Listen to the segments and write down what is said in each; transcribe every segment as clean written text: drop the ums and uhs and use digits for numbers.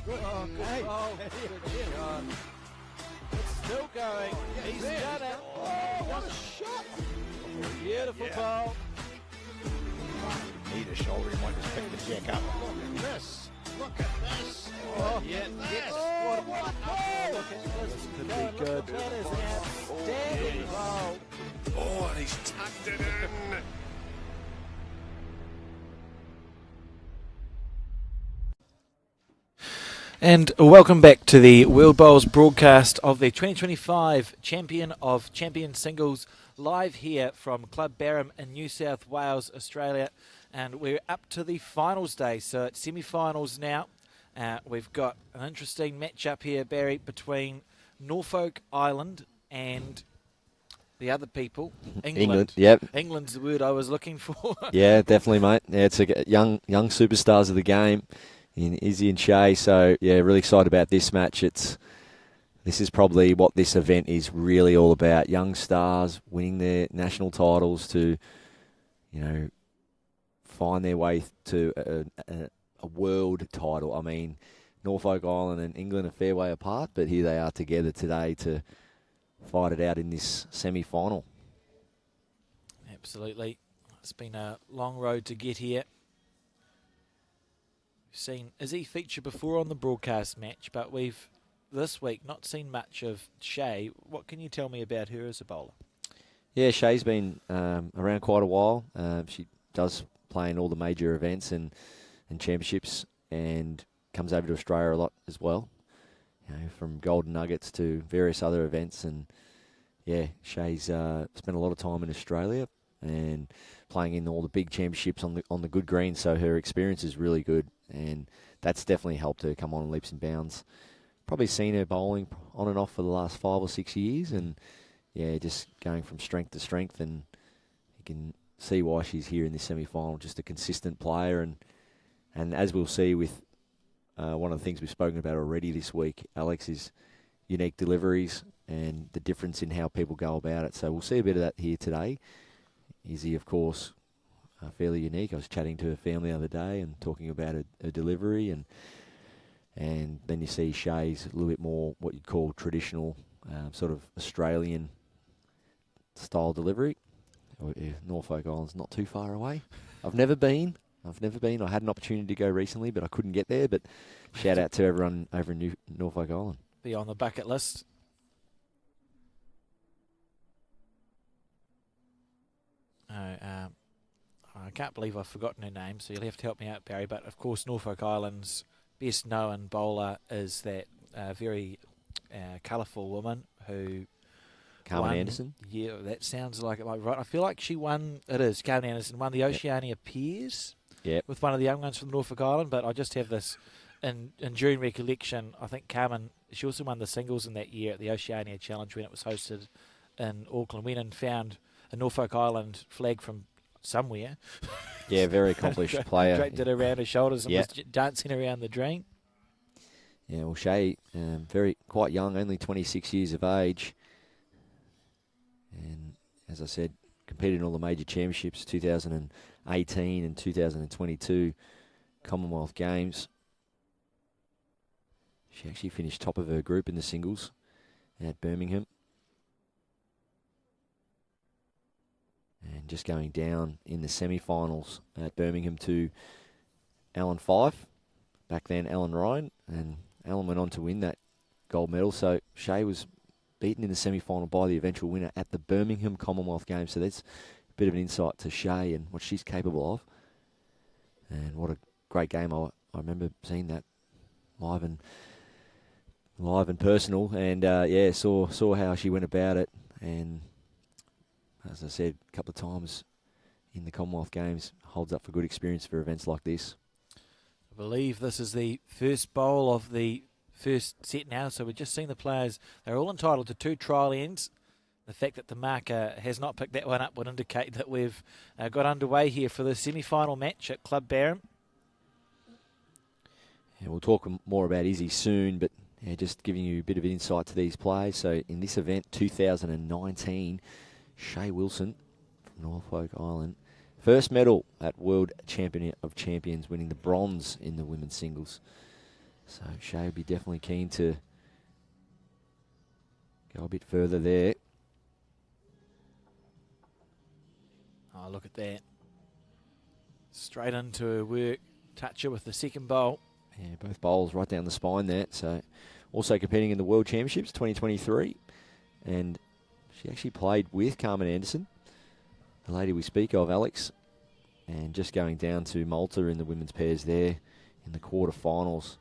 Good. Oh, good. Hey. Oh, good God. It's still going. He's done it. Oh, what a shot! Beautiful ball. Need a shoulder, he might just pick the jack up. Look at this. Look at this. Oh, Look at this. Oh, What a goal! look at this. This could Go, be look, good. That is an outstanding ball. Oh, and he's tucked it in. And welcome back to the World Bowls broadcast of the 2025 Champion of Champions Singles, live here from cluBarham in New South Wales, Australia. And we're up to the finals day, so it's semi-finals now. We've got an interesting matchup here, Barry, between Norfolk Island and the other people, England. Yep. England's the word I was looking for. Yeah, definitely, mate. Yeah, it's a young superstars of the game in Izzy and Shae. So, yeah, really excited about this match. This is probably what this event is really all about. Young stars winning their national titles to, find their way to a world title. I mean, Norfolk Island and England are a fair way apart, but here they are together today to fight it out in this semi-final. Absolutely. It's been a long road to get here. We've seen Izzy feature before on the broadcast match, but we've this week not seen much of Shae. What can you tell me about her as a bowler? Yeah, Shae's been around quite a while. She does play in all the major events and championships, and comes over to Australia a lot as well. From Golden Nuggets to various other events, and yeah, Shae's spent a lot of time in Australia and playing in all the big championships on the good green. So her experience is really good, and that's definitely helped her come on leaps and bounds. Probably seen her bowling on and off for the last 5 or 6 years, and yeah, just going from strength to strength, and you can see why she's here in this semi-final. Just a consistent player, and as we'll see with one of the things we've spoken about already this week, Alex's unique deliveries and the difference in how people go about it. So we'll see a bit of that here today. Izzy, of course, fairly unique. I was chatting to her family the other day and talking about her delivery, and then you see Shae's a little bit more what you'd call traditional, sort of Australian style delivery. Norfolk Island's not too far away. I've never been. I had an opportunity to go recently, but I couldn't get there. But shout out to everyone over in Norfolk Island. Be on the bucket list. I can't believe I've forgotten her name, so you'll have to help me out, Barry. But, of course, Norfolk Island's best known bowler is that very colourful woman who... Carmen Anderson? Yeah, that sounds like it might be right. I feel like she won... It is, Carmen Anderson won the Oceania Peers with one of the young ones from Norfolk Island, but I just have this enduring recollection. I think Carmen, she also won the singles in that year at the Oceania Challenge when it was hosted in Auckland. Went and found a Norfolk Island flag from somewhere. Yeah, very accomplished player. Draped it around her shoulders and was dancing around the drain. Yeah, well, Shae, quite young, only 26 years of age. And as I said, competed in all the major championships, 2018 and 2022 Commonwealth Games. She actually finished top of her group in the singles at Birmingham. And just going down in the semi-finals at Birmingham to Alan Fife. Back then, Alan Ryan. And Alan went on to win that gold medal. So Shae was beaten in the semi-final by the eventual winner at the Birmingham Commonwealth Games. So that's a bit of an insight to Shae and what she's capable of. And what a great game. I remember seeing that live and personal. And, saw how she went about it. And as I said a couple of times in the Commonwealth Games, holds up for good experience for events like this. I believe this is the first bowl of the first set now, so we've just seen the players. They're all entitled to 2 trial ends. The fact that the marker has not picked that one up would indicate that we've got underway here for the semi-final match at cluBarham. Yeah, we'll talk more about Izzy soon, but just giving you a bit of insight to these players. So in this event, 2019, Shae Wilson from Norfolk Island, first medal at World Champion of Champions, winning the bronze in the women's singles. So Shae would be definitely keen to go a bit further there. Oh, look at that. Straight into her work. Touch her with the second bowl. Yeah, both bowls right down the spine there. So also competing in the World Championships 2023. And she actually played with Carmen Anderson, the lady we speak of, Alex. And just going down to Malta in the women's pairs there in the quarterfinals.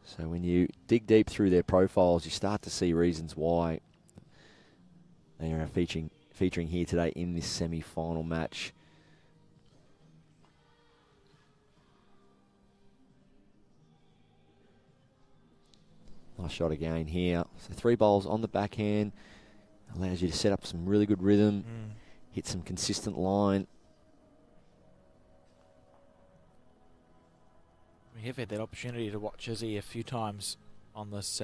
So when you dig deep through their profiles, you start to see reasons why they are featuring here today in this semi-final match. Nice shot again here. So 3 bowls on the backhand. Allows you to set up some really good rhythm, hit some consistent line. We have had that opportunity to watch Izzy a few times on this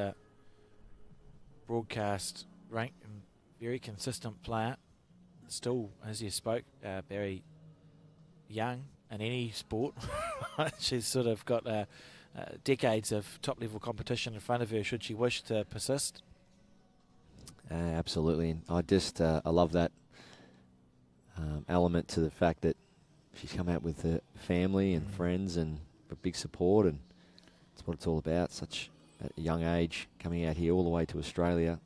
broadcast. Rank and very consistent player. Still, as you spoke, very young in any sport. She's sort of got decades of top-level competition in front of her should she wish to persist. Absolutely. And I just I love that element to the fact that she's come out with her family and friends and a big support, and that's what it's all about. Such at a young age, coming out here all the way to Australia.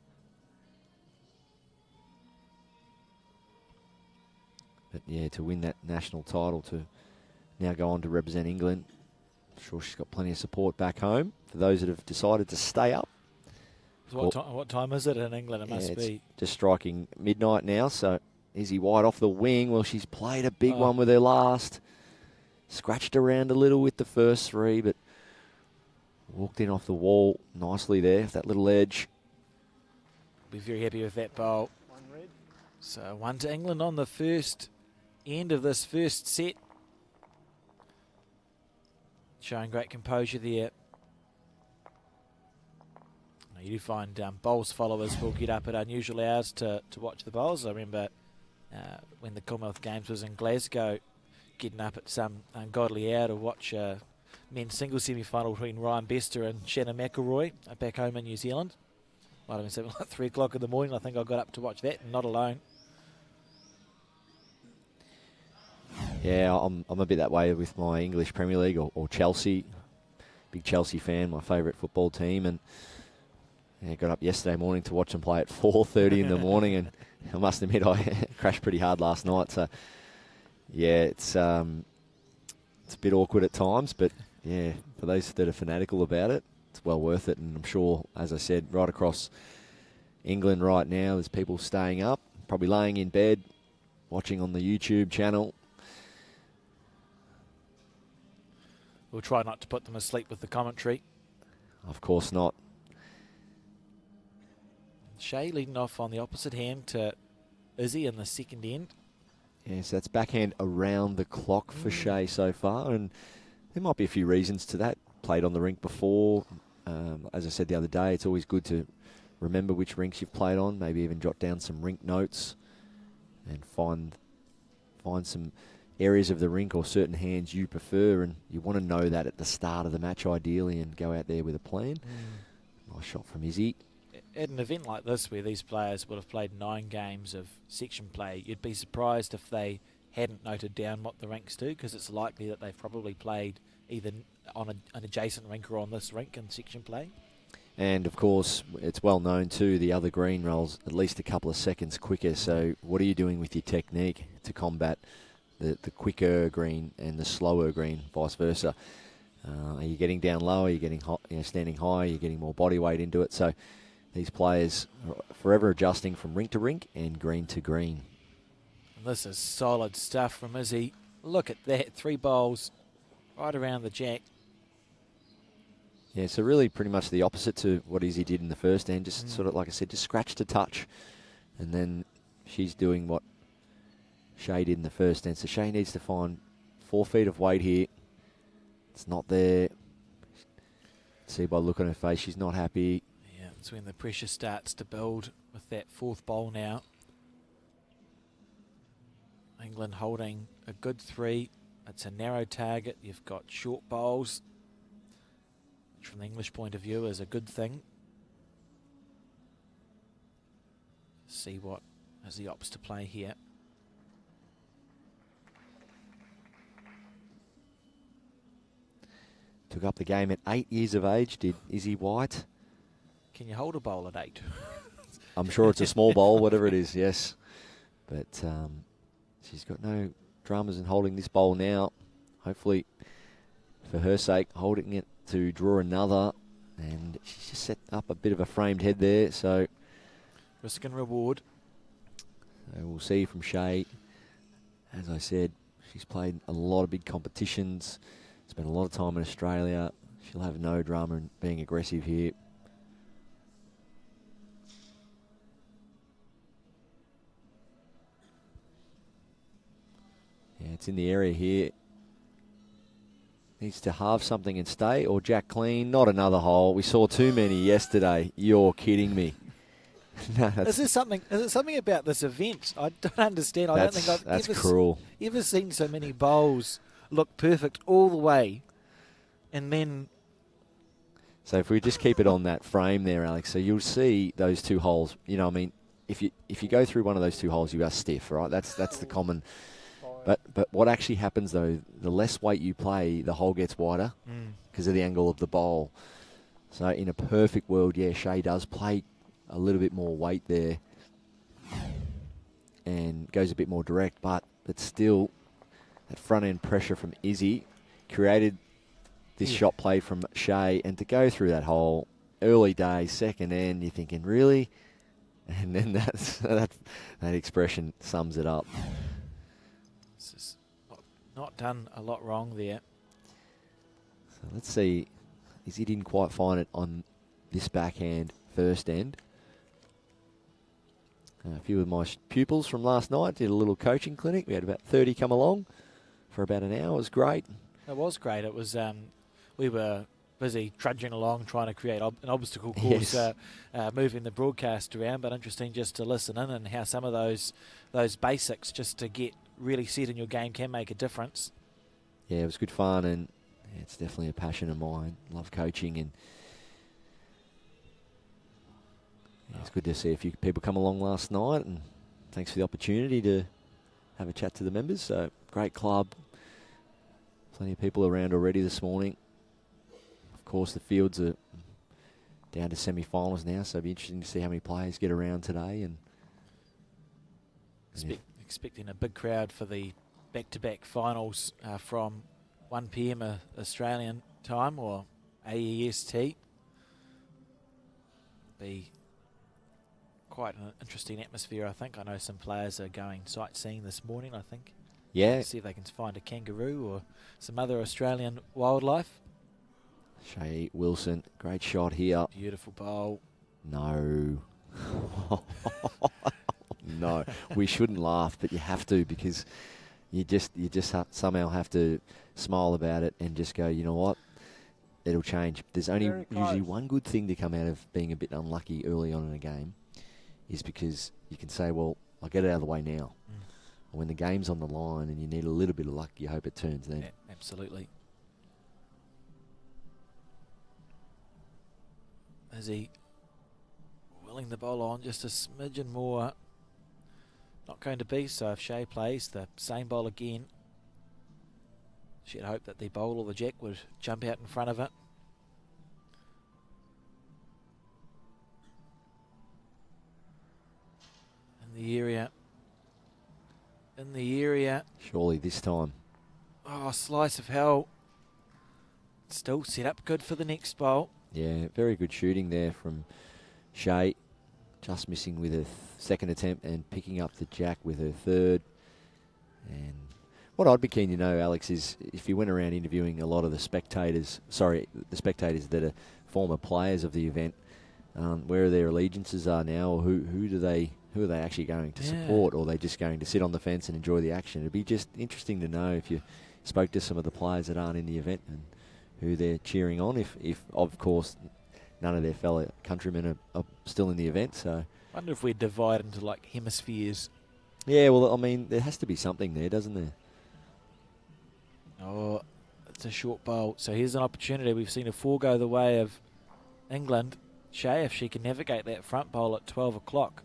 But yeah, to win that national title, to now go on to represent England, I'm sure she's got plenty of support back home. For those that have decided to stay up. So what time is it in England? It Yeah, must it's be just striking midnight now, so Izzy White off the wing. Well, she's played a big one with her last. Scratched around a little with the first 3, but walked in off the wall nicely there, that little edge. be very happy with that bowl. One red. So 1 to England on the first end of this first set. Showing great composure there. Now you do find bowls followers will get up at unusual hours to watch the bowls. I remember when the Commonwealth Games was in Glasgow, getting up at some ungodly hour to watch men's singles semi-final between Ryan Bester and Shannon McElroy back home in New Zealand. Might have been something like 3 o'clock in the morning. I think I got up to watch that, and not alone. Yeah, I'm a bit that way with my English Premier League or Chelsea. Big Chelsea fan, my favourite football team, and yeah, got up yesterday morning to watch them play at 4:30 in the morning, and I must admit I crashed pretty hard last night. So yeah, it's a bit awkward at times, but yeah, for those that are fanatical about it, it's well worth it. And I'm sure, as I said, right across England right now, there's people staying up, probably laying in bed, watching on the YouTube channel. We'll try not to put them asleep with the commentary. Of course not. Shae leading off on the opposite hand to Izzy in the second end. Yes, that's backhand around the clock for Shae so far, and there might be a few reasons to that. Played on the rink before. As I said the other day, it's always good to remember which rinks you've played on, maybe even jot down some rink notes and find some areas of the rink or certain hands you prefer, and you want to know that at the start of the match ideally and go out there with a plan. Nice shot from Izzy. At an event like this where these players would have played 9 games of section play, you'd be surprised if they hadn't noted down what the rinks do, because it's likely that they've probably played either on an adjacent rink or on this rink in section play. And of course, it's well known too, the other green rolls at least a couple of seconds quicker. So what are you doing with your technique to combat the quicker green and the slower green, vice versa? Are you getting down low? Are you getting hot, standing high? Are you getting more body weight into it? So these players are forever adjusting from rink to rink and green to green. And this is solid stuff from Izzy. Look at that, 3 bowls right around the jack. Yeah, so really pretty much the opposite to what Izzy did in the first end. Just sort of, like I said, just scratch to touch. And then she's doing what Shae did in the first end. So Shae needs to find 4 feet of weight here. It's not there. See by look on her face, she's not happy. Yeah, it's when the pressure starts to build with that 4th bowl now. England holding a good 3. It's a narrow target. You've got short bowls. from the English point of view is a good thing. See what as he opts to play here. Took up the game at 8 years of age, did Izzy White. Can you hold a bowl at 8? I'm sure it's a small bowl, whatever it is, yes. But she's got no dramas in holding this bowl now. Hopefully, for her sake, holding it to draw another. And she's just set up a bit of a framed head there, so... Risk and reward. So we'll see from Shae. As I said, she's played a lot of big competitions. Spent a lot of time in Australia. She'll have no drama in being aggressive here. Yeah, it's in the area here. Needs to halve something and stay, or jack clean. Not another hole. We saw too many yesterday. You're kidding me. No, Is it something about this event? I don't understand. I don't think I've ever seen so many bowls look perfect all the way, and then. So if we just keep it on that frame there, Alex, so you'll see those two holes. You know, I mean, if you go through one of those two holes, you are stiff, right? That's the common. But what actually happens though, the less weight you play, the hole gets wider because of the angle of the bowl. So in a perfect world, yeah, Shae does play a little bit more weight there and goes a bit more direct, but still that front end pressure from Izzy created this shot play from Shae, and to go through that hole early day, second end, you're thinking, really? And then that expression sums it up. This is not done a lot wrong there. So let's see. Izzy didn't quite find it on this backhand first end. A few of my pupils from last night did a little coaching clinic. We had about 30 come along for about an hour. It was great. It was great. It was. We were busy trudging along trying to create an obstacle course, Yes. moving the broadcast around. But interesting just to listen in and how some of those basics just to get really set in your game can make a difference. Yeah, it was good fun, and it's definitely a passion of mine. Love coaching, and it's good to see a few people come along last night, and thanks for the opportunity to have a chat to the members. So, great club. Plenty of people around already this morning. Of course, the fields are down to semi-finals now, so it'll be interesting to see how many players get around today. And Expecting a big crowd for the back-to-back finals from 1 p.m. Australian time or AEST. Be quite an interesting atmosphere, I think. I know some players are going sightseeing this morning, I think. yeah, See if they can find a kangaroo or some other Australian wildlife. Shae Wilson, great shot here. Beautiful bowl. No. No, we shouldn't laugh, but you have to, because you just somehow have to smile about it and just go, you know what, it'll change. There's only usually one good thing to come out of being a bit unlucky early on in a game, is because you can say, well, I'll get it out of the way now. When the game's on the line and you need a little bit of luck, you hope it turns then. Yeah, absolutely. Is he willing the bowl on just a smidgen more? Not going to be, so if Shae plays the same bowl again, she'd hope that the bowl or the jack would jump out in front of it. In the area. In the area. Surely this time. Oh, slice of hell. Still set up good for the next bowl. Yeah, very good shooting there from Shae. Just missing with her second attempt and picking up the jack with her third. And what I'd be keen to know, Alex, is if you went around interviewing a lot of the spectators that are former players of the event, where their allegiances are now, or who are they actually going to support, or are they just going to sit on the fence and enjoy the action? It'd be just interesting to know if you spoke to some of the players that aren't in the event and who they're cheering on, if of course none of their fellow countrymen are still in the event. So I wonder if we divide into like hemispheres. Yeah, well, I mean, there has to be something there, doesn't there? Oh, It's a short bowl. So here's an opportunity. We've seen a 4 go the way of England. Shae, if she can navigate that front bowl at 12 o'clock,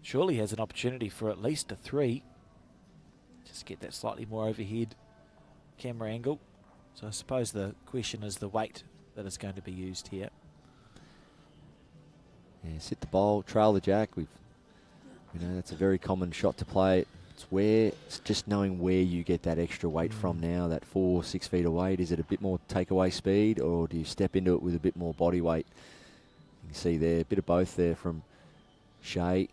surely has an opportunity for at least a 3. Just get that slightly more overhead camera angle. So I suppose the question is the weight that is going to be used here. Yeah, sit the bowl, trail the jack. That's a very common shot to play. It's just knowing where you get that extra weight from now, that 4-6 feet of weight. Is it a bit more takeaway speed, or do you step into it with a bit more body weight? You can see there, a bit of both there from Shae.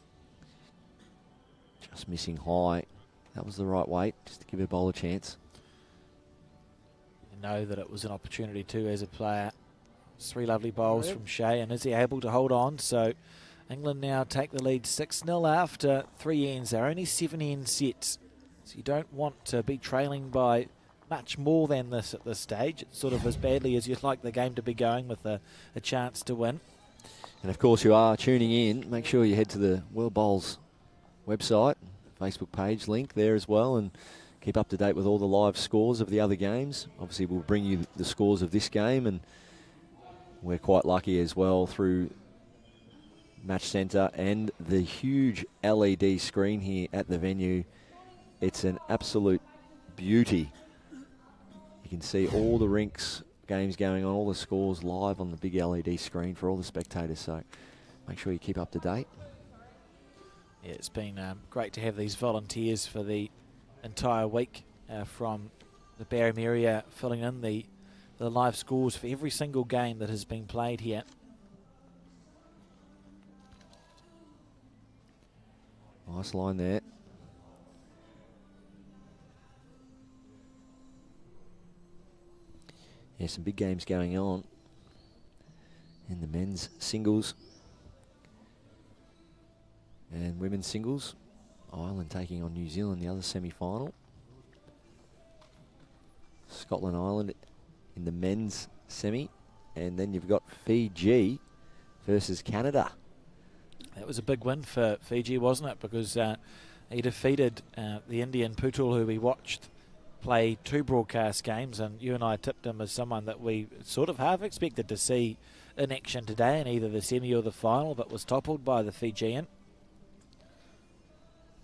Just missing high. That was the right weight, just to give her bowl a chance. You know that it was an opportunity too as a player. 3 lovely bowls from Shae, and is he able to hold on? So England now take the lead 6-0 after 3 ends. They're only 7 end sets, so you don't want to be trailing by much more than this at this stage. It's sort of as badly as you'd like the game to be going, with a chance to win. And of course, you are tuning in. Make sure you head to the World Bowls website, Facebook page, link there as well, and keep up to date with all the live scores of the other games. Obviously, we'll bring you the scores of this game, and we're quite lucky as well through Match Centre and the huge LED screen here at the venue. It's an absolute beauty. You can see all the rinks, games going on, all the scores live on the big LED screen for all the spectators, so make sure you keep up to date. Yeah, it's been great to have these volunteers for the entire week from the Barham area, filling in the live scores for every single game that has been played here. Nice line there. Yeah, some big games going on in the men's singles and women's singles. Ireland taking on New Zealand, the other semi-final. Scotland, Ireland in the men's semi. And then you've got Fiji versus Canada. That was a big win for Fiji, wasn't it? Because he defeated the Indian Putul, who we watched play 2 broadcast games, and you and I tipped him as someone that we sort of half expected to see in action today in either the semi or the final, but was toppled by the Fijian.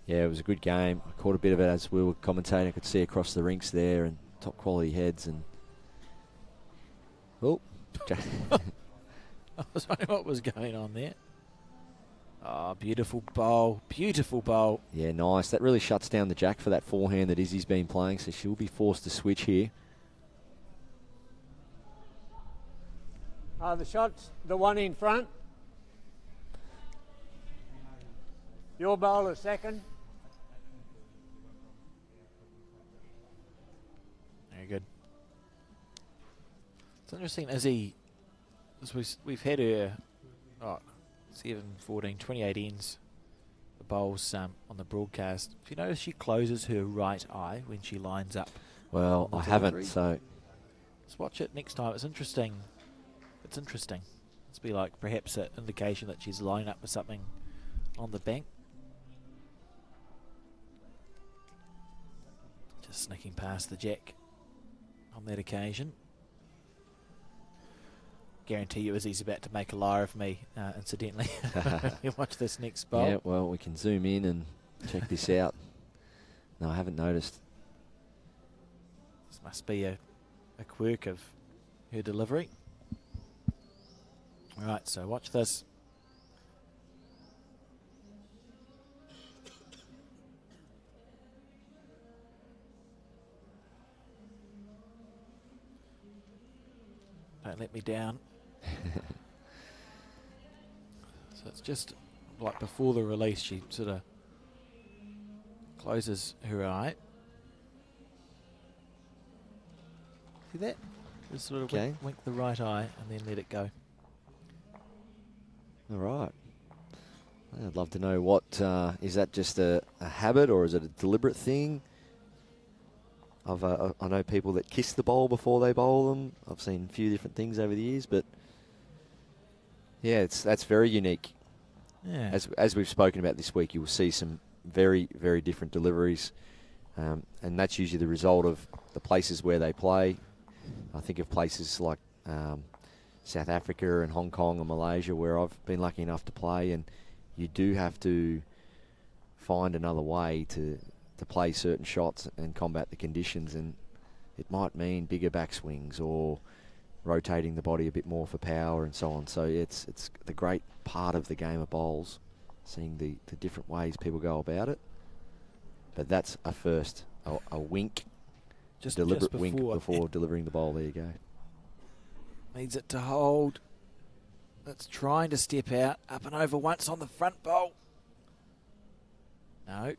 Yeah, it was a good game. I caught a bit of it as we were commentating. I could see across the rinks there, and top quality heads. And oh, I was wondering what was going on there. Oh, beautiful bowl, beautiful bowl. Yeah, nice. That really shuts down the jack for that forehand that Izzy's been playing, so she'll be forced to switch here. The shot's the one in front. Your bowler second. Very good. It's interesting, Izzy, as we've had her 7, 14, 28 ends, the bowls on the broadcast. If you notice, she closes her right eye when she lines up. Well, I haven't, so let's watch it next time. It's interesting. It's interesting. It's be like perhaps an indication that she's lining up for something on the bank. Just sneaking past the jack on that occasion. Guarantee you Izzy's about to make a liar of me, incidentally. You watch this next bowl. yeah, well, we can zoom in and check this out. No, I haven't noticed. This must be a quirk of her delivery. All right, so watch this. Don't let me down. So it's just like before the release, she sort of closes her eye. See that? Just sort of wink the right eye and then let it go. All right. I'd love to know what, is that just a habit or is it a deliberate thing? I know people that kiss the bowl before they bowl them. I've seen a few different things over the years, but yeah, that's very unique. Yeah. As we've spoken about this week, you will see some very, very different deliveries And that's usually the result of the places where they play. I think of places like South Africa and Hong Kong and Malaysia where I've been lucky enough to play, and you do have to find another way to play certain shots and combat the conditions, and it might mean bigger backswings or rotating the body a bit more for power and so on. So it's the great part of the game of bowls, seeing the different ways people go about it. But that's a first, a wink, deliberate wink before delivering the bowl. There you go. Needs it to hold. That's trying to step out. Up and over once on the front bowl. No.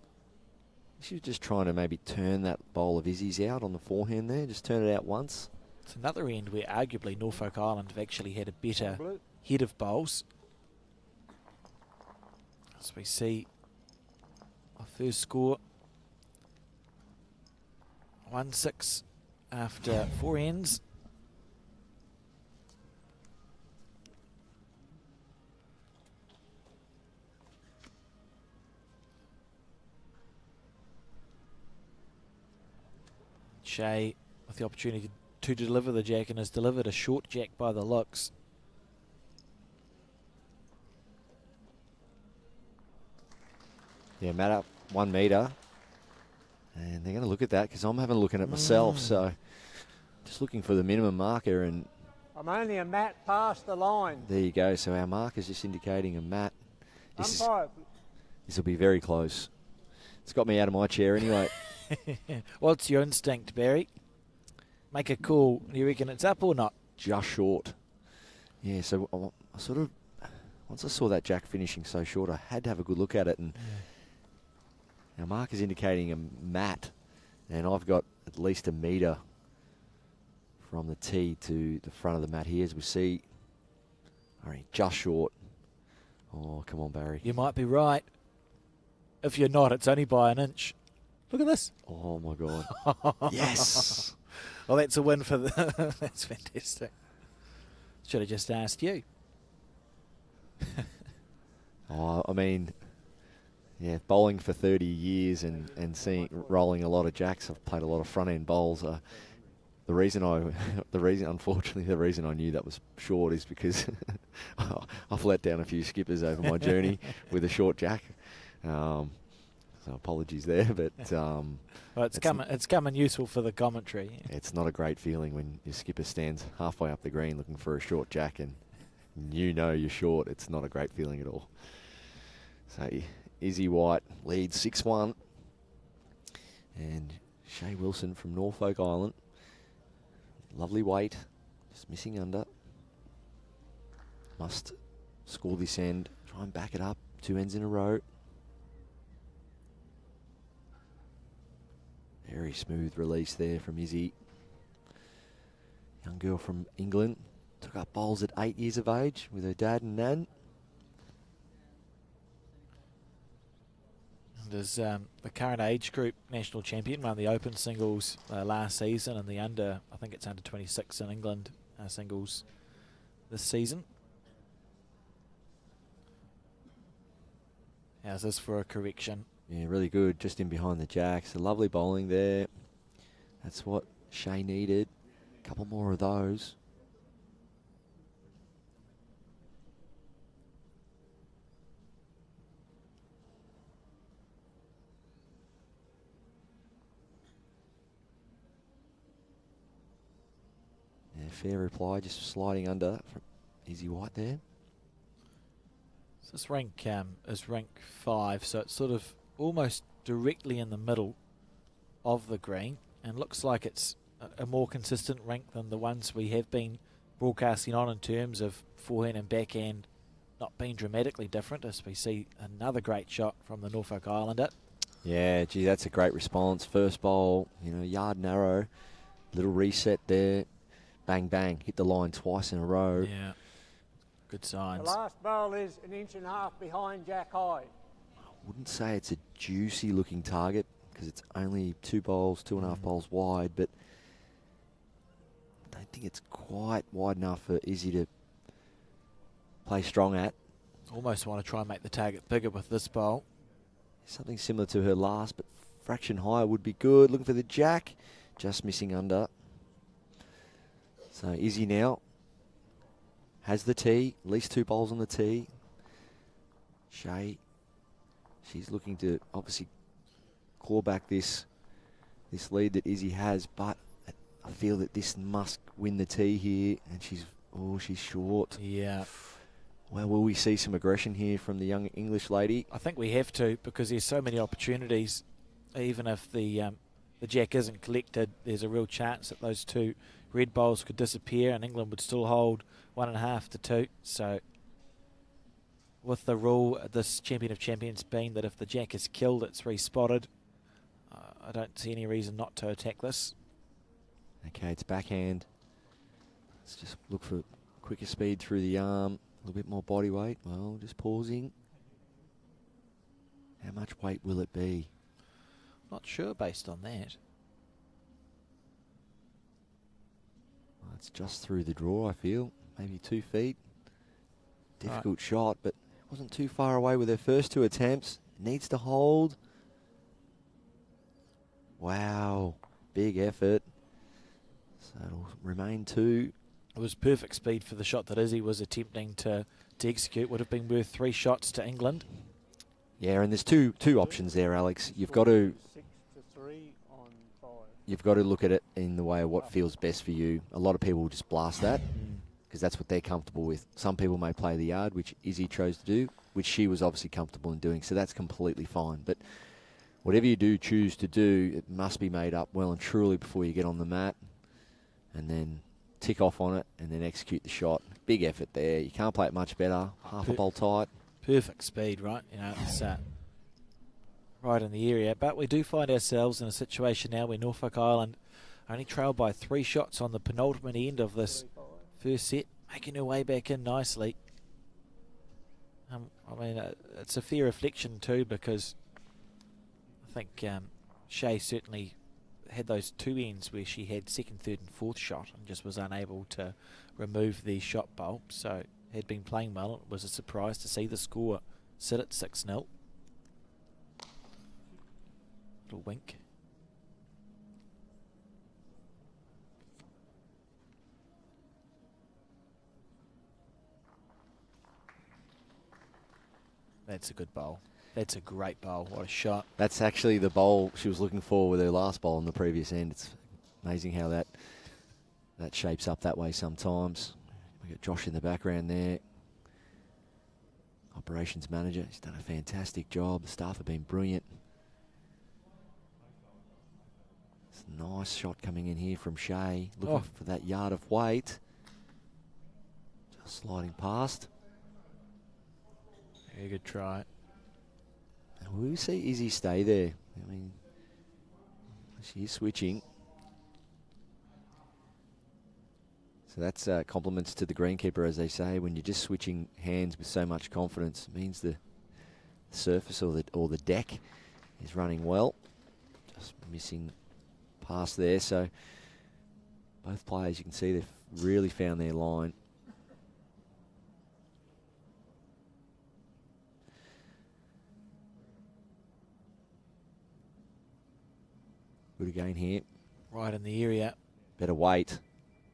She was just trying to maybe turn that bowl of Izzy's out on the forehand there. Just turn it out once. It's another end where arguably Norfolk Island have actually had a better head of bowls. As we see our first score. 1-6 after 4 ends. Shae with the opportunity to deliver the jack, and has delivered a short jack by the looks. Yeah, Matt up 1 metre. And they're going to look at that because I'm having a look at it myself. So just looking for the minimum marker, and I'm only a mat past the line. there you go. So our marker's just indicating a mat. This will be very close. It's got me out of my chair anyway. What's your instinct, Barry? Make a call. Do you reckon it's up or not? Just short. Yeah, so I sort of, once I saw that jack finishing so short, I had to have a good look at it. And our marker's indicating a mat, and I've got at least 1 metre from the tee to the front of the mat here, as we see. All right, just short. Oh, come on, Barry. You might be right. If you're not, it's only by 1 inch. Look at this. Oh, my God. Yes. Well, that's a win for the... That's fantastic. Should have just asked you. I mean, yeah, bowling for 30 years and rolling a lot of jacks. I've played a lot of front-end bowls. Unfortunately, the reason I knew that was short is because I've let down a few skippers over my journey with a short jack. So apologies there, but well, it's coming useful for the commentary. It's not a great feeling when your skipper stands halfway up the green looking for a short jack and you know you're short. It's not a great feeling at all. So Izzy White leads 6-1, and Shae Wilson from Norfolk Island, lovely weight, just missing under. Must score this end, try and back it up 2 ends in a row. Very smooth release there from Izzy. Young girl from England. Took up bowls at 8 years of age with her dad and nan. There's the current age group national champion, won the Open singles last season, and the I think it's under 26 in England singles this season. How's this for a correction? Yeah, really good, just in behind the jacks. A lovely bowling there. That's what Shae needed. A couple more of those. Yeah, fair reply, just sliding under from Izzy White there. So this rank is rank 5, so it's sort of almost directly in the middle of the green, and looks like it's a more consistent rank than the ones we have been broadcasting on in terms of forehand and backhand not being dramatically different, as we see another great shot from the Norfolk Islander. Yeah, gee, that's a great response. First bowl, yard narrow, little reset there, bang, bang, hit the line twice in a row. Yeah, good signs. The last bowl is 1.5 inches behind jack high. Wouldn't say it's a juicy looking target because it's only 2 bowls, 2.5 bowls wide, but I don't think it's quite wide enough for Izzy to play strong at. Almost want to try and make the target bigger with this bowl. Something similar to her last, but fraction higher would be good. Looking for the jack. Just missing under. So Izzy now has the tee. At least 2 bowls on the tee. Shae, she's looking to obviously claw back this lead that Izzy has, but I feel that this must win the tee here, and she's short. Yeah. Well, will we see some aggression here from the young English lady? I think we have to, because there's so many opportunities. Even if the jack isn't collected, there's a real chance that those 2 red bowls could disappear and England would still hold 1.5 to 2. So with the rule, this Champion of Champions being that if the jack is killed, it's respotted, I don't see any reason not to attack this. Okay, it's backhand. Let's just look for quicker speed through the arm. A little bit more body weight. Well, just pausing. How much weight will it be? Not sure based on that. Well, it's just through the draw, I feel. Maybe 2 feet. Difficult shot, but wasn't too far away with her first 2 attempts. Needs to hold. Wow. Big effort. So it'll remain 2. It was perfect speed for the shot that Izzy was attempting to execute. Would have been worth 3 shots to England. Yeah, and there's two options there, Alex. You've got to 6 to 3 on 5. you've got to look at it in the way of what feels best for you. A lot of people will just blast that because that's what they're comfortable with. Some people may play the yard, which Izzy chose to do, which she was obviously comfortable in doing. So that's completely fine. But whatever you do choose to do, it must be made up well and truly before you get on the mat, and then tick off on it and then execute the shot. Big effort there. You can't play it much better. Half a bowl tight. Perfect speed, right? You know, it's right in the area. But we do find ourselves in a situation now where Norfolk Island only trailed by 3 shots on the penultimate end of this first set, making her way back in nicely. I mean, it's a fair reflection too, because I think Shae certainly had those 2 ends where she had 2nd, 3rd and 4th shot and just was unable to remove the shot bowl. So had been playing well. It was a surprise to see the score sit at 6-0. Little wink. That's a good bowl. That's a great bowl. What a shot. That's actually the bowl she was looking for with her last bowl on the previous end. It's amazing how that shapes up that way sometimes. We've got Josh in the background there. Operations manager. He's done a fantastic job. The staff have been brilliant. It's a nice shot coming in here from Shae. Looking for that yard of weight. Just sliding past. Very good try. And will we see Izzy stay there? I mean, she is switching. So that's compliments to the greenkeeper, as they say. When you're just switching hands with so much confidence, it means the surface or the deck is running well. Just missing past there. So both players, you can see they've really found their line. Good again here. Right in the area. Better weight.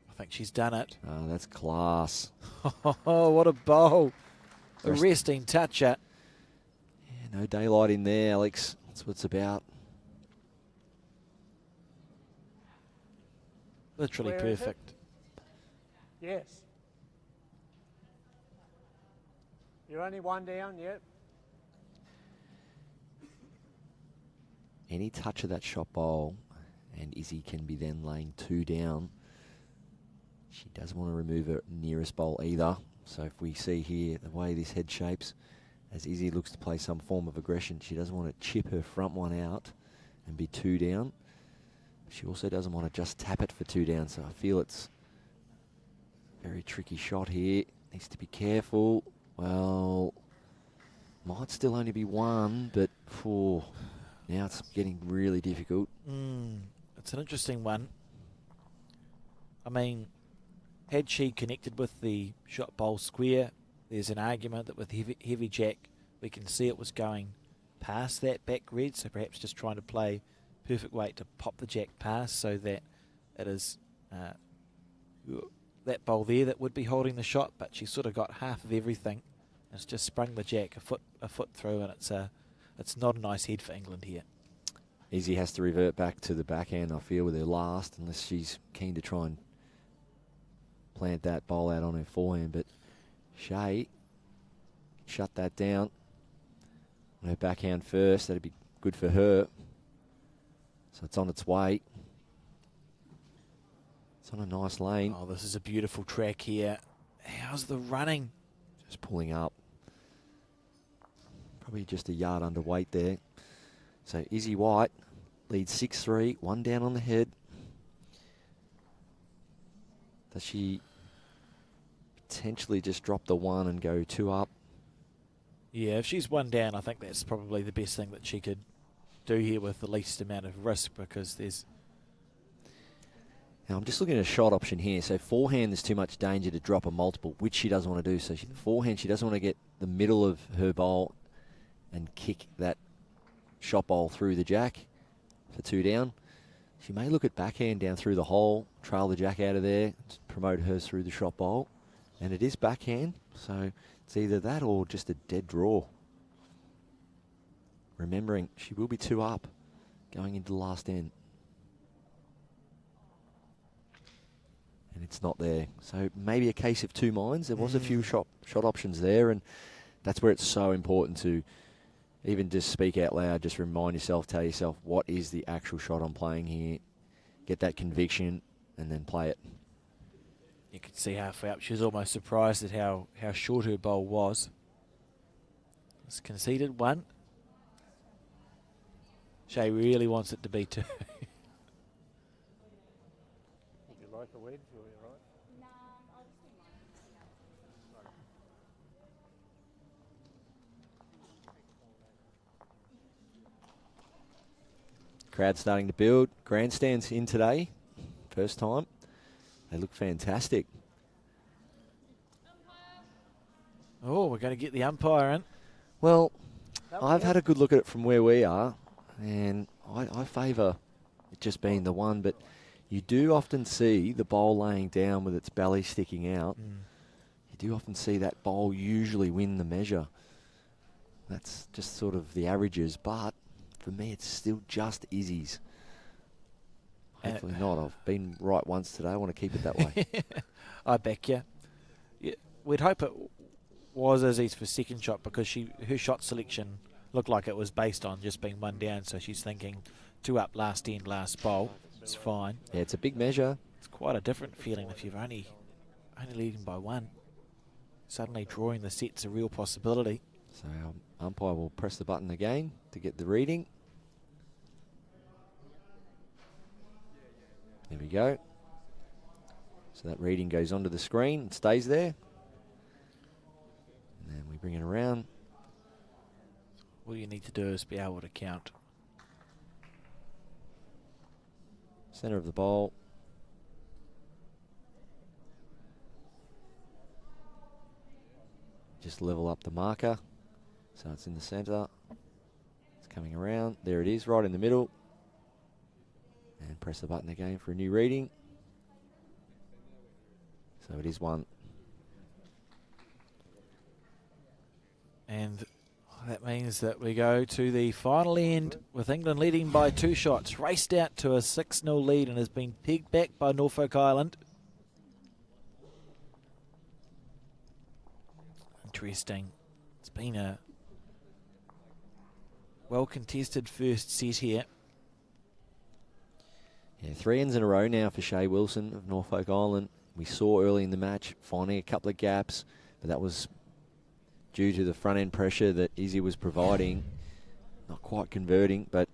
I think she's done it. Oh, that's class. Oh, what a bowl. A Rest- resting toucher. Yeah, no daylight in there, Alex. That's what it's about. Literally Where is it? perfect. Yes. You're only 1 down yet. Any touch of that shot bowl, and Izzy can be then laying 2 down. She doesn't want to remove her nearest bowl either. So if we see here the way this head shapes, as Izzy looks to play some form of aggression, she doesn't want to chip her front one out and be 2 down. She also doesn't want to just tap it for 2 down. So I feel it's a very tricky shot here. Needs to be careful. Well, might still only be 1, but now it's getting really difficult. It's an interesting one. I mean, had she connected with the shot bowl square, there's an argument that with heavy jack, we can see it was going past that back red, so perhaps just trying to play perfect weight to pop the jack past so that it is that bowl there that would be holding the shot, but she's sort of got half of everything. It's just sprung the jack a foot through, and it's not a nice head for England here. Izzy has to revert back to the backhand, I feel, with her last, unless she's keen to try and plant that bowl out on her forehand. But Shae shut that down on her backhand first. That'd be good for her. So it's on its way. It's on a nice lane. Oh, this is a beautiful track here. How's the running? Just pulling up. Probably just a yard underweight there. So Izzy White leads 6-3, one down on the head. Does she potentially just drop the one and go 2 up? Yeah, if she's one down, I think that's probably the best thing that she could do here with the least amount of risk, because there's... Now I'm just looking at a shot option here. So forehand, there's too much danger to drop a multiple, which she doesn't want to do. So forehand, she doesn't want to get the middle of her bowl and kick that shot bowl through the jack for 2 down. She may look at backhand down through the hole, trail the jack out of there, promote hers through the shot bowl. And it is backhand, so it's either that or just a dead draw. Remembering, she will be 2 up going into the last end. And it's not there. So maybe a case of 2 minds. There was a few shot options there, and that's where it's so important to even just speak out loud, just remind yourself, tell yourself, what is the actual shot I'm playing here? Get that conviction and then play it. You could see halfway up, she was almost surprised at how short her bowl was. It's conceded 1. Shae really wants it to be 2. Would you like a wedge or you right? Crowd starting to build. Grandstands in today. First time. They look fantastic. Oh, we're going to get the umpire in. Well, I've had a good look at it from where we are, and I favour it just being the one, but you do often see the bowl laying down with its belly sticking out. You do often see that bowl usually win the measure. That's just sort of the averages, but for me it's still just Izzy's. Hopefully not. I've been right once today. I want to keep it that way. I back you. Yeah, we'd hope it was Izzy's for second shot, because her shot selection looked like it was based on just being 1 down, so she's thinking 2 up, last end, last bowl. It's fine. Yeah, it's a big measure. It's quite a different feeling if you're only leading by 1. Suddenly drawing the set's a real possibility. So our umpire will press the button again to get the reading. There we go. So that reading goes onto the screen and stays there. And then we bring it around. All you need to do is be able to count. Center of the bowl. Just level up the marker. So it's in the center. It's coming around. There it is, right in the middle. And press the button again for a new reading. So it is 1. And that means that we go to the final end with England leading by 2 shots. Raced out to a 6-0 lead and has been pegged back by Norfolk Island. Interesting. It's been a well-contested first set here. Yeah, 3 ends in a row now for Shae Wilson of Norfolk Island. We saw early in the match finding a couple of gaps, but that was due to the front end pressure that Izzy was providing. Not quite converting, but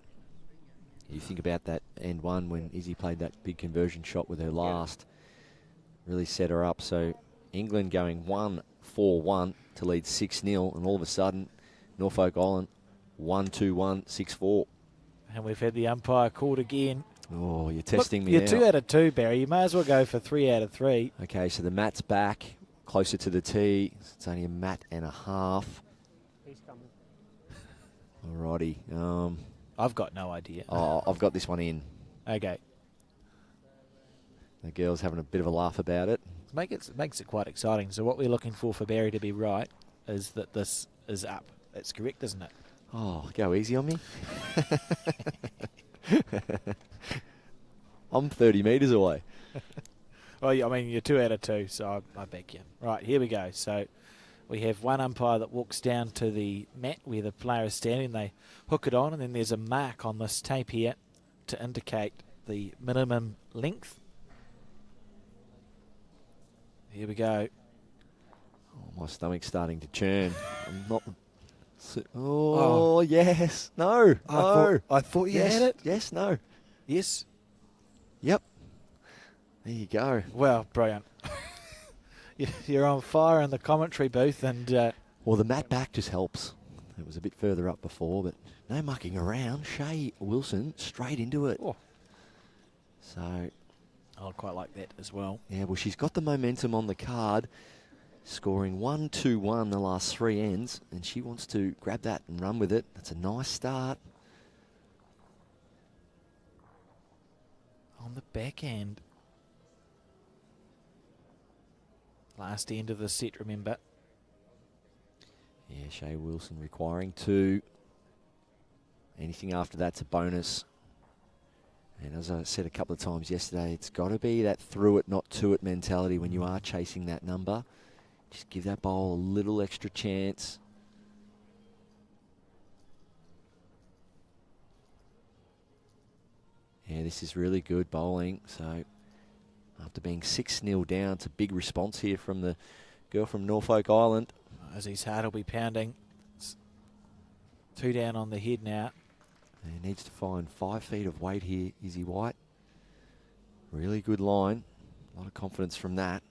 you think about that end 1 when Izzy played that big conversion shot with her last. Really set her up. So England going 1-4-1 to lead 6-0, and all of a sudden Norfolk Island 1-2-1, 6-4. And we've had the umpire called again. Oh, you're testing me You're now. 2 out of 2, Barry. You may as well go for 3 out of 3. Okay, so the mat's back, closer to the tee. It's only a mat and a half. He's coming. Alrighty. I've got no idea. I've got this one in. Okay. The girls having a bit of a laugh about it. Makes it quite exciting. So what we're looking for Barry to be right is that this is up. That's correct, isn't it? Oh, go easy on me. I'm 30 metres away. Well, I mean, you're 2 out of 2, so I back you. Right, here we go. So we have one umpire that walks down to the mat where the player is standing. They hook it on, and then there's a mark on this tape here to indicate the minimum length. Here we go. Oh, my stomach's starting to churn. I'm not... Oh, yes. No. I thought you yes. had it. Yes, no. Yes. Yep. There you go. Well, brilliant. You're on fire in the commentary booth, and Well, the mat back just helps. It was a bit further up before, but no mucking around. Shae Wilson straight into it. Oh. So, I quite like that as well. yeah, well, she's got the momentum on the card, scoring 1-2-1 the last 3 ends, and she wants to grab that and run with it. That's a nice start. On the back end. Last end of the set, remember. Yeah, Shae Wilson requiring 2. Anything after that's a bonus. And as I said a couple of times yesterday, it's got to be that through it, not to it mentality when you are chasing that number. Just give that bowl a little extra chance. Yeah, this is really good bowling. So after being 6-0 down, it's a big response here from the girl from Norfolk Island. As his heart will be pounding. It's 2 down on the head now. He needs to find 5 feet of weight here, Izzy White. Really good line. A lot of confidence from that.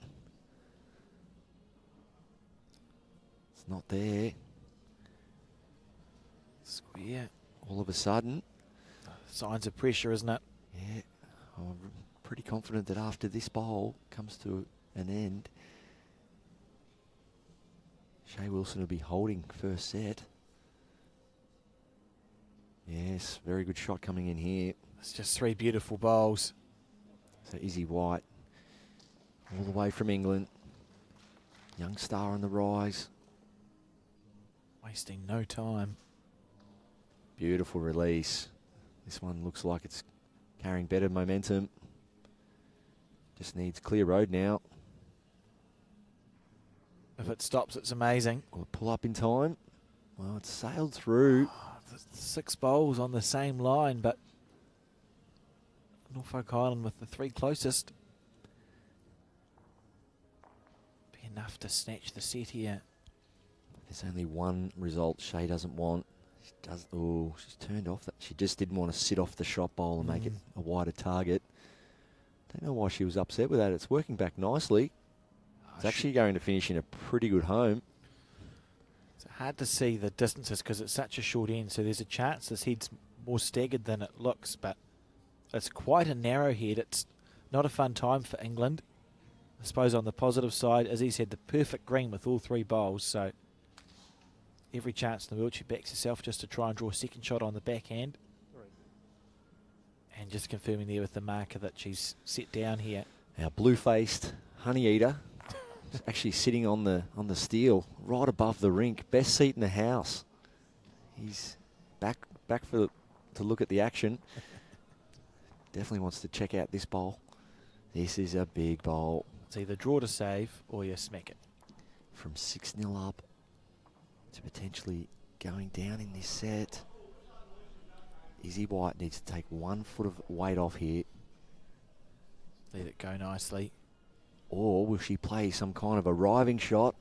It's not there. Square. All of a sudden. Signs of pressure, isn't it? Yeah. I'm pretty confident that after this bowl comes to an end, Shae Wilson will be holding first set. Yes, very good shot coming in here. It's just 3 beautiful bowls. So Izzy White, all the way from England. Young star on the rise. Wasting no time. Beautiful release. This one looks like it's carrying better momentum. Just needs clear road now. If it stops, it's amazing. Will it pull up in time? Well, it's sailed through. 6 bowls on the same line, but Norfolk Island with the 3 closest. Be enough to snatch the set here. There's only one result Shae doesn't want. She does. Oh, she's turned off that. She just didn't want to sit off the shot bowl and make it a wider target. Don't know why she was upset with that. It's working back nicely. It's actually going to finish in a pretty good home. It's hard to see the distances because it's such a short end, so there's a chance this head's more staggered than it looks, but it's quite a narrow head. It's not a fun time for England. I suppose on the positive side, as he said, the perfect green with all 3 bowls, so every chance in the world she backs herself just to try and draw a second shot on the backhand. And just confirming there with the marker that she's set down here. Our blue-faced honey eater is actually sitting on the steel right above the rink. Best seat in the house. He's back to look at the action. Definitely wants to check out this bowl. This is a big bowl. It's either draw to save or you smack it. From 6-0 up to potentially going down in this set. Izzy White needs to take 1 foot of weight off here. Let it go nicely. Or will she play some kind of arriving shot?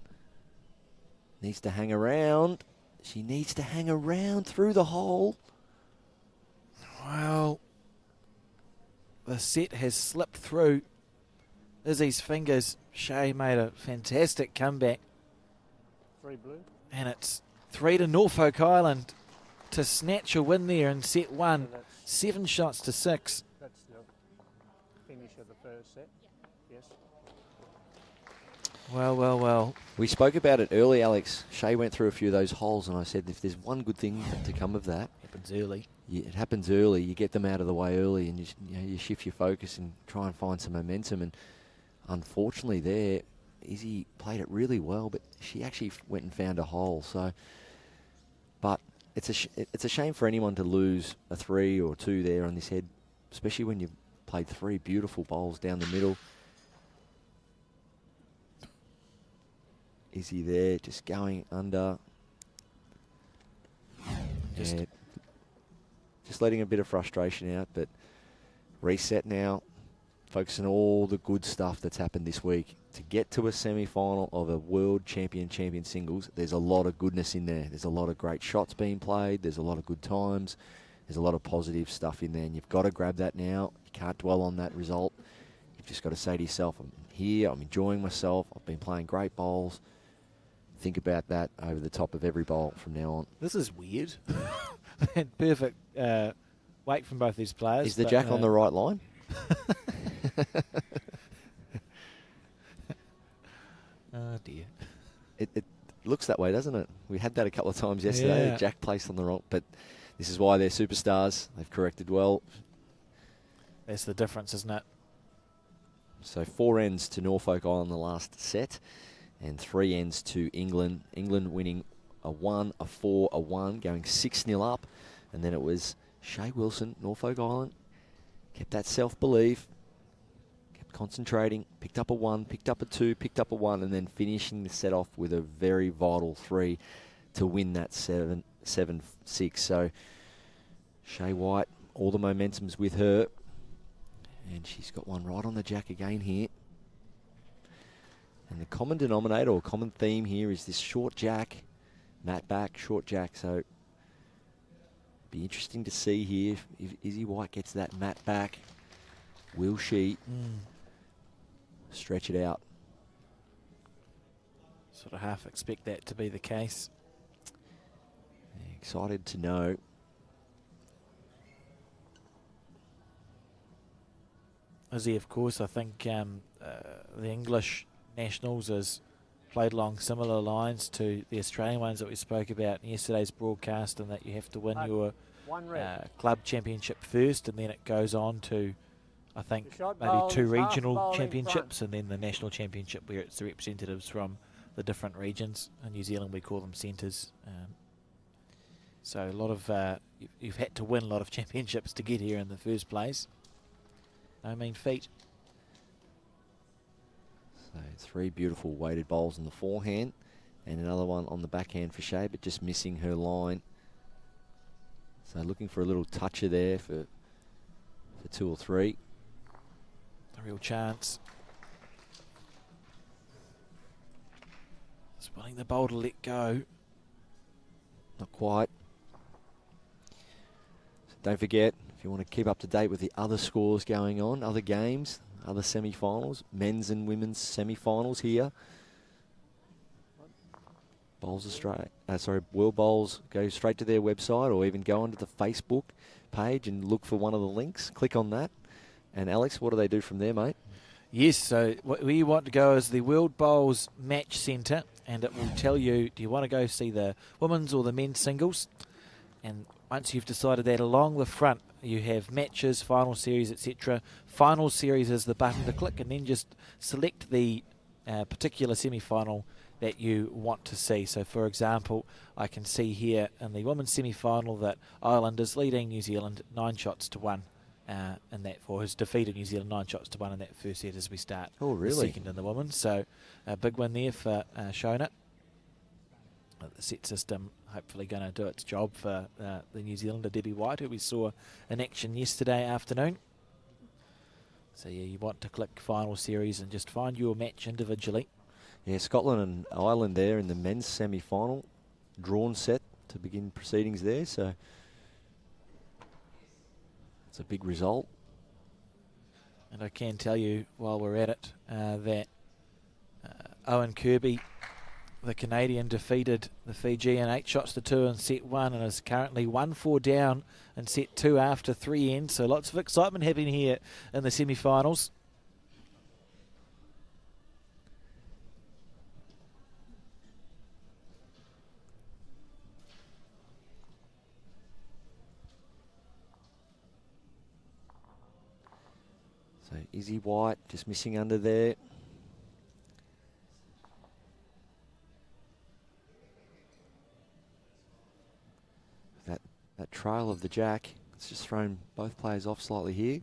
Needs to hang around. She needs to hang around through the hole. Well, the set has slipped through Izzy's fingers. Shae made a fantastic comeback. 3 blue. And it's 3 to Norfolk Island to snatch a win there in set 1. 7 shots to 6. That's the finish of the first set. Yes. Well. We spoke about it early, Alex. Shae went through a few of those holes, and I said if there's one good thing to come of that, Happens early. it happens early. You get them out of the way early, and you shift your focus and try and find some momentum. And unfortunately, there, Izzy played it really well, but she actually went and found a hole. So, but it's a shame for anyone to lose a 3 or 2 there on this head, especially when you've played 3 beautiful bowls down the middle. Izzy there, just going under. Just letting a bit of frustration out, but reset now. Focus on all the good stuff that's happened this week. To get to a semi-final of a world champion singles, there's a lot of goodness in there. There's a lot of great shots being played. There's a lot of good times. There's a lot of positive stuff in there, and you've got to grab that now. You can't dwell on that result. You've just got to say to yourself, I'm here, I'm enjoying myself, I've been playing great bowls. Think about that over the top of every bowl from now on. This is weird. Perfect weight from both these players. Is the jack on the right line? Oh, dear. It looks that way, doesn't it? We had that a couple of times yesterday. Yeah. Jack placed on the wrong, but this is why they're superstars. They've corrected well. That's the difference, isn't it? So 4 ends to Norfolk Island the last set, and 3 ends to England. England winning a 1, a 4, a 1, going 6-0 up. And then it was Shae Wilson, Norfolk Island, kept that self-belief, kept concentrating, picked up a 1, picked up a 2, picked up a 1, and then finishing the set off with a very vital 3 to win that 7-6. So Shae White, all the momentum's with her. And she's got one right on the jack again here. And the common denominator or common theme here is this short jack, mat back, short jack. So be interesting to see here if Izzy White gets that mat back. Will she stretch it out? Sort of half expect that to be the case. Excited to know. Izzy, of course, I think the English nationals has played along similar lines to the Australian ones that we spoke about in yesterday's broadcast, and that you have to win your club championship first, and then it goes on to, I think, maybe 2 regional championships, and then the national championship where it's the representatives from the different regions. In New Zealand we call them centres. So a lot of you've had to win a lot of championships to get here in the first place. No mean feat. So 3 beautiful weighted bowls on the forehand, and another one on the backhand for Shae, but just missing her line. So looking for a little toucher there for 2 or 3. A real chance. Just wanting the bowl to let go. Not quite. So don't forget, if you want to keep up to date with the other scores going on, other games, other semi-finals, men's and women's semi-finals here. World Bowls, go straight to their website or even go onto the Facebook page and look for one of the links. Click on that. And Alex, what do they do from there, mate? Yes, so what we want to go is the World Bowls Match Centre, and it will tell you, do you want to go see the women's or the men's singles? And once you've decided that, along the front you have matches, final series, etc. Final series is the button to click, and then just select the particular semi-final that you want to see. So for example, I can see here in the women's semi-final that Ireland is leading New Zealand 9-1, and that has defeated New Zealand 9-1 in that first set as we start. Oh, really? The second in the women. So a big win there for Shae. The set system hopefully going to do its job for the New Zealander Debbie White, who we saw in action yesterday afternoon. So yeah, you want to click final series and just find your match individually. Yeah, Scotland and Ireland there in the men's semi-final. Drawn set to begin proceedings there, so it's a big result. And I can tell you, while we're at it, that Owen Kirby, the Canadian, defeated the Fijian 8-2 in set 1 and is currently 1-4 down in set 2 after 3 ends. So lots of excitement happening here in the semi-finals. So Izzy White just missing under there. That trail of the jack, it's just thrown both players off slightly here.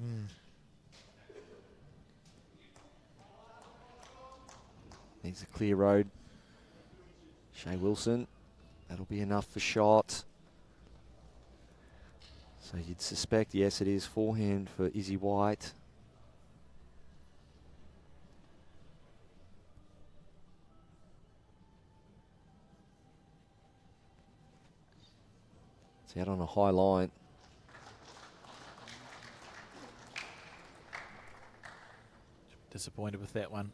Needs a clear road. Shae Wilson, that'll be enough for shot. So you'd suspect, yes, it is forehand for Izzy White. It's out on a high line. Disappointed with that one.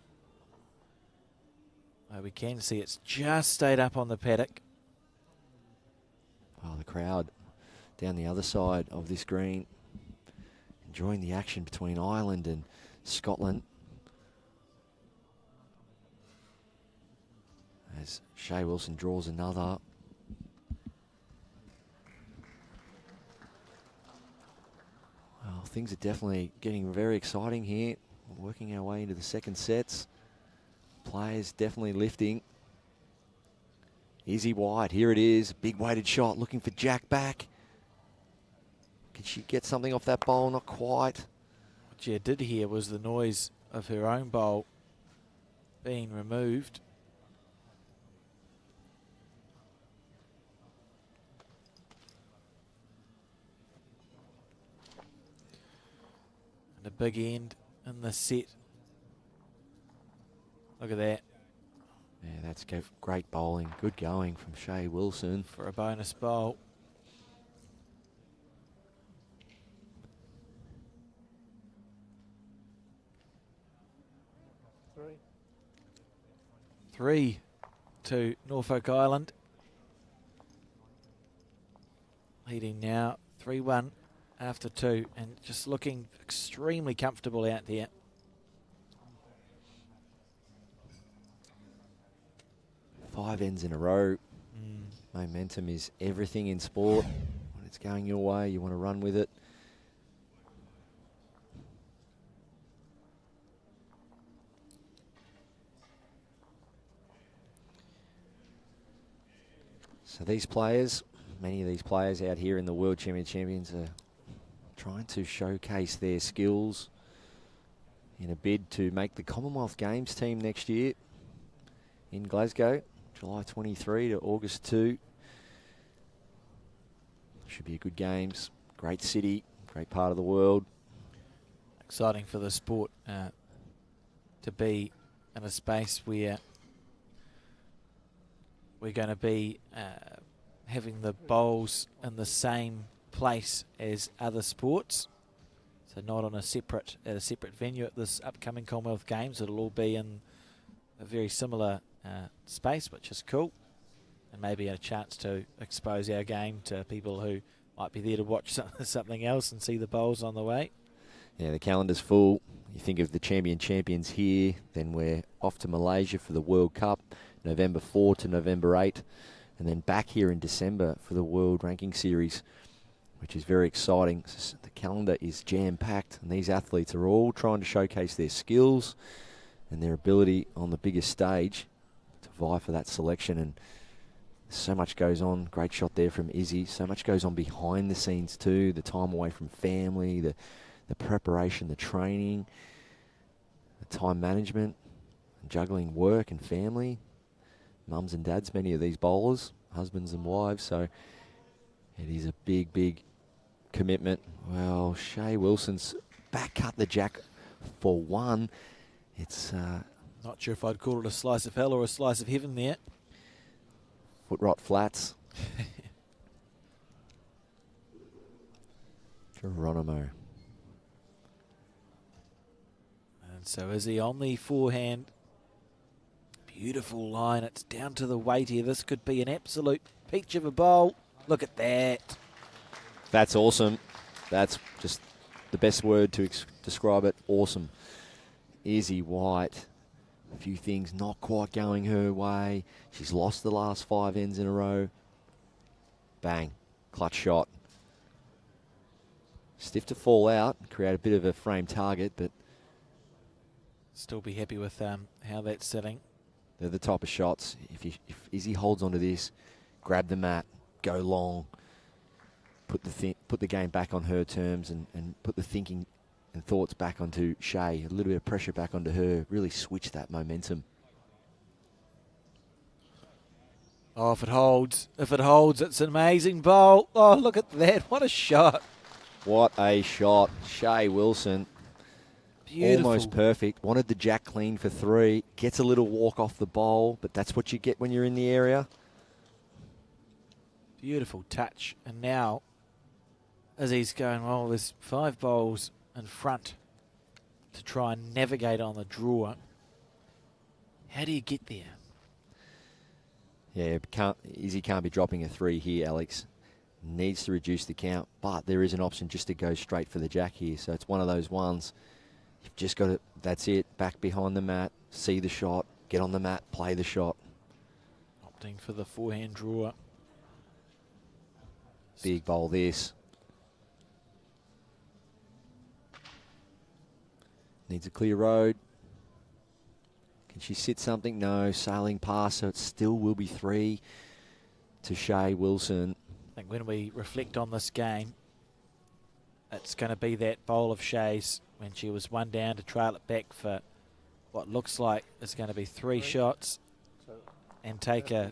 We can see it's just stayed up on the paddock. Oh, the crowd down the other side of this green, enjoying the action between Ireland and Scotland. As Shae Wilson draws another. Well, things are definitely getting very exciting here. We're working our way into the second sets. Players definitely lifting. Izzy White, here it is. Big weighted shot, looking for Jack back. Can she get something off that bowl? Not quite. What you did hear was the noise of her own bowl being removed. And a big end in the set. Look at that. Yeah, that's great bowling. Good going from Shae Wilson. For a bonus bowl. Three to Norfolk Island. Leading now 3-1 after 2 and just looking extremely comfortable out there. Five ends in a row. Momentum is everything in sport. When it's going your way, you want to run with it. So these players, many of these players out here in the World Champions are trying to showcase their skills in a bid to make the Commonwealth Games team next year in Glasgow, July 23 to August 2. Should be a good games. Great city, great part of the world. Exciting for the sport to be in a space where we're going to be having the bowls in the same place as other sports. So not on a separate venue at this upcoming Commonwealth Games. It'll all be in a very similar space, which is cool, and maybe a chance to expose our game to people who might be there to watch something else and see the bowls on the way. Yeah, the calendar's full. You think of the champions here, then we're off to Malaysia for the World Cup, November 4 to November 8, and then back here in December for the World Ranking Series, which is very exciting. The calendar is jam-packed, and these athletes are all trying to showcase their skills and their ability on the biggest stage to vie for that selection. And so much goes on. Great shot there from Izzy. So much goes on behind the scenes too. The time away from family, the preparation, the training, the time management, and juggling work and family. Mums and dads, many of these bowlers, husbands and wives. So it is a big, big commitment. Well, Shae Wilson's back cut the jack for one. It's Not sure if I'd call it a slice of hell or a slice of heaven there. foot rot flats. Geronimo. And so is he on the forehand? Beautiful line. It's down to the weight here. This could be an absolute peach of a bowl. Look at that. That's awesome. That's just the best word to describe it. Awesome. Izzy White. A few things not quite going her way. She's lost the last 5 ends in a row. Bang. Clutch shot. Stiff to fall out. Create a bit of a frame target, but Still be happy with how that's sitting. They're the type of shots. If Izzy holds onto this, grab the mat, go long, put the game back on her terms, and put the thinking and thoughts back onto Shae. A little bit of pressure back onto her. Really switch that momentum. Oh, if it holds, it's an amazing bowl. Oh, look at that. What a shot. What a shot. Shae Wilson. Beautiful. Almost perfect. Wanted the jack clean for 3. Gets a little walk off the bowl, but that's what you get when you're in the area. Beautiful touch. And now, as he's going, well, there's 5 bowls in front to try and navigate on the draw. How do you get there? Yeah, Izzy can't be dropping a 3 here, Alex. Needs to reduce the count, but there is an option just to go straight for the jack here. So it's one of those ones. You've just got to, that's it, back behind the mat, see the shot, get on the mat, play the shot. Opting for the forehand draw. Big bowl this. Needs a clear road. Can she sit something? No, sailing past, so it still will be 3 to Shae Wilson. I think when we reflect on this game, it's going to be that bowl of Shae's when she was 1 down to trail it back for what looks like is going to be 3 shots and take a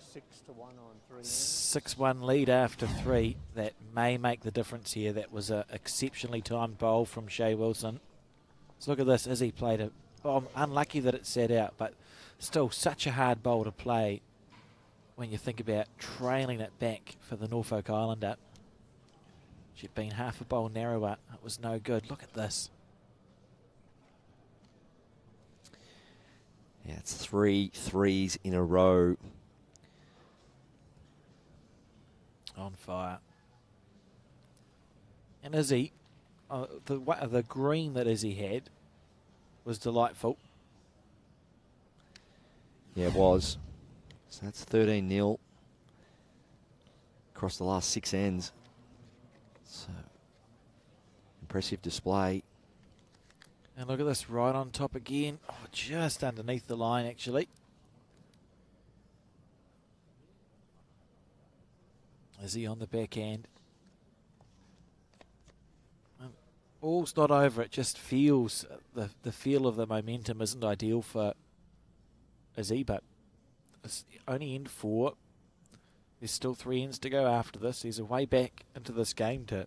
6-1 lead after 3. That may make the difference here. That was an exceptionally timed bowl from Shae Wilson. So look at this. Izzy played a bomb. Unlucky that it set out, but still such a hard bowl to play when you think about trailing it back for the Norfolk Islander. She'd been half a bowl narrower. It was no good. Look at this. Yeah, it's 3 threes in a row. On fire. And Izzy, the green that Izzy had was delightful. Yeah, it was. So that's 13-0 across the last 6 ends. So impressive display. And look at this, right on top again. Oh, just underneath the line, actually. Izzy on the backhand. Ball's not over, it just feels, the feel of the momentum isn't ideal for Izzy, but it's only end 4. There's still 3 ends to go after this. There's a way back into this game to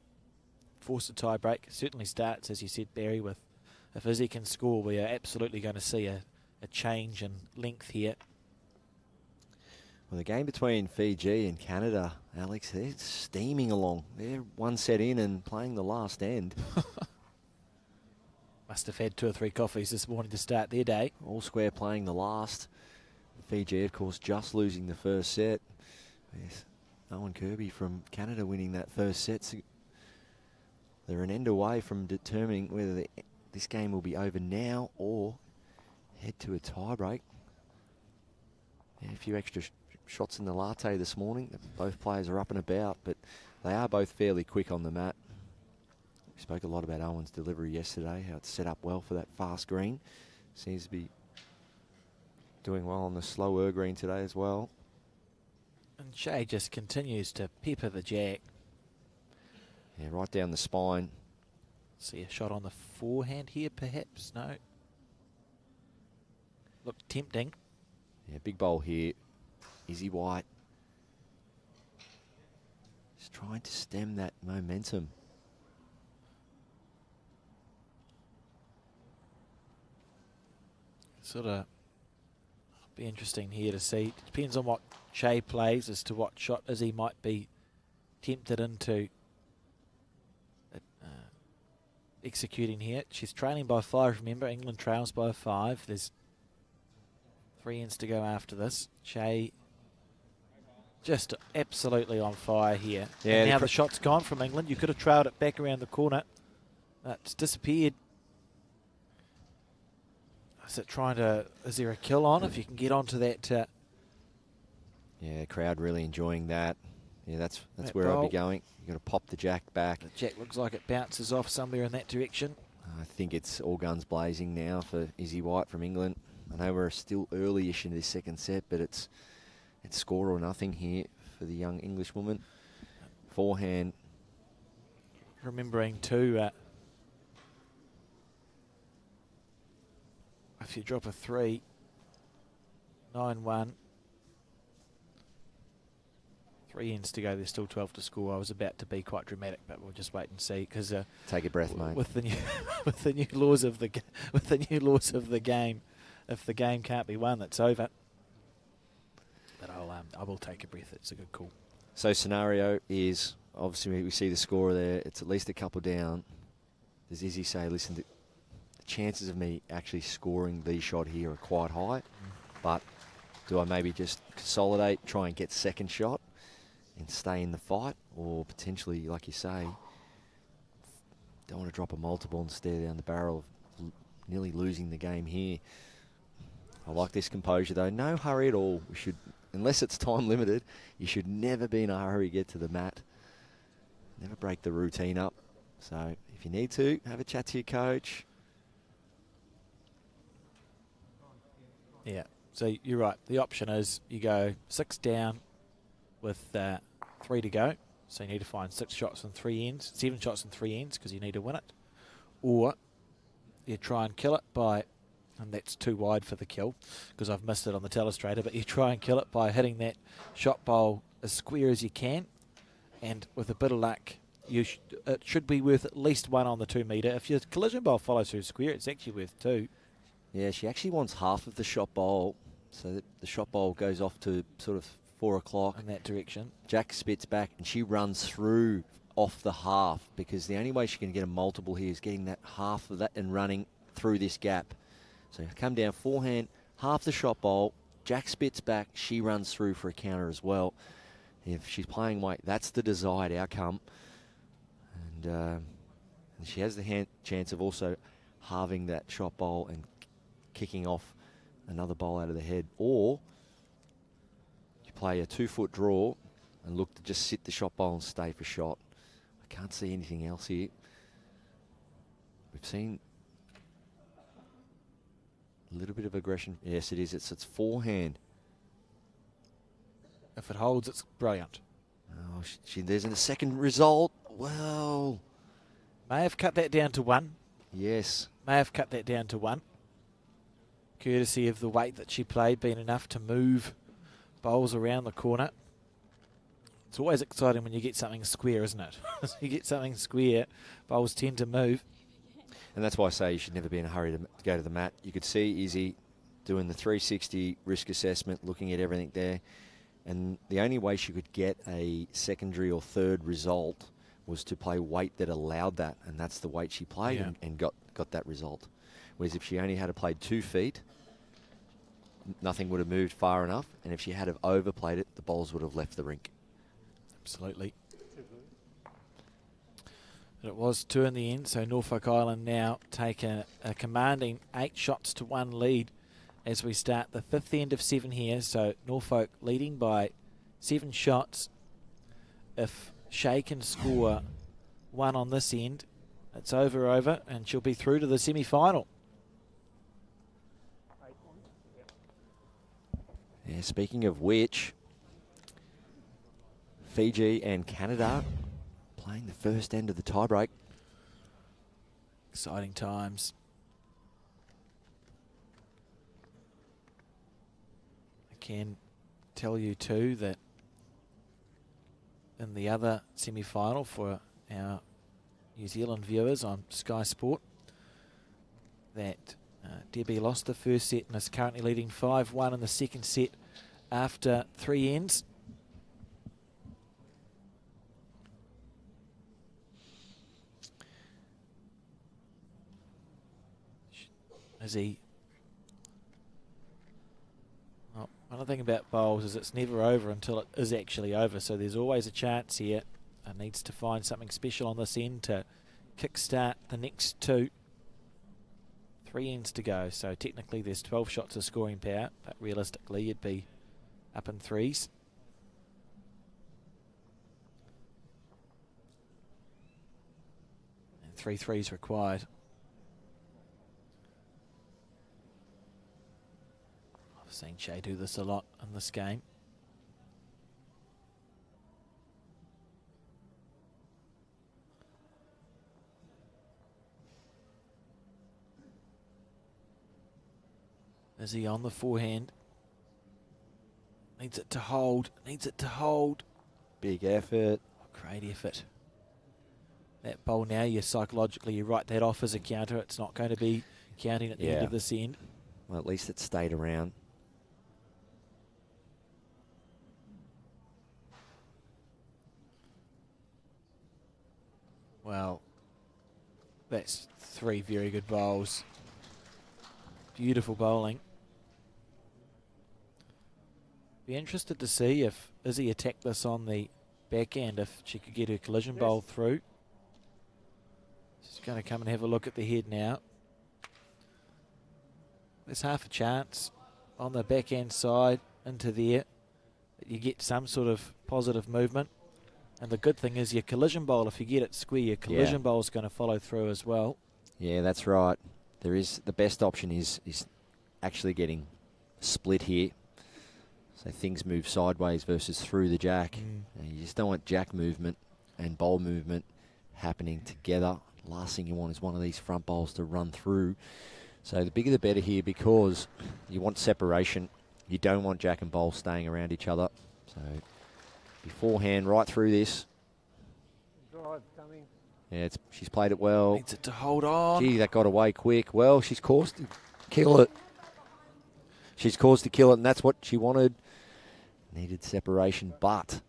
force a tie break. It certainly starts, as you said, Barry, with if Izzy can score, we are absolutely going to see a change in length here. Well, the game between Fiji and Canada, Alex, they're steaming along. They're 1 set in and playing the last end. Must have had 2 or 3 coffees this morning to start their day. All square playing the last. Fiji, of course, just losing the first set. Yes, Owen Kirby from Canada winning that first set. So they're an end away from determining whether this game will be over now or head to a tie break. Yeah, a few extra shots in the latte this morning. Both players are up and about, but they are both fairly quick on the mat. We spoke a lot about Owen's delivery yesterday, how it's set up well for that fast green. Seems to be doing well on the slower green today as well. And Shae just continues to pepper the jack. Yeah, right down the spine. See a shot on the forehand here, perhaps? No. Look tempting. Yeah, big bowl here. Izzy White. Just trying to stem that momentum. Sort of be interesting here to see. It depends on what Shae plays as to what shot Izzy might be tempted into executing here. She's trailing by 5, remember. England trails by 5. There's 3 ends to go after this. Shae just absolutely on fire here. Yeah, and now the shot's gone from England. You could have trailed it back around the corner. It's disappeared. Is it trying to, is there a kill on? If you can get onto that. Yeah, crowd really enjoying that. Yeah, that's that where I'll bowl. be going. You've got to pop the jack back. The jack looks like it bounces off somewhere in that direction. I think it's all guns blazing now for Izzy White from England. I know we're still early-ish into this second set, but it's score or nothing here for the young Englishwoman. Forehand. Remembering too, if you drop a 3, 9-1, 3 ends to go, there's still 12 to score. I was about to be quite dramatic, but we'll just wait and see, because take a breath, mate. With the new with the new laws of the game, if the game can't be won, it's over. But I will take a breath. It's a good call. So scenario is, obviously we see the score there. It's at least a couple down. Does Izzy say, listen, the chances of me actually scoring the shot here are quite high, but do I maybe just consolidate, try and get second shot and stay in the fight, or potentially, like you say, don't want to drop a multiple and stare down the barrel of nearly losing the game here. I like this composure though. No hurry at all. We should, unless it's time limited, you should never be in a hurry to get to the mat. Never break the routine up. So if you need to, have a chat to your coach. Yeah, so you're right. The option is you go 6 down with 3 to go. So you need to find 6 shots and 3 ends, 7 shots and 3 ends, because you need to win it. Or you try and kill it by, and that's too wide for the kill because I've missed it on the telestrator, but you try and kill it by hitting that shot bowl as square as you can. And with a bit of luck, it should be worth at least 1 on the 2 metre. If your collision bowl follows through square, it's actually worth 2. Yeah, she actually wants half of the shot bowl, so that the shot bowl goes off to sort of 4 o'clock. In that direction. Jack spits back, and she runs through off the half, because the only way she can get a multiple here is getting that half of that and running through this gap. So come down forehand, half the shot bowl, Jack spits back, she runs through for a counter as well. If she's playing weight, that's the desired outcome. And she has the chance of also halving that shot bowl and kicking off another bowl out of the head. Or you play a 2-foot draw and look to just sit the shot bowl and stay for shot. I can't see anything else here. We've seen a little bit of aggression. Yes, it is. It's forehand. If it holds, it's brilliant. Oh, there's a second result. Well, May have cut that down to 1. yes. May have cut that down to 1. Courtesy of the weight that she played being enough to move bowls around the corner. It's always exciting when you get something square, isn't it? You get something square, bowls tend to move. And that's why I say you should never be in a hurry to go to the mat. You could see Izzy doing the 360 risk assessment, looking at everything there. And the only way she could get a secondary or third result was to play weight that allowed that. And that's the weight she played, Yeah. and got that result. Whereas if she only had played 2 feet, nothing would have moved far enough. And if she had have overplayed it, the bowls would have left the rink. Absolutely. But it was 2 in the end, so Norfolk Island now take a commanding 8 shots to 1 lead as we start the 5th end of 7 here. So Norfolk leading by 7 shots. If Shae can score 1 on this end, it's over, and she'll be through to the semi-final. Yeah, speaking of which, Fiji and Canada playing the first end of the tiebreak. Exciting times. I can tell you too that in the other semi-final for our New Zealand viewers on Sky Sport, that Debbie lost the first set and is currently leading 5-1 in the second set after 3 ends. Well, one thing about bowls is it's never over until it is actually over, so there's always a chance here. It needs to find something special on this end to kickstart the next 2. 3 ends to go, so technically there's 12 shots of scoring power, but realistically you'd be up in 3s. And 3 threes required. Seen Shae do this a lot in this game. Is he on the forehand? Needs it to hold. Needs it to hold. Big effort. Great effort. That bowl now, you write that off as a counter. It's not going to be counting at the end of this end. Well, at least it stayed around. Well, that's 3 very good bowls. Beautiful bowling. Be interested to see if Izzy attacked this on the backhand, if she could get her collision bowl through. She's going to come and have a look at the head now. There's half a chance on the backhand side into there that you get some sort of positive movement. And the good thing is your collision bowl, if you get it square, your collision bowl is going to follow through as well. Yeah, that's right. There is the best option is actually getting split here. So things move sideways versus through the jack. And you just don't want jack movement and bowl movement happening together. Last thing you want is one of these front bowls to run through. So the bigger the better here, because you want separation. You don't want jack and bowl staying around each other. So beforehand, right through this. Drive coming. Yeah, she's played it well. Needs it to hold on. Gee, that got away quick. Well, she's caused to kill it. She's caused to kill it, and that's what she wanted. Needed separation, but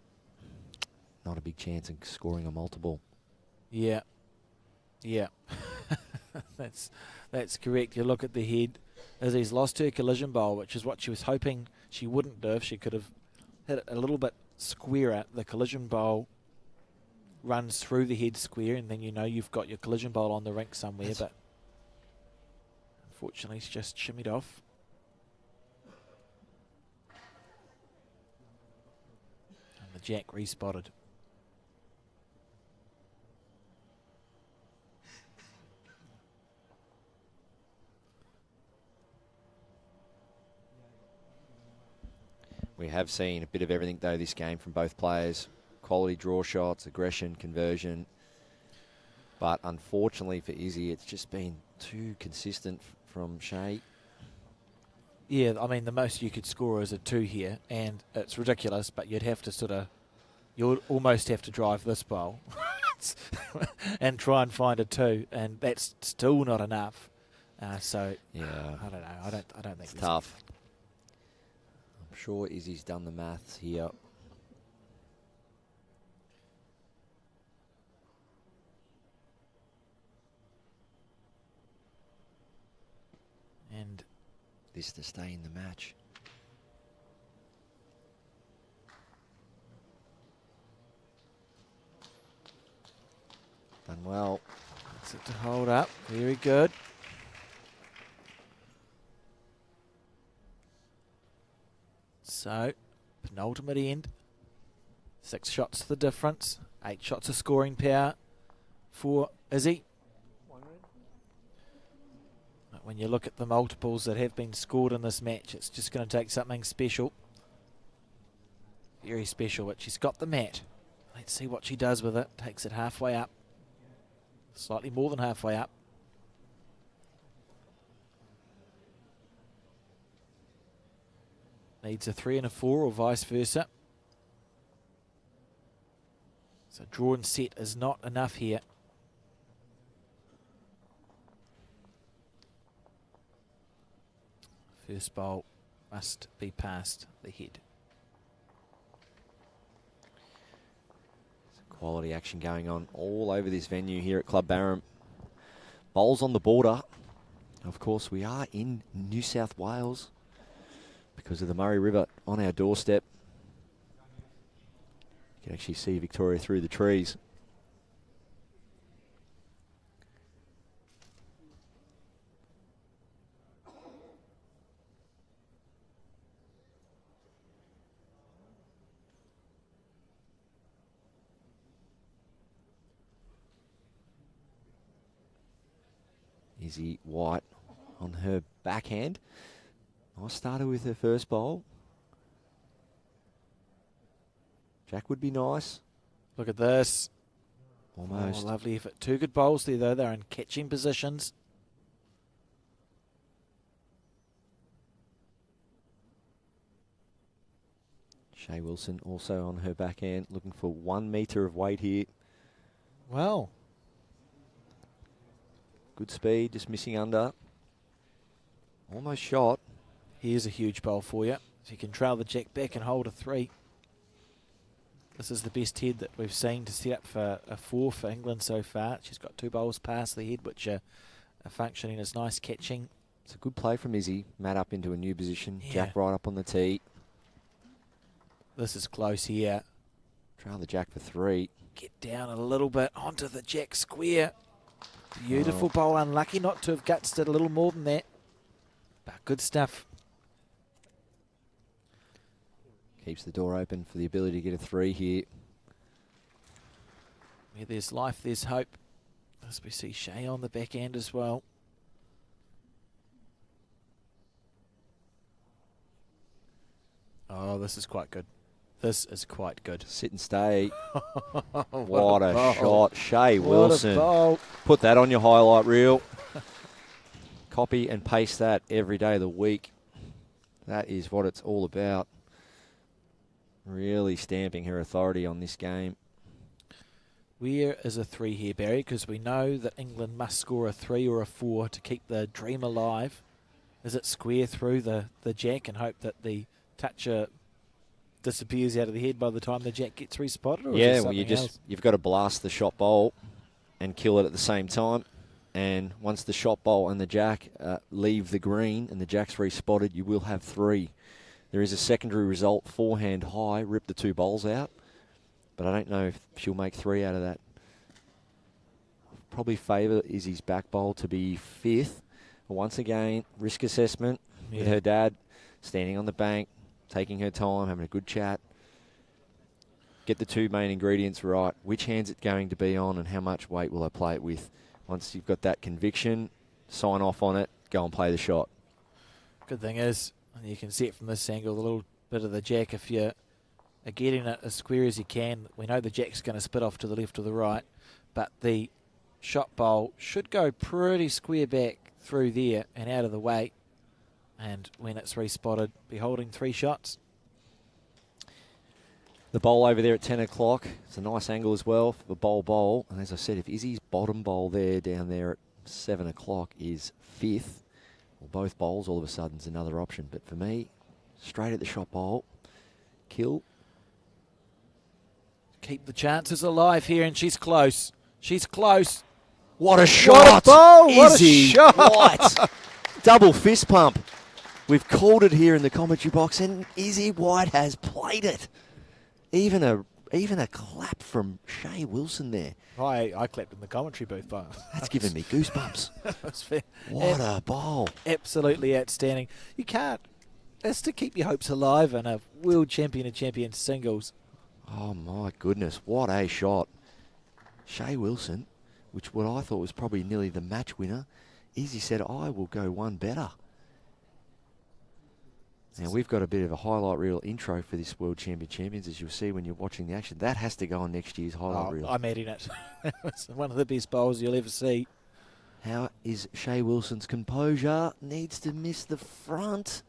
not a big chance of scoring a multiple. Yeah. Yeah. That's correct. You look at the head. Izzy's lost her collision bowl, which is what she was hoping she wouldn't do if she could have hit it a little bit squarer. The collision bowl runs through the head square, and then you know you've got your collision bowl on the rink somewhere, but unfortunately it's just shimmied off. And the jack respotted. We have seen a bit of everything, though, this game from both players. Quality draw shots, aggression, conversion. But unfortunately for Izzy, it's just been too consistent from Shae. Yeah, I mean, the most you could score is a 2 here, and it's ridiculous, but you'd almost have to drive this bowl and try and find a 2, and that's still not enough. So, yeah, I don't know. I don't think it's tough. I'm sure Izzy's done the maths here. And this to stay in the match. Done well. Gets it to hold up. Very good. So, penultimate end. 6 shots the difference. 8 shots of scoring power for Izzy. But when you look at the multiples that have been scored in this match, it's just going to take something special. Very special, but she's got the mat. Let's see what she does with it. Takes it halfway up. Slightly more than halfway up. Needs a 3 and a 4 or vice versa. So draw and set is not enough here. First bowl must be past the head. Quality action going on all over this venue here at cluBarham. Bowls on the border. Of course, we are in New South Wales because of the Murray River on our doorstep. You can actually see Victoria through the trees. Izzy White on her backhand. I started with her first bowl. Jack would be nice. Look at this. Almost. Oh, lovely effort. 2 good bowls there, though. They're in catching positions. Shae Wilson also on her backhand, looking for 1 metre of weight here. Well, Good speed, just missing under. Almost shot. here's a huge bowl for you. So you can trail the jack back and hold a 3. This is the best head that we've seen to set up for a 4 for England so far. She's got 2 bowls past the head, which are functioning as nice catching. It's a good play from Izzy. Matt up into a new position. Yeah. Jack right up on the tee. This is close here. Trail the jack for 3. Get down a little bit onto the jack square. Beautiful bowl. Unlucky not to have gutsed it a little more than that. But good stuff. Keeps the door open for the ability to get a 3 here. Where there's life, there's hope. As we see Shae on the back end as well. Oh, this is quite good. This is quite good. Sit and stay. What a bowl. shot. Shae What Wilson. a bowl. Put that on your highlight reel. Copy and paste that every day of the week. That is what it's all about. Really stamping her authority on this game. Where is a 3 here, Barry? Because we know that England must score a 3 or a 4 to keep the dream alive. Is it square through the jack and hope that the toucher disappears out of the head by the time the jack gets respotted? Or Yeah, is it well, something else? you've got to blast the shot bowl and kill it at the same time. And once the shot bowl and the jack leave the green and the jack's respotted, you will have 3. There is a secondary result, forehand high, rip the 2 bowls out. But I don't know if she'll make 3 out of that. Probably favour Izzy's back bowl to be 5th. But once again, risk assessment with her dad, standing on the bank, taking her time, having a good chat. Get the 2 main ingredients right. Which hand's it going to be on and how much weight will I play it with? Once you've got that conviction, sign off on it, go and play the shot. Good thing is, and you can see it from this angle, a little bit of the jack, if you are getting it as square as you can. We know the jack's going to spit off to the left or the right, but the shot bowl should go pretty square back through there and out of the way. And when it's respotted, be holding 3 shots. The bowl over there at 10 o'clock. It's a nice angle as well for the bowl. And as I said, if Izzy's bottom bowl there down there at 7 o'clock is 5th, well, both bowls all of a sudden is another option. But for me, straight at the shot bowl, kill. Keep the chances alive here, and she's close. She's close. What a shot! What a bowl! What a Izzy shot! White. Double fist pump. We've called it here in the commentary box, and Izzy White has played it. Even a clap from Shae Wilson there. I clapped in the commentary booth, but That's giving me goosebumps. that's fair. What a bowl. Absolutely outstanding. You can't. That's to keep your hopes alive in a world champion and champion singles. Oh my goodness, what a shot. Shae Wilson, which what I thought was probably nearly the match winner, Izzy said, I will go 1 better. Now we've got a bit of a highlight reel intro for this World Champions, as you'll see when you're watching the action. That has to go on next year's highlight reel. I'm adding it. It's one of the best bowls you'll ever see. How is Shae Wilson's composure? Needs to miss the front.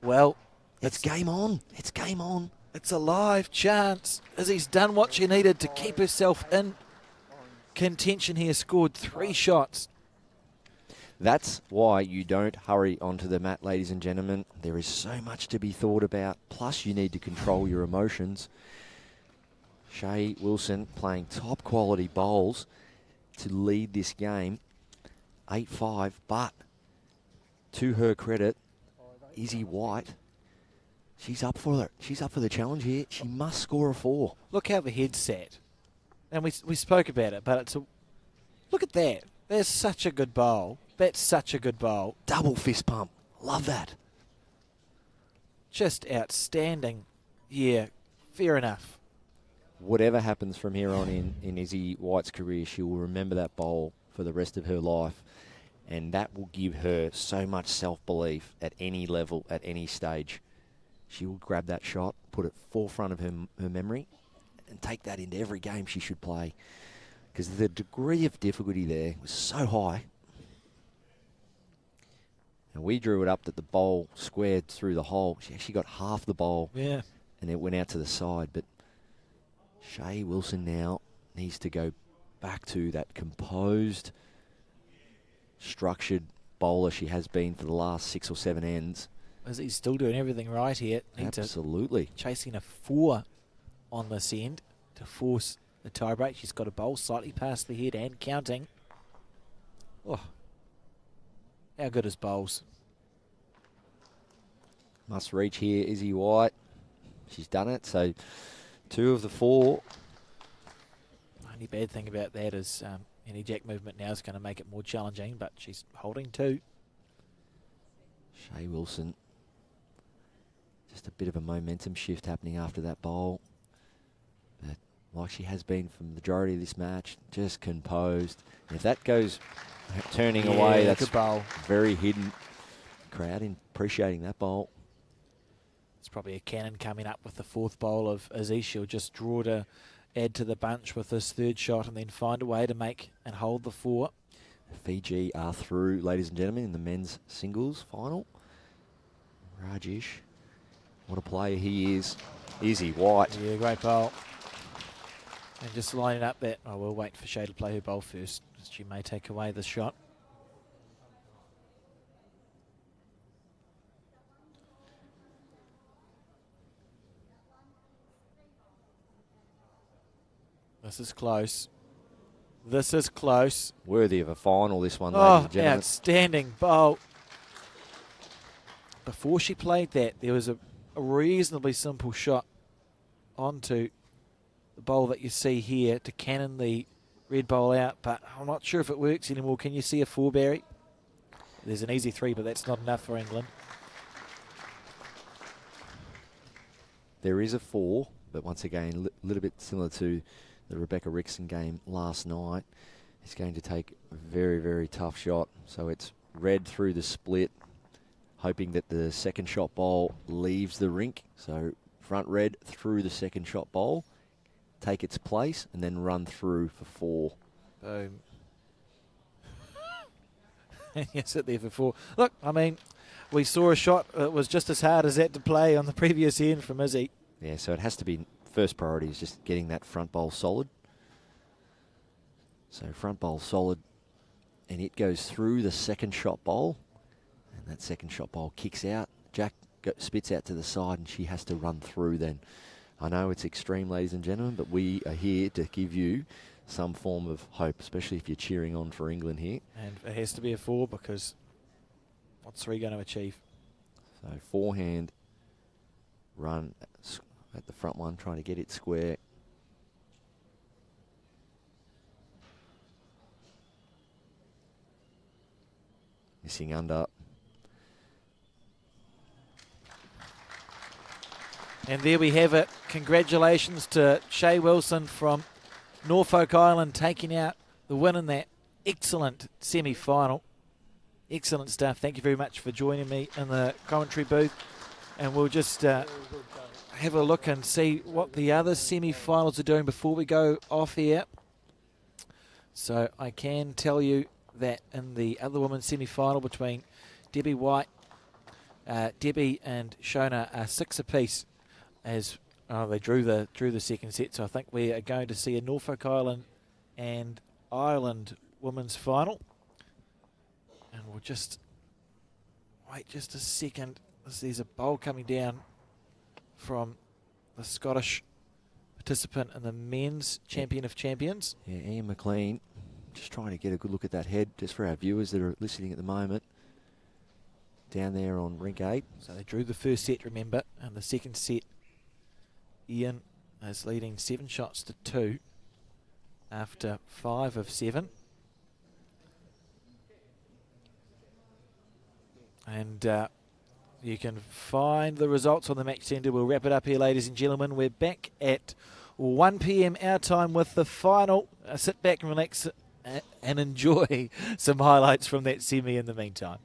Well, It's game on. It's game on. it's a live chance. Izzy's done what she needed to keep herself in contention here. Scored 3 shots. That's why you don't hurry onto the mat, ladies and gentlemen. There is so much to be thought about. Plus, you need to control your emotions. Shae Wilson playing top quality bowls to lead this game. 8-5, but to her credit, Izzy White, she's up for it. She's up for the challenge here. She must score a 4. Look how the head's sat. And we spoke about it, but it's a... Look at that. There's such a good bowl. That's such a good bowl. Double fist pump. Love that. Just outstanding. Yeah, fair enough. Whatever happens from here on in Izzy White's career, she will remember that bowl for the rest of her life. And that will give her so much self-belief at any level, at any stage. She will grab that shot, put it forefront of her memory, and take that into every game she should play. Because the degree of difficulty there was so high. And we drew it up that the bowl squared through the hole. She actually got half the bowl. Yeah. And it went out to the side. But Shae Wilson now needs to go back to that composed, structured bowler she has been for the last 6 or 7 ends. Is he still doing everything right here? Absolutely. Chasing a 4 on this end to force the tie break. She's got a bowl slightly past the head and counting. Oh, how good is bowls? Must reach here, Izzy White. She's done it. So 2 of the 4. Only bad thing about that is any jack movement now is going to make it more challenging, but she's holding 2. Shae Wilson. Just a bit of a momentum shift happening after that bowl. But like she has been for the majority of this match, just composed. And if that goes turning away, that's bowl. Very hidden. Crowd appreciating that bowl. It's probably a cannon coming up with the 4th bowl of Izzy. She'll just draw to add to the bunch with this 3rd shot and then find a way to make and hold the 4. Fiji are through, ladies and gentlemen, in the men's singles final. Rajnesh, what a player he is. Izzy White. Yeah, great bowl. And just lining up that, we'll wait for Shae to play her bowl first. She may take away the shot. This is close. This is close. Worthy of a final, this one, ladies and gentlemen. Outstanding bowl. Before she played that, there was a reasonably simple shot onto the bowl that you see here to cannon the red bowl out, but I'm not sure if it works anymore. Can you see a 4, Barry? There's an easy 3, but that's not enough for England. There is a 4, but once again, a little bit similar to the Rebecca Rickson game last night. It's going to take a very, very tough shot. So it's red through the split, hoping that the second shot bowl leaves the rink. So front red through the second shot bowl, take its place, and then run through for 4. Boom. And you sit there for 4. Look, I mean, we saw a shot that was just as hard as that to play on the previous end from Izzy. Yeah, so it has to be first priority is just getting that front bowl solid. So front bowl solid, and it goes through the second shot bowl, and that second shot bowl kicks out. Jack spits out to the side, and she has to run through then. I know it's extreme, ladies and gentlemen, but we are here to give you some form of hope, especially if you're cheering on for England here. And it has to be a 4 because what's 3 going to achieve? So forehand run at the front one, trying to get it square. Missing under. And there we have it. Congratulations to Shae Wilson from Norfolk Island taking out the win in that excellent semi-final. Excellent stuff. Thank you very much for joining me in the commentary booth. And we'll just have a look and see what the other semi-finals are doing before we go off here. So I can tell you that in the other women's semi-final between Debbie White, Debbie and Shona are 6 apiece as they drew the second set. So I think we are going to see a Norfolk Island and Ireland women's final. And we'll just wait just a second. There's a bowl coming down from the Scottish participant and the men's champion of champions. Yeah, Ian McLean, just trying to get a good look at that head, just for our viewers that are listening at the moment. Down there on rink 8. So they drew the first set, remember, and the second set, Ian is leading 7 shots to 2 after 5 of 7. And you can find the results on the match centre. We'll wrap it up here, ladies and gentlemen. We're back at 1 p.m. our time with the final. Sit back and relax and enjoy some highlights from that semi in the meantime.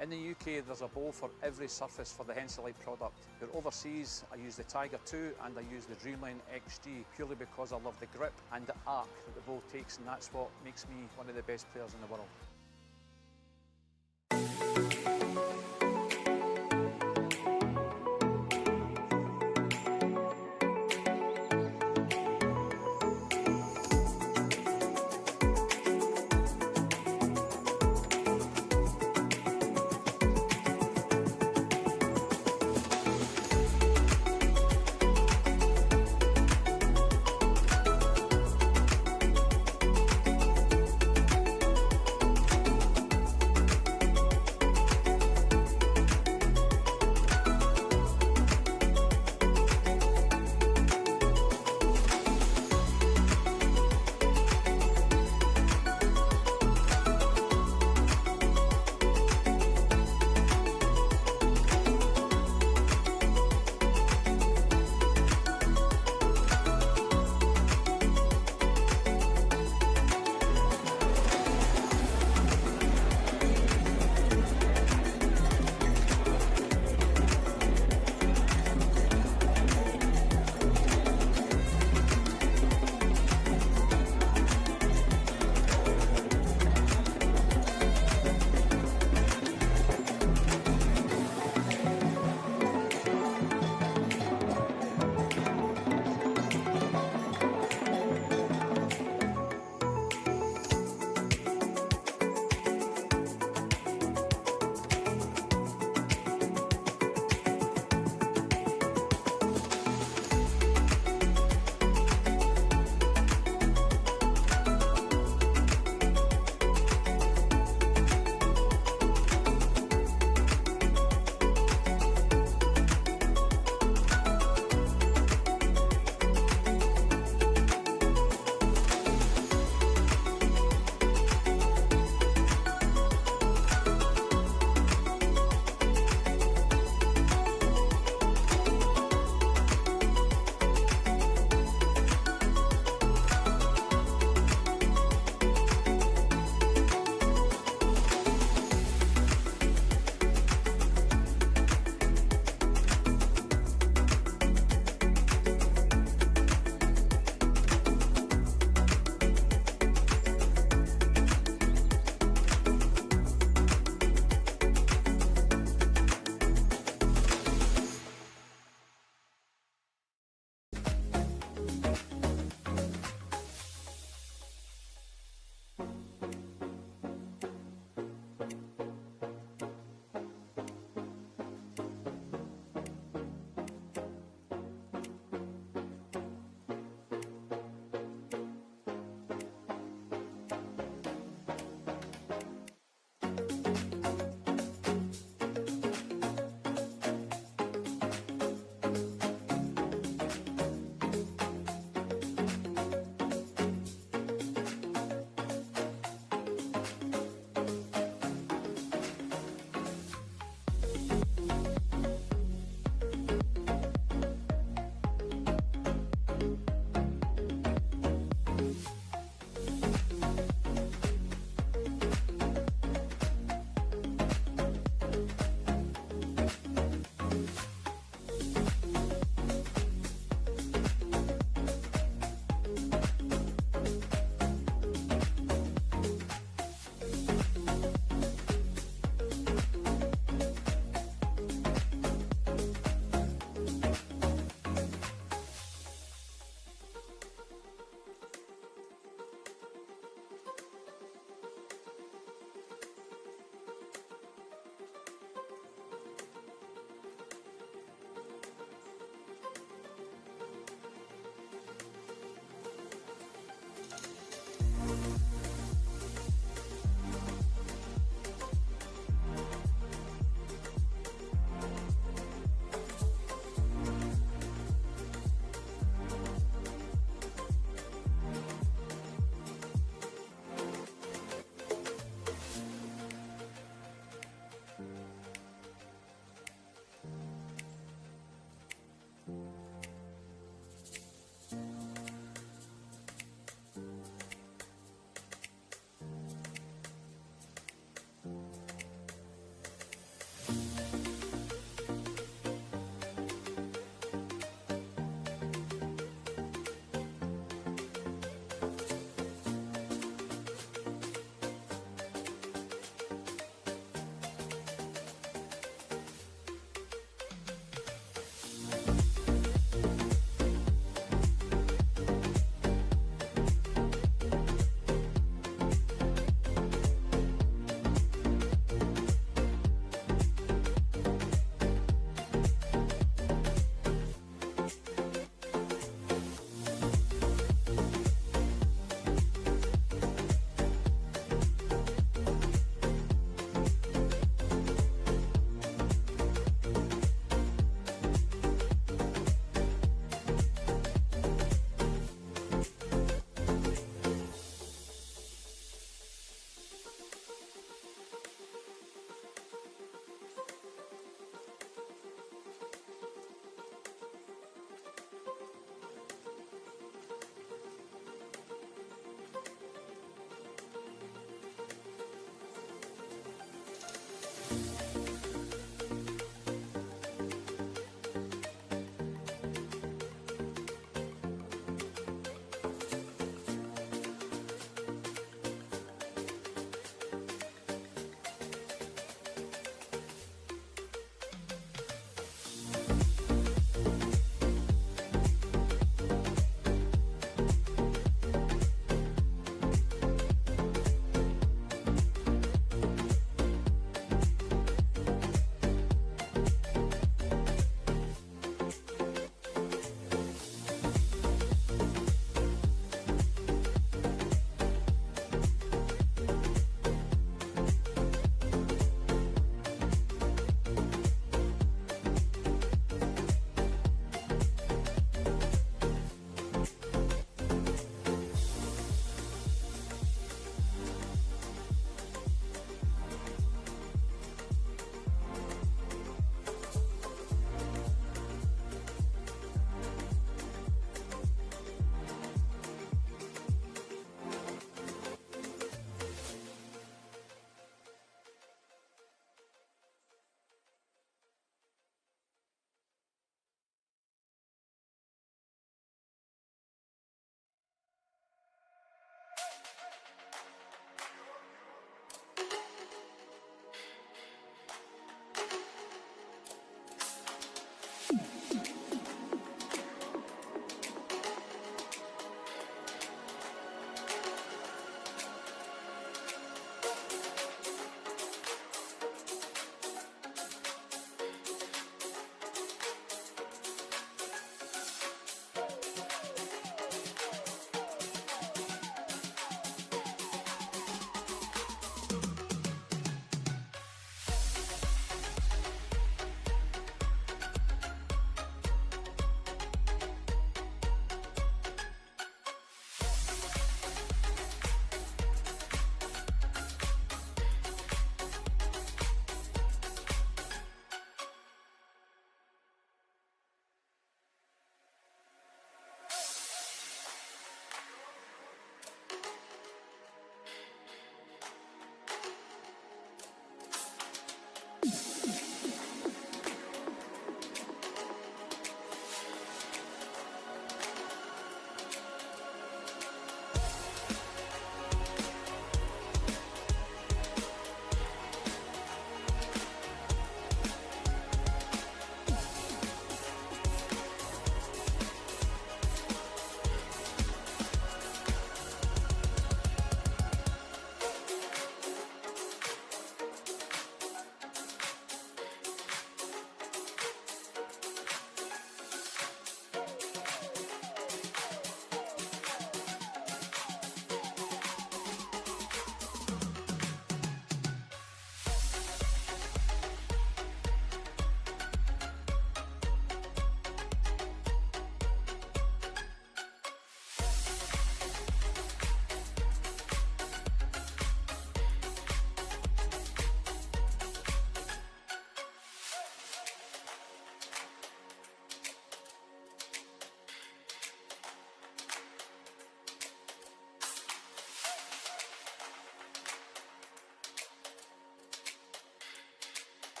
In the UK, there's a bowl for every surface for the Henselite product. But overseas, I use the Tiger 2 and I use the Dreamline XG purely because I love the grip and the arc that the bowl takes, and that's what makes me one of the best players in the world.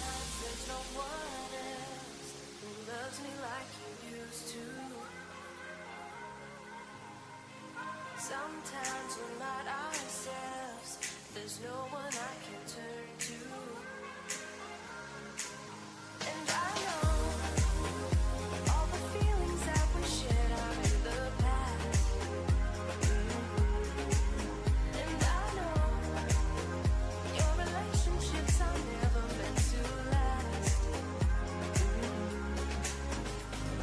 There's no one else who loves me like you used to. Sometimes we're not ourselves. There's no one I can turn to. And I know all the feelings that we shared are in the past. And I know your relationships are never meant to last.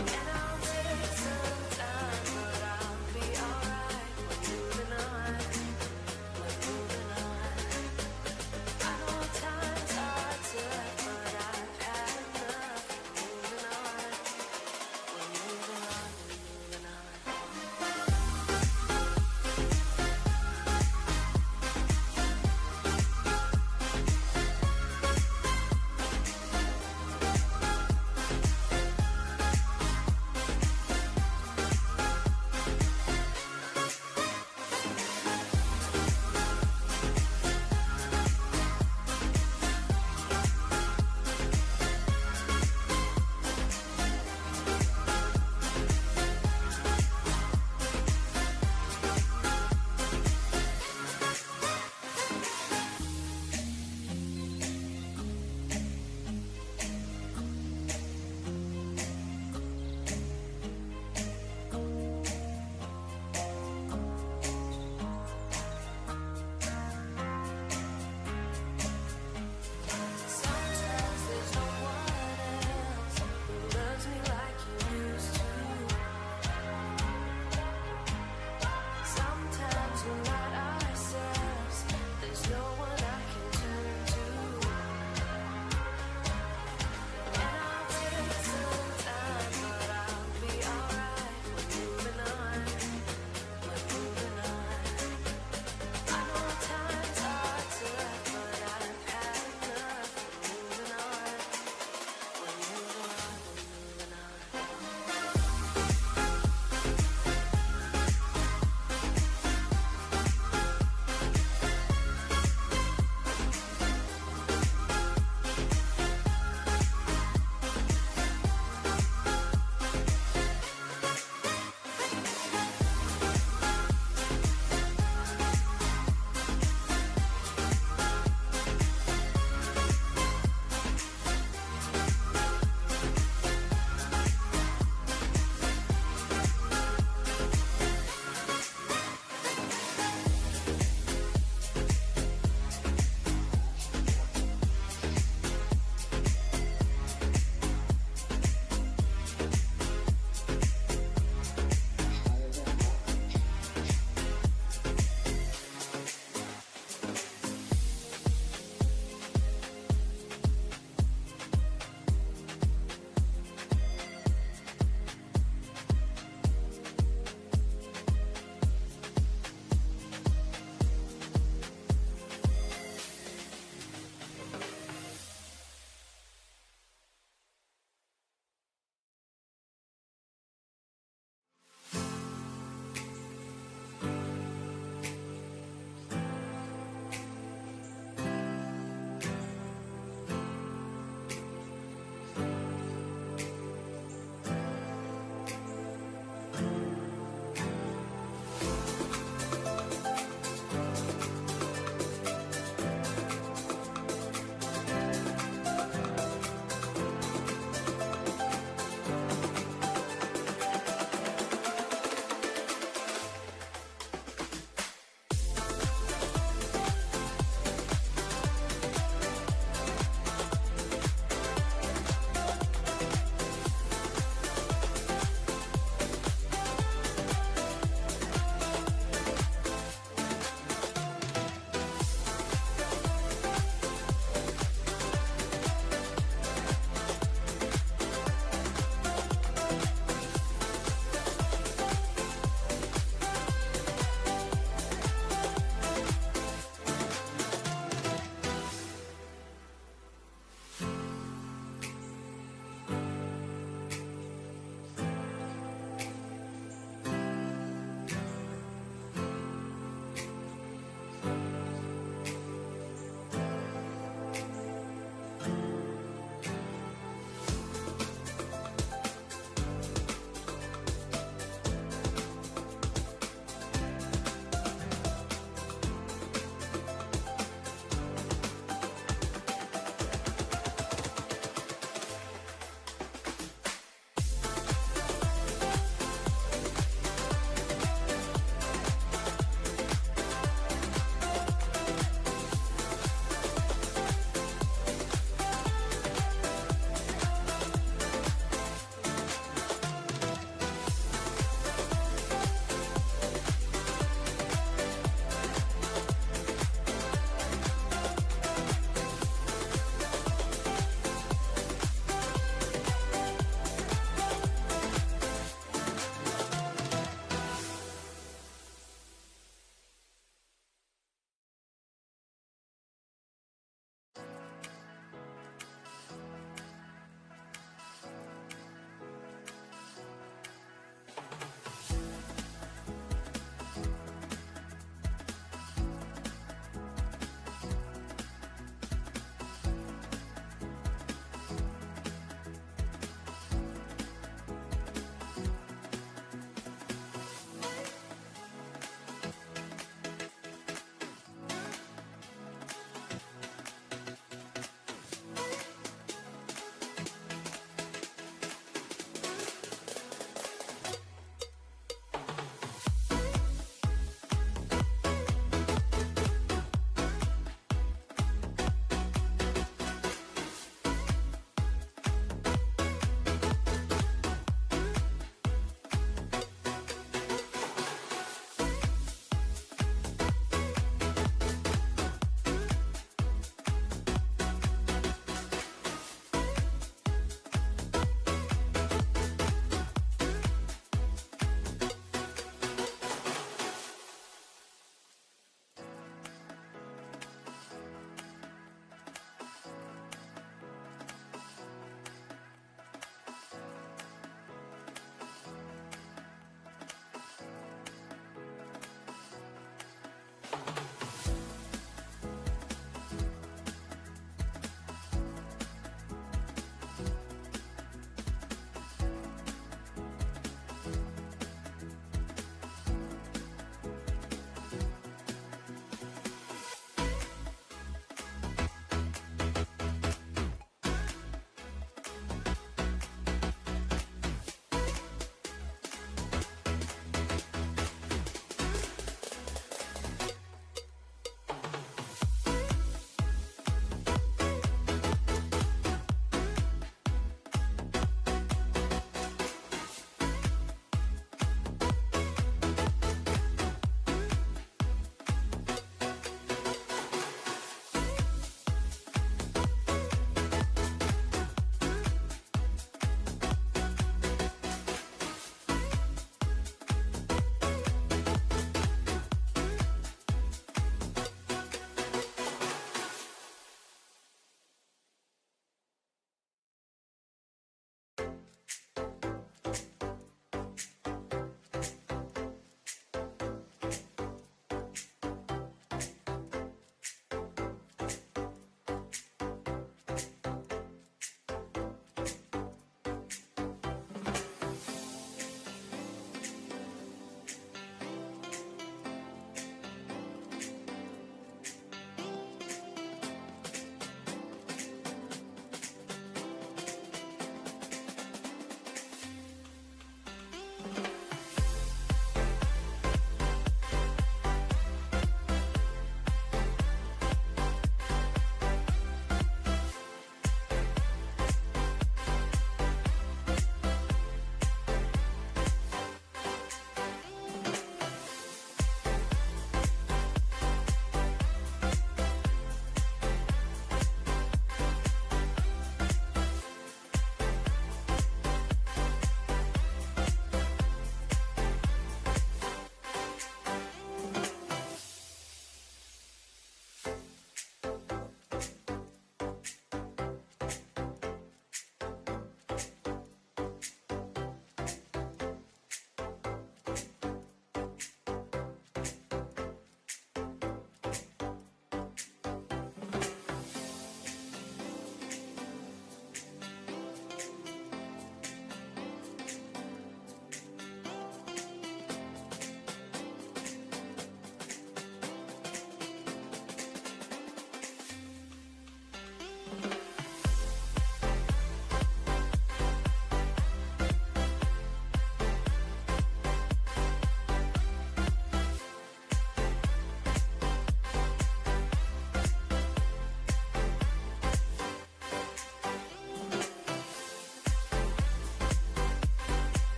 And I'll take some time, but I'll be alright. We're moving on. I know times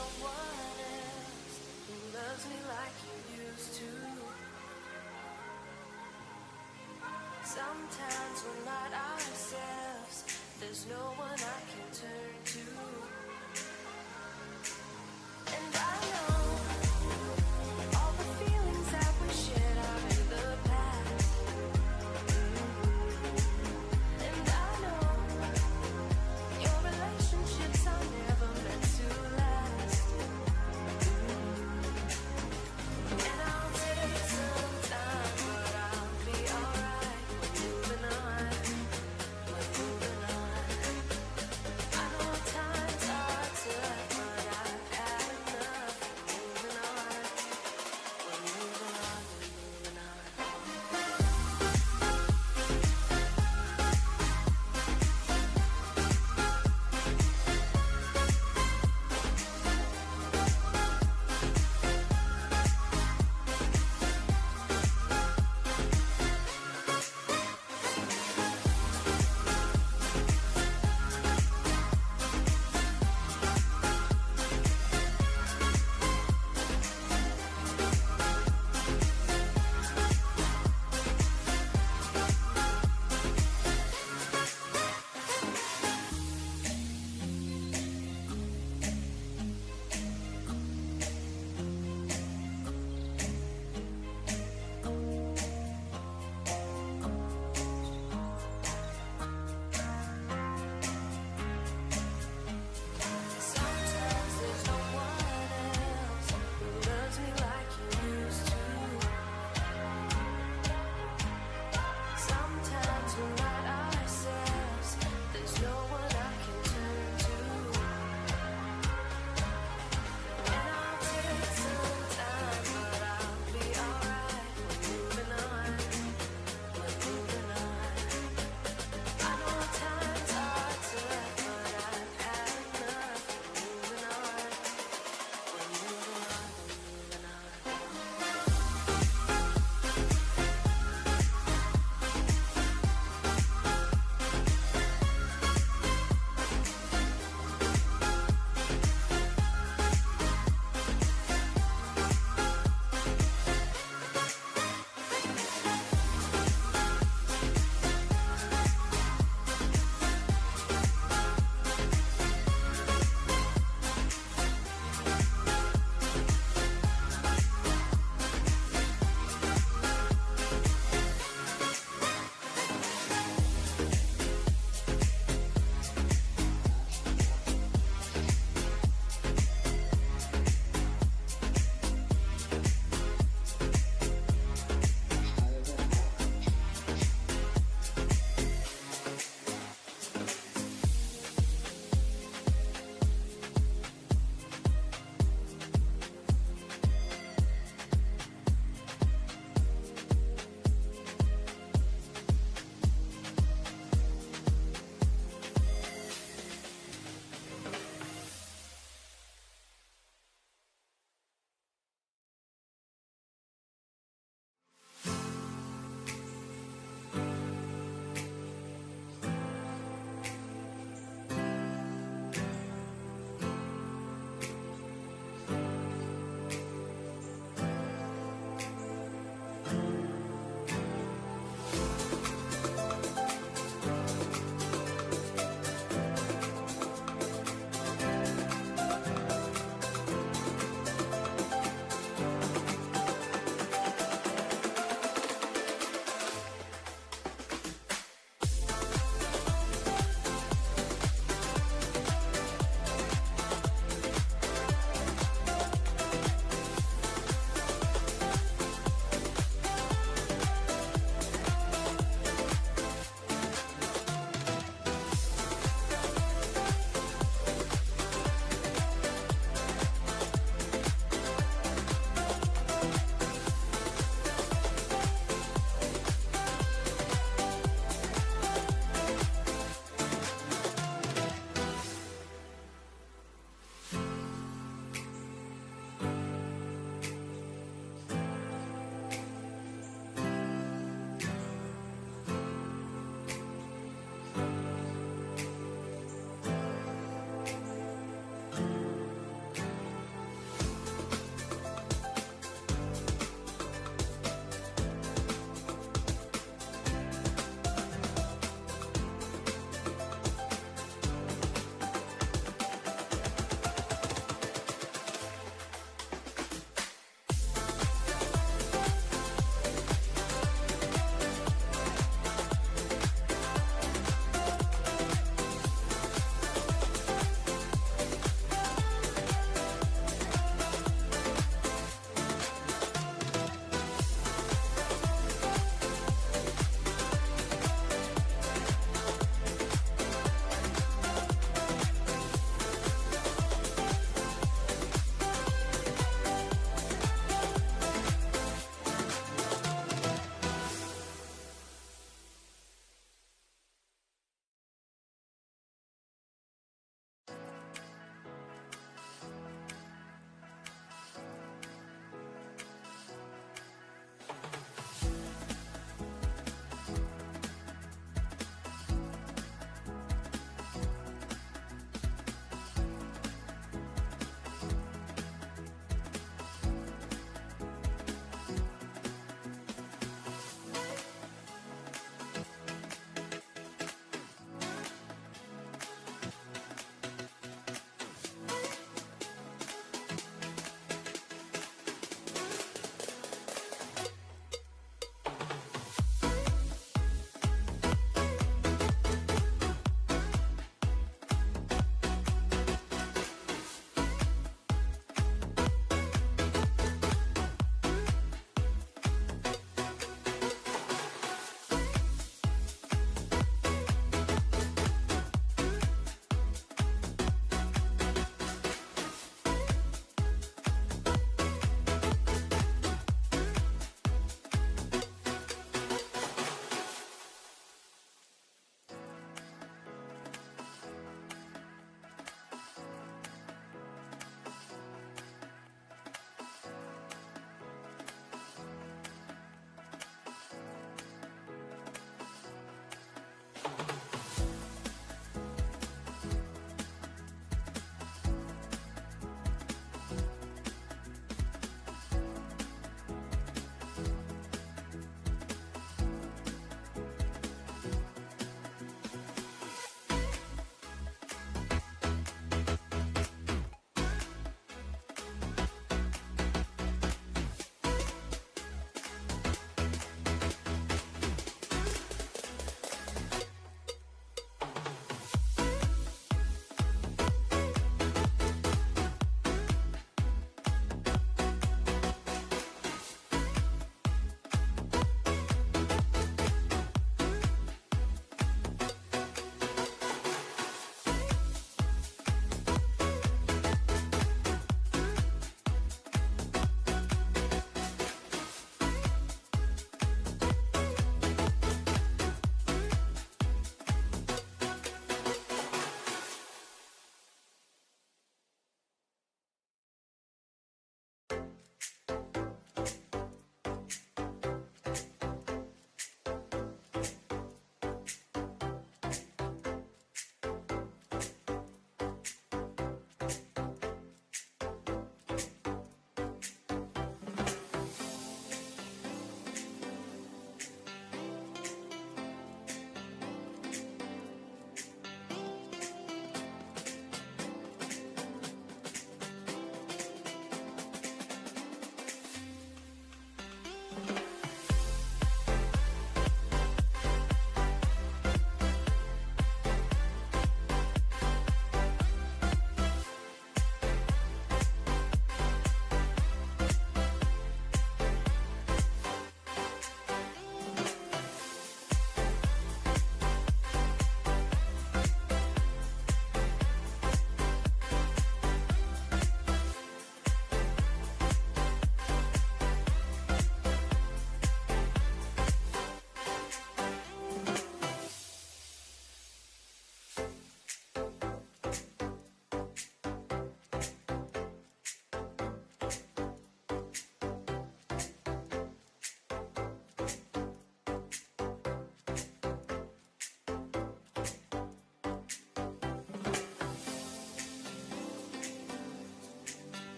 someone else who loves me like you used to. Sometimes we're not ourselves. There's no one I can turn to. And I know all the feelings that we shared are in the past. And I know your relationships are never meant to last. And I'll take some time, but I'll be alright. We're moving on. We're moving on.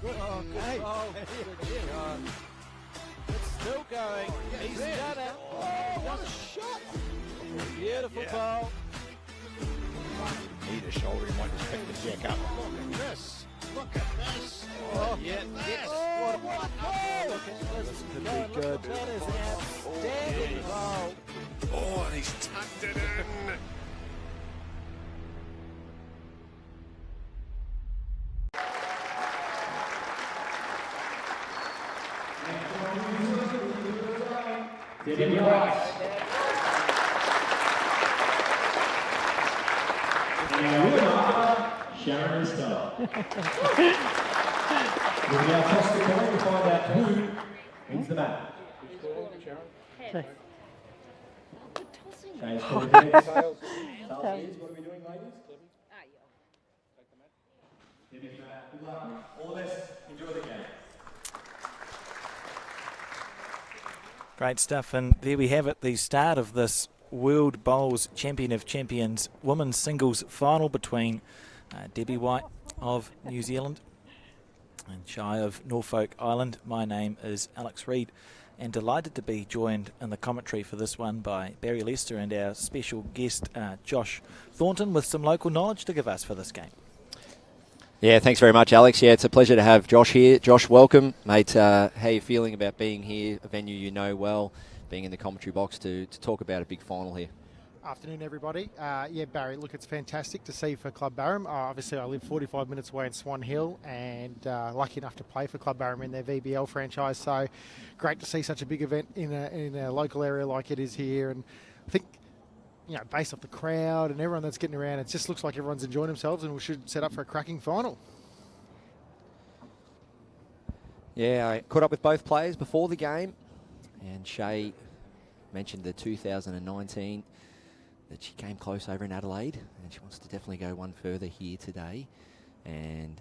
Oh, good goal. Good shot. It's still going. He's done it. Oh, what a shot. Beautiful ball. Need a shoulder, he might just pick the jack up. Look at this. Look at this. Oh, Yeah, this. oh, what a goal. Look at this. Could be good. That is an outstanding goal. Oh, and he's tucked it in. Sharon and Stella. We'll now toss the coin to find out who wins the match. Shae's calling the heads. Tails is. What are we doing, ladies? Debbie, good luck. All the best. Enjoy the game. Great stuff, and there we have it, the start of this World Bowls Champion of Champions women's singles final between Debbie White of New Zealand and Shae of Norfolk Island. My name is Alex Reid, and delighted to be joined in the commentary for this one by Barry Lester and our special guest Josh Thornton with some local knowledge to give us for this game. Yeah, thanks very much, Alex. Yeah, it's a pleasure to have Josh here. Josh, welcome. Mate, how are you feeling about being here, a venue you know well, being in the commentary box to talk about a big final here? Afternoon, everybody. Yeah, Barry, look, it's fantastic to see for cluBarham. Obviously, I live 45 minutes away in Swan Hill and lucky enough to play for cluBarham in their VBL franchise. So great to see such a big event in a local area like it is here. And I think, you know, based off the crowd and everyone that's getting around, it just looks like everyone's enjoying themselves and we should set up for a cracking final. Yeah, I caught up with both players before the game, and Shae mentioned the 2019 that she came close over in Adelaide, and she wants to definitely go one further here today. And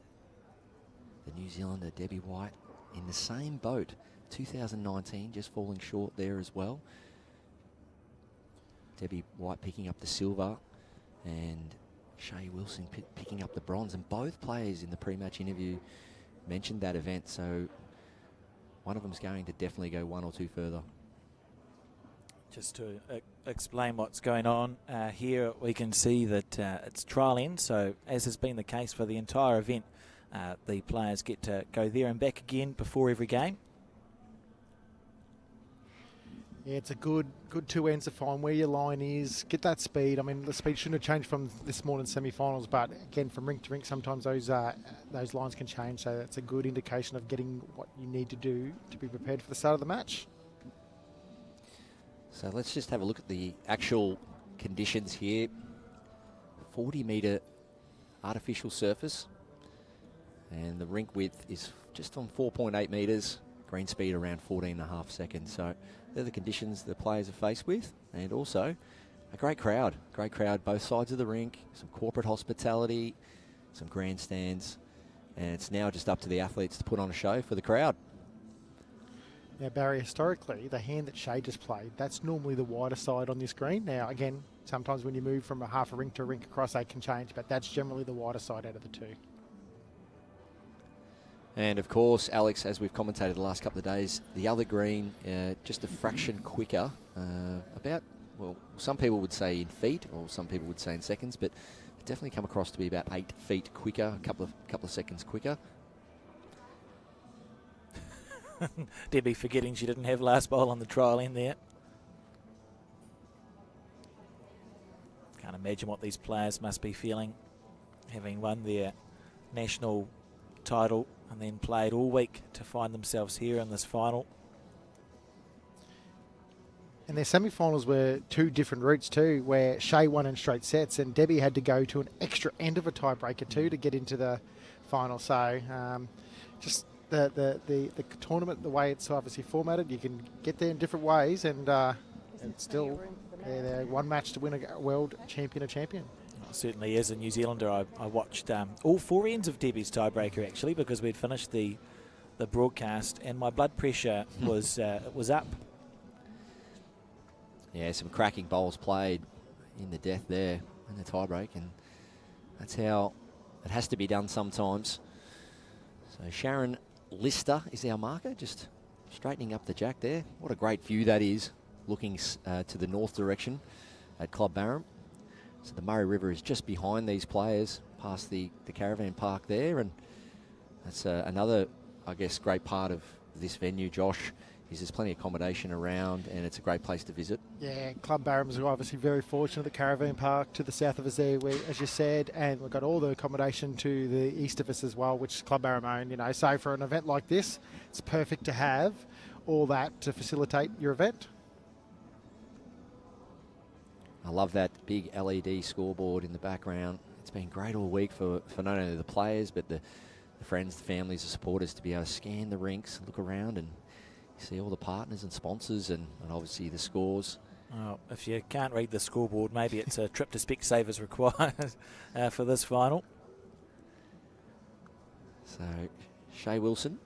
the New Zealander Debbie White in the same boat, 2019, just falling short there as well. Debbie White picking up the silver and Shae Wilson picking up the bronze. And both players in the pre-match interview mentioned that event, so one of them's going to definitely go one or two further. Just to explain what's going on here, we can see that it's trial end, so as has been the case for the entire event, the players get to go there and back again before every game. Yeah, it's a good two ends to find where your line is, get that speed. I mean, the speed shouldn't have changed from this morning's semi-finals, but again, from rink to rink, sometimes those lines can change. So that's a good indication of getting what you need to do to be prepared for the start of the match. So let's just have a look at the actual conditions here. 40-metre artificial surface, and the rink width is just on 4.8 metres. Green speed around 14.5 seconds. So they're the conditions the players are faced with, and also a great crowd both sides of the rink, some corporate hospitality, some grandstands, and it's now just up to the athletes to put on a show for the crowd. Now, Barry, historically, the hand that Shae just played, that's normally the wider side on this green. Now, again, sometimes when you move from a half a rink to a rink across, they can change, but that's generally the wider side out of the two. And of course, Alex, as we've commentated the last couple of days, the other green just a fraction quicker, some people would say in feet, or some people would say in seconds, but it definitely come across to be about 8 feet quicker, a couple of seconds quicker. Debbie forgetting she didn't have last bowl on the trial end there. Can't imagine what these players must be feeling, having won their national title and then played all week to find themselves here in this final. And their semi-finals were two different routes too, where Shae won in straight sets and Debbie had to go to an extra end of a tiebreaker too to get into the final. So just the tournament, the way it's obviously formatted, you can get there in different ways, and still they're one match to win a world champion of champion. Certainly as a New Zealander, I watched all four ends of Debbie's tiebreaker actually, because we'd finished the broadcast and my blood pressure was up. Yeah, some cracking bowls played in the death there in the tiebreak, and that's how it has to be done sometimes. So Sharon Lister is our marker, just straightening up the jack there. What a great view that is, looking to the north direction at cluBarham. So the Murray River is just behind these players, past the caravan park there, and that's another, I guess, great part of this venue, Josh, is there's plenty of accommodation around and it's a great place to visit. Yeah, cluBarham is obviously very fortunate. The caravan park to the south of us there, as you said, and we've got all the accommodation to the east of us as well, which cluBarham own. You know, so for an event like this, it's perfect to have all that to facilitate your event. I love that big LED scoreboard in the background. It's been great all week for not only the players but the friends, the families, the supporters to be able to scan the rinks, look around and see all the partners and sponsors and obviously the scores. Oh, if you can't read the scoreboard, maybe it's a trip to Specsavers required for this final. So Shae Wilson,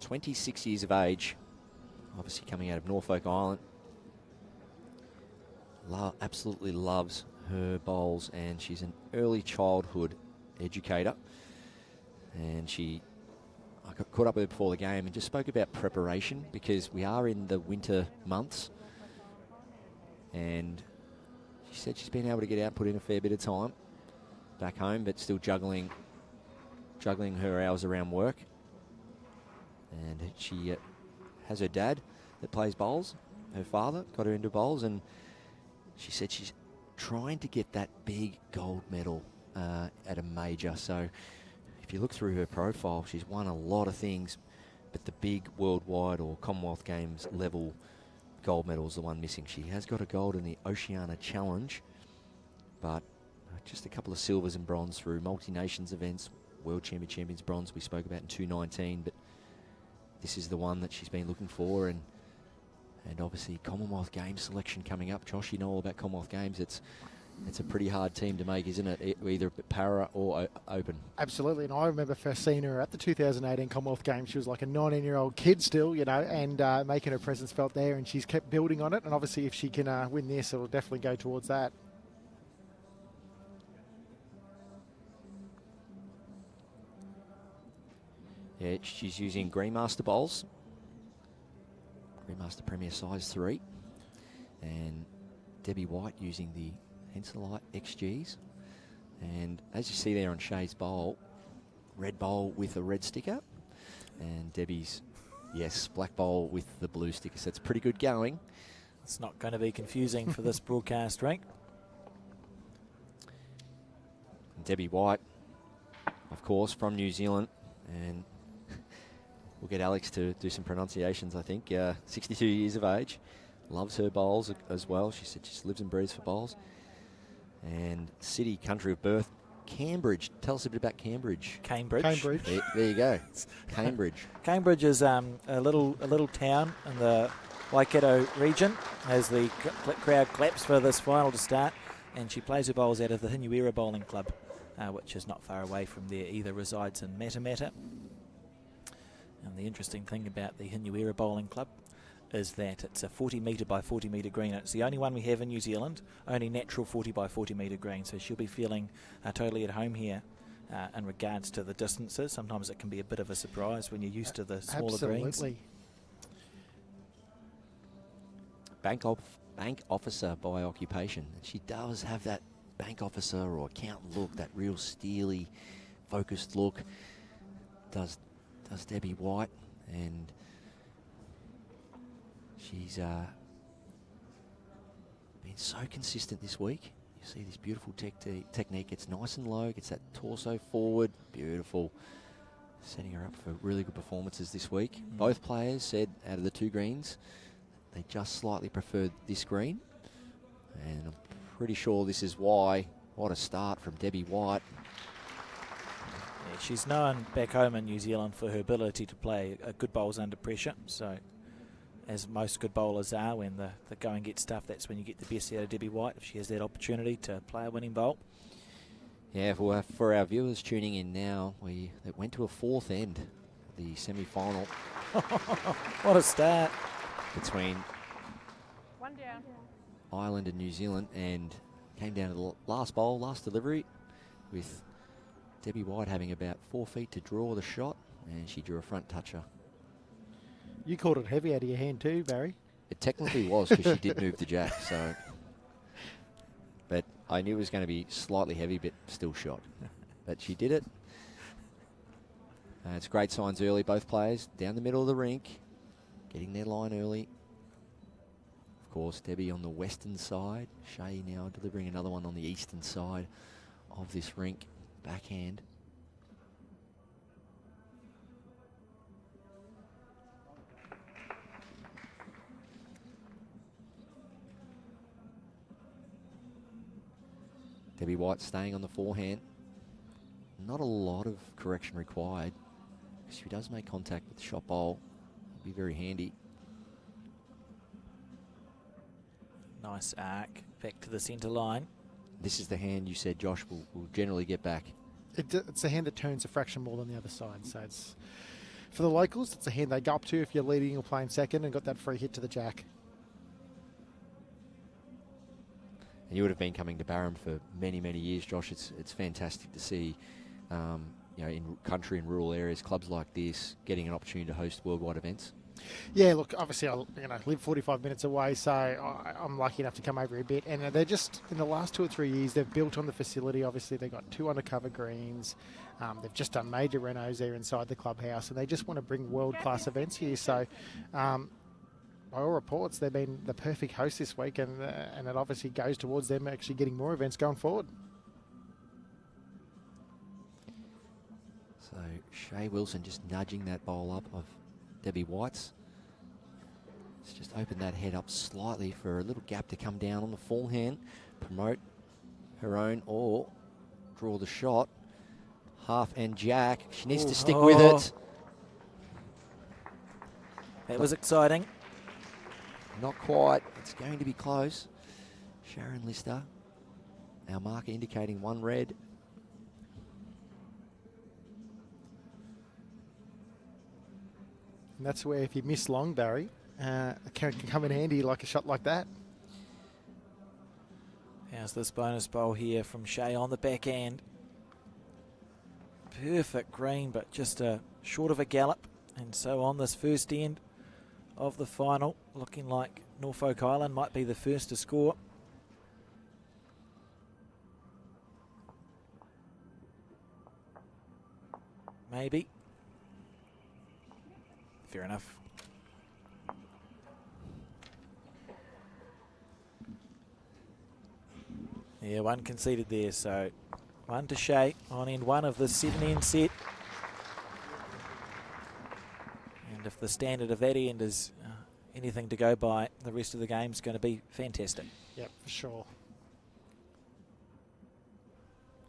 26 years of age, obviously coming out of Norfolk Island. Absolutely loves her bowls, and she's an early childhood educator. And I got caught up with her before the game and just spoke about preparation, because we are in the winter months. And she said she's been able to get out, put in a fair bit of time back home, but still juggling her hours around work. And she has her dad that plays bowls. Her father got her into bowls, and she said she's trying to get that big gold medal at a major. So if you look through her profile, she's won a lot of things, but the big worldwide or Commonwealth Games level gold medal is the one missing. She has got a gold in the Oceania Challenge, but just a couple of silvers and bronze through multi-nations events, World Champions bronze we spoke about in 2019, but this is the one that she's been looking for, and obviously Commonwealth Games selection coming up. Josh, you know all about Commonwealth Games. It's a pretty hard team to make, isn't it? Either para or open. Absolutely, and I remember first seeing her at the 2018 Commonwealth Games. She was like a 19-year-old kid still, you know, and making her presence felt there, and she's kept building on it. And obviously if she can win this, it'll definitely go towards that. Yeah, she's using Greenmaster bowls. Greenmaster Premier size 3. And Debbie White using the Henselite XGs. And as you see there on Shae's bowl, red bowl with a red sticker. And Debbie's, yes, black bowl with the blue sticker. So it's pretty good going. It's not going to be confusing for this broadcast, right? Debbie White, of course, from New Zealand. And we'll get Alex to do some pronunciations, I think. 62 years of age. Loves her bowls as well. She said she lives and breathes for bowls. And city, country of birth, Cambridge. Tell us a bit about Cambridge. Cambridge. There you go. Cambridge. Cambridge is a little town in the Waikato region, as the crowd claps for this final to start. And she plays her bowls out of the Hinuera Bowling Club, which is not far away from there either, resides in Matamata. And the interesting thing about the Hinuera Bowling Club is that it's a 40 metre by 40 metre green. It's the only one we have in New Zealand, only natural 40 by 40 metre green. So she'll be feeling totally at home here in regards to the distances. Sometimes it can be a bit of a surprise when you're used to the smaller greens. Absolutely. Bank officer by occupation. She does have that bank officer or accountant look, that real steely, focused look. Does Debbie White, and she's been so consistent this week. You see this beautiful technique. It's nice and low, gets that torso forward, beautiful. Setting her up for really good performances this week. Both players said out of the two greens, they just slightly preferred this green. And I'm pretty sure this is why. What a start from Debbie White. Yeah, she's known back home in New Zealand for her ability to play good bowls under pressure. So, as most good bowlers are, when the going gets tough, that's when you get the best out of Debbie White, if she has that opportunity to play a winning bowl. Yeah, for our viewers tuning in now, it went to a fourth end, the semi-final. What a start. Between One down. Ireland and New Zealand, and came down to the last bowl, last delivery, with Debbie White having about 4 feet to draw the shot, and she drew a front toucher. You called it heavy out of your hand too, Barry. It technically was because she did move the jack, so. But I knew it was going to be slightly heavy, but still shot. But she did it. It's great signs early, both players down the middle of the rink, getting their line early. Of course, Debbie on the western side. Shae now delivering another one on the eastern side of this rink. Backhand. Debbie White staying on the forehand. Not a lot of correction required. She does make contact with the shot bowl. It'll be very handy. Nice arc back to the centre line. This is the hand you said Josh will generally get back. It's a hand that turns a fraction more than the other side. So it's for the locals, it's a hand they go up to if you're leading or playing second and got that free hit to the jack. And you would have been coming to Barham for many, many years, Josh. It's fantastic to see, in country and rural areas, clubs like this getting an opportunity to host worldwide events. Yeah, look, obviously I live 45 minutes away, so I'm lucky enough to come over a bit. And they're just, in the last 2 or 3 years, they've built on the facility. Obviously, they've got 2 undercover greens. They've just done major renos there inside the clubhouse, and they just want to bring world-class events here. So, by all reports, they've been the perfect host this week, and it obviously goes towards them actually getting more events going forward. So Shae Wilson just nudging that bowl up of Debbie White's. Let's just open that head up slightly for a little gap to come down on the forehand, promote her own or draw the shot. Half and jack. She needs to stick with it. That was exciting. Not quite. It's going to be close. Sharon Lister, our marker indicating 1 red. And that's where if you miss long, Barry, it can come in handy like a shot like that. How's this bonus bowl here from Shae on the backhand? Perfect green, but just short of a gallop. And so on this first end of the final, looking like Norfolk Island might be the first to score. Maybe. Fair enough. Yeah, 1 conceded there, so 1 to Shae on end 1 of the 7-end set. And if the standard of that end is anything to go by, the rest of the game's going to be fantastic. Yep, for sure.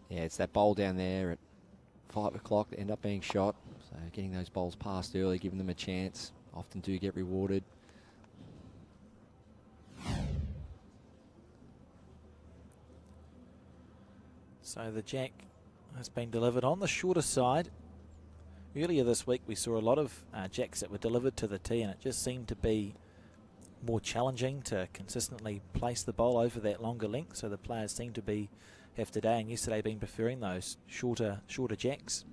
Yeah, it's that bowl down there at 5 o'clock that end up being shot. So getting those bowls passed early, giving them a chance, often do get rewarded. So the jack has been delivered on the shorter side. Earlier this week we saw a lot of jacks that were delivered to the tee, and it just seemed to be more challenging to consistently place the bowl over that longer length. So the players seem to have today and yesterday been preferring those shorter jacks.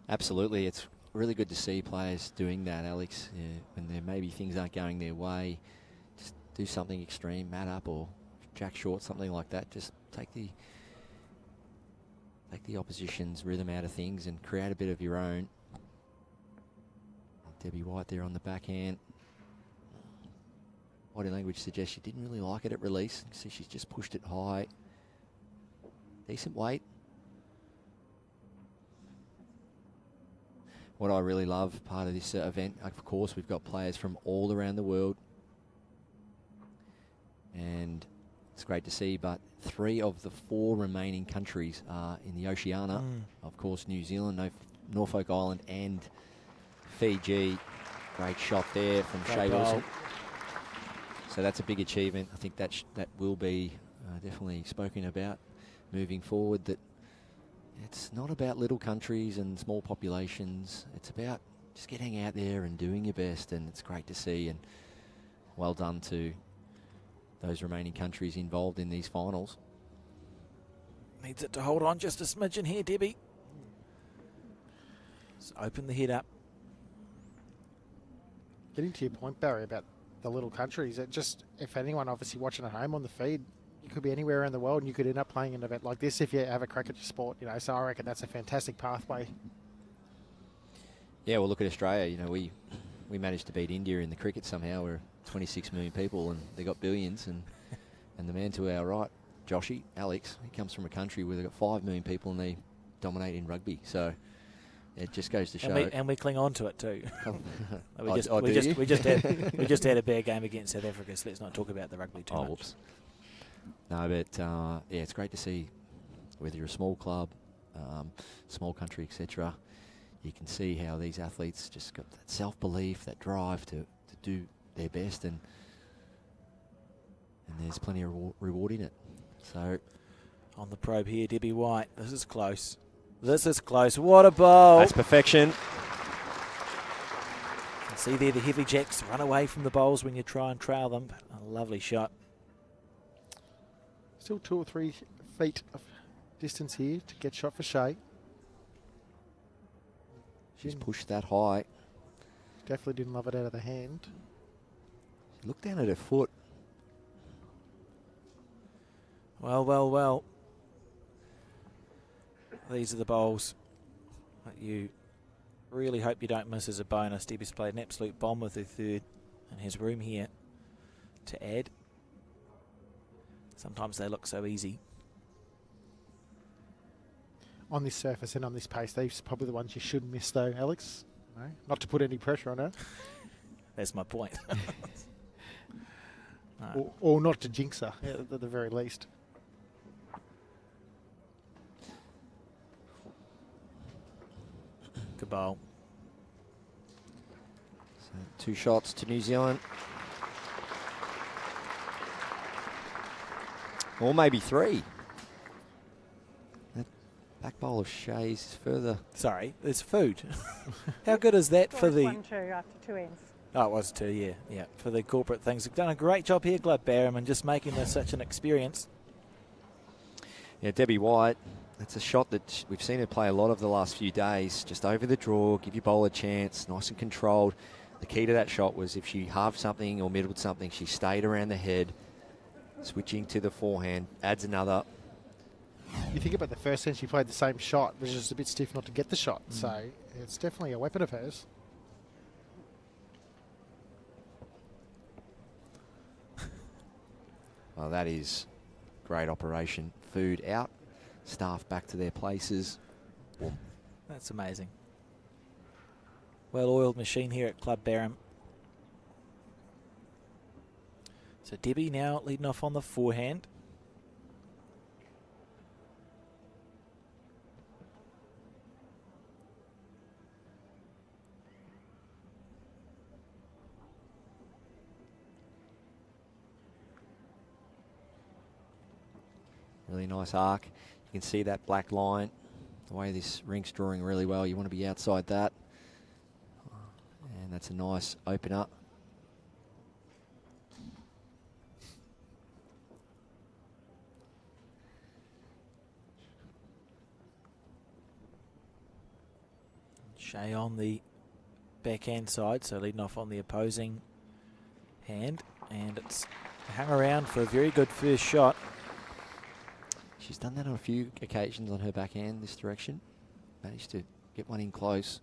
Absolutely, it's really good to see players doing that, Alex. When there maybe things aren't going their way, just do something extreme, mat up or jack short, something like that. Just take the opposition's rhythm out of things and create a bit of your own. Debbie White there on the backhand. Body language suggests she didn't really like it at release. You can see she's just pushed it high. Decent weight. What I really love, part of this event, of course, we've got players from all around the world. And it's great to see, but 3 of the 4 remaining countries are in the Oceania. Of course, New Zealand, Norfolk Island and Fiji. Great shot there from Shae Wilson. So that's a big achievement. I think that will be definitely spoken about moving forward, that it's not about little countries and small populations. It's about just getting out there and doing your best, and it's great to see, and well done to those remaining countries involved in these finals. Needs it to hold on just a smidgen here, Debbie. Just open the head up. Getting to your point, Barry, about the little countries, it just, if anyone obviously watching at home on the feed, you could be anywhere around the world and you could end up playing an event like this if you have a crack at your sport, you know, so I reckon that's a fantastic pathway. Yeah, well, look at Australia. You know, we managed to beat India in the cricket somehow. We're 26 million people and they got billions. And the man to our right, Joshy, Alex, he comes from a country where they've got 5 million people and they dominate in rugby. So it just goes to show. And we cling on to it too. we do just had a bad game against South Africa, so let's not talk about the rugby too much. Whoops. No, but yeah, it's great to see whether you're a small club, small country, etc. You can see how these athletes just got that self-belief, that drive to do their best, and there's plenty of reward in it. So on the probe here, Debbie White. This is close. This is close. What a bowl! That's perfection. You can see there the heavy jacks run away from the bowls when you try and trail them. A lovely shot. Still 2 or 3 feet of distance here to get shot for Shae. She's pushed that high. Definitely didn't love it out of the hand. Look down at her foot. Well. These are the bowls that you really hope you don't miss as a bonus. Debbie's played an absolute bomb with her third and has room here to add. Sometimes they look so easy. On this surface and on this pace, these are probably the ones you shouldn't miss though, Alex. No? Not to put any pressure on her. That's my point. No. Or not to jinx her, at the very least. Good bowl. So 2 shots to New Zealand. Or maybe 3. That back bowl of Shae's is further. Sorry, there's food. How good is that for the... 1-2 after 2 ends. Oh, it was 2, yeah. For the corporate things. They've done a great job here, cluBarham, and just making this such an experience. Yeah, Debbie White, that's a shot that we've seen her play a lot of the last few days. Just over the draw, give your bowler a chance, nice and controlled. The key to that shot was if she halved something or middled something, she stayed around the head, switching to the forehand, adds another. You think about the first time she played the same shot, it was just a bit stiff not to get the shot. So it's definitely a weapon of hers. Well, that is great operation. Food out, staff back to their places. Boom. That's amazing. Well-oiled machine here at cluBarham. So Debbie now leading off on the forehand. Really nice arc. You can see that black line. The way this rink's drawing really well. You want to be outside that. And that's a nice open up. Shae on the backhand side, so leading off on the opposing hand. And it's hung around for a very good first shot. She's done that on a few occasions on her backhand this direction. Managed to get one in close.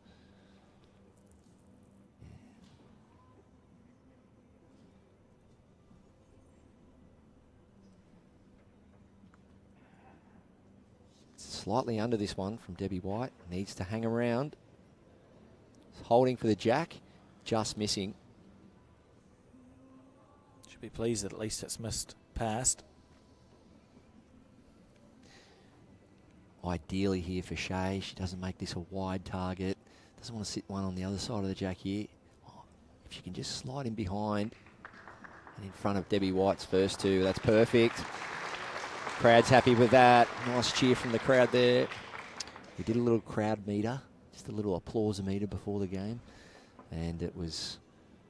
Slightly under this one from Debbie White. Needs to hang around. Holding for the jack. Just missing. Should be pleased that at least it's missed past. Ideally here for Shae. She doesn't make this a wide target. Doesn't want to sit one on the other side of the jack here. Oh, if she can just slide in behind and in front of Debbie White's first 2, that's perfect. Crowd's happy with that. Nice cheer from the crowd there. We did a little crowd meter, just a little applause meter before the game. And it was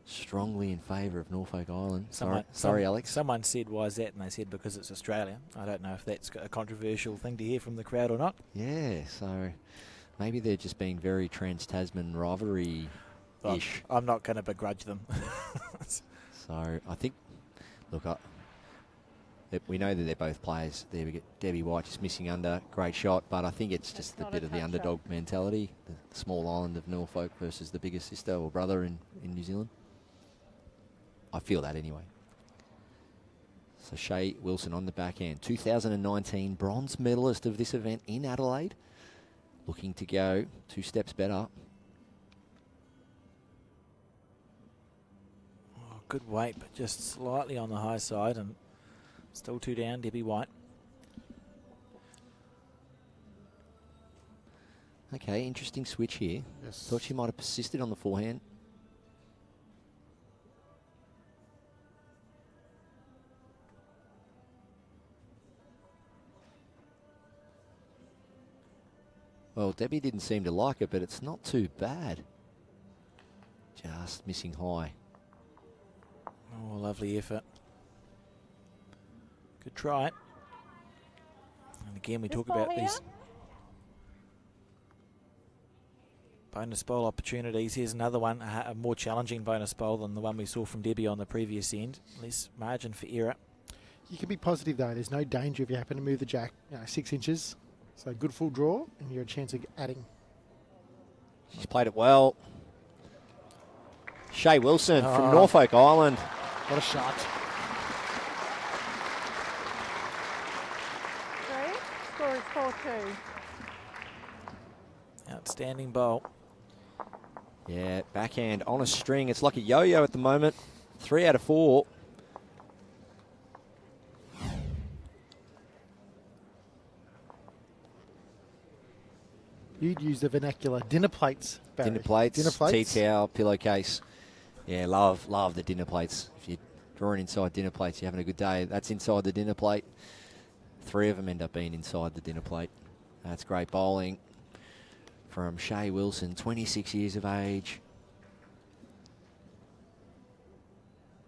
strongly in favour of Norfolk Island. Someone- Sorry, Alex. Someone said, why is that? And they said, because it's Australia. I don't know if that's a controversial thing to hear from the crowd or not. Yeah, so maybe they're just being very trans-Tasman rivalry-ish. I'm not going to begrudge them. So I think, look, we know that they're both players. There we get Debbie White just missing under, great shot, but I think it's just a bit of the underdog mentality, the small island of Norfolk versus the bigger sister or brother in New Zealand. I feel that anyway. So Shae Wilson on the backhand, 2019 bronze medalist of this event in Adelaide, looking to go 2 steps better. Oh, good weight, but just slightly on the high side and still 2 down, Debbie White. Okay, interesting switch here. Yes. Thought she might have persisted on the forehand. Well, Debbie didn't seem to like it, but it's not too bad. Just missing high. Oh, lovely effort. Good try. And again, we talk about these bonus bowl opportunities. Here's another one, a more challenging bonus bowl than the one we saw from Debbie on the previous end. Less margin for error. You can be positive though. There's no danger if you happen to move the jack 6 inches. So good full draw, and you're a chance of adding. She's played it well. Shae Wilson from Norfolk Island. What a shot. 3. Score is 4-2. Outstanding bowl. Yeah, backhand on a string. It's like a yo-yo at the moment. 3 out of 4. You'd use the vernacular dinner plates, Barry. Dinner plates, Dinner plates. tea towel, pillowcase. Yeah, love the dinner plates. If you're drawing inside dinner plates, you're having a good day. That's inside the dinner plate. 3 of them end up being inside the dinner plate. That's great bowling from Shae Wilson, 26 years of age.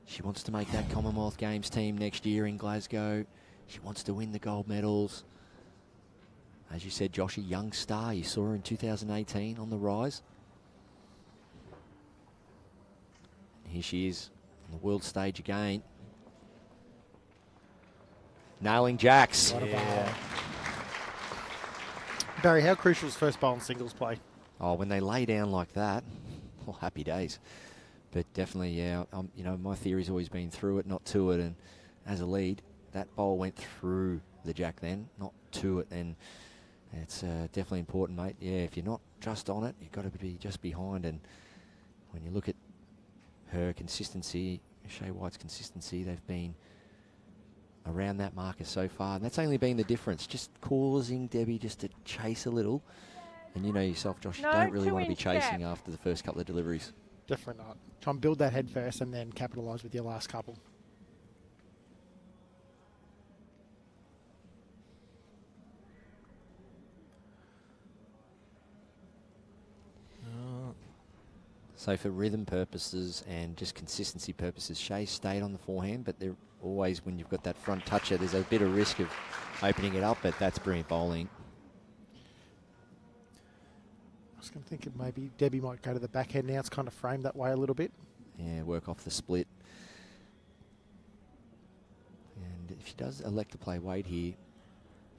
She wants to make that Commonwealth Games team next year in Glasgow. She wants to win the gold medals. As you said, Josh, a young star. You saw her in 2018 on the rise. Here she is on the world stage again. Nailing jacks. What a bowl. Barry, how crucial is first bowl and singles play? Oh, when they lay down like that, well, happy days. But definitely, yeah, you know, my theory's always been through it, not to it. And as a lead, that bowl went through the jack then, not to it. And it's definitely important, mate. Yeah, if you're not just on it, you've got to be just behind. And when you look at her consistency, Shae White's consistency, they've been around that marker so far. And that's only been the difference, just causing Debbie just to chase a little. And you know yourself, Josh, you don't really want to be chasing after the first couple of deliveries. Definitely not. Try and build that head first and then capitalise with your last couple. So for rhythm purposes and just consistency purposes, Shae stayed on the forehand, but they're always, when you've got that front toucher, there's a bit of risk of opening it up, but that's brilliant bowling. I was going to think that maybe Debbie might go to the backhand now. It's kind of framed that way a little bit. Yeah, work off the split. And if she does elect to play weight here,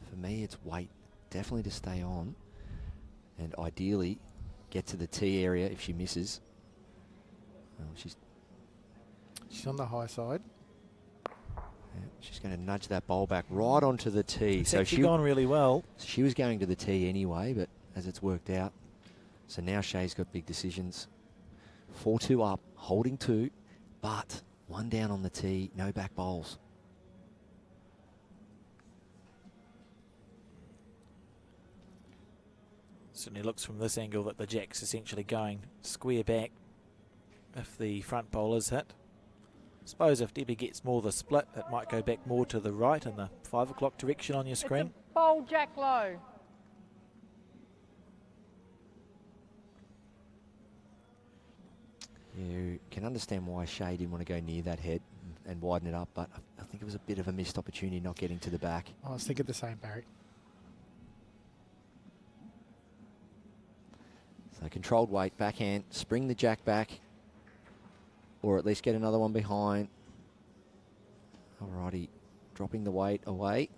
for me it's weight definitely to stay on and ideally get to the tee area if she misses. Well, she's on the high side. Yeah, she's going to nudge that bowl back right onto the tee. It's actually gone really well. She was going to the tee anyway, but as it's worked out. So now Shae's got big decisions. 4-2 up, holding 2, but 1 down on the tee, no back bowls. Certainly looks from this angle that the jack's essentially going square back if the front bowler's hit. I suppose if Debbie gets more of the split, it might go back more to the right in the 5 o'clock direction on your screen. It's a bowl jack low. You can understand why Shae didn't want to go near that head and widen it up, but I think it was a bit of a missed opportunity not getting to the back. I was thinking the same, Barry. So controlled weight, backhand, spring the jack back, or at least get another one behind. Alrighty, dropping the weight away.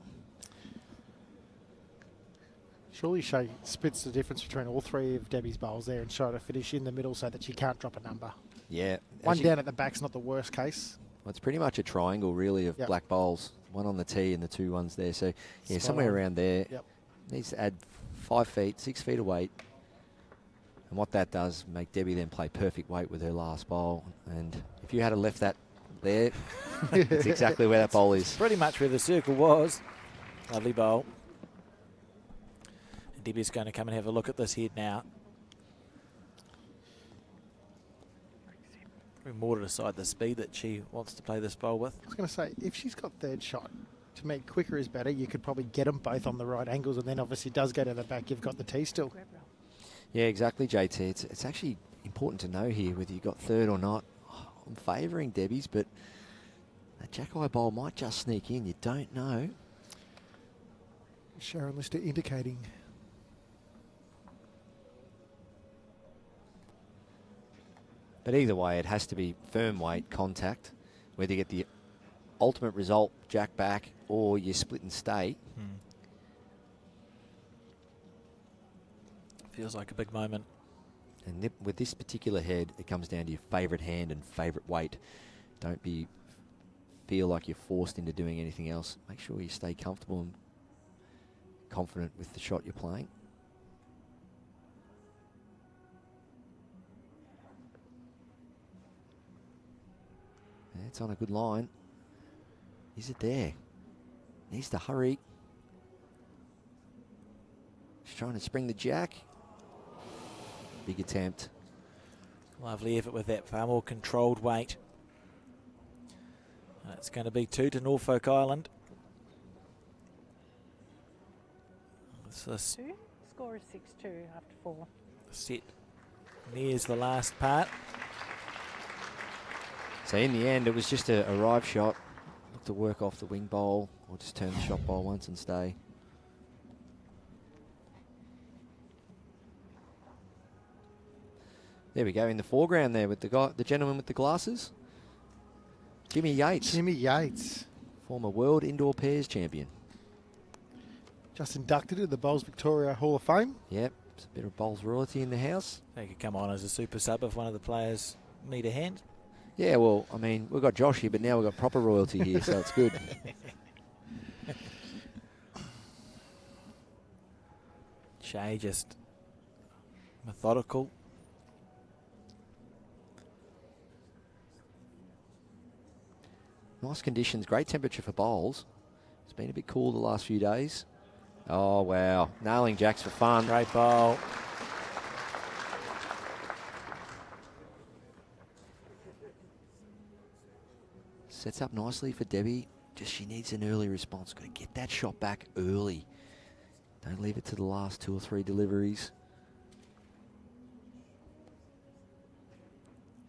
Surely Shae splits the difference between all three of Debbie's bowls there and try to finish in the middle so that she can't drop a number. Yeah. One down at the back's not the worst case. Well, it's pretty much a triangle, really, of black bowls. One on the tee and the 2 ones there. So, yeah, Spot somewhere on. around there. Yep. Needs to add 5 feet, 6 feet of weight. And what that does, make Debbie then play perfect weight with her last bowl. And if you had left that there, it's exactly where that bowl is. Pretty much where the circle was. Lovely bowl. And Debbie's going to come and have a look at this head now. Probably more to decide the speed that she wants to play this bowl with. I was going to say, if she's got third shot, to me, quicker is better. You could probably get them both on the right angles, and then obviously does go to the back. You've got the tee still. Yeah, exactly, JT. It's actually important to know here whether you got third or not. I'm favouring Debbie's, but that jack-eye bowl might just sneak in. You don't know. Sharon Lister indicating. But either way, it has to be firm weight, contact, whether you get the ultimate result, jack back, or you split and stay. Feels like a big moment. And with this particular head, it comes down to your favourite hand and favourite weight. Don't feel like you're forced into doing anything else. Make sure you stay comfortable and confident with the shot you're playing. It's on a good line. Is it there? Needs to hurry. She's trying to spring the jack. Big attempt. Lovely effort with that far more controlled weight. It's going to be 2 to Norfolk Island. So this 2. Score is 6-2 after 4. set nears the last part. So in the end, it was just a arrive shot. Look to work off the wing bowl or just turn the shot bowl once and stay. There we go in the foreground there with the gentleman with the glasses. Jimmy Yates. Jimmy Yates. Former world indoor pairs champion. Just inducted into the Bowls Victoria Hall of Fame. Yep, it's a bit of bowls royalty in the house. They could come on as a super sub if one of the players need a hand. Yeah, well, I mean, we've got Josh here, but now we've got proper royalty here, so it's good. Shae just methodical. Nice conditions, great temperature for bowls. It's been a bit cool the last few days. Oh, wow. Nailing jacks for fun. Great bowl. Sets up nicely for Debbie. Just she needs an early response. Got to get that shot back early. Don't leave it to the last 2 or 3 deliveries.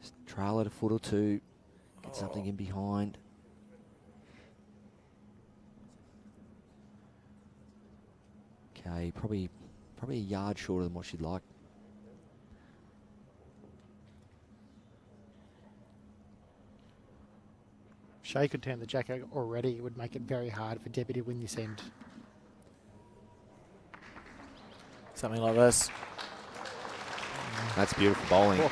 Just trail it a foot or two. Get something in behind. Okay, probably a yard shorter than what she'd like. Shae could turn the jack out already. It would make it very hard for Debbie to win this end. Something like this. That's beautiful bowling.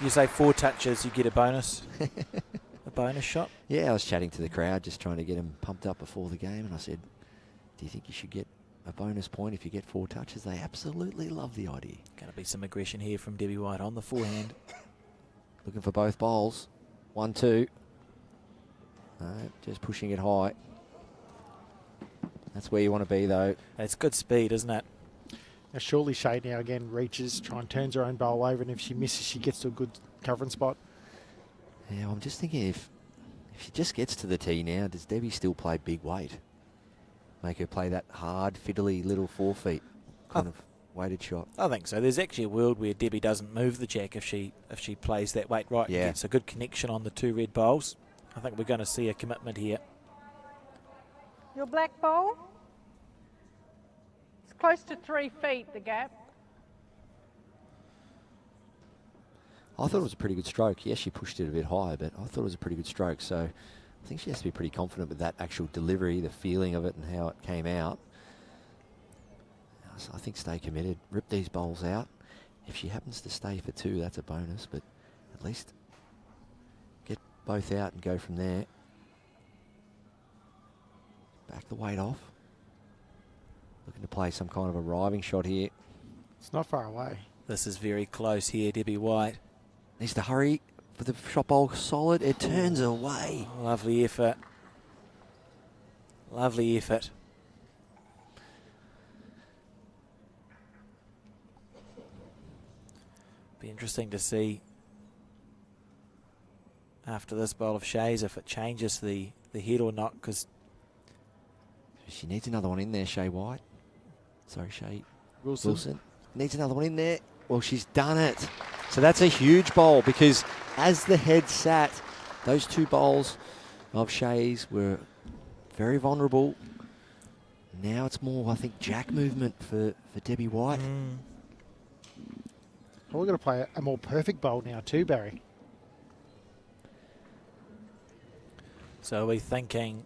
You say 4 touches, you get a bonus. A bonus shot. Yeah, I was chatting to the crowd, just trying to get them pumped up before the game, and I said, do you think you should get a bonus point if you get 4 touches? They absolutely love the idea. Going to be some aggression here from Debbie White on the forehand. Looking for both bowls. 1-2. No, just pushing it high. That's where you want to be, though. It's good speed, isn't it? Now surely Shae now again reaches, turns her own bowl over, and if she misses, she gets to a good covering spot. Yeah, I'm just thinking if she just gets to the tee now, does Debbie still play big weight? Make her play that hard, fiddly little 4 feet kind of weighted shot. I think so. There's actually a world where Debbie doesn't move the jack if she plays that weight right and gets a good connection on the two red bowls. I think we're going to see a commitment here. Your black bowl? It's close to 3 feet, the gap. I thought it was a pretty good stroke. Yes, she pushed it a bit high, but I thought it was a pretty good stroke. So I think she has to be pretty confident with that actual delivery, the feeling of it and how it came out. So I think stay committed. Rip these bowls out. If she happens to stay for 2, that's a bonus, but at least get both out and go from there. Back the weight off. Looking to play some kind of arriving shot here. It's not far away. This is very close here, Debbie White. Needs to hurry for the shot bowl solid. It turns away. Lovely effort. Lovely effort. Be interesting to see after this bowl of Shae's if it changes the head or not, because she needs another one in there, Shae White. Sorry, Shae Wilson. Needs another one in there. Well, she's done it. So that's a huge bowl, because as the head sat, those 2 bowls of Shae's were very vulnerable. Now it's more, I think, jack movement for Debbie White. Well, we're going to play a more perfect bowl now too, Barry. so are we thinking,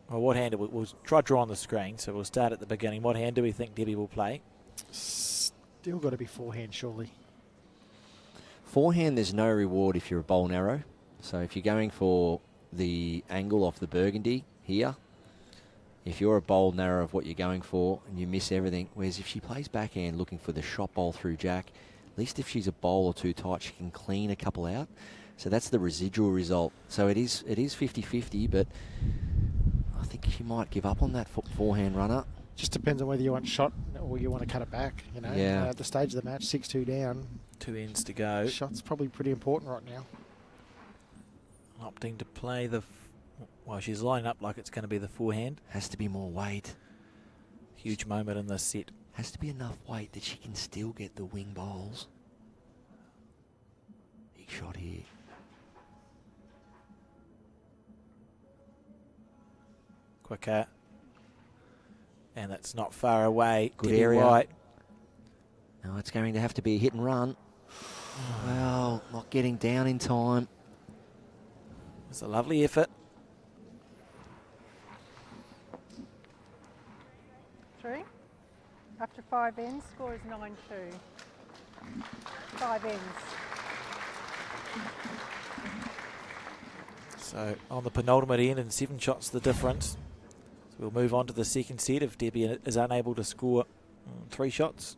well, what hand we'll try draw on the screen, so we'll start at the beginning. What hand do we think Debbie will play? Still got to be forehand, surely. Forehand, there's no reward if you're a bowl narrow. So if you're going for the angle off the burgundy here, if you're a bowl narrow of what you're going for and you miss everything, whereas if she plays backhand looking for the shot bowl through jack, at least if she's a bowl or 2 tight, she can clean a couple out. So that's the residual result. So it is 50-50, but I think she might give up on that forehand runner. Just depends on whether you want shot or you want to cut it back. You know, Yeah. At the stage of the match, 6-2 down. 2 ends to go. Shot's probably pretty important right now. Opting to play well, she's lining up like it's going to be the forehand. Has to be more weight. Huge moment in this set. Has to be enough weight that she can still get the wing bowls. Big shot here. Quicker. And that's not far away. Good Debbie area. White. No, it's going to have to be a hit and run. Well, not getting down in time. It's a lovely effort. 3. After 5 ends, score is 9-2. 5 ends. So on the penultimate end, and 7 shots the difference. So we'll move on to the second set if Debbie is unable to score 3 shots.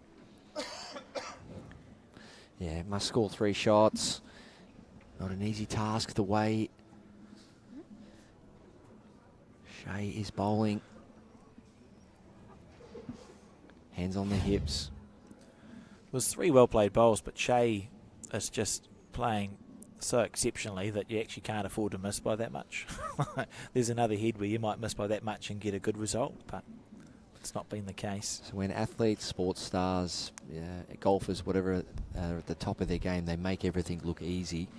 Yeah, must score 3 shots. Not an easy task the way Shae is bowling. Hands on the hips. It was 3 well-played bowls, but Shae is just playing so exceptionally that you actually can't afford to miss by that much. There's another head where you might miss by that much and get a good result, but it's not been the case. So when athletes, sports stars, golfers, whatever, are at the top of their game, they make everything look easy.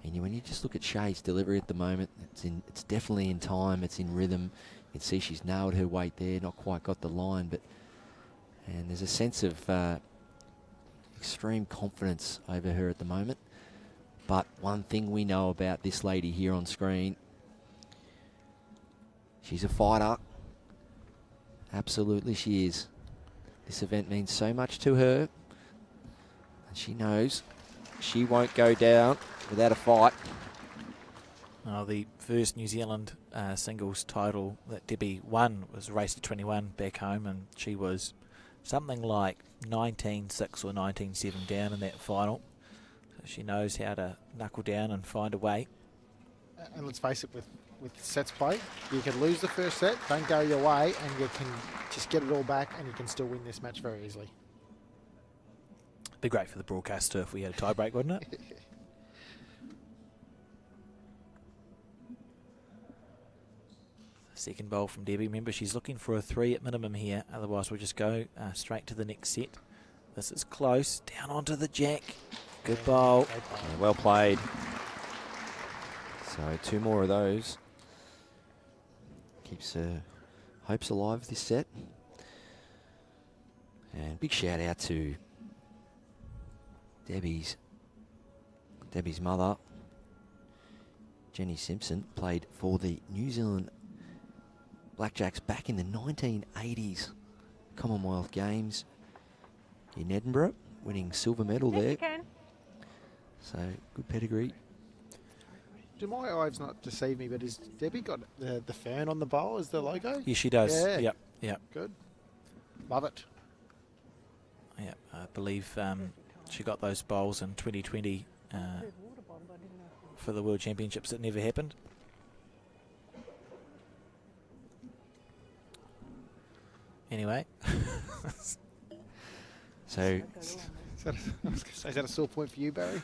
And when you just look at Shae's delivery at the moment, it's definitely in time, it's in rhythm. You can see she's nailed her weight there, not quite got the line, and there's a sense of extreme confidence over her at the moment. But one thing we know about this lady here on screen, she's a fighter. Absolutely she is. This event means so much to her. And she knows she won't go down without a fight. The first New Zealand singles title that Debbie won was race to 21 back home, and she was something like 19-6 or 19-7 down in that final. So she knows how to knuckle down and find a way. And let's face it, with sets played, you can lose the first set, don't go your way, and you can just get it all back, and you can still win this match very easily. Be great for the broadcaster if we had a tie break, wouldn't it? Second bowl from Debbie. Remember, she's looking for a 3 at minimum here. Otherwise, we'll just go straight to the next set. This is close. Down onto the jack. Good bowl. Yeah, well played. So 2 more of those. Keeps hopes alive this set. And big shout out to Debbie's mother, Jenny Simpson, played for the New Zealand Blackjacks back in the 1980s Commonwealth Games in Edinburgh, winning silver medal Yes, there. you can. So good pedigree. Do my eyes not deceive me, but has Debbie got the fern on the bowl as the logo? Yes, she does. Yeah. Yep. Good. Love it. Yep. I believe she got those bowls in 2020 for the World Championships that never happened. Anyway. So Is that a sore point for you, Barry?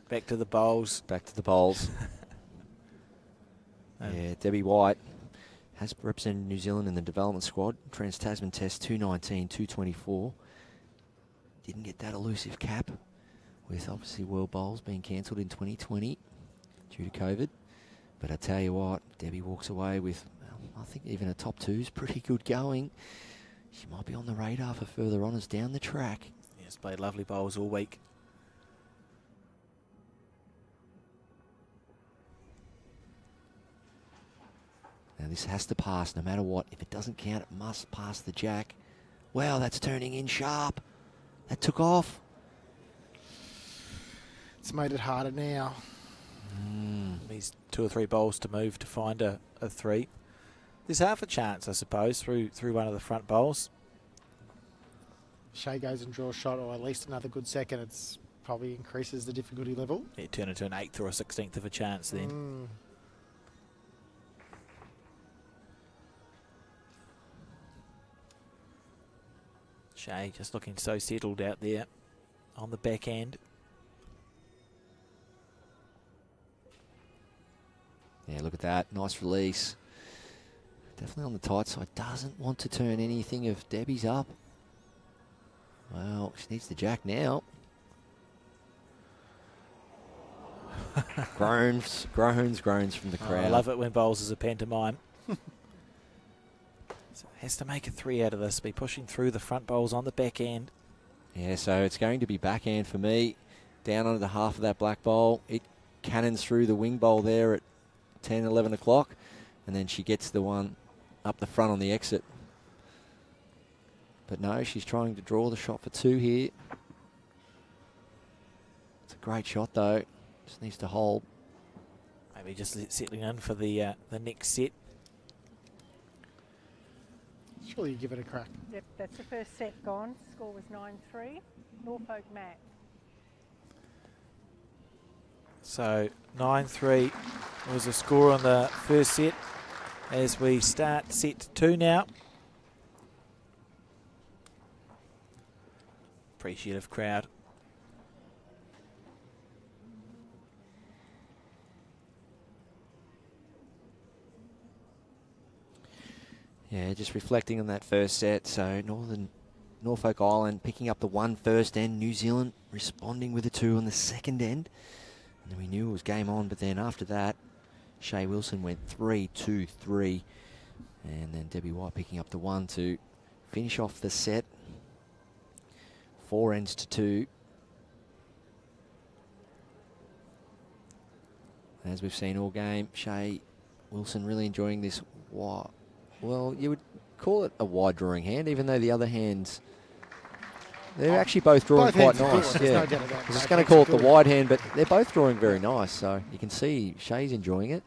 Back to the bowls. back to the bowls. Yeah, Debbie White has represented New Zealand in the development squad. Trans-Tasman Test 219, 224. Didn't get that elusive cap, with obviously World Bowls being cancelled in 2020 due to COVID. But I tell you what, Debbie walks away with, well, I think even a top 2 is pretty good going. She might be on the radar for further honours down the track. Yes, played lovely bowls all week. Now this has to pass no matter what. If it doesn't count, it must pass the jack. Wow, that's turning in sharp. That took off. It's made it harder now. These 2 or 3 bowls to move to find a 3. There's half a chance, I suppose, through one of the front bowls. Shae goes and draws a shot, or at least another good second. It's probably increases the difficulty level. Yeah, turn into an 8th or a 16th of a chance then. Shae just looking so settled out there on the back end. Yeah, look at that. Nice release. Definitely on the tight side. Doesn't want to turn anything of Debbie's up. Well, she needs the jack now. groans from the crowd. I love it when bowls is a pantomime. So has to make a 3 out of this. Be pushing through the front bowls on the back end. Yeah, so it's going to be backhand for me. Down under the half of that black bowl. It cannons through the wing bowl there at 10, 11 o'clock. And then she gets the one up the front on the exit. But no, she's trying to draw the shot for 2 here. It's a great shot though. Just needs to hold. Maybe just settling in for the next set. Surely you give it a crack. Yep, that's the first set gone. Score was 9-3. Norfolk Matt. So 9-3 was the score on the first set. As we start set 2 now. Appreciative crowd. Yeah, just reflecting on that first set. So Norfolk Island picking up the 1 first end. New Zealand responding with a 2 on the second end. And then we knew it was game on, but then after that, Shae Wilson went 3-2-3. And then Debbie White picking up the 1 to finish off the set. 4 ends to 2. As we've seen all game, Shae Wilson really enjoying this. Well, you would call it a wide drawing hand, even though the other hands, they're actually both drawing quite nice. Yeah, I was going to call it the wide hand, but they're both drawing very nice. So you can see Shae's enjoying it,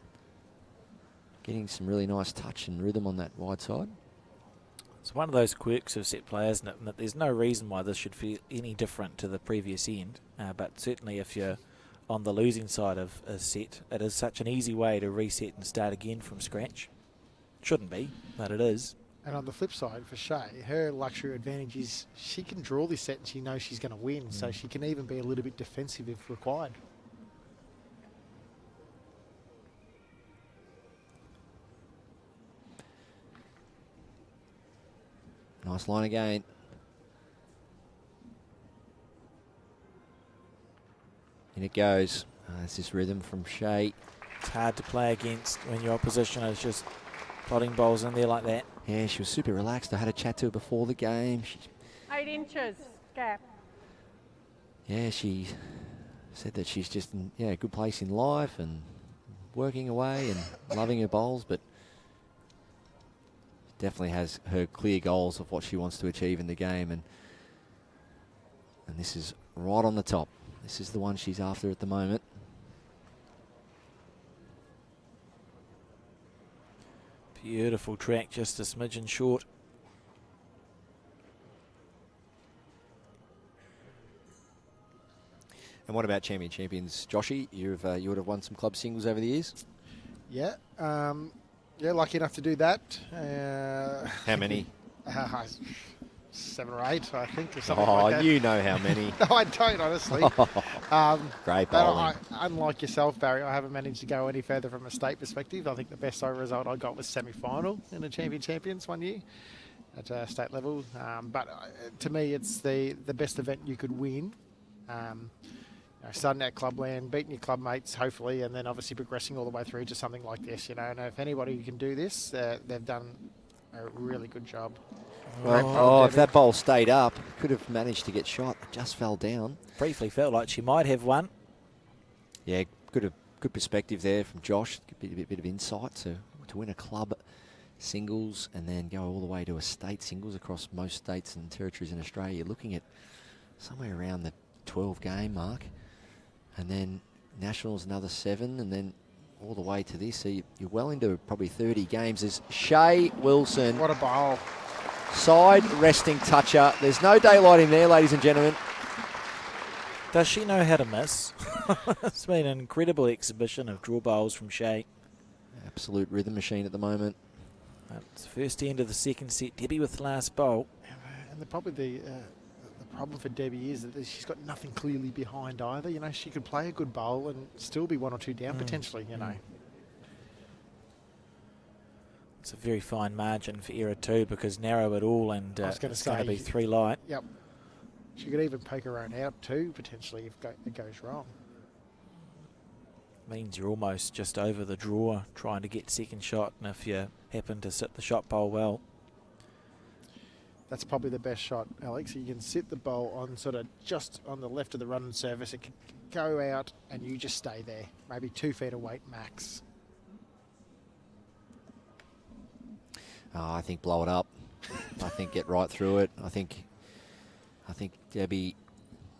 getting some really nice touch and rhythm on that wide side. It's one of those quirks of set play, isn't it? And that there's no reason why this should feel any different to the previous end. But certainly if you're on the losing side of a set, it is such an easy way to reset and start again from scratch. Shouldn't be, but it is. And on the flip side, for Shae, her luxury advantage is she can draw this set and she knows she's going to win, so she can even be a little bit defensive if required. Nice line again. In it goes. It's this rhythm from Shae. It's hard to play against when your opposition is just plotting bowls in there like that. Yeah, she was super relaxed. I had a chat to her before the game. 8 inches gap. Yeah, she said that she's just in a good place in life and working away and loving her bowls, but definitely has her clear goals of what she wants to achieve in the game, and this is right on the top. This is the one she's after at the moment. Beautiful track, just a smidgen short. And what about champions, Joshy? You would have won some club singles over the years. Yeah, lucky enough to do that. How many? 7 or 8, I think, or something like that. You know how many. No, I don't, honestly. Great but bowling. Unlike yourself, Barry, I haven't managed to go any further from a state perspective. I think the best result I got was semi-final in the Champions one year at state level. But to me, it's the best event you could win. Starting at clubland, beating your club mates, hopefully, and then obviously progressing all the way through to something like this. And if anybody can do this, they've done a really good job. If that bowl stayed up, could have managed to get shot. It just fell down. Briefly felt like she might have one. Yeah, good perspective there from Josh. A bit of insight to win a club singles and then go all the way to a state singles across most states and territories in Australia. You're looking at somewhere around the 12 game mark, and then nationals another 7, and then all the way to this. So you're well into probably 30 games. There's Shae Wilson. What a bowl. Side resting toucher. There's no daylight in there, ladies and gentlemen. Does she know how to miss? It's been an incredible exhibition of draw bowls from Shae. Absolute rhythm machine at the moment. It's the first end of the second set. Debbie with the last bowl. And the problem for Debbie is that she's got nothing clearly behind either. She could play a good bowl and still be 1 or 2 down potentially, It's a very fine margin for error too, because narrow it all, and I was gonna it's going to say, be 3 light. Yep. She could even poke her own out too, potentially, if it goes wrong. Means you're almost just over the draw trying to get second shot, and if you happen to sit the shot bowl well. That's probably the best shot, Alex. You can sit the bowl on sort of just on the left of the run and surface. It can go out and you just stay there, maybe 2 feet of weight max. I think blow it up. I think get right through it. I think Debbie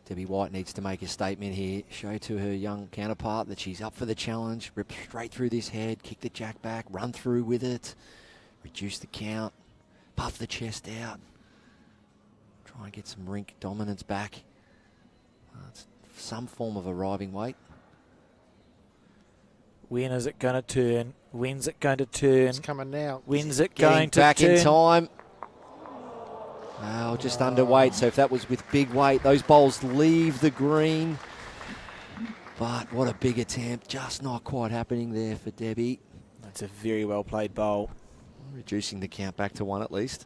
White needs to make a statement here, show to her young counterpart that she's up for the challenge, rip straight through this head, kick the jack back, run through with it, reduce the count, puff the chest out, try and get some rink dominance back. It's some form of arriving weight. When is it going to turn? When's it going to turn? It's coming now. When's it Getting going to back turn? in time. Oh, just underweight. So if that was with big weight, those bowls leave the green. But what a big attempt. Just not quite happening there for Debbie. That's a very well played bowl. Reducing the count back to 1 at least.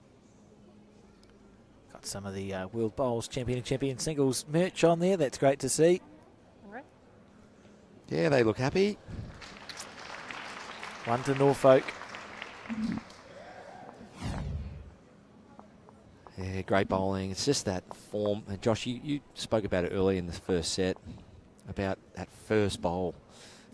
Got some of the World Bowls Champion Singles merch on there. That's great to see. Yeah, they look happy. 1 to Norfolk. Yeah, great bowling. It's just that form. And Josh, you spoke about it early in the first set, about that first bowl,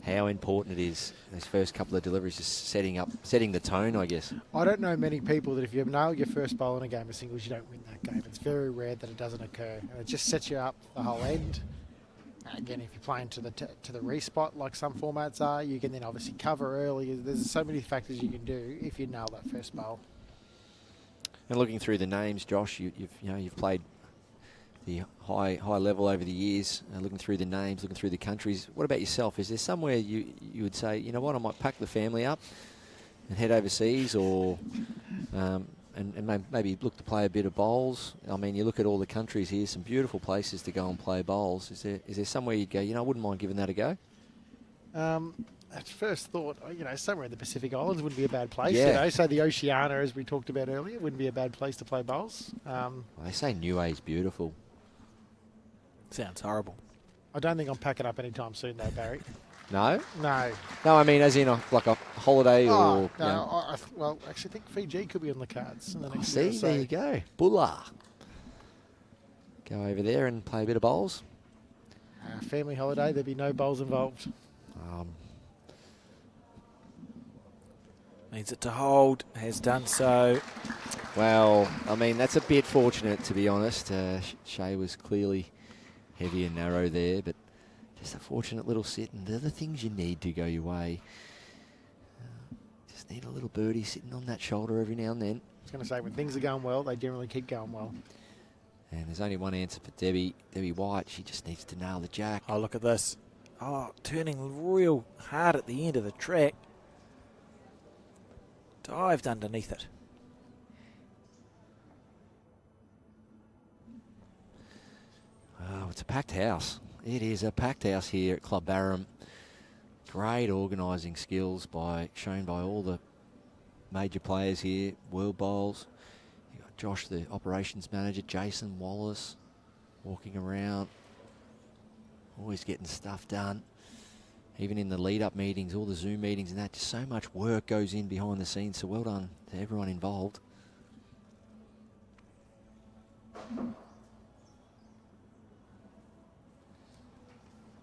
how important it is, those first couple of deliveries, just setting the tone, I guess. I don't know many people that if you nail your first bowl in a game of singles, you don't win that game. It's very rare that it doesn't occur. And it just sets you up the whole end. Again, if you're playing to the respot like some formats are, you can then obviously cover early. There's so many factors you can do if you nail that first bowl. And looking through the names, Josh, you've played the high level over the years. Looking through the names, looking through the countries. What about yourself? Is there somewhere you would say, you know what, I might pack the family up and head overseas, or and maybe look to play a bit of bowls? I mean, you look at all the countries here, some beautiful places to go and play bowls. Is there somewhere you'd go, I wouldn't mind giving that a go? at first thought, somewhere in the Pacific Islands wouldn't be a bad place. Yeah. So the Oceania, as we talked about earlier, wouldn't be a bad place to play bowls. Well, they say Niue's beautiful. Sounds horrible. I don't think I'm packing up anytime soon, though, Barry. No? No. No, I mean as in like a holiday or... No, I actually think Fiji could be on the cards in the next See, year or so. there you go. Bulla. Go over there and play a bit of bowls. Family holiday, there'd be no bowls involved. Needs it to hold. Has done so. Well, I mean, that's a bit fortunate, to be honest. Shae was clearly heavy and narrow there, but just a fortunate little sit. And they're the things you need to go your way. Just need a little birdie sitting on that shoulder every now and then. I was going to say, when things are going well, they generally keep going well. And there's only one answer for Debbie White. She just needs to nail the jack. Oh, look at this. Oh, turning real hard at the end of the track. Dived underneath it. Oh, it's a packed house. It is a packed house here at cluBarham. Great organising skills shown by all the major players here. World Bowls. You've got Josh, the operations manager, Jason Wallace, walking around. Always getting stuff done. Even in the lead-up meetings, all the Zoom meetings and that, just so much work goes in behind the scenes. So well done to everyone involved.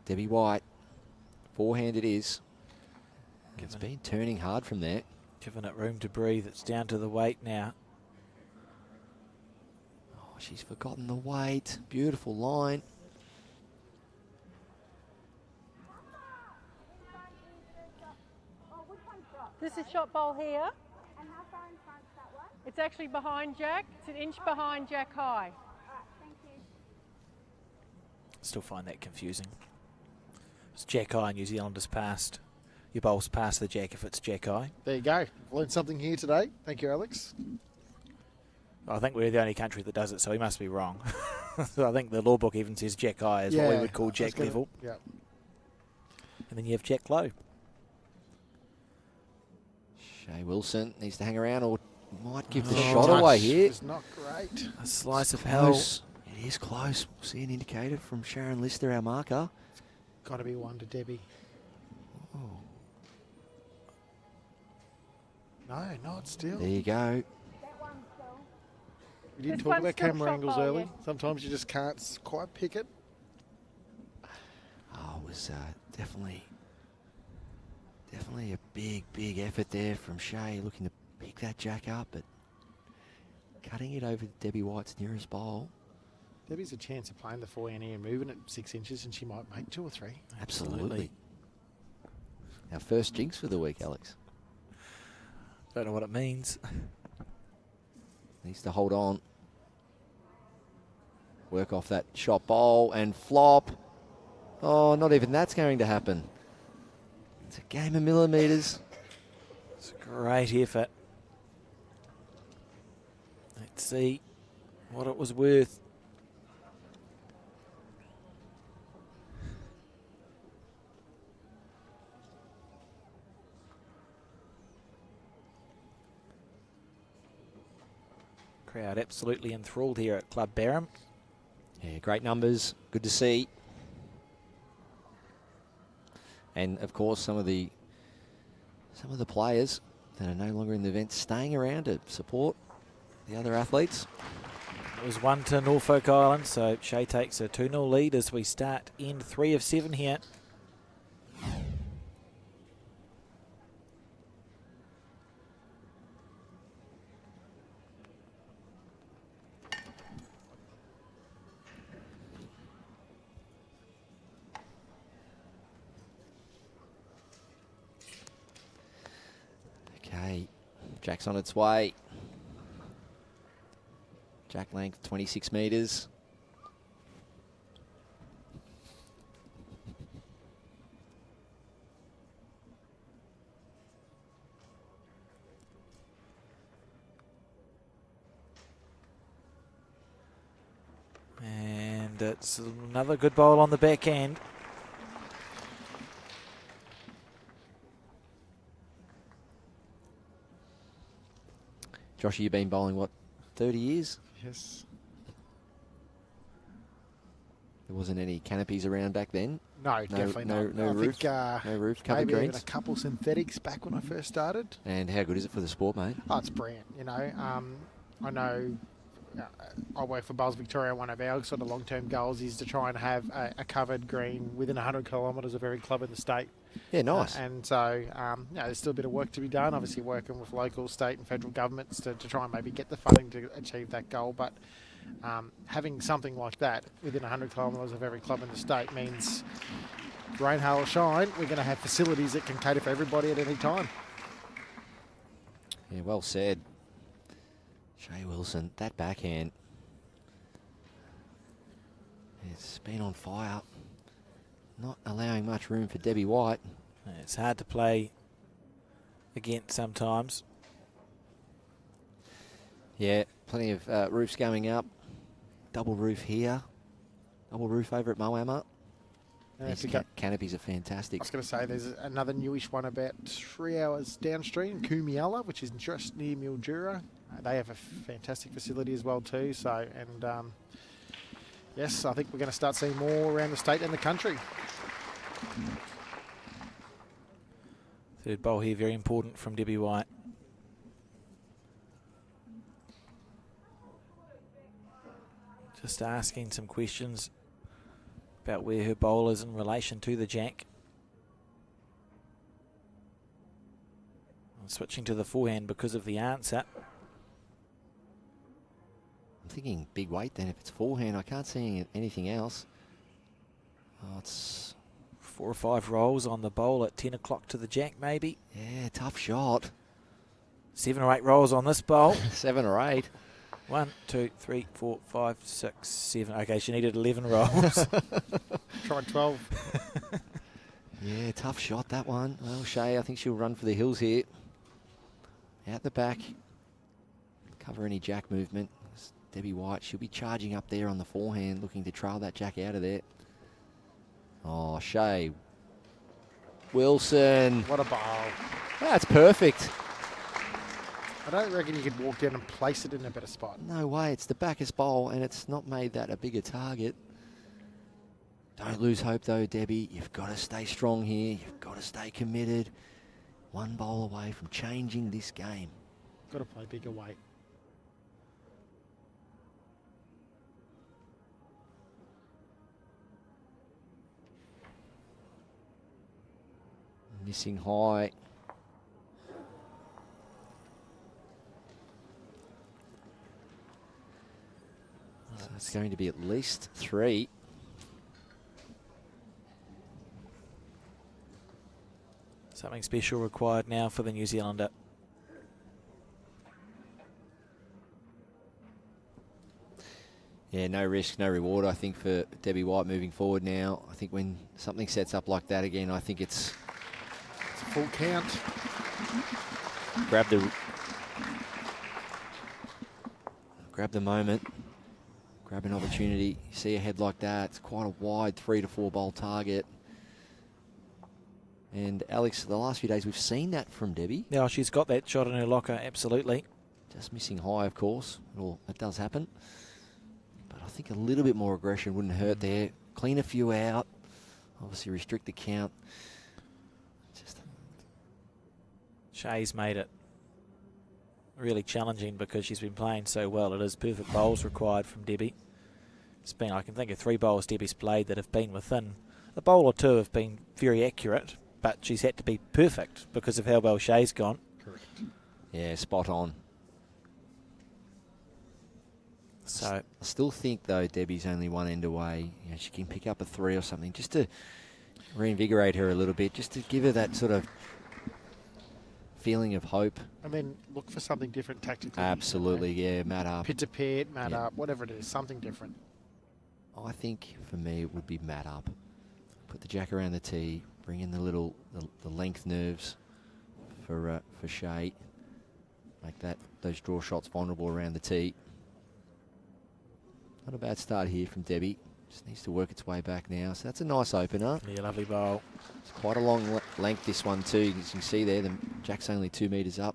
Debbie White, forehand it is. It's been turning hard from there. Giving it room to breathe. It's down to the weight now. Oh, she's forgotten the weight. Beautiful line. This is shot bowl here. It's actually behind Jack. It's an inch behind Jack high. Still find that confusing. It's Jack High. New Zealanders passed. Your bowl's past the Jack if it's Jack High. There you go. Learned something here today. Thank you, Alex. I think we're the only country that does it, so he must be wrong. So I think the law book even says Jack High is what we would call Jack level. Yeah. And then you have Jack Low. Shae Wilson needs to hang around or might give the shot away here. It's not great. A slice of hell. It is close. We'll see an indicator from Sharon Lister, our marker. Got to be one to Debbie. Oh. No, not still. There you go. We did This talk one's about still camera shot angles bowl, early. yeah. Sometimes you just can't quite pick it. Oh, it was definitely a big effort there from Shae, looking to pick that jack up, but cutting it over Debbie White's nearest bowl. Debbie's a chance of playing the forehand here and moving it 6 inches, and she might make 2 or 3. Absolutely. Our first jinx for the week, Alex. Don't know what it means. Needs to hold on. Work off that shot bowl and flop. Oh, not even that's going to happen. It's a game of millimetres. It's a great effort. Let's see what it was worth. Crowd absolutely enthralled here at cluBarham. Yeah, great numbers. Good to see. And of course, some of the players that are no longer in the event staying around to support the other athletes. It was 1 to Norfolk Island, so Shae takes a 2-0 lead as we start in 3 of 7 here. Okay, Jack's on its way. Jack length 26 metres. And it's another good bowl on the back end. Josh, you've been bowling, what, 30 years? Yes. There wasn't any canopies around back then? No, definitely not. No I roof? think, No roof, covered maybe even greens? a couple synthetics back when I first started. And how good is it for the sport, mate? Oh, it's brilliant. You know, I know I work for Bowls Victoria. One of our sort of long-term goals is to try and have a covered green within 100 kilometres of every club in the state. Yeah, nice. And so, there's still a bit of work to be done. Obviously, working with local, state, and federal governments to try and maybe get the funding to achieve that goal. But having something like that within 100 kilometres of every club in the state means, rain, hail, or shine, we're going to have facilities that can cater for everybody at any time. Yeah, well said. Shae Wilson, that backhand. It's been on fire. Not allowing much room for Debbie White. It's hard to play against sometimes. Yeah, plenty of roofs going up. Double roof here. Double roof over at Moama. These canopies are fantastic. I was going to say there's another newish one about 3 hours downstream, Kumiala, which is just near Mildura. They have a fantastic facility as well too. So, and yes, I think we're going to start seeing more around the state and the country. Third bowl here, very important from Debbie White. Just asking some questions about where her bowl is in relation to the jack. I'm switching to the forehand because of the answer. I'm thinking big weight then. If it's forehand, I can't see anything else. Oh, it's 4 or 5 rolls on the bowl at 10 o'clock to the jack, maybe. Yeah, tough shot. 7 or 8 rolls on this bowl. 7 or 8. 1, 2, 3, 4, 5, 6, 7. Okay, she needed 11 rolls. Tried 12. Yeah, tough shot, that one. Well, Shae, I think she'll run for the hills here. Out the back. Cover any jack movement. Debbie White, she'll be charging up there on the forehand, looking to trail that jack out of there. Oh, Shae Wilson. What a bowl. That's perfect. I don't reckon you could walk down and place it in a better spot. No way, it's the backest bowl, and it's not made that a bigger target. Don't lose hope, though, Debbie. You've got to stay strong here. You've got to stay committed. One bowl away from changing this game. Got to play bigger weight. Missing high. So it's going to be at least 3. Something special required now for the New Zealander. Yeah, no risk, no reward, I think, for Debbie White moving forward now. I think when something sets up like that again, I think it's a full count. Grab the moment. Grab an opportunity. You see a head like that, it's quite a wide 3 to 4 bowl target. And Alex, the last few days we've seen that from Debbie. Yeah, she's got that shot in her locker, absolutely. Just missing high, of course. Well, that does happen. But I think a little bit more aggression wouldn't hurt there. Clean a few out. Obviously restrict the count. Shae's made it really challenging because she's been playing so well. It is perfect bowls required from Debbie. It's been, I can think of 3 bowls Debbie's played that have been within. A bowl or 2 have been very accurate, but she's had to be perfect because of how well Shae's gone. Correct. Yeah, spot on. So I still think, though, Debbie's only one end away. You know, she can pick up a 3 or something just to reinvigorate her a little bit, just to give her that sort of feeling of hope. And then look for something different tactically. Absolutely, yeah, mat up. Pit to pit, mat up, whatever it is, something different. I think for me it would be mat up. Put the jack around the tee, bring in the length nerves for Shae. Make those draw shots vulnerable around the tee. Not a bad start here from Debbie. Just needs to work its way back now. So that's a nice opener. Yeah, lovely bowl. It's quite a long length, this one too. As you can see there, the jack's only 2 metres up.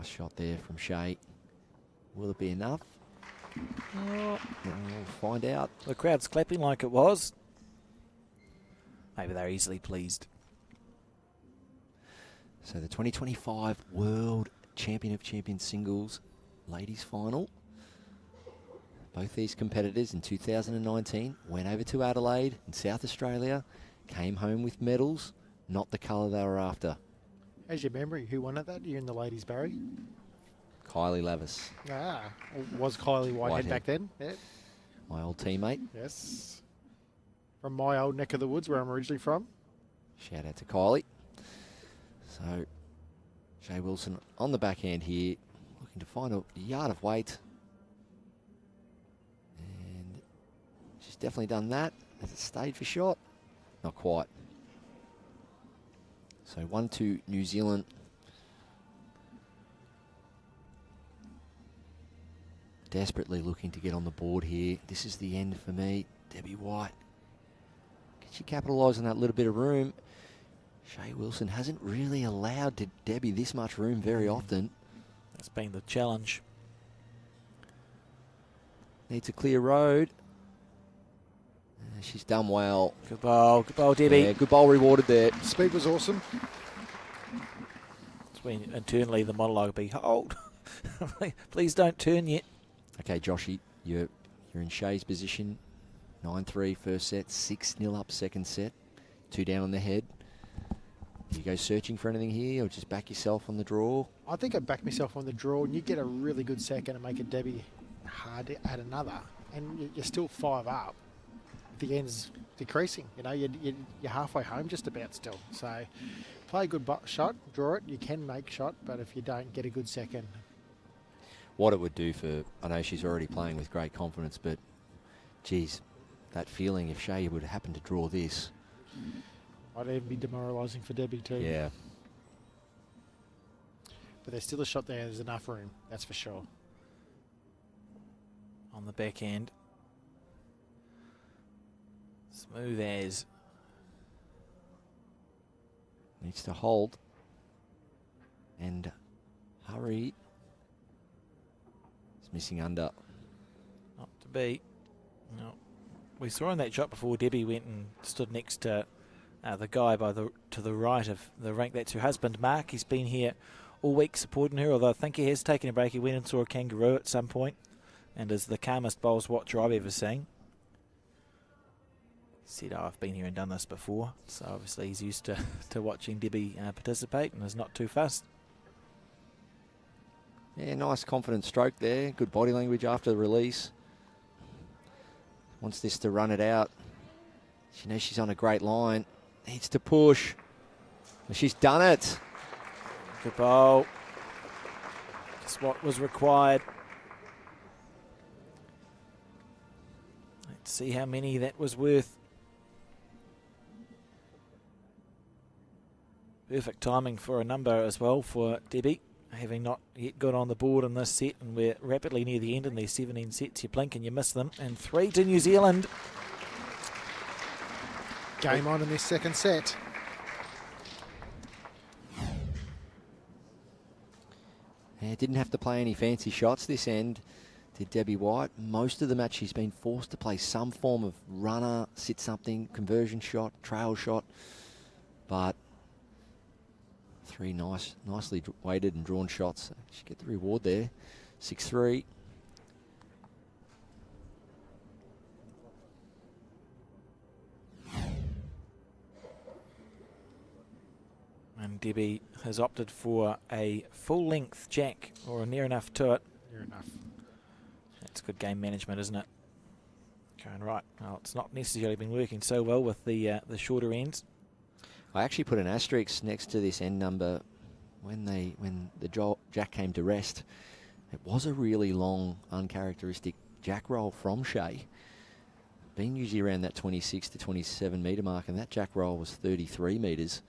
shot there from Shae. Will it be enough? Oh, We'll find out. the crowd's clapping like it was. Maybe they're easily pleased. So the 2025 World Champion of Champions Singles Ladies Final. Both these competitors in 2019 went over to Adelaide in South Australia, came home with medals, not the colour they were after. As your memory, who won it that year in the ladies, Barry? Kylie Lavis, Was Kylie Whitehead back then? Yeah. my old teammate. Yes. From my old neck of the woods where I'm originally from. Shout out to Kylie. So, Shae Wilson on the backhand here, looking to find a yard of weight. And she's definitely done that. Has it stayed for shot? Not quite. So 1-2 New Zealand. Desperately looking to get on the board here. This is the end for me. Debbie White. Can she capitalise on that little bit of room? Shae Wilson hasn't really allowed Debbie this much room very often. That's been the challenge. Needs a clear road. She's done well. Good bowl, Debbie. Yeah, good bowl rewarded there. Speed was awesome. It's been internally the monologue will be, hold. Please don't turn yet. Okay, Joshy, you're in Shae's position. 9-3 first set, 6-0 up second set. 2 down on the head. Do you go searching for anything here or just back yourself on the draw? I think I'd back myself on the draw, and you get a really good second and make it Debbie hard to add another, and you're still 5 up. The end's decreasing. You know, you're halfway home just about still. So play a good shot, draw it. You can make shot, but if you don't, get a good second. What it would do for, I know she's already playing with great confidence, but geez, that feeling if Shae would happen to draw this. Might even be demoralising for Debbie too. Yeah. But there's still a shot there. There's enough room, that's for sure. On the back end. Smooth as. Needs to hold and hurry. It's missing under. Not to be. No. We saw in that shot before Debbie went and stood next to the guy to the right of the rank. That's her husband, Mark. He's been here all week supporting her, although I think he has taken a break. He went and saw a kangaroo at some point and is the calmest bowls watcher I've ever seen. Said, I've been here and done this before, so obviously he's used to watching Debbie participate and is not too fussed. Yeah, nice confident stroke there. Good body language after the release. Wants this to run it out. She knows she's on a great line. Needs to push. She's done it. Good bowl. Just what was required. Let's see how many that was worth. Perfect timing for a number as well for Debbie, having not yet got on the board in this set, and we're rapidly near the end in these 17 sets. You blink and you miss them. And 3 to New Zealand. Game on in this second set. Yeah, didn't have to play any fancy shots this end, did Debbie White. Most of the match she's been forced to play some form of runner, sit something, conversion shot, trail shot. But 3 nicely weighted and drawn shots. She get the reward there. 6-3. And Debbie has opted for a full-length jack, or near enough to it. Near enough. That's good game management, isn't it? Going right. Well, it's not necessarily been working so well with the shorter ends. I actually put an asterisk next to this end number when the jack came to rest. It was a really long, uncharacteristic jack roll from Shae. Been usually around that 26 to 27 metre mark, and that jack roll was 33 metres.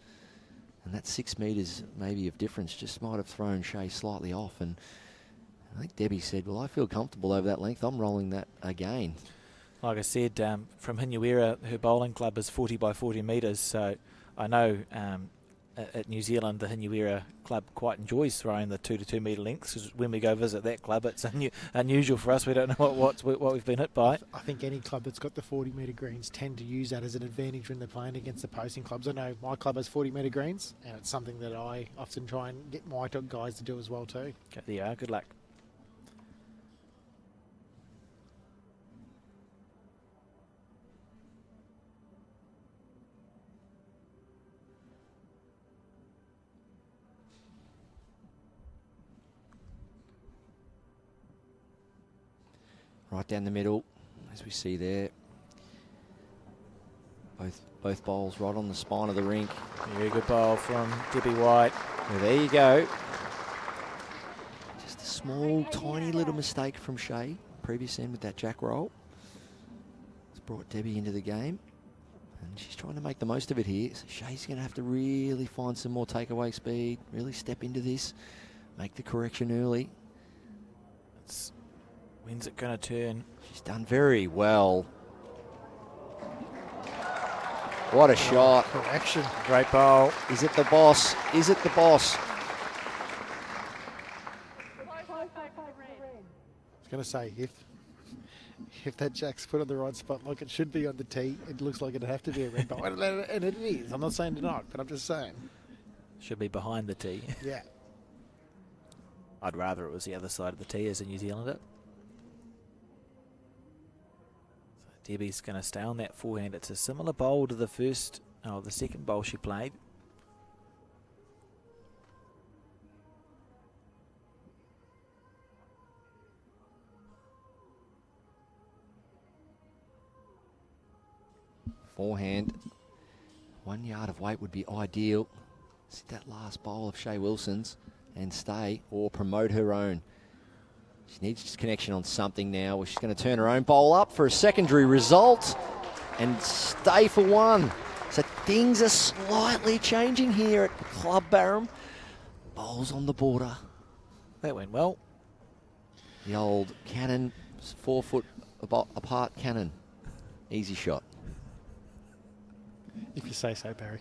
And that 6 metres maybe of difference just might have thrown Shae slightly off. And I think Debbie said, well, I feel comfortable over that length. I'm rolling that again. Like I said, from Hinuera, her bowling club is 40 by 40 metres, so I know at New Zealand, the Hinuera club quite enjoys throwing the 2 to 2 metre lengths. 'Cause when we go visit that club, it's unusual for us. We don't know what we've been hit by. I think any club that's got the 40-metre greens tend to use that as an advantage when they're playing against the posting clubs. I know my club has 40-metre greens, and it's something that I often try and get my guys to do as well too. Okay, there you are. Good luck. Right down the middle, as we see there. Both bowls right on the spine of the rink. Very good bowl from Debbie White. Well, there you go. Just a small, tiny little mistake from Shae. Previous end with that jack roll. It's brought Debbie into the game. And she's trying to make the most of it here. So Shae's going to have to really find some more takeaway speed. Really step into this. Make the correction early. When's it going to turn? She's done very well. What a shot. Correction. Great bowl. Is it the boss? Is it the boss? I was going to say, if that jack's put on the right spot like it should be on the tee, it looks like it'd have to be a red ball. And it is. I'm not saying it's not, but I'm just saying. Should be behind the tee. Yeah. I'd rather it was the other side of the tee as a New Zealander. So Debbie's going to stay on that forehand. It's a similar bowl to the second bowl she played. Forehand. 1 yard of weight would be ideal. See that last bowl of Shae Wilson's and stay or promote her own. She needs connection on something now where she's going to turn her own bowl up for a secondary result and stay for one. So things are slightly changing here at cluBarham. Bowls on the border. That went well. The old cannon, 4 foot apart cannon. Easy shot. If you say so, Barry.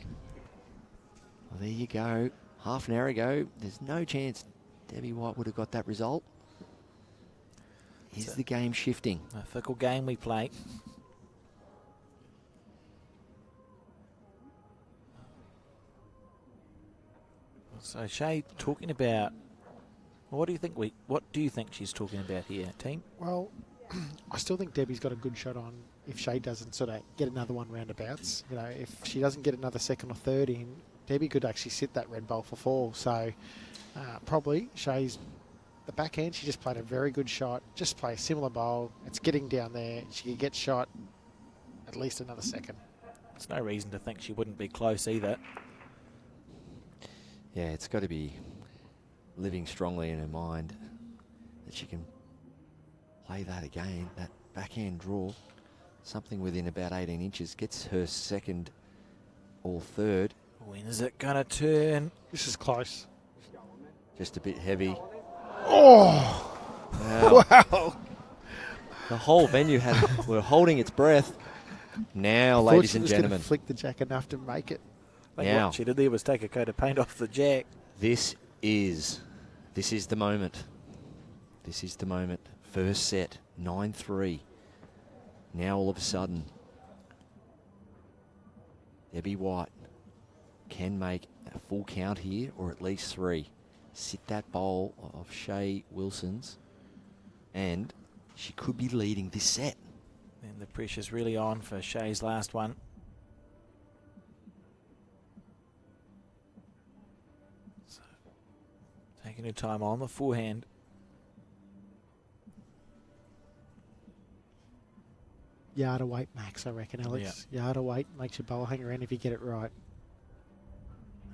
Well, there you go. Half an hour ago, there's no chance Debbie White would have got that result. Is the game shifting? A fickle game we play. So Shae talking about, what do you think she's talking about here, team? Well, I still think Debbie's got a good shot on if Shae doesn't sort of get another one roundabouts. You know, if she doesn't get another second or third in, Debbie could actually sit that red bowl for 4. So probably Shae's the backhand. She just played a very good shot. Just play a similar bowl. It's getting down there. She could get shot at least another second. There's no reason to think she wouldn't be close either. Yeah, it's got to be living strongly in her mind that she can play that again. That backhand draw, something within about 18 inches, gets her second or third. When is it going to turn? This is close. Just a bit heavy. Oh! Wow. Wow. The whole venue were holding its breath. Now, ladies and gentlemen. Flick the jack enough to make it. Now, what she did there was take a coat of paint off the jack. This is the moment. This is the moment. First set, 9-3. Now all of a sudden, Debbie White can make a full count here, or at least 3. Sit that bowl of Shae Wilson's, and she could be leading this set. And the pressure's really on for Shae's last one. So, taking her time on the forehand. Yard of weight max, I reckon, Alex. Yeah. Yard of weight makes your bowl hang around if you get it right.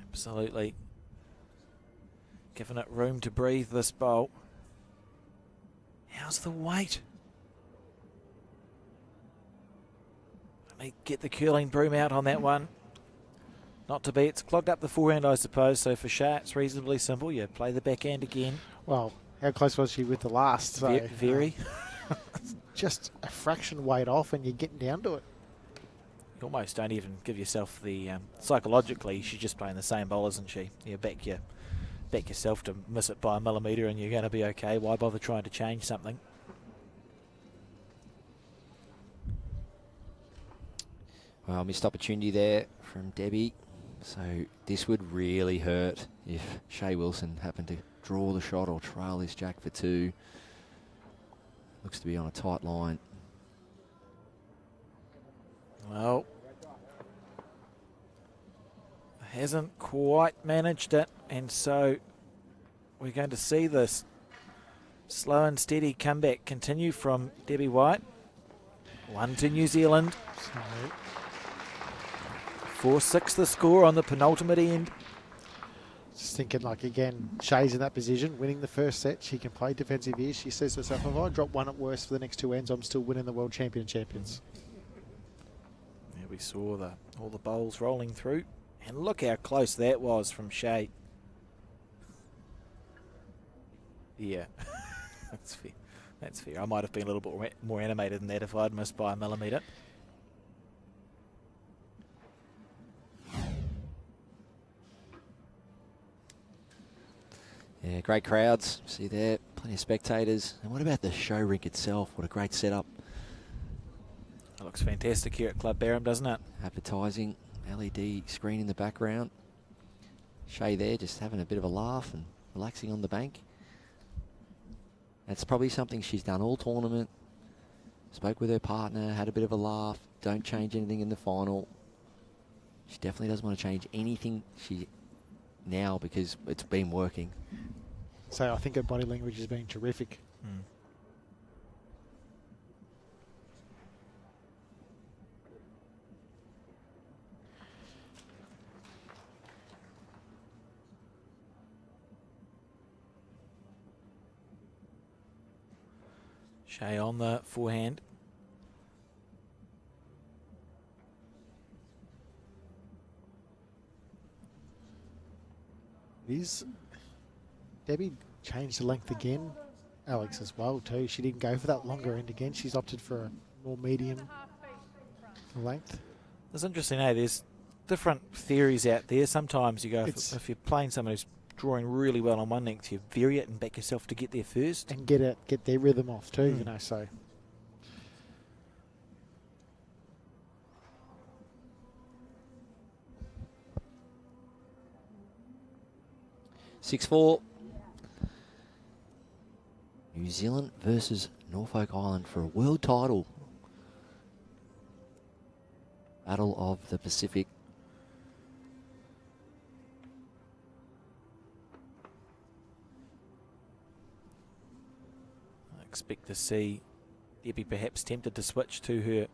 Absolutely. Giving it room to breathe, this bowl. How's the weight? Let me get the curling broom out on that one. Not to be. It's clogged up the forehand, I suppose. So for Shae, it's reasonably simple. You play the backhand again. Well, how close was she with the last? So, Very. just a fraction weight off and you're getting down to it. You almost don't even give yourself the psychologically. She's just playing the same bowl, isn't she? You back yourself to miss it by a millimetre, and you're going to be okay. Why bother trying to change something? Well, missed opportunity there from Debbie. So this would really hurt if Shae Wilson happened to draw the shot or trail this jack for 2. Looks to be on a tight line. Well, hasn't quite managed it, and so we're going to see this slow and steady comeback continue from Debbie White. 1 to New Zealand. 4-6 the score on the penultimate end. Just thinking, like, again, Shae's in that position, winning the first set. She can play defensive here. She says to herself, if I drop one at worst for the next 2 ends, I'm still winning the World Champions. There we saw all the bowls rolling through. And look how close that was from Shae. Yeah, that's fair. That's fair. I might have been a little bit more animated than that if I'd missed by a millimetre. Yeah, great crowds. See there, plenty of spectators. And what about the show rink itself? What a great setup. It looks fantastic here at cluBarham, doesn't it? Advertising, LED screen in the background. Shae there just having a bit of a laugh and relaxing on the bank. That's probably something she's done all tournament. Spoke with her partner, had a bit of a laugh. Don't change anything in the final. She definitely doesn't want to change anything now because it's been working. So I think her body language has been terrific. Shae on the forehand. Debbie changed the length again. Alex as well too. She didn't go for that longer end again. She's opted for a more medium length. It's interesting, There's different theories out there. Sometimes you go, if you're playing someone who's drawing really well on one length, you vary it and back yourself to get there first. And get their rhythm off too, so. 6-4. New Zealand versus Norfolk Island for a world title. Battle of the Pacific. I expect to see Debbie perhaps tempted to switch to her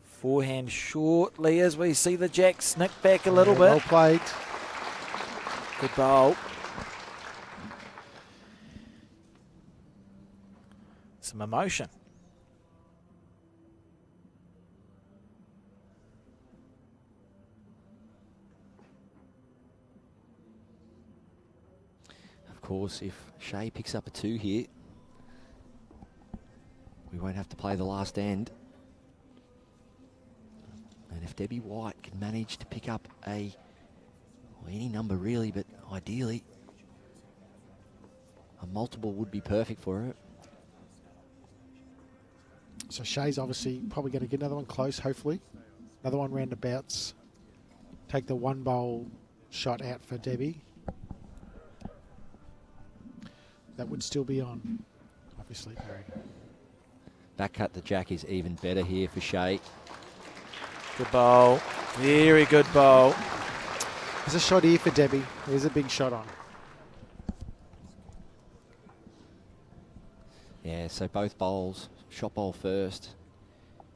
forehand shortly as we see the jack snick back a little bit. Well played. Good bowl. Some emotion. Of course, if Shae picks up a 2 here, we won't have to play the last end. And if Debbie White can manage to pick up any number really, but ideally a multiple would be perfect for her. So Shae's obviously probably going to get another one close, hopefully. Another one roundabouts. Take the 1 bowl shot out for Debbie. That would still be on, obviously, Barry. Back cut the jack is even better here for Shae. Good bowl. Very good bowl. There's a shot here for Debbie. There's a big shot on. Yeah, so both bowls, shot bowl first,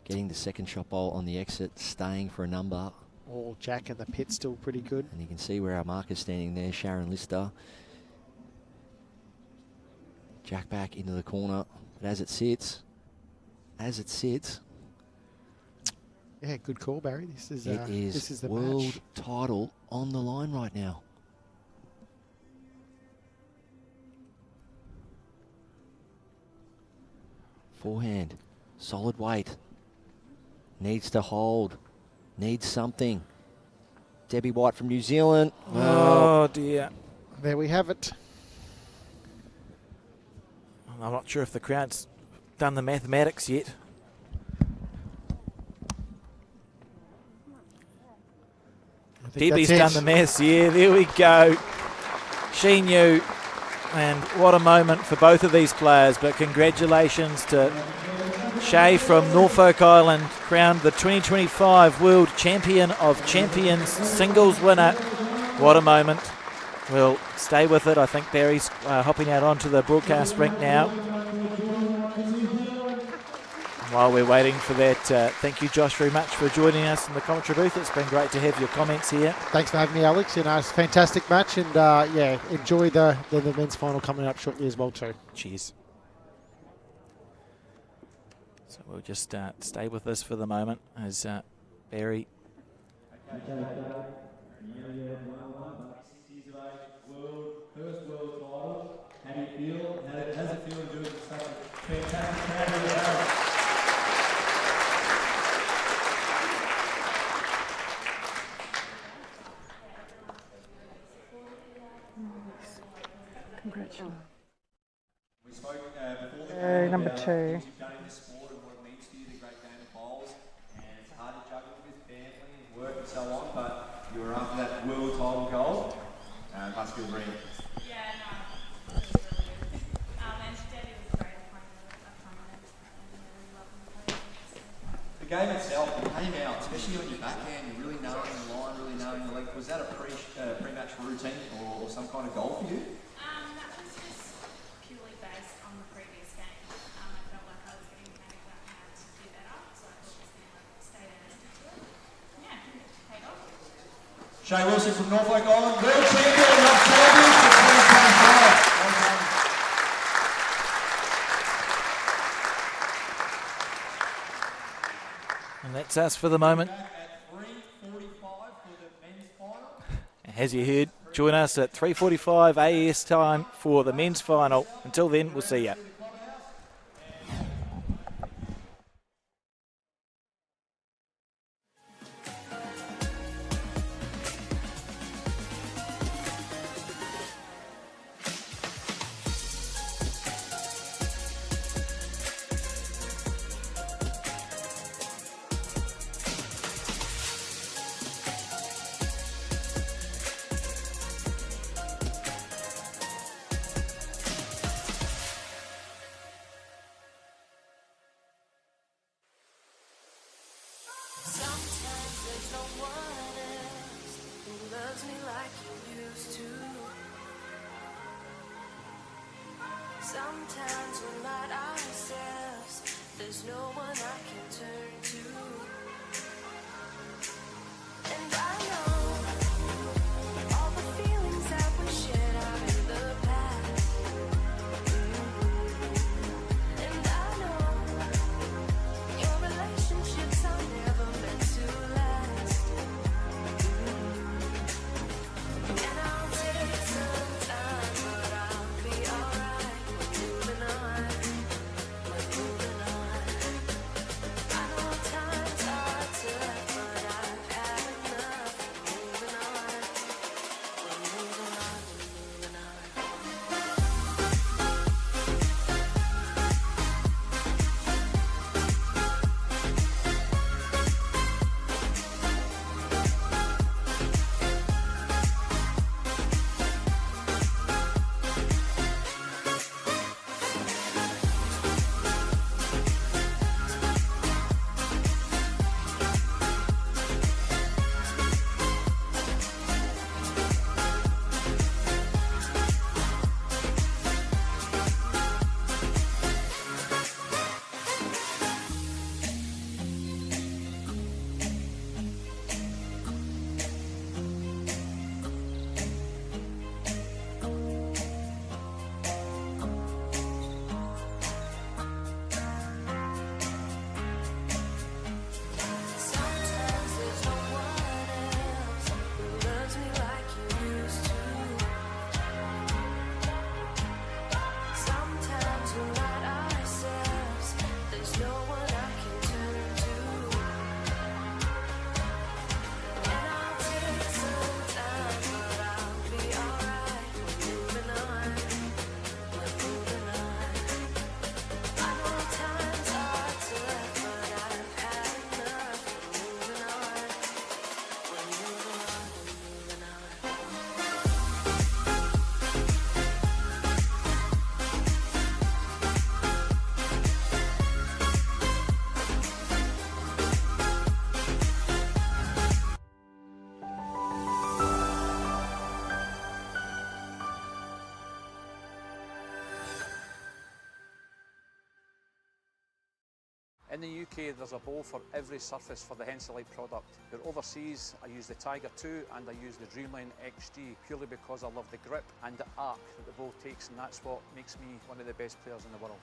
getting the second shot bowl on the exit, staying for a number. All jack and the pit still pretty good. And you can see where our marker's standing there, Sharon Lister. Jack back into the corner, but as it sits, yeah, good call, Barry. This is the world match. title on the line right now. Forehand, solid weight. Needs to hold. Needs something. Debbie White from New Zealand. Oh, dear. There we have it. I'm not sure if the crowd's done the mathematics yet. Debbie's done the maths. Yeah, there we go. She knew. And what a moment for both of these players. But congratulations to Shae from Norfolk Island, crowned the 2025 World Champion of Champions singles winner. What a moment. We'll stay with it. I think Barry's hopping out onto the broadcast rink now. While we're waiting for that, thank you, Josh, very much for joining us in the commentary booth. It's been great to have your comments here. Thanks for having me, Alex. It's a fantastic match, and yeah, enjoy the men's final coming up shortly as well too. Cheers. So we'll just stay with this for the moment as Barry. First world title. How do you feel? How's it feel doing such a fantastic Congratulations. We spoke before the Number 2. you've done in this sport and what it means to you, the great game of bowls, and it's hard to juggle with family and work and so on, but you were after that world title goal. Must feel very Yeah, no, it was really good. And Daddy was great at playing a tournament and really loving the play. the game itself. You came out, especially on your backhand, you really knowing the line, really knowing the length. Was that a pre-match routine or some kind of goal for you? That was just purely based on the previous game. I felt like I was getting panicked up and had to do better, so I thought just stay there and stick to it. Yeah, paid off. Shae Wilson from Norfolk Island, world champion of champions for 2025. Well done. And that's us for the moment. Back at 3:45 for the men's final. As you heard, join us at 3:45 AS time for the men's final. Until then, we'll see you. Sometimes there's no one else who loves me like you used to. Sometimes we're not ourselves. There's no one I can turn to. And I know all the feelings that we shared out in the past. And I know your relationships are never meant to last. And I'll take some time, but I'll be alright. Moving on, moving on. I know times I In the UK, there's a bowl for every surface for the Henselite product. Here overseas, I use the Tiger 2 and I use the Dreamline XG purely because I love the grip and the arc that the bowl takes, and that's what makes me one of the best players in the world.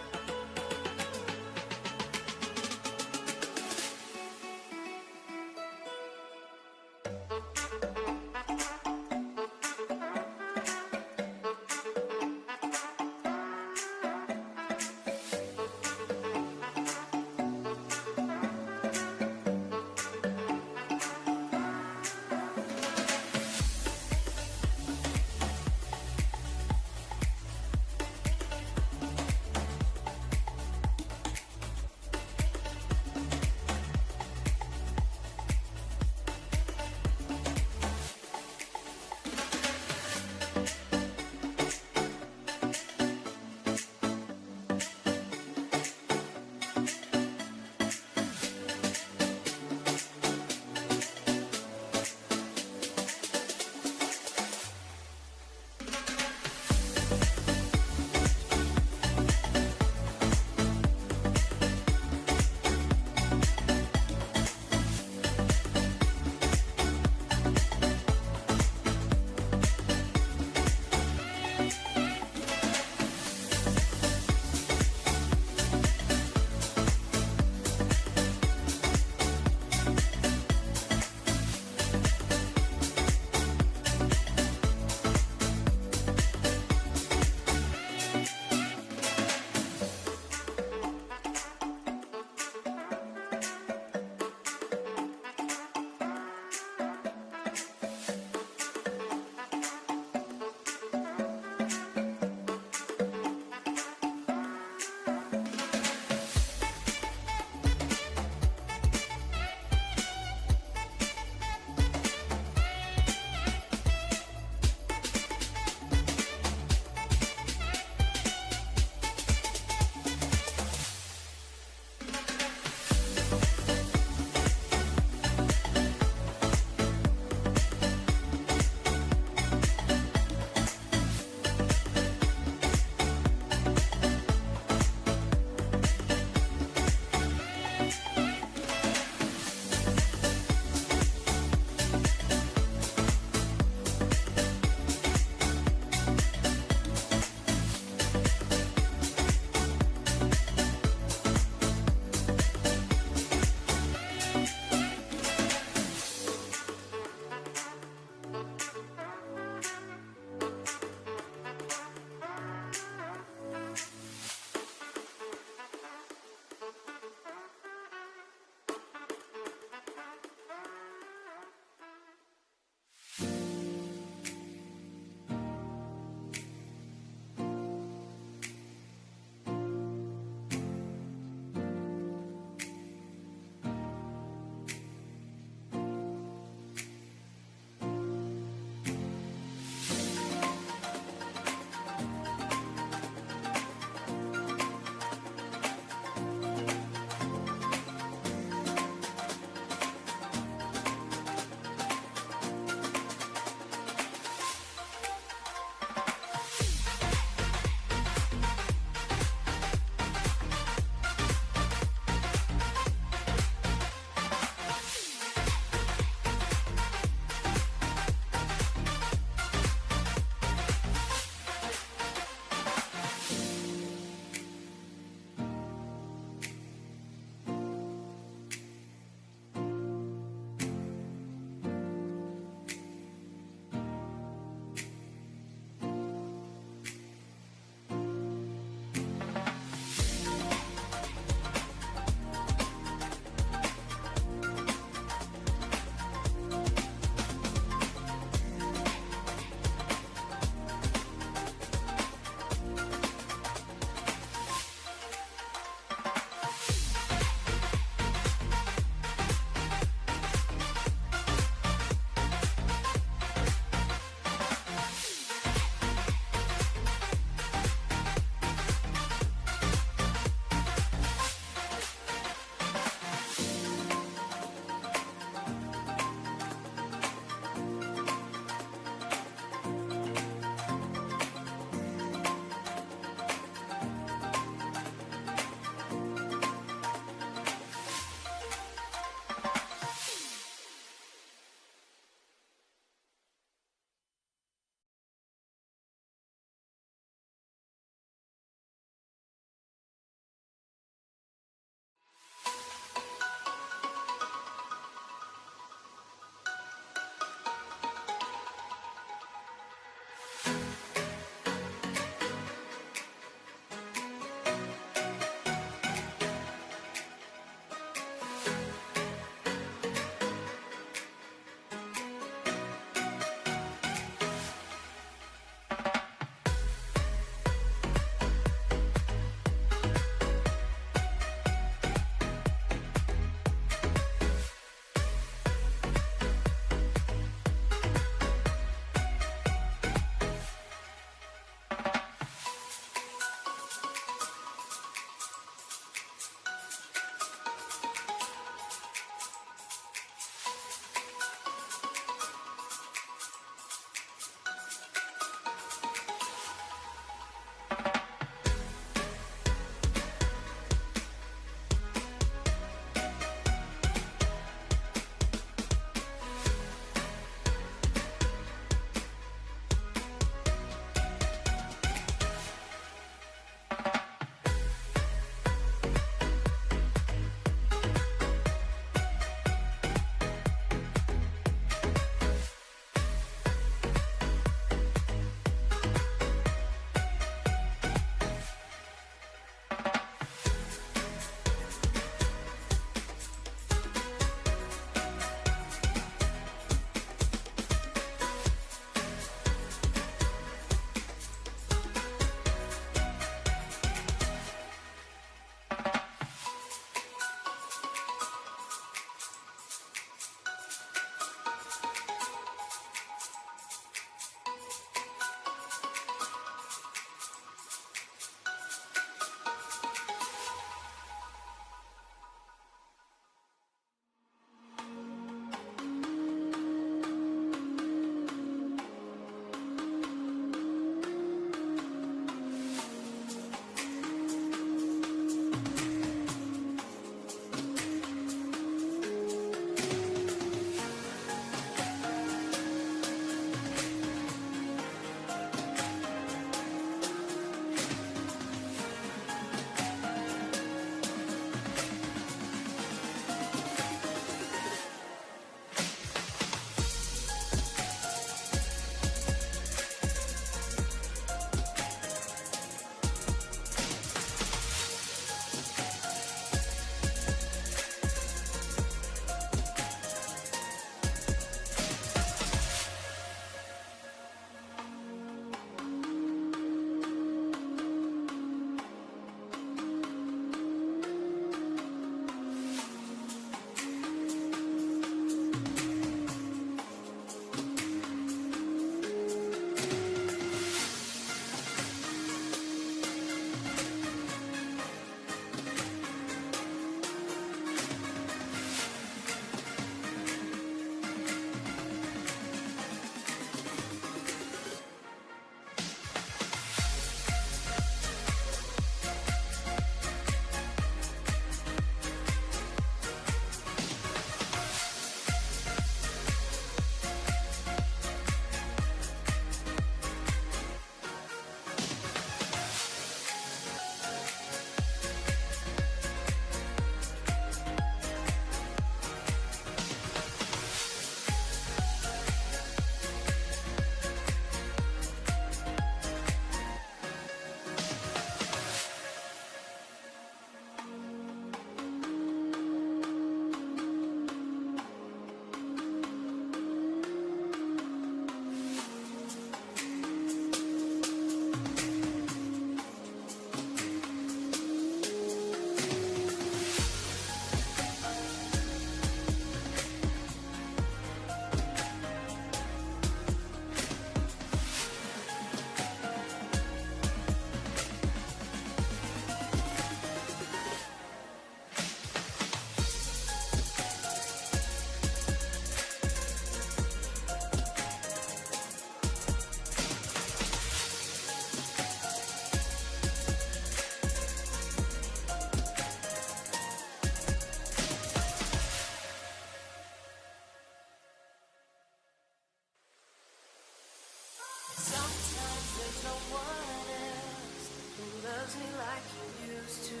There's no one else who loves me like you used to.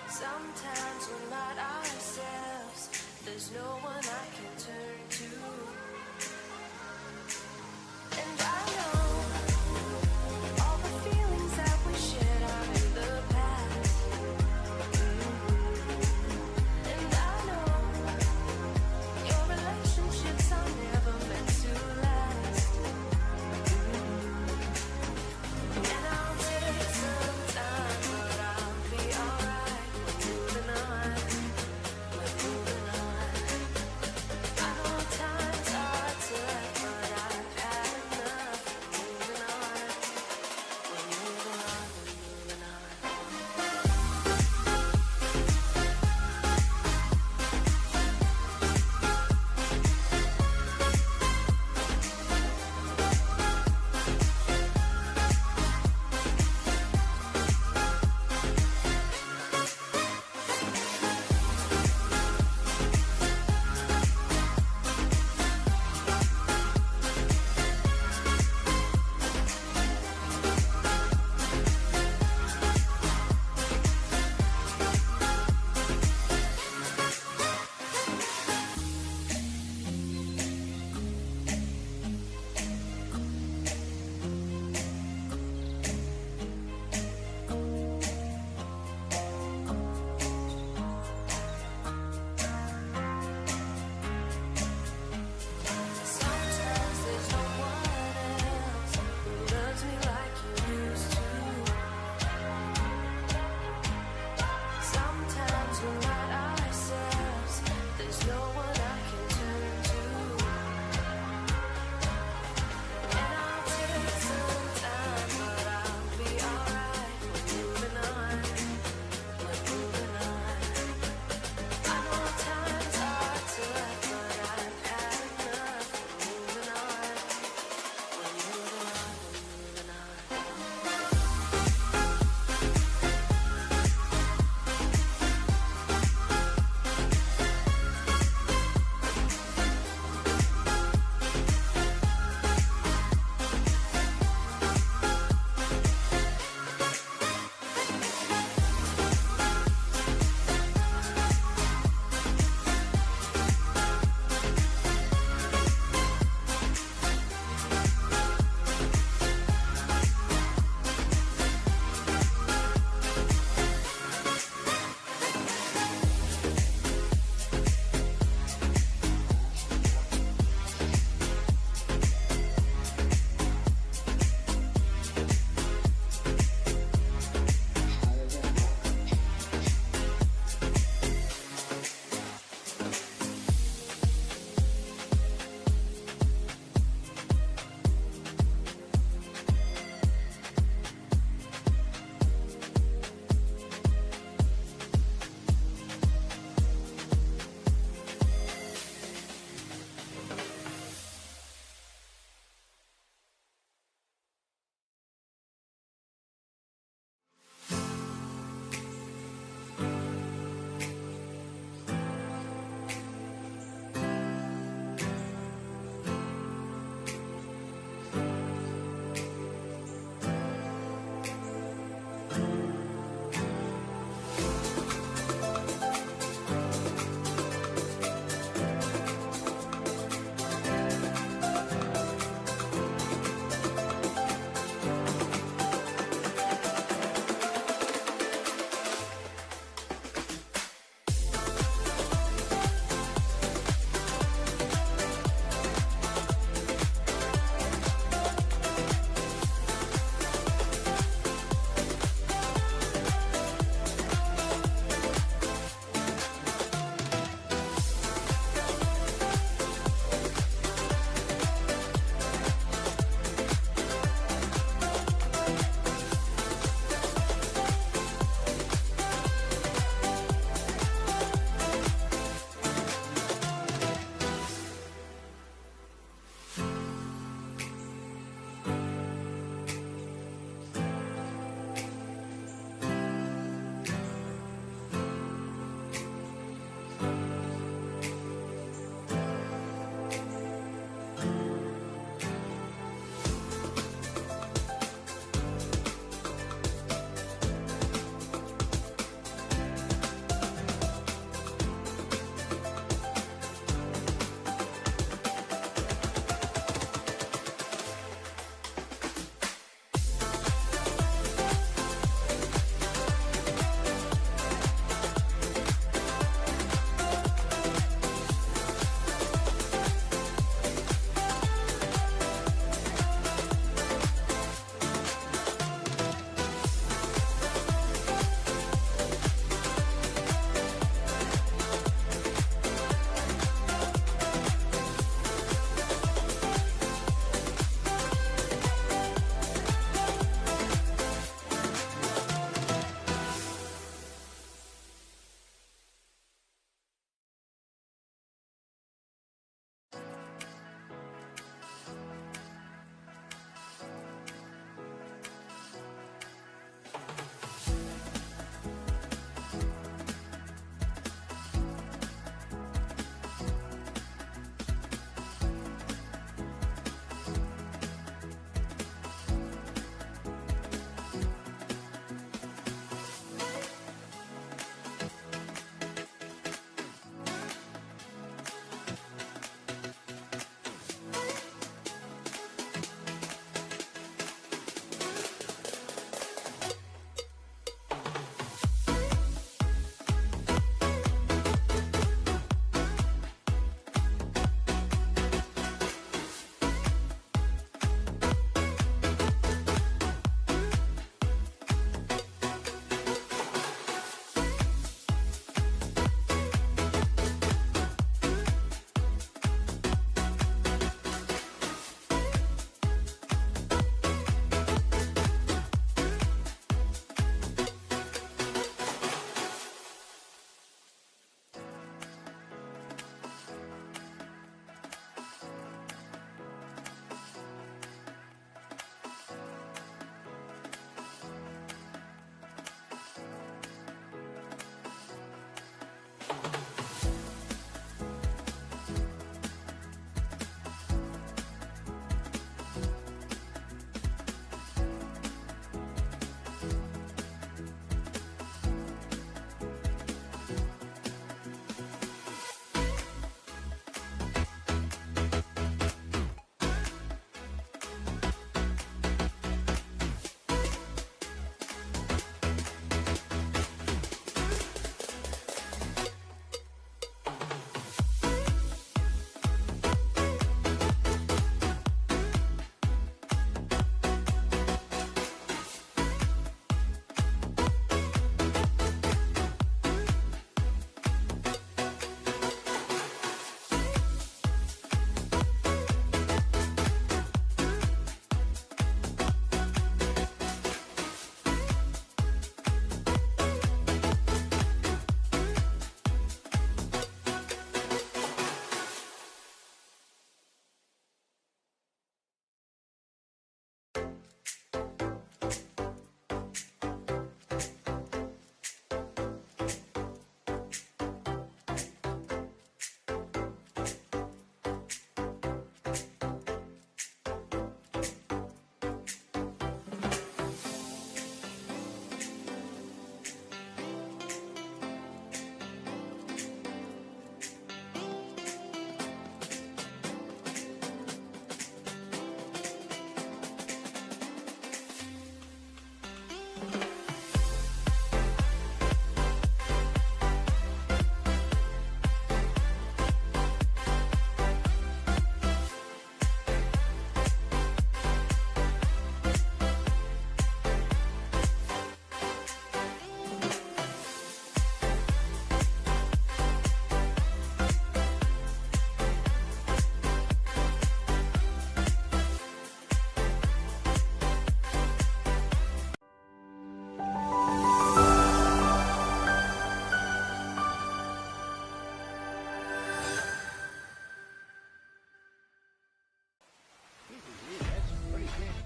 Sometimes we're not ourselves. There's no one I can turn to. And I know all the feelings that we shared are in the past. And I know your relationships are never meant to last. And I'll take some time, but I'll be alright. We're moving on. I know times are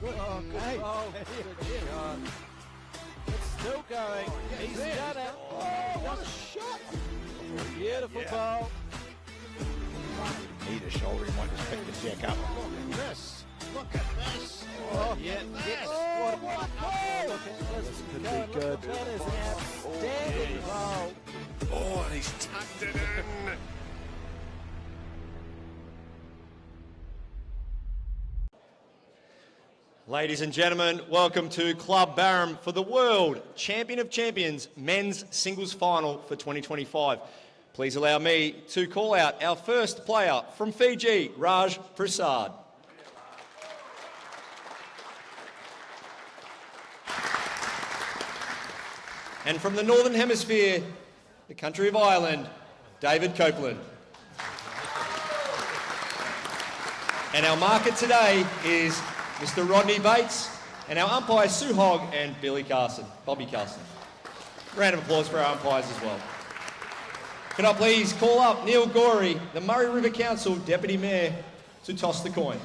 Good ball. Good shot. It's still going. He's done it. Oh, what a shot. Beautiful ball. Need a shoulder, he might just pick the jack up. Look at this. Look at this. Oh, Yeah, this. Oh, what a ball. Look at this. Could be Look, good. That is an outstanding ball. Oh, and he's tucked it in. Ladies and gentlemen, welcome to cluBarham for the World Champion of Champions Men's Singles Final for 2025. Please allow me to call out our first player from Fiji, Raj Prasad. And from the Northern Hemisphere, the country of Ireland, David Copeland. And our marker today is Mr. Rodney Bates, and our umpires Sue Hogg and Bobby Carson. Round of applause for our umpires as well. Can I please call up Neil Gorey, the Murray River Council Deputy Mayor, to toss the coin.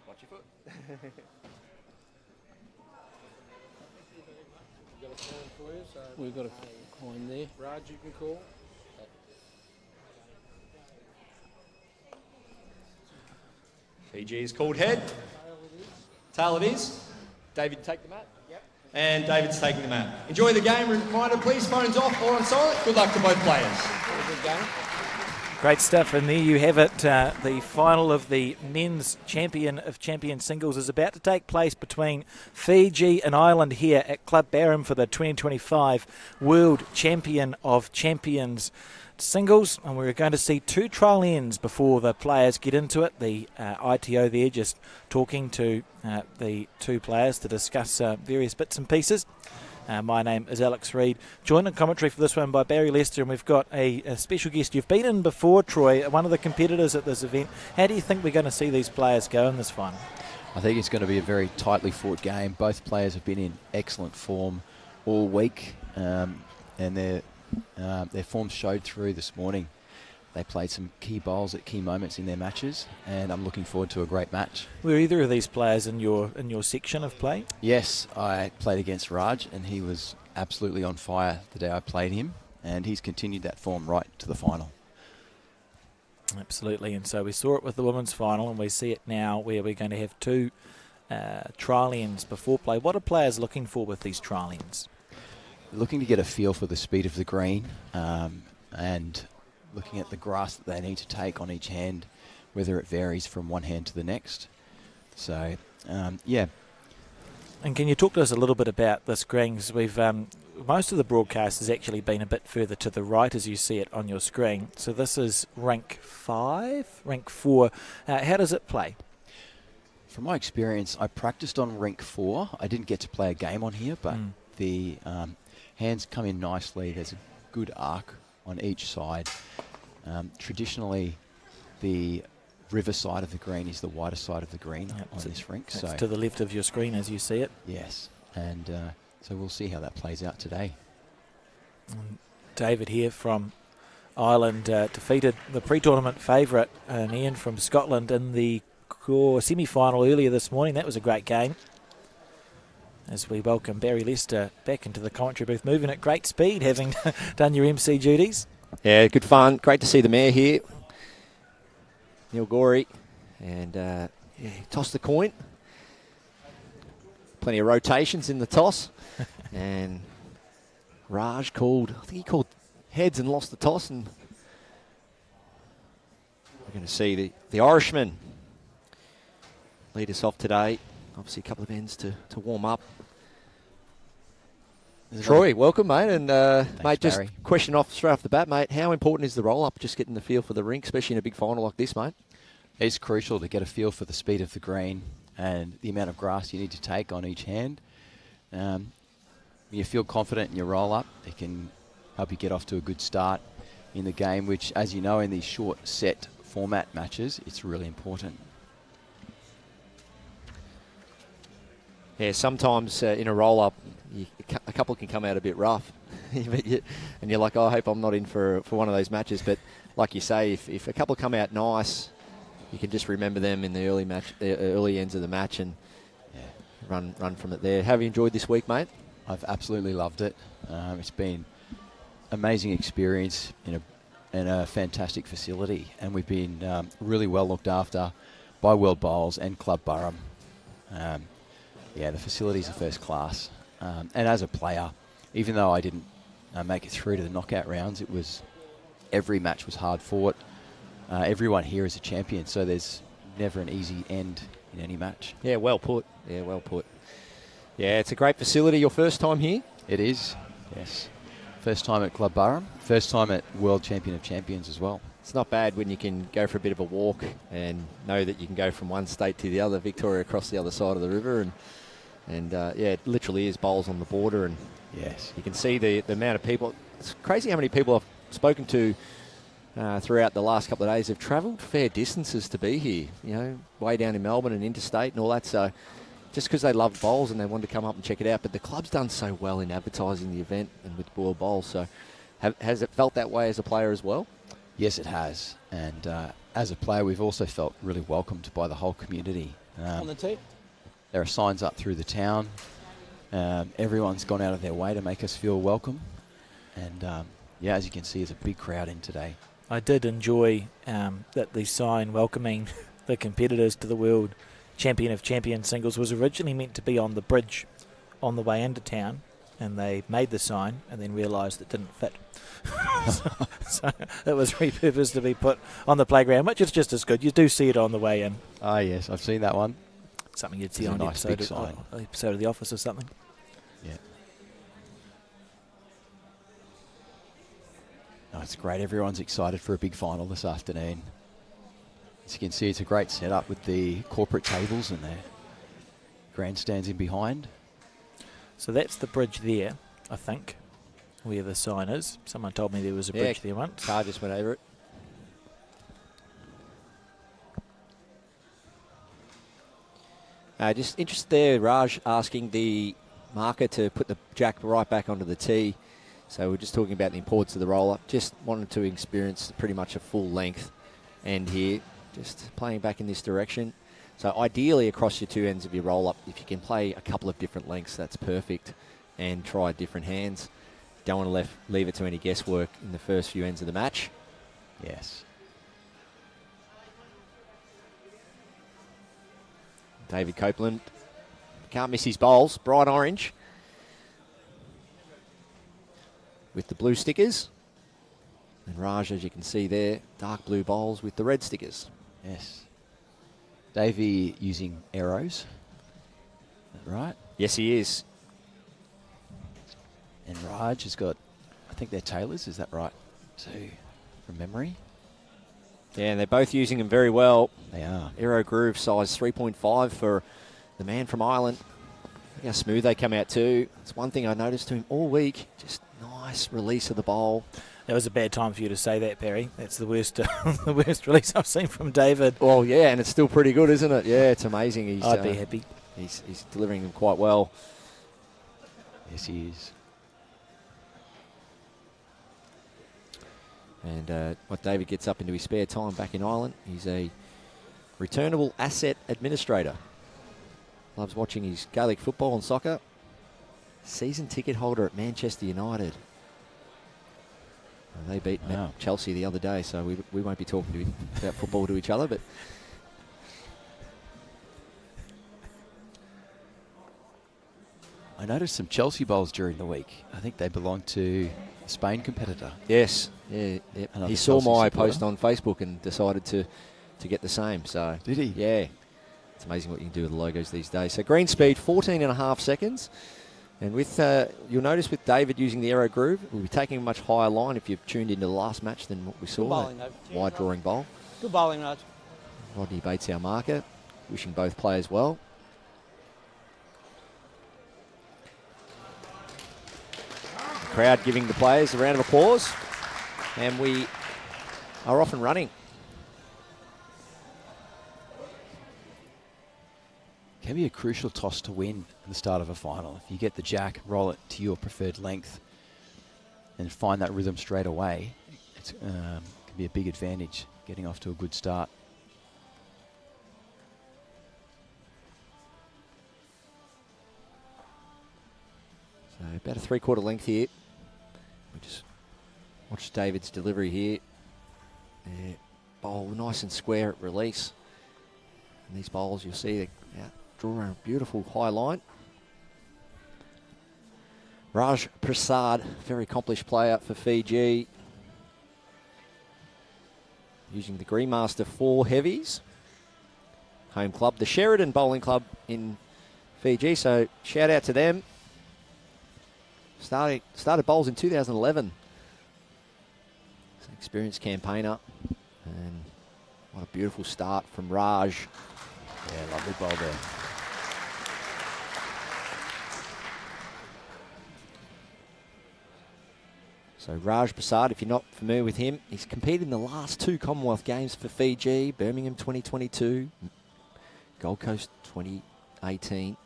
Watch your foot. We've got a coin there. Raj, you can call. Fiji is called head. Tail it is. David, take the mat. Yep. And David's taking the mat. Enjoy the game. Reminder, please, phones off or on silent. Good luck to both players. Good game. Great stuff, and there you have it. The final of the men's champion of champion singles is about to take place between Fiji and Ireland here at cluBarham for the 2025 World Champion of Champions singles, and we're going to see two trial ends before the players get into it. The ITO there just talking to the two players to discuss various bits and pieces. My name is Alex Reid, joined in commentary for this one by Barry Lester, and we've got a special guest. You've been in before, Troy, one of the competitors at this event. How do you think we're going to see these players go in this final? I think it's going to be a very tightly fought game. Both players have been in excellent form all week, and their form showed through this morning. They played some key bowls at key moments in their matches, and I'm looking forward to a great match. Were either of these players in your section of play? Yes, I played against Raj, and he was absolutely on fire the day I played him, and he's continued that form right to the final. Absolutely, and so we saw it with the women's final, and we see it now where we're going to have two trial ends before play. What are players looking for with these trial ends? Looking to get a feel for the speed of the green, and looking at the grass that they need to take on each hand, whether it varies from one hand to the next. So, yeah. And can you talk to us a little bit about this green? 'Cause we've most of the broadcast has actually been a bit further to the right as you see it on your screen. So this is rank 5, rank 4. How does it play? From my experience, I practiced on rank 4. I didn't get to play a game on here, but the hands come in nicely. There's a good arc on each side. Traditionally, the river side of the green is the wider side of the green on this rink. It's so to the left of your screen as you see it. Yes, and so we'll see how that plays out today. David here from Ireland defeated the pre-tournament favourite Ian from Scotland in the core semi-final earlier this morning. That was a great game. As we welcome Barry Lester back into the commentary booth, moving at great speed, having done your MC duties. Yeah, good fun. Great to see the mayor here, Neil Gorey, and toss the coin. Plenty of rotations in the toss, and Raj called. I think he called heads and lost the toss, and we're going to see the Irishman lead us off today. Obviously, a couple of ends to warm up. Troy, welcome, mate. And, Thanks, mate, just Barry. question straight off the bat, mate. How important is the roll-up, just getting the feel for the rink, especially in a big final like this, mate? It's crucial to get a feel for the speed of the green and the amount of grass you need to take on each hand. When you feel confident in your roll-up, it can help you get off to a good start in the game, which, as you know, in these short set format matches, it's really important. Yeah, sometimes in a roll-up, a couple can come out a bit rough. and you're like, oh, I hope I'm not in for one of those matches. But like you say, if a couple come out nice, you can just remember them in the early ends of the match and run from it there. Have you enjoyed this week, mate? I've absolutely loved it. It's been amazing experience in a fantastic facility, and we've been really well looked after by World Bowls and cluBarham. The facilities are first class. And as a player, even though I didn't make it through to the knockout rounds, every match was hard fought. Everyone here is a champion, so there's never an easy end in any match. Yeah, well put. Yeah, it's a great facility. Your first time here? It is, yes. First time at cluBarham, first time at World Champion of Champions as well. It's not bad when you can go for a bit of a walk and know that you can go from one state to the other, Victoria across the other side of the river, and it literally is bowls on the border, and yes, you can see the amount of people. It's crazy how many people I've spoken to throughout the last couple of days have travelled fair distances to be here, way down in Melbourne and interstate and all that, so just because they love bowls and they wanted to come up and check it out. But the club's done so well in advertising the event and with World Bowls, so has it felt that way as a player as well? Yes, it has. And as a player, we've also felt really welcomed by the whole community. On the tee. There are signs up through the town. Everyone's gone out of their way to make us feel welcome. And as you can see, there's a big crowd in today. I did enjoy that the sign welcoming the competitors to the World Champion of Champions singles was originally meant to be on the bridge on the way into town, and they made the sign and then realised it didn't fit. so it was repurposed to be put on the playground, which is just as good. You do see it on the way in. Ah, yes, I've seen that one. Something you'd see It's on a an nice episode of The Office or something. Yeah. No, it's great. Everyone's excited for a big final this afternoon. As you can see, it's a great setup with the corporate tables and the grandstands in behind. So that's the bridge there, I think, where the sign is. Someone told me there was a bridge there once. Car just went over it. Just interested there, Raj asking the marker to put the jack right back onto the tee. So we're just talking about the importance of the roll-up. Just wanted to experience pretty much a full length end here. Just playing back in this direction. So ideally across your two ends of your roll-up, if you can play a couple of different lengths, that's perfect. And try different hands. Don't want to leave it to any guesswork in the first few ends of the match. Yes. David Copeland can't miss his bowls. Bright orange with the blue stickers. And Raj, as you can see there, dark blue bowls with the red stickers. Yes. Davey using arrows. Is that right? Yes, he is. And Raj has got, I think they're tailors, is that right? From memory. Yeah, and they're both using them very well. They are. Aero groove size 3.5 for the man from Ireland. Look how smooth they come out too. It's one thing I noticed to him all week. Just nice release of the bowl. That was a bad time for you to say that, Perry. That's the worst the worst release I've seen from David. Well, yeah, and it's still pretty good, isn't it? Yeah, it's amazing. I'd be happy. He's delivering them quite well. Yes, he is. And what David gets up into his spare time back in Ireland, he's a returnable asset administrator. Loves watching his Gaelic football and soccer. Season ticket holder at Manchester United. They beat Chelsea the other day, so we won't be talking about football to each other. But I noticed some Chelsea bowls during the week. I think they belong to a Spain competitor. Yes, yeah. He saw my post on Facebook and decided to get the same. So did he? Yeah. It's amazing what you can do with the logos these days. So green speed, 14.5 seconds. And with you'll notice with David using the aero groove, we'll be taking a much higher line if you've tuned into the last match than what we saw. Bowling, wide drawing bowl. Good bowling, Raj. Rodney Bates, our marker, wishing both players well. Crowd giving the players a round of applause. And we are off and running. Can be a crucial toss to win at the start of a final. If you get the jack, roll it to your preferred length. and find that rhythm straight away, it can be a big advantage getting off to a good start. So about a 3/4 length here. We just watch David's delivery here. Yeah, bowl nice and square at release. And these bowls, you'll see they draw a beautiful high line. Prasad, very accomplished player for Fiji. Using the Greenmaster 4 heavies. Home club, the Sheridan Bowling Club in Fiji. So shout out to them. Started bowls in 2011. He's an experienced campaigner. And what a beautiful start from Raj. Yeah, lovely bowl there. So Raj Prasad, if you're not familiar with him, he's competed in the last 2 Commonwealth Games for Fiji, Birmingham 2022, Gold Coast 2018.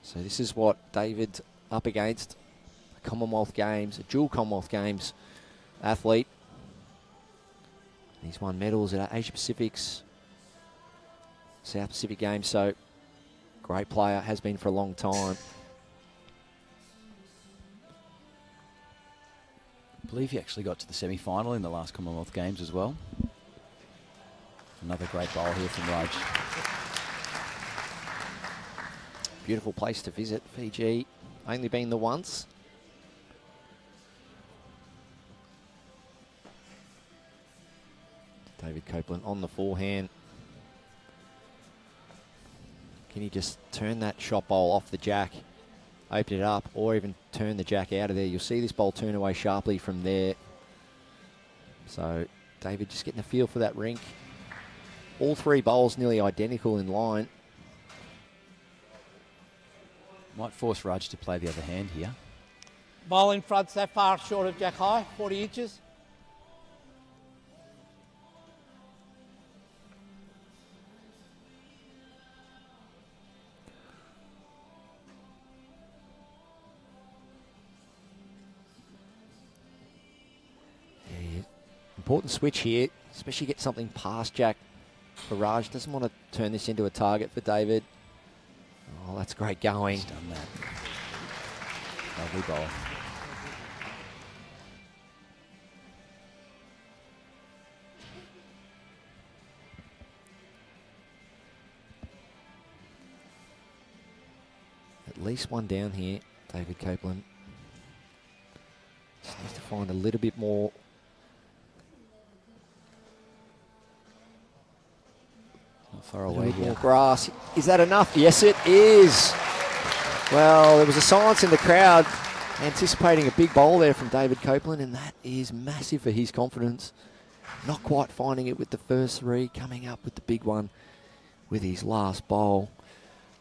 So this is what David's up against, a Commonwealth Games, a dual Commonwealth Games athlete. He's won medals at Asia Pacific's, South Pacific Games, so great player, has been for a long time. I believe he actually got to the semi-final in the last Commonwealth Games as well. Another great bowl here from Raj. Beautiful place to visit, Fiji. Only been the once. David Copeland on the forehand. Can he just turn that shot bowl off the jack, open it up, or even turn the jack out of there? You'll see this bowl turn away sharply from there. So David just getting a feel for that rink. All 3 bowls nearly identical in line. Might force Raj to play the other hand here. Bowl in front, that far short of jack high, 40 inches. Important switch here, especially get something past jack for Raj. Doesn't want to turn this into a target for David. Oh, that's great going. He's done that. Lovely bowl. At least one down here, David Copeland. Just needs to find a little bit more. Far away here. More grass. Is that enough? Yes, it is. Well, there was a silence in the crowd anticipating a big bowl there from David Copeland, and that is massive for his confidence. Not quite finding it with the first 3, coming up with the big one with his last bowl.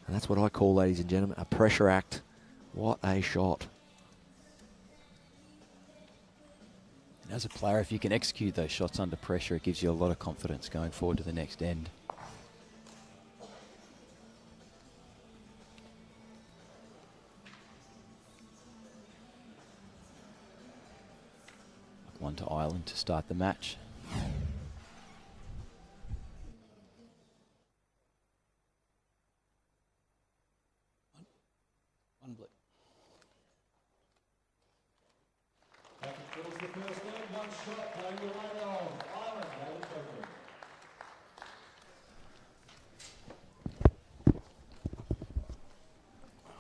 And that's what I call, ladies and gentlemen, a pressure act. What a shot. And as a player, if you can execute those shots under pressure, it gives you a lot of confidence going forward to the next end. One to Ireland to start the match. One blue.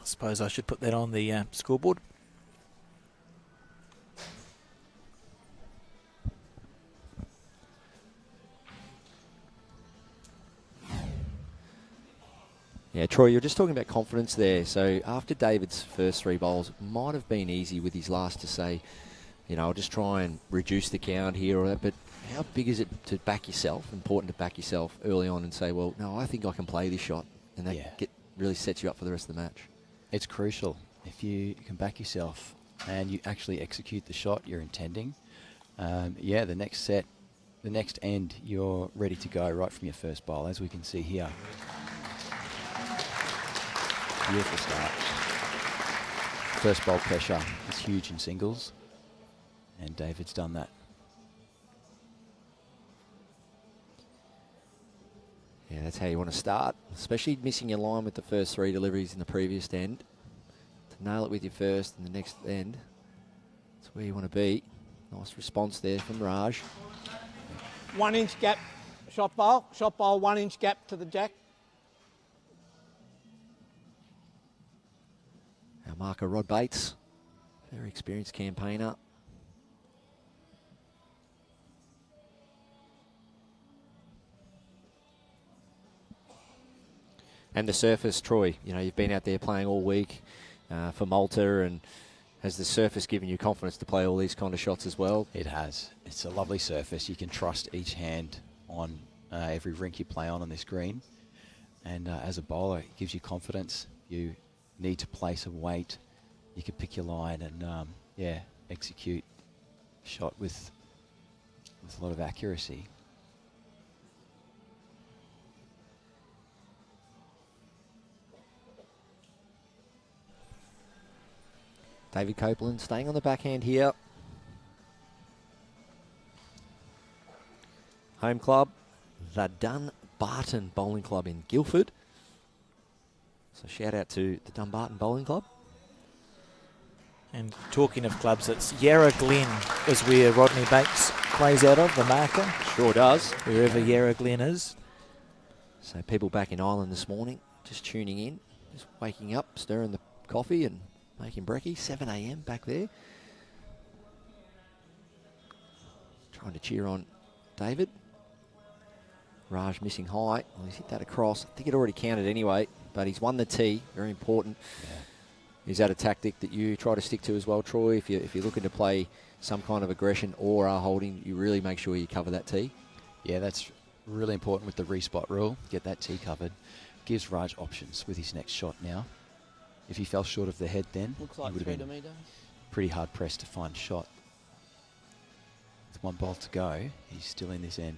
I suppose I should put that on the scoreboard. Yeah, Troy, you're just talking about confidence there. So after David's first 3 bowls, might have been easy with his last to say, you know, I'll just try and reduce the count here or that. But how big is it to back yourself, important to back yourself early on and say, well, no, I think I can play this shot. And that really sets you up for the rest of the match. It's crucial. If you can back yourself and you actually execute the shot you're intending, the next set, the next end, you're ready to go right from your first bowl, as we can see here. Beautiful start. first ball pressure is huge in singles, and David's done that. Yeah, that's how you want to start, especially missing your line with the first 3 deliveries in the previous end. To nail it with your first and the next end, that's where you want to be. Nice response there from Raj. 1 inch gap, shot bowl, 1 inch gap to the jack. Our marker, Rod Bates, very experienced campaigner. And the surface, Troy, you know, you've been out there playing all week for Malta, and has the surface given you confidence to play all these kind of shots as well? It has. It's a lovely surface. You can trust each hand on every rink you play on this green. And as a bowler, it gives you confidence. You need to place a weight. You can pick your line and, execute a shot with a lot of accuracy. David Copeland staying on the backhand here. Home club, the Dunbarton Bowling Club in Guildford. So shout out to the Dunbarton Bowling Club. And talking of clubs, it's Yarra Glen is where Rodney Bates plays out of, the marker. Sure does. Wherever Yarra Glen is. So people back in Ireland this morning, just tuning in, just waking up, stirring the coffee and making brekkie, 7 a.m. back there. Trying to cheer on David. Raj missing high. Well, he's hit that across. I think it already counted anyway, but he's won the tee. Very important. Yeah. Is that a tactic that you try to stick to as well, Troy? If you're looking to play some kind of aggression or are holding, you really make sure you cover that tee? Yeah, that's really important with the respot rule. Get that tee covered. Gives Raj options with his next shot now. If he fell short of the head then, Looks he like would 3 have to been me, Dave. pretty hard pressed to find a shot. With 1 ball to go, he's still in this end.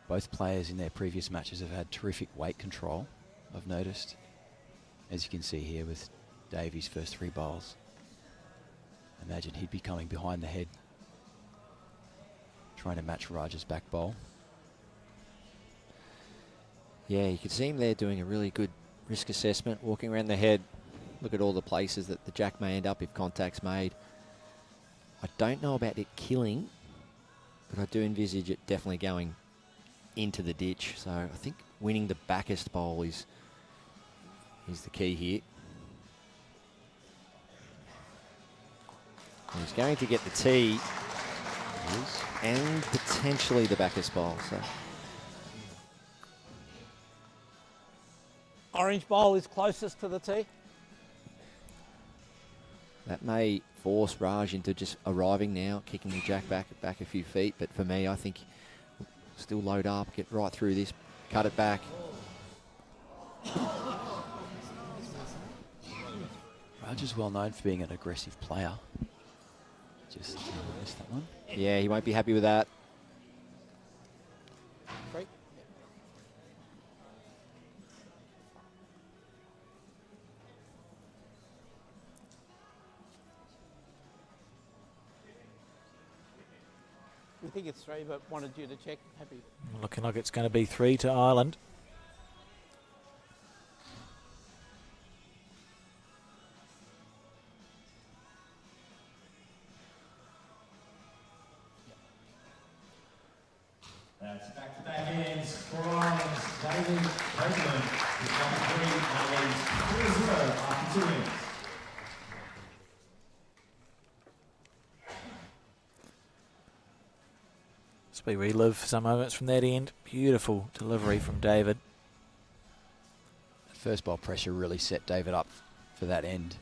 Both players in their previous matches have had terrific weight control, I've noticed. As you can see here with Davey's first 3 bowls. Imagine he'd be coming behind the head, trying to match Raj's back bowl. Yeah, you could see him there doing a really good risk assessment, walking around the head. Look at all the places that the jack may end up if contact's made. I don't know about it killing, but I do envisage it definitely going into the ditch. So I think winning the backest bowl is the key here. And he's going to get the tee and potentially the backest bowl. So Orange bowl is closest to the tee. that may force Raj into just arriving now, kicking the jack back a few feet. But for me, I think still load up, get right through this, cut it back. Raj is well known for being an aggressive player. Just missed that one. Yeah, he won't be happy with that. Great. We think it's 3, but wanted you to check. Happy. Looking like it's going to be 3 to Ireland. That's back-to-back hands for Ireland. David Copeland is 1-3 and leads 3-0 after 2 innings. So we relive some moments from that end. Beautiful delivery from David. First ball pressure really set David up for that end.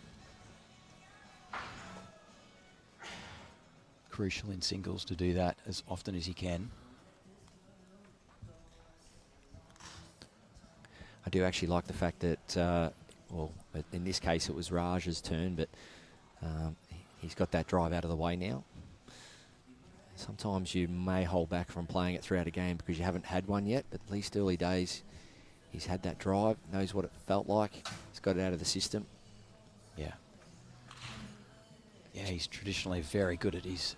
Crucial in singles to do that as often as you can. I do actually like the fact that, well, in this case it was Raj's turn, but he's got that drive out of the way now. Sometimes you may hold back from playing it throughout a game because you haven't had one yet, but at least early days, he's had that drive, knows what it felt like. He's got it out of the system. Yeah. Yeah, he's traditionally very good at his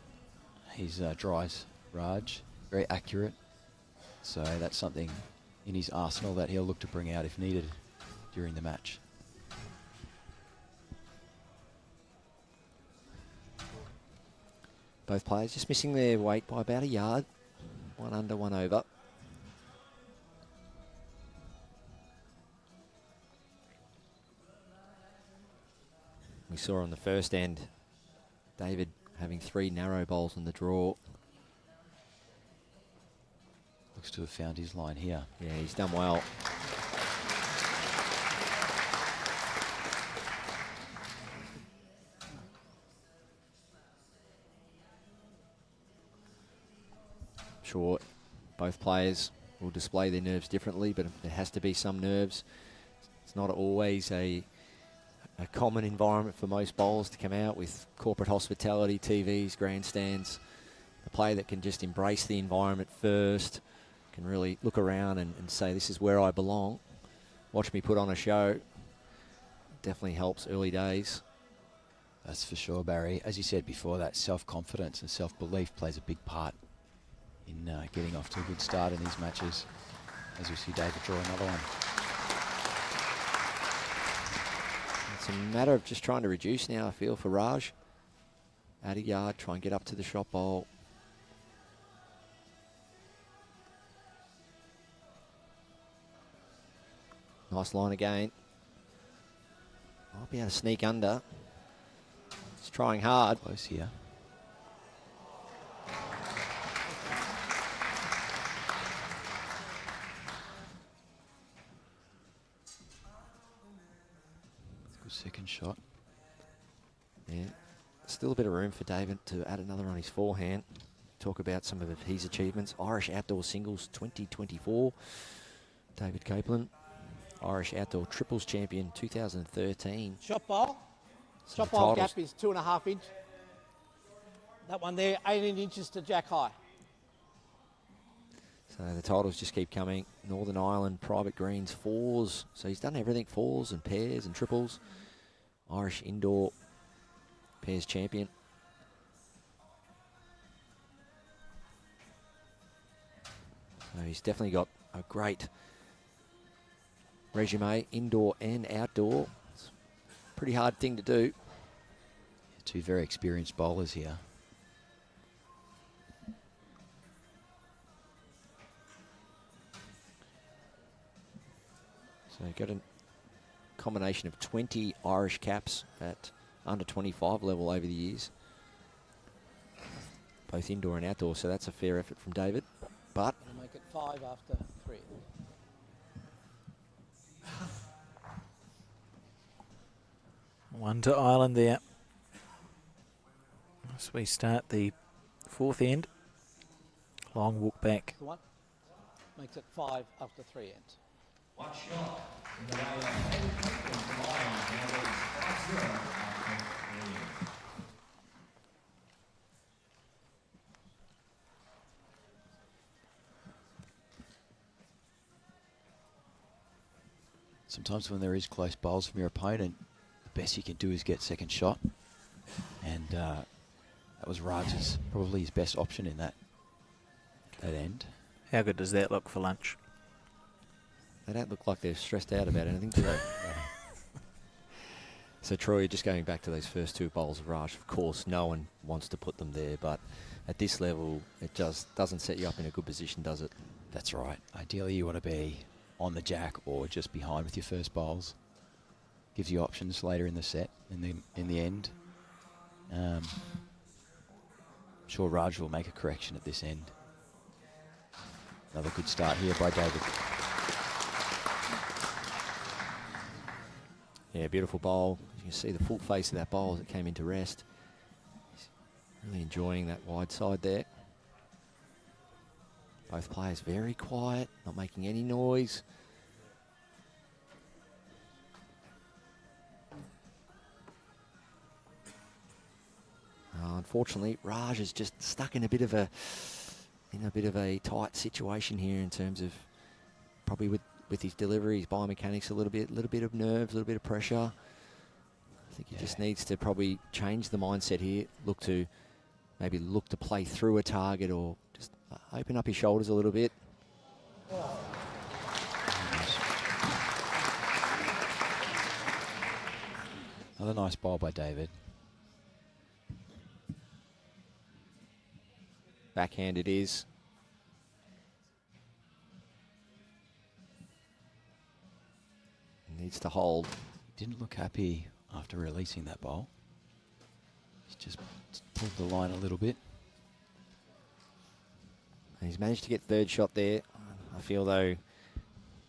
drives, Raj. Very accurate. So that's something in his arsenal that he'll look to bring out if needed during the match. Both players just missing their weight by about a yard. One under, one over. We saw on the first end, David having 3 narrow bowls in the draw. Looks to have found his line here. Yeah, he's done well. Sure, both players will display their nerves differently, but there has to be some nerves. It's not always a common environment for most bowlers to come out with corporate hospitality, TVs, grandstands. A player that can just embrace the environment first, can really look around and say, this is where I belong. Watch me put on a show. Definitely helps early days. That's for sure, Barry. As you said before, that self-confidence and self-belief plays a big part in getting off to a good start in these matches, as we see David draw another one. It's a matter of just trying to reduce now, I feel, for Raj. Add a yard, try and get up to the shot bowl. Nice line again. Might be able to sneak under. It's trying hard. Close here. Good second shot. Yeah. Still a bit of room for David to add another on his forehand. Talk about some of his achievements. Irish Outdoor Singles 2024. David Copeland. Irish Outdoor Triples Champion 2013. Shot bowl. Some Shot bowl titles. gap is 2.5 inch. That one there, 18 inches to jack high. So the titles just keep coming. Northern Ireland Private Greens 4s. So he's done everything, 4s and pairs and triples. Irish Indoor Pairs Champion. So he's definitely got a great resume, indoor and outdoor. It's a pretty hard thing to do. Two very experienced bowlers here. So you've got a combination of 20 Irish caps at under 25 level over the years. Both indoor and outdoor, so that's a fair effort from David. But We'll make it 5 after 3. One to Ireland there. As we start the 4th end. Long walk back. The one makes it 5 after 3 ends. One shot in the way of David Copeland from Ireland. Now leads 5-0 after 3. Sometimes when there is close bowls from your opponent, the best you can do is get second shot. And that was Raj's probably his best option in that end. How good does that look for lunch? they don't look like they're stressed out about anything, do they? So, Troy, just going back to those first 2 bowls of Raj, of course, no one wants to put them there, but at this level, it just doesn't set you up in a good position, does it? That's right. Ideally, you want to be on the jack or just behind with your first bowls. Gives you options later in the set, in the end. I'm sure Raj will make a correction at this end. Another good start here by David. Yeah, beautiful bowl. You can see the full face of that bowl as it came into rest. He's really enjoying that wide side there. Both players very quiet, not making any noise. unfortunately, Raj is just stuck in a bit of a tight situation here in terms of probably with his delivery, his biomechanics, a little bit of nerves, a little bit of pressure. I think he just needs to probably change the mindset here. Look to play through a target or just open up his shoulders a little bit. Another nice ball by David. Backhand it is. Needs to hold. Didn't look happy after releasing that ball. He's just pulled the line a little bit. And he's managed to get third shot there. I feel though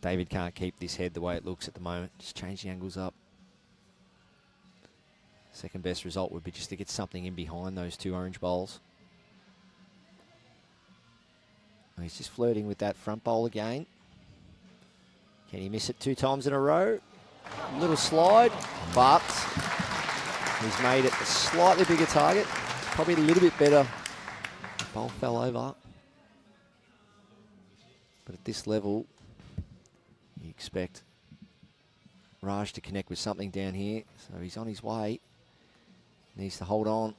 David can't keep this head the way it looks at the moment. Just change the angles up. Second best result would be just to get something in behind those two orange bowls. He's just flirting with that front bowl again. Can he miss it 2 times in a row? A little slide, but he's made it a slightly bigger target. Probably a little bit better. The bowl fell over. But at this level, you expect Raj to connect with something down here. So he's on his way. Needs to hold on.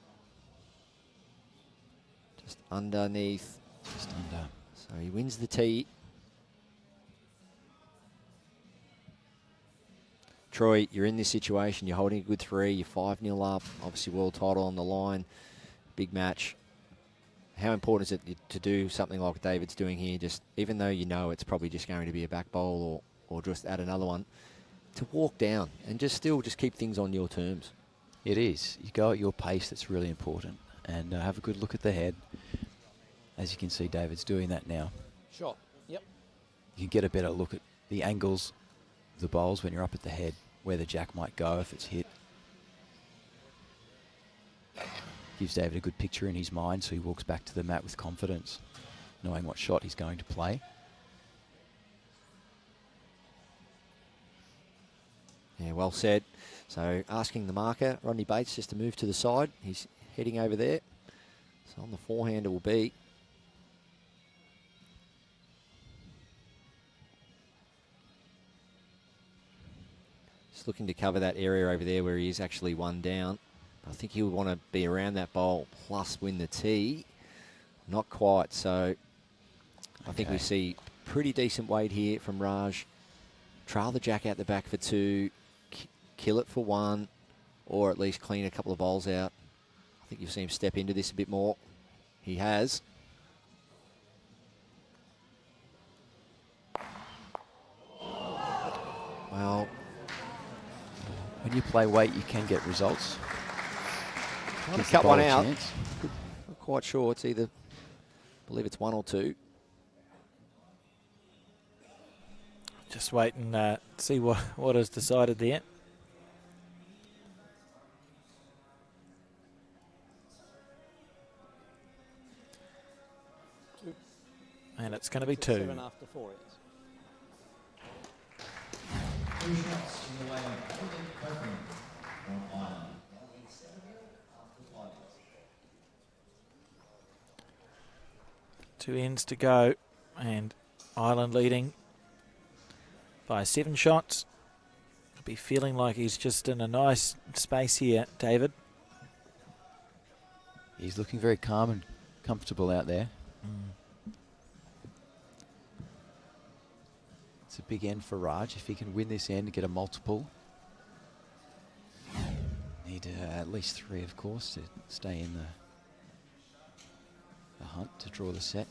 Just underneath. Just under. So he wins the tee. Troy, you're in this situation. You're holding a good 3. You're 5-0 up. Obviously, world title on the line. Big match. How important is it to do something like David's doing here? Just even though you know it's probably just going to be a back bowl or just add another one, to walk down and just keep things on your terms. It is. You go at your pace. That's really important. And have a good look at the head. As you can see, David's doing that now. Shot. Yep. You can get a better look at the angles of the bowls when you're up at the head, where the jack might go if it's hit. Gives David a good picture in his mind, so he walks back to the mat with confidence, knowing what shot he's going to play. Yeah, well said. So asking the marker, Rodney Bates, just to move to the side. He's heading over there. So on the forehand it will be. Just looking to cover that area over there where he is actually 1 down. I think he would want to be around that bowl plus win the tee. Not quite, so I think we see pretty decent weight here from Raj. Trail the jack out the back for 2, kill it for 1, or at least clean a couple of bowls out. I think you've seen him step into this a bit more. He has. Well, when you play weight, you can get results. He's cut one out. Not quite sure. It's either, I believe it's 1 or 2. Just wait and see what is decided there. And it's going to be 2. 7 after 4 is. 2 shots in the way of Copeland from Ireland. 2 ends to go, and Ireland leading by 7 shots. He'll be feeling like he's just in a nice space here, David. He's looking very calm and comfortable out there. It's a big end for Raj. If he can win this end and get a multiple. Need at least 3, of course, to stay in the hunt to draw the set.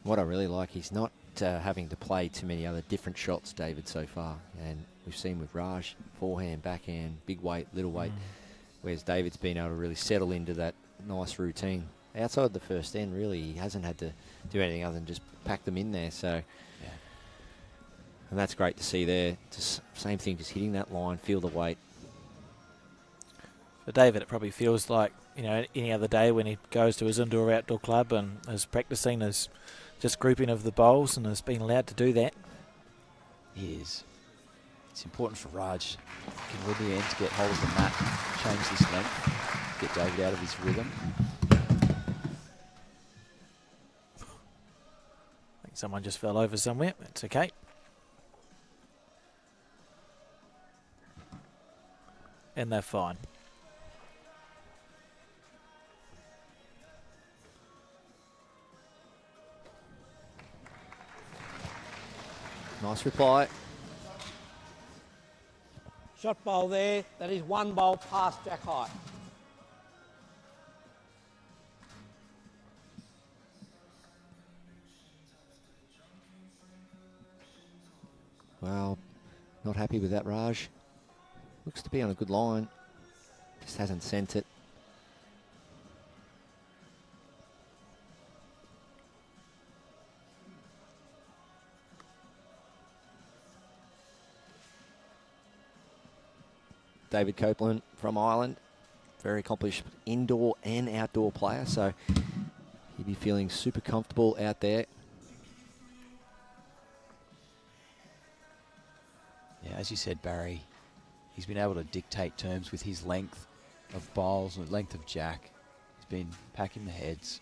What I really like, he's not having to play too many other different shots, David, so far. And we've seen with Raj, forehand, backhand, big weight, little weight, whereas David's been able to really settle into that nice routine. Outside the first end, really, he hasn't had to do anything other than just pack them in there. So, yeah. And that's great to see there. Just same thing, just hitting that line, feel the weight. For David, it probably feels like, you know, any other day when he goes to his indoor outdoor club and is practicing his just grouping of the bowls and has been allowed to do that. He is. It's important for Raj. He can win the end to get hold of the mat, change this length. get David out of his rhythm. I think someone just fell over somewhere. That's okay. And they're fine. Nice reply. Shot bowl there. That is one bowl past Jack height. Well, not happy with that, Raj. Looks to be on a good line. Just hasn't sent it. David Copeland from Ireland. Very accomplished indoor and outdoor player, so he'd be feeling super comfortable out there. Yeah, as you said, Barry, he's been able to dictate terms with his length of bowls and length of jack. He's been packing the heads,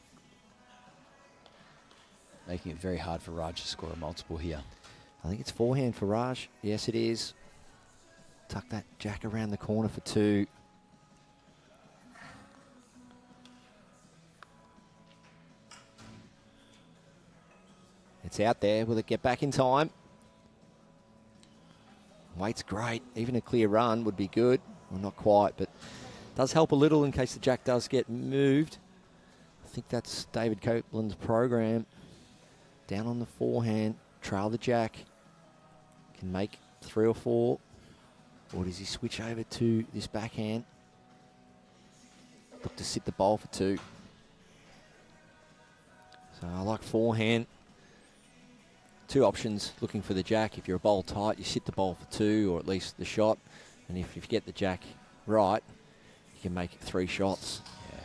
making it very hard for Raj to score a multiple here. I think it's forehand for Raj. Yes, it is. Tuck that jack around the corner for 2. It's out there. Will it get back in time? Weight's great. Even a clear run would be good. Well, not quite, but does help a little in case the jack does get moved. I think that's David Copeland's program. Down on the forehand, trail the jack. Can make 3 or 4. Or does he switch over to this backhand? Look to sit the bowl for 2. So I like forehand. 2 options looking for the jack. If you're a bowl tight, you sit the bowl for 2, or at least the shot. And if you get the jack right, you can make 3 shots. Yeah.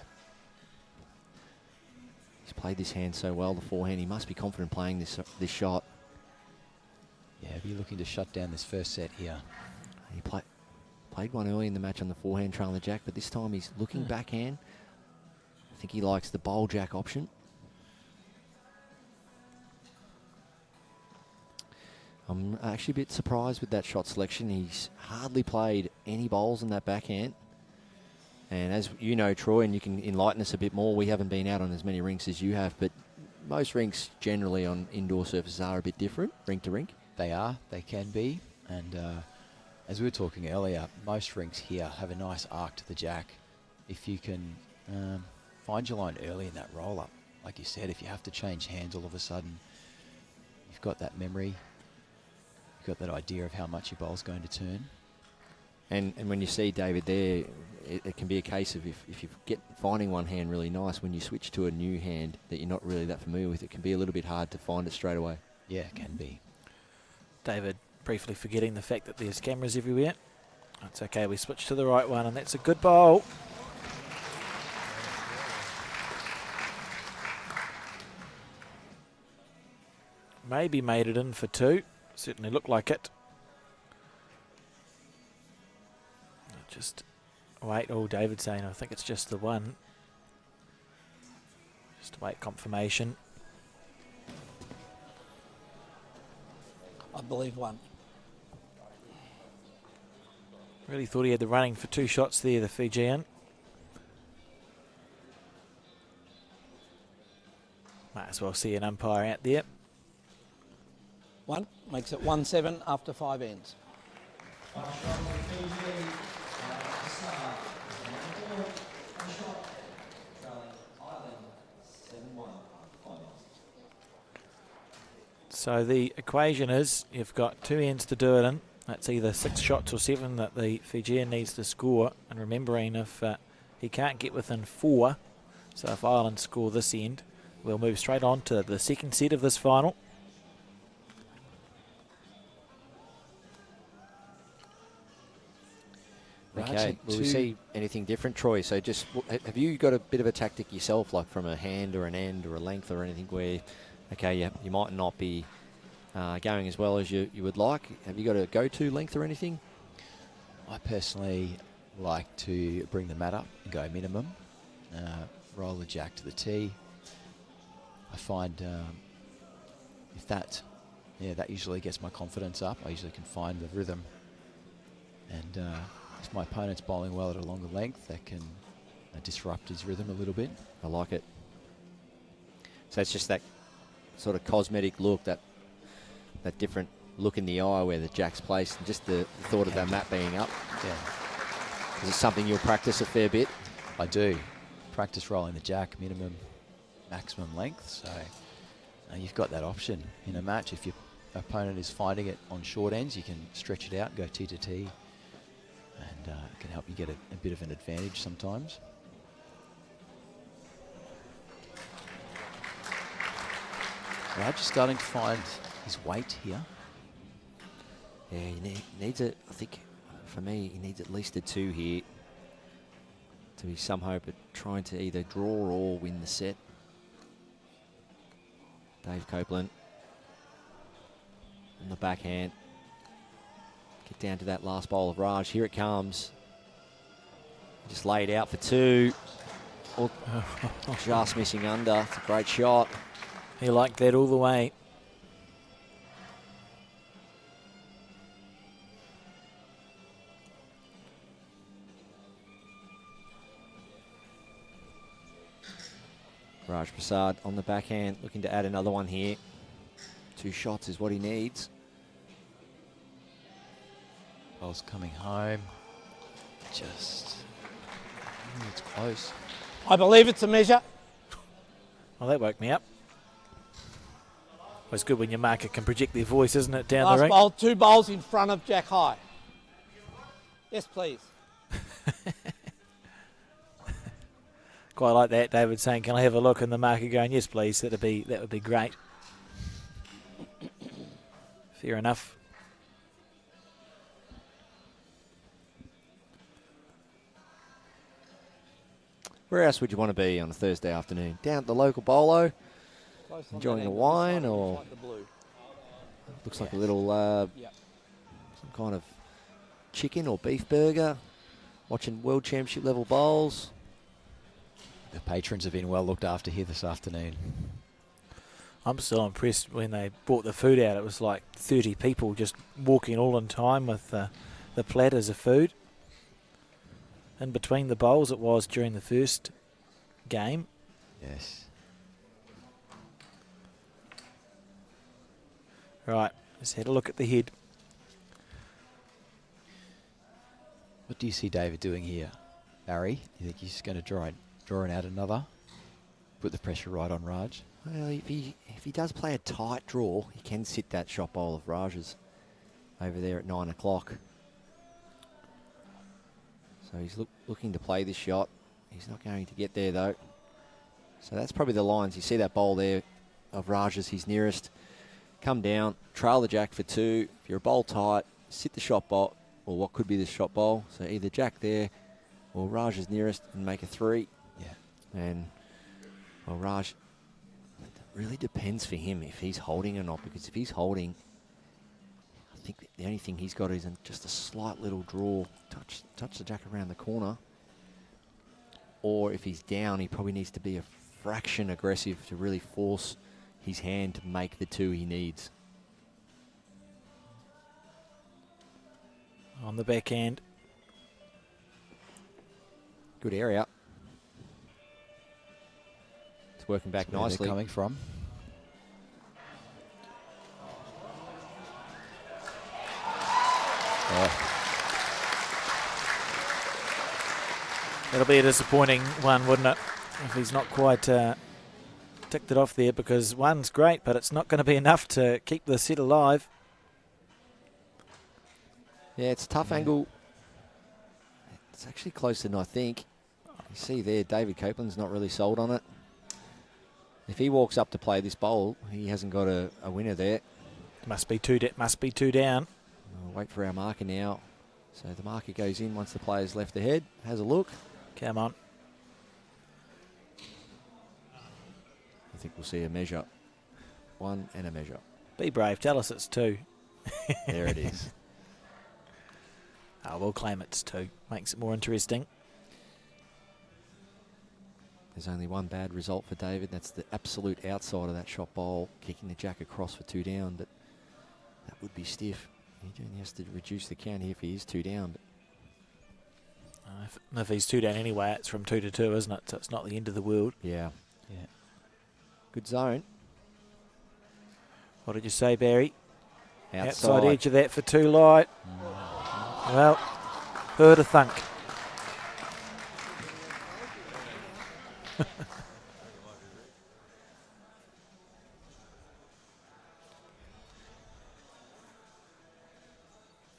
He's played this hand so well, the forehand. He must be confident playing this shot. Yeah, be looking to shut down this first set here. He played one early in the match on the forehand, trailing the jack, but this time he's looking backhand. I think he likes the bowl jack option. I'm actually a bit surprised with that shot selection. He's hardly played any bowls in that backhand. And as you know, Troy, and you can enlighten us a bit more, we haven't been out on as many rinks as you have, but most rinks generally on indoor surfaces are a bit different, rink to rink. They are, they can be. And as we were talking earlier, most rinks here have a nice arc to the jack. If you can find your line early in that roll-up, like you said, if you have to change hands all of a sudden, you've got that memory, you've got that idea of how much your bowl's going to turn. And when you see David there, it can be a case of if you get finding one hand really nice, when you switch to a new hand that you're not really that familiar with, it can be a little bit hard to find it straight away. Yeah, it can be. David briefly forgetting the fact that there's cameras everywhere. That's okay, we switch to the right one, and that's a good bowl. Maybe made it in for 2. Certainly looked like it. Just wait. Oh, David saying, I think it's just the 1. Just wait confirmation. I believe 1. Really thought he had the running for 2 shots there, the Fijian. Might as well see an umpire out there. 1 makes it 1-7 after 5 ends. So the equation is you've got 2 ends to do it in. That's either 6 shots or 7 that the Fijian needs to score. And remembering if he can't get within 4, so if Ireland score this end, we'll move straight on to the second set of this final. Okay, will we see anything different, Troy? So just, have you got a bit of a tactic yourself, like from a hand or an end or a length or anything where, okay, yeah, you might not be going as well as you would like? Have you got a go-to length or anything? I personally like to bring the mat up and go minimum, roll the jack to the tee. I find if that usually gets my confidence up. I usually can find the rhythm, and if my opponent's bowling well at a longer length, that can disrupt his rhythm a little bit. I like it. So it's just that sort of cosmetic look, that different look in the eye where the jack's placed, and just the thought of that mat being up. Yeah. Is it something you'll practice a fair bit? I do. Practice rolling the jack, minimum, maximum length. So you've got that option in a match. If your opponent is finding it on short ends, you can stretch it out, go tee to tee, and it can help you get a bit of an advantage sometimes. Raj is starting to find his weight here. Yeah, he needs it. I think for me, he needs at least a 2 here to be some hope at trying to either draw or win the set. Dave Copeland on the backhand. Get down to that last bowl of Raj. Here it comes. Just laid out for 2. Oh, just missing under. It's a great shot. He liked that all the way. Raj Prasad on the backhand, looking to add another one here. 2 shots is what he needs. Ball's coming home. Just, it's close. I believe it's a measure. Well, that woke me up. Well, it's good when your marker can project their voice, isn't it, down Last the ring? bowl, 2 bowls in front of Jack High. Yes, please. Quite like that, David saying, can I have a look? And the marker going, yes, please. That would be great. Fair enough. Where else would you want to be on a Thursday afternoon? Down at the local bolo, enjoying a wine, or looks like a little some kind of chicken or beef burger, watching World Championship level bowls. The patrons have been well looked after here this afternoon. I'm still impressed when they brought the food out. It was like 30 people just walking all in time with the platters of food. In between the bowls it was during the first game. Yes. Right, let's have a look at the head. What do you see David doing here, Barry? You think he's going to drawing out another? Put the pressure right on Raj? Well, if he does play a tight draw, he can sit that shot bowl of Raj's over there at 9 o'clock. So he's looking to play this shot. He's not going to get there, though. So that's probably the lines. You see that bowl there of Raj's, he's nearest. Come down, trail the jack for 2. If you're a bowl tight, sit the shot bowl, or what could be the shot bowl. So either jack there, or Raj is nearest and make a 3. Yeah. And, well, Raj, it really depends for him if he's holding or not, because if he's holding, I think the only thing he's got is just a slight little draw, touch the jack around the corner. Or if he's down, he probably needs to be a fraction aggressive to really force his hand to make the 2 he needs. On the backhand. Good area. It's working back That's where nicely. they're coming from. It'll be a disappointing one, wouldn't it, if he's not quite ticked it off there, because 1's great, but it's not going to be enough to keep the set alive. Yeah, it's a tough angle. It's actually closer than I think. You see there, David Copeland's not really sold on it. If he walks up to play this bowl, he hasn't got a winner there. Must be two down. We'll wait for our marker now. So the marker goes in once the player's left the head. Has a look. Come on. I think we'll see a measure. 1 and a measure. Be brave. Tell us it's 2. There it is. We'll claim it's 2. Makes it more interesting. There's only one bad result for David. That's the absolute outside of that shot bowl, kicking the jack across for 2 down. But that would be stiff. He has to reduce the count here if he is 2 down. If he's 2 down anyway, it's from 2 to 2, isn't it? So it's not the end of the world. Yeah. Good zone. What did you say, Barry? Outside edge of that for 2 light. Well, who'd have thunk?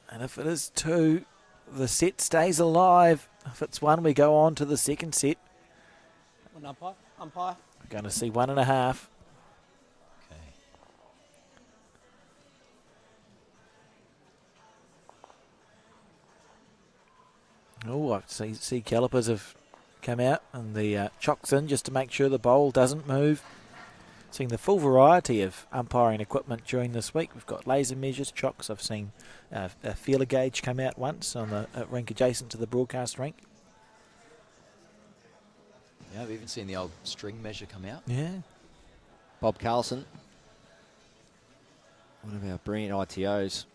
And if it is 2, the set stays alive. If it's 1, we go on to the second set. One umpire. Umpire. We're going to see 1.5. Oh, I see calipers have come out and the chocks in just to make sure the bowl doesn't move. Seeing the full variety of umpiring equipment during this week. We've got laser measures, chocks. I've seen a feeler gauge come out once on the rink adjacent to the broadcast rink. Yeah, I've even seen the old string measure come out. Yeah. Bob Carlson, one of our brilliant ITOs.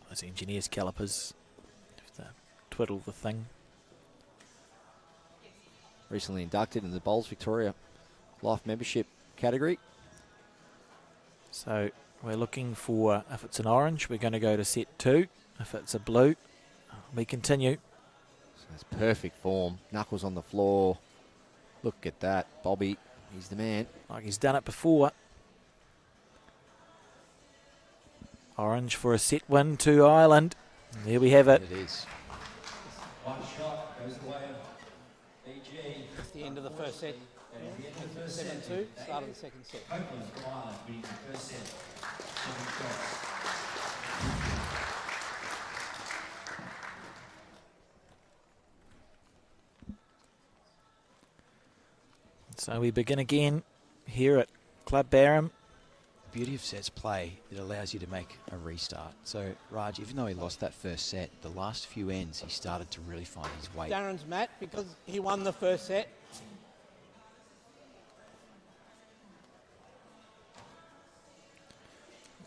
Those engineers' calipers. Twiddle the thing. Recently inducted in the Bowls Victoria Life Membership category. So we're looking for, if it's an orange, we're going to go to set 2. If it's a blue, we continue. So it's perfect form. Knuckles on the floor. Look at that. Bobby, he's the man. Like he's done it before. Orange for a set win to Ireland. And there we have it. It is. One shot goes the way of BG. It's the end of the first set. And at the end of the first 7-2, start of the second set. Copeland from Ireland winning the first set. 7 shots. So we begin again here at cluBarham. The beauty of sets play, it allows you to make a restart. So Raj, even though he lost that first set, the last few ends he started to really find his weight. Darren's mat because he won the first set.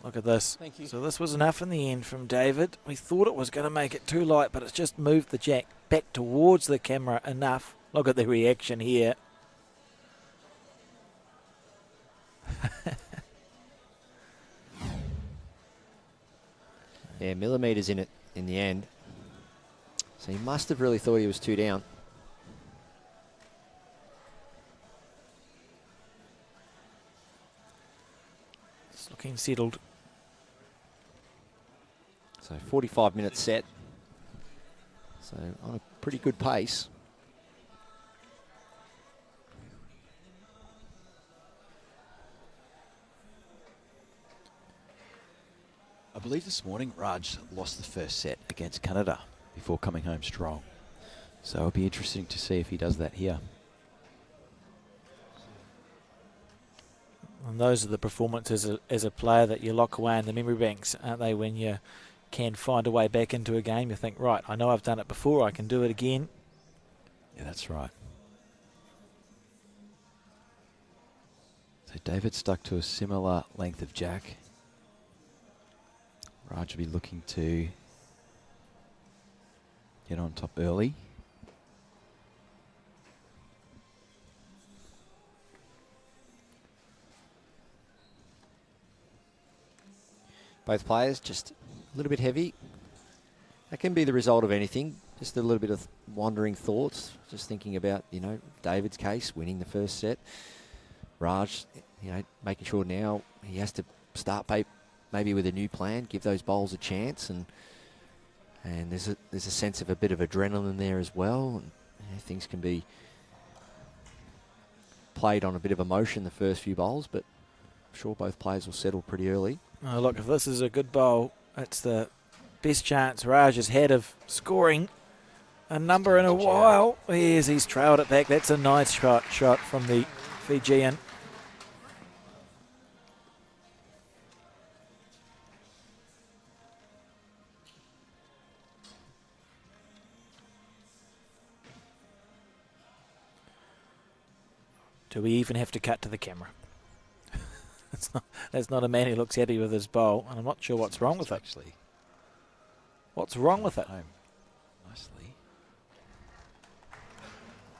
Look at this. Thank you. So this was enough in the end from David. We thought it was going to make it too light, but it's just moved the jack back towards the camera enough. Look at the reaction here. Yeah, millimetres in it in the end. So he must have really thought he was 2 down. It's looking settled. So 45-minute set. So on a pretty good pace. I believe this morning Raj lost the first set against Canada before coming home strong. So it'll be interesting to see if he does that here. And those are the performances as a player that you lock away in the memory banks, aren't they? When you can find a way back into a game, you think, right, I know I've done it before, I can do it again. Yeah, that's right. So David stuck to a similar length of jack. Raj will be looking to get on top early. Both players just a little bit heavy. That can be the result of anything. Just a little bit of wandering thoughts. Just thinking about, you know, David's case, winning the first set. Raj, you know, making sure now he has to start maybe with a new plan, give those bowls a chance, and there's a sense of a bit of adrenaline there as well. And, you know, things can be played on a bit of emotion the first few bowls, but I'm sure both players will settle pretty early. Oh, look, if this is a good bowl, it's the best chance Raj has had of scoring a number in a while. Yes, he's trailed it back. That's a nice shot from the Fijian. Do we even have to cut to the camera? That's not a man who looks happy with his bowl, and I'm not sure what's wrong with it. Actually, what's wrong with it? home nicely.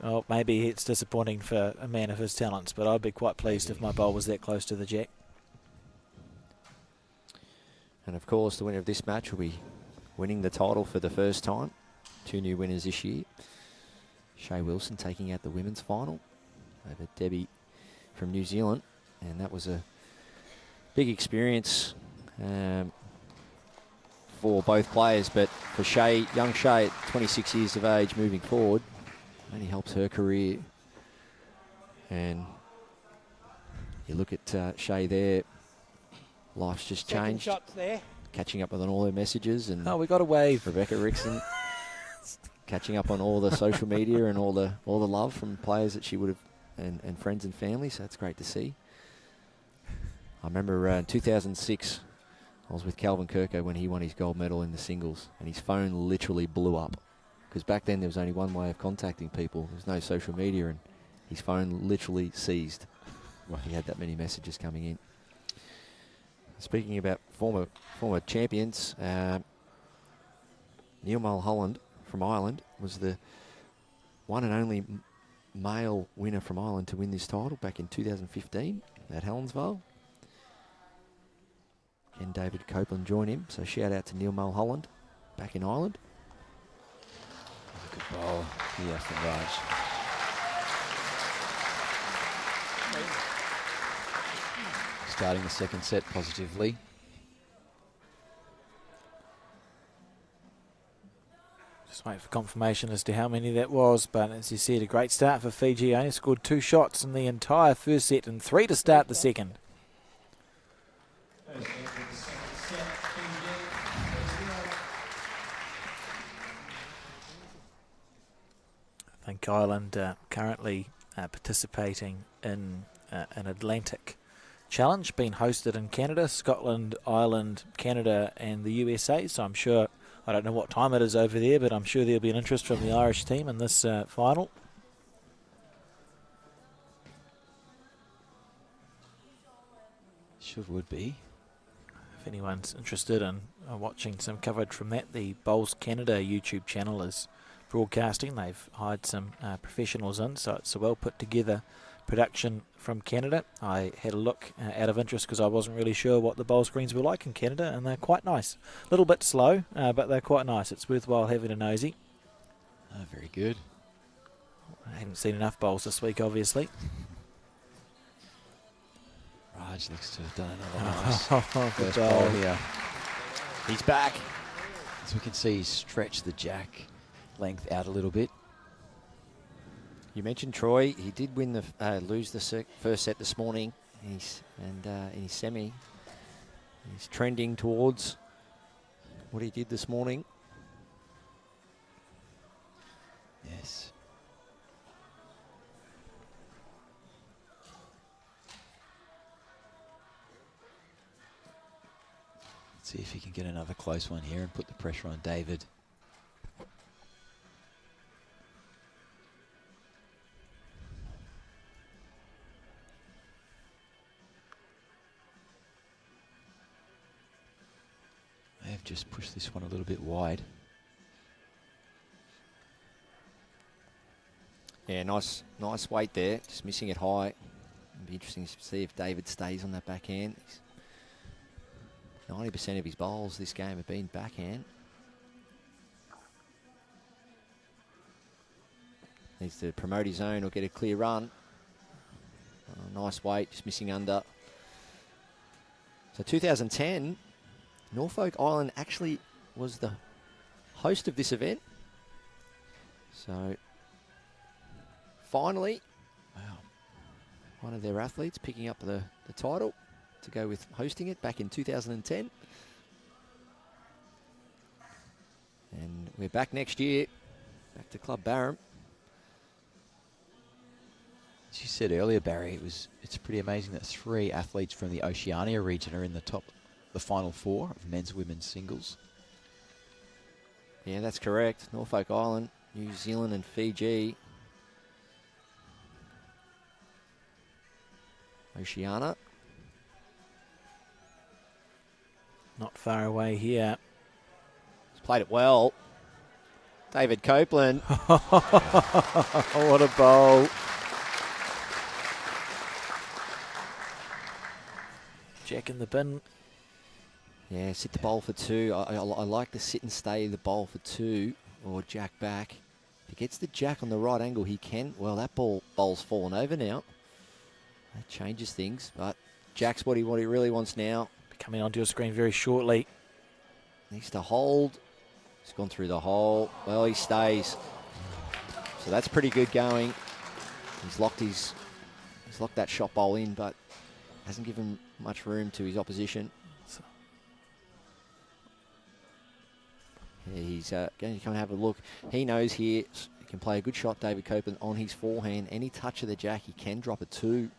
Oh, maybe it's disappointing for a man of his talents, but I'd be quite pleased if my bowl was that close to the jack. And of course, the winner of this match will be winning the title for the first time. 2 new winners this year. Shae Wilson taking out the women's final over Debbie from New Zealand. And that was a big experience for both players. But for Shae, young Shae at 26 years of age moving forward, only helps her career. And you look at Shae there, life's just changed. Shots there. Catching up on all her messages, and we got a wave. Rebecca Rickson catching up on all the social media and all the love from players that she would have and friends and family. So that's great to see. I remember in 2006, I was with Calvin Kirko when he won his gold medal in the singles, and his phone literally blew up because back then there was only one way of contacting people. There was no social media, and his phone literally seized. He had that many messages coming in. Speaking about former champions, Neil Mulholland from Ireland was the one and only male winner from Ireland to win this title back in 2015 at Helensvale. And David Copeland joined him, so shout out to Neil Mulholland back in Ireland. Good bowl here from Raj. Starting the second set positively. Just wait for confirmation as to how many that was, but as you said, a great start for Fiji. Only scored 2 shots in the entire first set and 3 to start the second. I think Ireland currently participating in an Atlantic Challenge being hosted in Canada, Scotland, Ireland, Canada and the USA. So I'm sure, I don't know what time it is over there, but I'm sure there'll be an interest from the Irish team in this final. Sure would be. If anyone's interested in watching some coverage from that, the Bowls Canada YouTube channel is broadcasting. They've hired some professionals in, so it's a well put together production from Canada. I had a look out of interest because I wasn't really sure what the bowl screens were like in Canada, and they're quite nice. A little bit slow, but they're quite nice. It's worthwhile having a nosy. Very good. I haven't seen enough bowls this week, obviously. Raj looks to have done another nice first bowl. bowl here. He's back. As we can see, he's stretched the jack length out a little bit. You mentioned Troy. He did win lose the first set this morning, in his semi, he's trending towards what he did this morning. Yes. Let's see if he can get another close one here and put the pressure on David. They have just pushed this one a little bit wide. Yeah, nice weight there. Just missing it high. It'll be interesting to see if David stays on that backhand. 90% of his bowls this game have been backhand. Needs to promote his own or get a clear run. Nice weight, just missing under. So 2010, Norfolk Island actually was the host of this event. So finally, wow, one of their athletes picking up the title to go with hosting it back in 2010. And we're back next year, back to cluBarham. As you said earlier, Barry, it's pretty amazing that 3 athletes from the Oceania region are in the final 4 of men's women's singles. Yeah, that's correct. Norfolk Island, New Zealand and Fiji. Oceana. Not far away here. He's played it well. David Copeland. What a bowl. Jack in the bin. Yeah, sit the bowl for 2. I like the sit and stay the bowl for 2 or jack back. If he gets the jack on the right angle, he can. Well, that bowl's fallen over now. That changes things, but jack's what he really wants now. Coming onto your screen very shortly. Needs to hold. He's gone through the hole. Well, he stays. So that's pretty good going. He's locked that shot bowl in, but hasn't given much room to his opposition. Yeah, he's going to come and have a look. He knows here he can play a good shot, David Copeland, on his forehand. Any touch of the jack, he can drop a 2.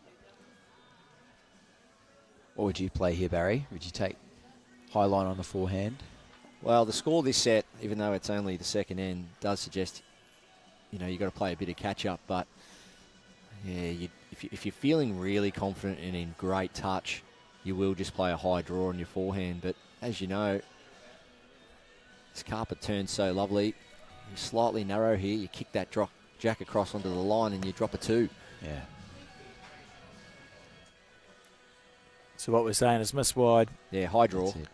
What would you play here, Barry? Would you take high line on the forehand? Well, the score this set, even though it's only the second end, does suggest, you've got to play a bit of catch-up. But, yeah, if you're feeling really confident and in great touch, you will just play a high draw on your forehand. But, as you know, this carpet turns so lovely. You're slightly narrow here. You kick that jack across onto the line and you drop a 2. Yeah. So what we're saying is miss wide. Yeah, high draw. That's it.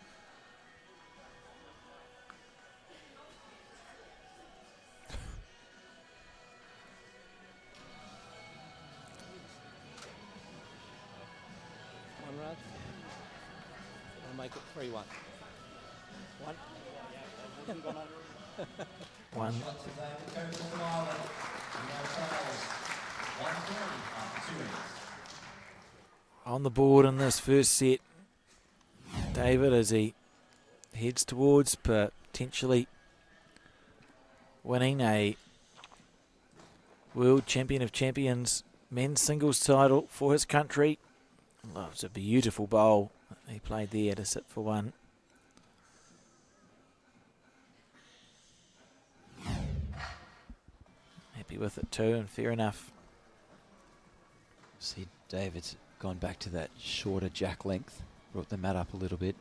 One, Raj. I'll make it 3-1. One. One. On the board in this first set, David, as he heads towards potentially winning a World Champion of Champions men's singles title for his country. Oh, it's a beautiful bowl he played there to sit for 1. Happy with it too, and fair enough. See, David's gone back to that shorter jack length, brought the mat up a little bit.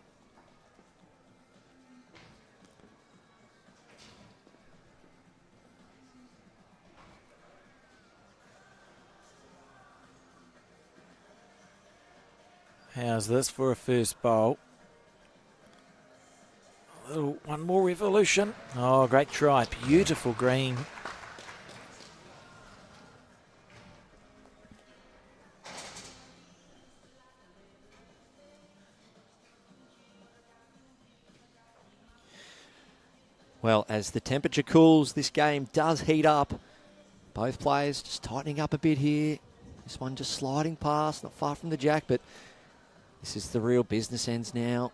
How's this for a first bowl? One more revolution. Oh, great try. Beautiful green. Well, as the temperature cools, this game does heat up. Both players just tightening up a bit here. This one just sliding past, not far from the jack, but this is the real business ends now.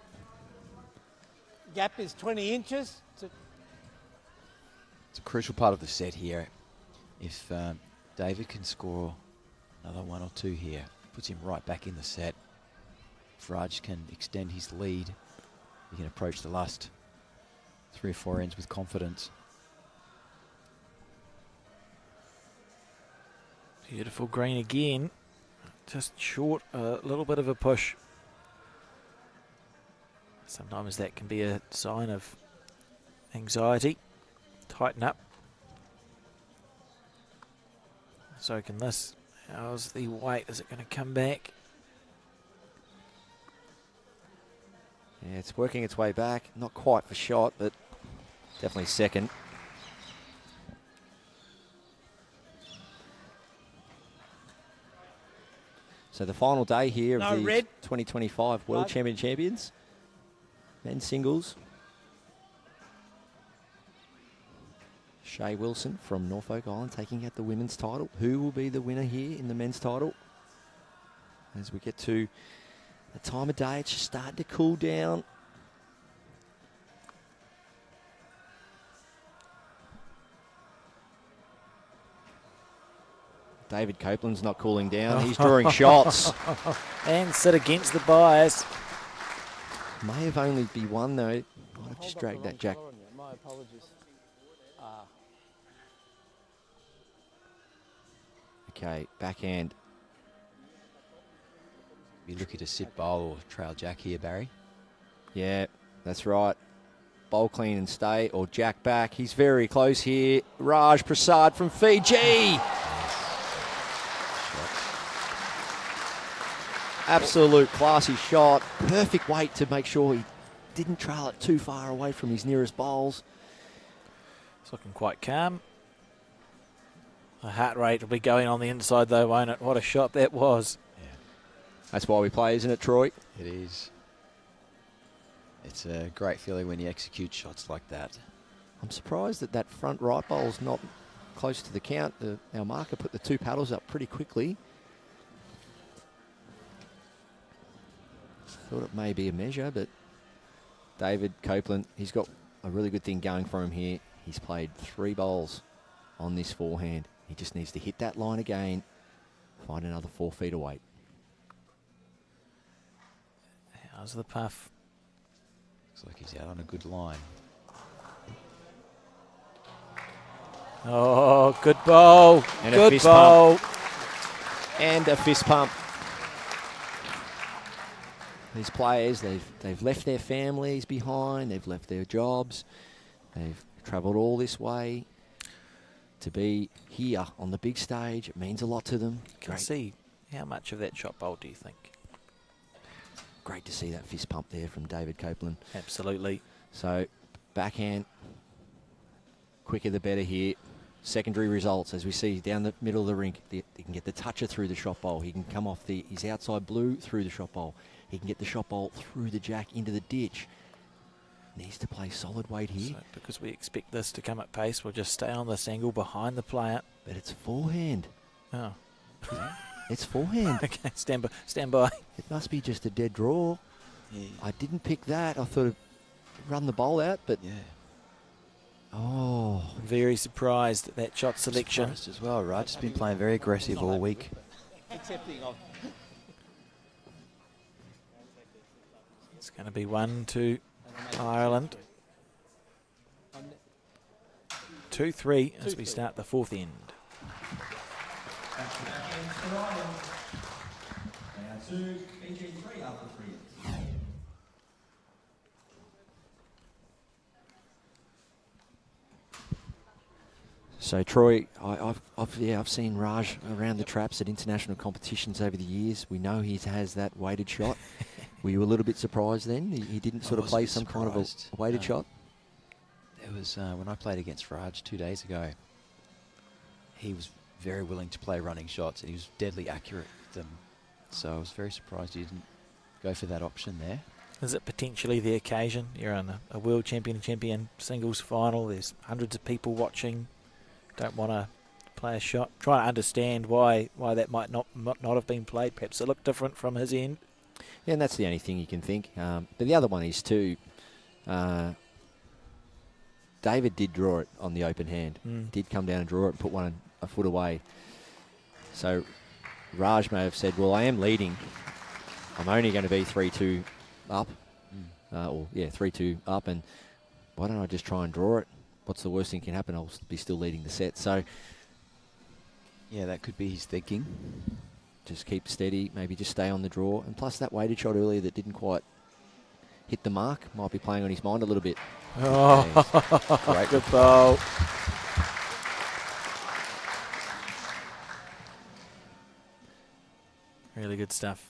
Gap is 20 inches. It's a crucial part of the set here. If David can score another 1 or 2 here, puts him right back in the set. If Raj can extend his lead, he can approach the last 3 or 4 ends with confidence. Beautiful green again. Just short, a little bit of a push. Sometimes that can be a sign of anxiety. Tighten up. So can this. How's the weight? Is it going to come back? Yeah, it's working its way back. Not quite for shot, but definitely second. So the final day here of the 2025 World Champions. Men's singles. Shae Wilson from Norfolk Island taking out the women's title. Who will be the winner here in the men's title? As we get to the time of day, it's just starting to cool down. David Copeland's not cooling down. He's drawing shots. And sit against the bias. May have only be one though. Might have just dragged that jack. My apologies. Okay, backhand. Be looking to sit bowl or trail jack here, Barry. Yeah, that's right. Bowl clean and stay or jack back. He's very close here. Raj Prasad from Fiji. Absolute classy shot. Perfect weight to make sure he didn't trail it too far away from his nearest bowls. It's looking quite calm. The heart rate will be going on the inside though, won't it? What a shot that was. Yeah. That's why we play, isn't it, Troy? It is. It's a great feeling when you execute shots like that. I'm surprised that that front right bowl's not close to the count. Our marker put the 2 paddles up pretty quickly. Thought it may be a measure, but David Copeland, he's got a really good thing going for him here. He's played 3 bowls on this forehand. He just needs to hit that line again, find another 4 feet of weight. How's the puff? Looks like he's out on a good line. Oh, good bowl. And a good fist bowl. pump. And a fist pump. These players, they've left their families behind, they've left their jobs, they've travelled all this way to be here on the big stage. It means a lot to them. Can see how much of that shot bowl do you think? Great to see that fist pump there from David Copeland. Absolutely. So backhand, quicker the better here. Secondary results, as we see down the middle of the rink, he can get the toucher through the shot bowl. He can come off his outside blue through the shot bowl. He can get the shot bowl through the jack into the ditch. Needs to play solid weight here. So because we expect this to come at pace, we'll just stay on this angle behind the player. But it's forehand. Oh. It's forehand. Okay, stand by. It must be just a dead draw. Yeah. I didn't pick that. I thought I'd run the bowl out, but... Yeah. Oh. Very surprised at that shot selection. Surprised as well, right? Just been playing very aggressive all week. Accepting of. It's going to be 1 to Ireland. 2-3 as we start the 4th end. So Troy, I've seen Raj around the traps at international competitions over the years. We know he has that weighted shot. Were you a little bit surprised then? He didn't sort of play some kind of a weighted shot? There was, when I played against Raj 2 days ago, he was very willing to play running shots and he was deadly accurate with them. So I was very surprised he didn't go for that option there. Is it potentially the occasion? You're on a world champion singles final. There's hundreds of people watching. Don't want to play a shot. Try to understand why that might not have been played. Perhaps it looked different from his end. Yeah, and that's the only thing you can think. But the other one is too, David did draw it on the open hand. Did come down and draw it and put one a foot away. So Raj may have said, well, I am leading. I'm only going to be 3-2 up. 3-2 up. And why don't I just try and draw it? What's the worst thing can happen? I'll be still leading the set. So, yeah, that could be his thinking. Just keep steady, maybe just stay on the draw. And plus that weighted shot earlier that didn't quite hit the mark might be playing on his mind a little bit. Oh, great good ball. Really good stuff.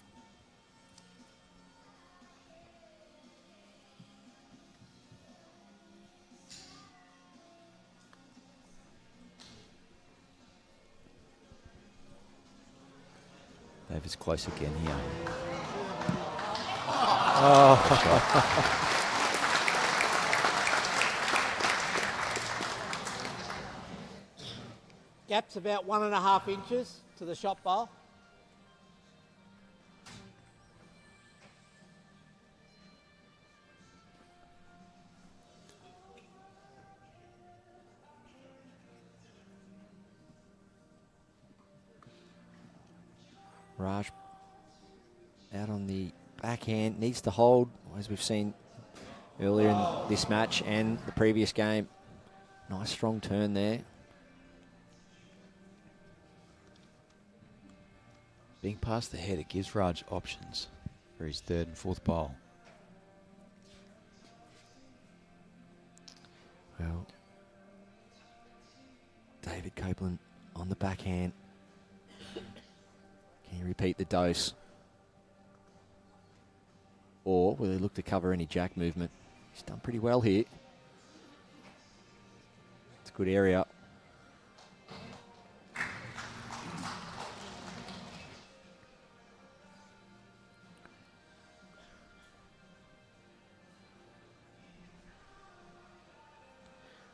David's close again here. Oh. Gap's about 1.5 inches to the shot bowl. Raj out on the backhand, needs to hold, as we've seen earlier in this match and the previous game. Nice strong turn there. Being past the head, it gives Raj options for his third and fourth bowl. Well, David Copeland on the backhand. Can he repeat the dose? Or will he look to cover any jack movement? He's done pretty well here. It's a good area.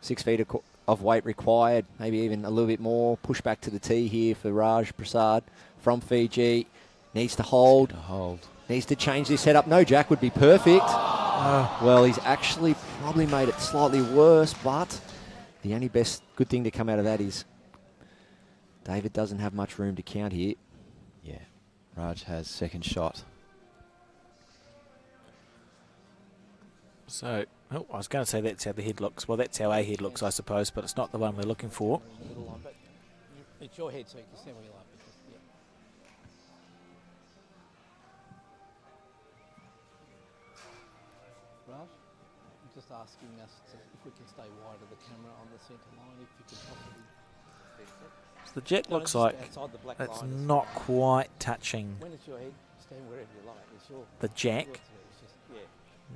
Six feet of weight required, maybe even a little bit more. Push back to the tee here for Raj Prasad from Fiji. Needs to hold. Needs to change this setup. No jack would be perfect. Well, he's actually probably made it slightly worse, but the only good thing to come out of that is David doesn't have much room to count here. Yeah, Raj has second shot. So, I was going to say that's how the head looks. Well, that's how a head looks, I suppose, but it's not the one we're looking for. It's your head, so you can stand where you like. Yeah. Raj, I'm just asking us if we can stay wide of the camera on the centre line, if you can possibly. So the jack looks like it's not quite touching When it's your head, stand wherever you like. It's your the jack. It's just, yeah.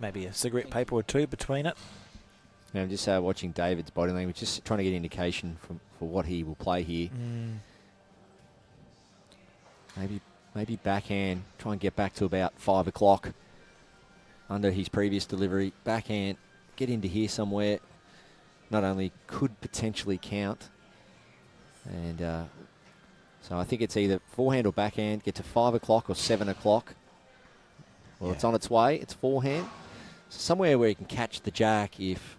Maybe a cigarette paper or two between it. Now I'm just watching David's body language, just trying to get indication for what he will play here. Maybe backhand, try and get back to about 5 o'clock under his previous delivery. Backhand, get into here somewhere. Not only could potentially count, and so I think it's either forehand or backhand, get to 5 o'clock or 7 o'clock. Well, it's on its way. It's forehand. So somewhere where he can catch the jack if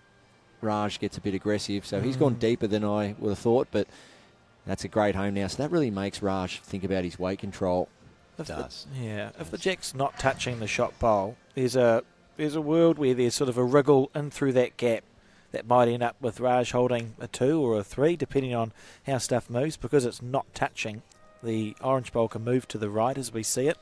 Raj gets a bit aggressive. So he's gone deeper than I would have thought, but that's a great home now. So that really makes Raj think about his weight control. If the jack's not touching the shot bowl, there's a world where there's sort of a wriggle in through that gap that might end up with Raj holding a 2 or a 3, depending on how stuff moves. Because it's not touching, the orange bowl can move to the right as we see it.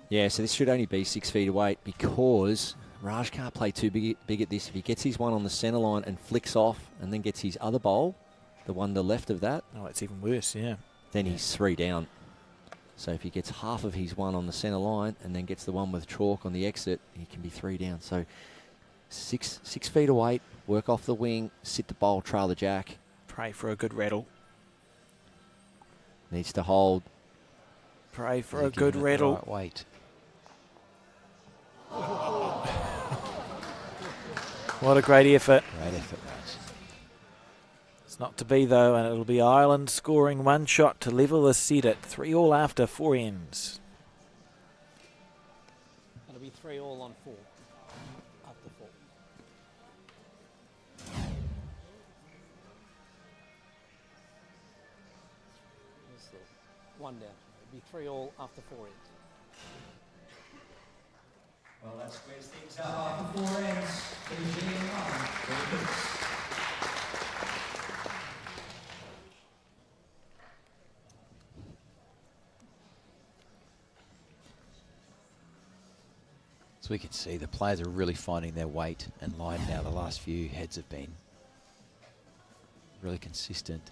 Yeah, so this should only be 6 feet away because Raj can't play too big at this. If he gets his one on the centre line and flicks off and then gets his other bowl, the one to the left of that. Oh, it's even worse, yeah. Then he's 3 down. So if he gets half of his one on the centre line and then gets the one with chalk on the exit, he can be 3 down. So 6 feet away, work off the wing, sit the bowl, trail the jack. Pray for a good rattle. Needs to hold. Pray for a good rattle. Right weight. What a great effort. Great effort, Raj. It's not to be, though, and it'll be Ireland scoring 1 shot to level the set at 3-all after 4 ends. It'll be 3-all on 4. After 4. There's the 1 down. It'll be 3-all after 4 ends. Well, that squares things up after 4 ends. Fiji in 1. So we can see the players are really finding their weight and line now. The last few heads have been really consistent.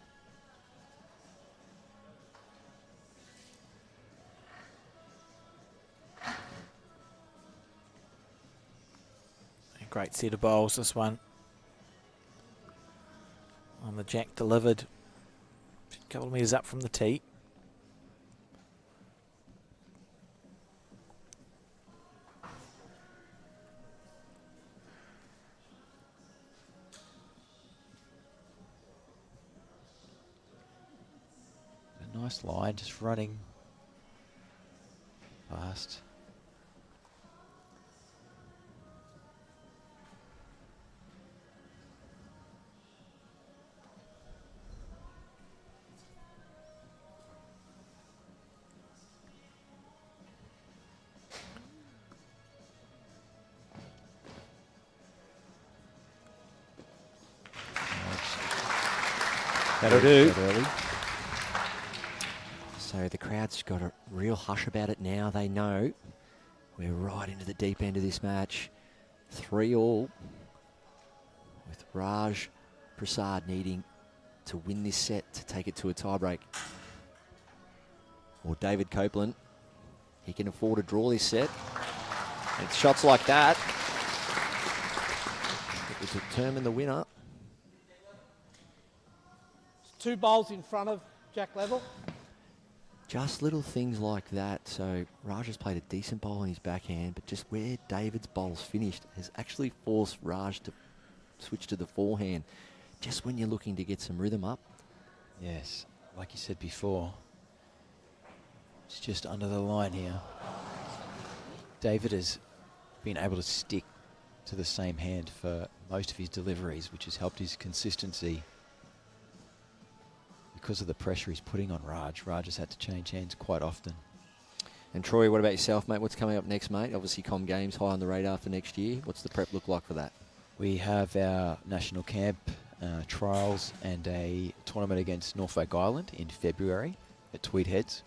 Great set of bowls, this one. On the jack delivered. A couple of metres up from the tee. A nice line, just running fast. That'll do. Early. So So the crowd's got a real hush about it now. They know we're right into the deep end of this match. 3-3, with Raj Prasad needing to win this set to take it to a tiebreak. Or David Copeland, he can afford to draw this set. And shots like that will determine the winner. 2 bowls in front of Jack Level. Just little things like that. So Raj has played a decent bowl on his backhand, but just where David's bowl's finished has actually forced Raj to switch to the forehand. Just when you're looking to get some rhythm up. Yes, like you said before, it's just under the line here. David has been able to stick to the same hand for most of his deliveries, which has helped his consistency. Because of the pressure he's putting on Raj, Raj has had to change hands quite often. And Troy, what about yourself, mate? What's coming up next, mate? Obviously, Com Games high on the radar for next year. What's the prep look like for that? We have our national camp trials and a tournament against Norfolk Island in February at Tweed Heads.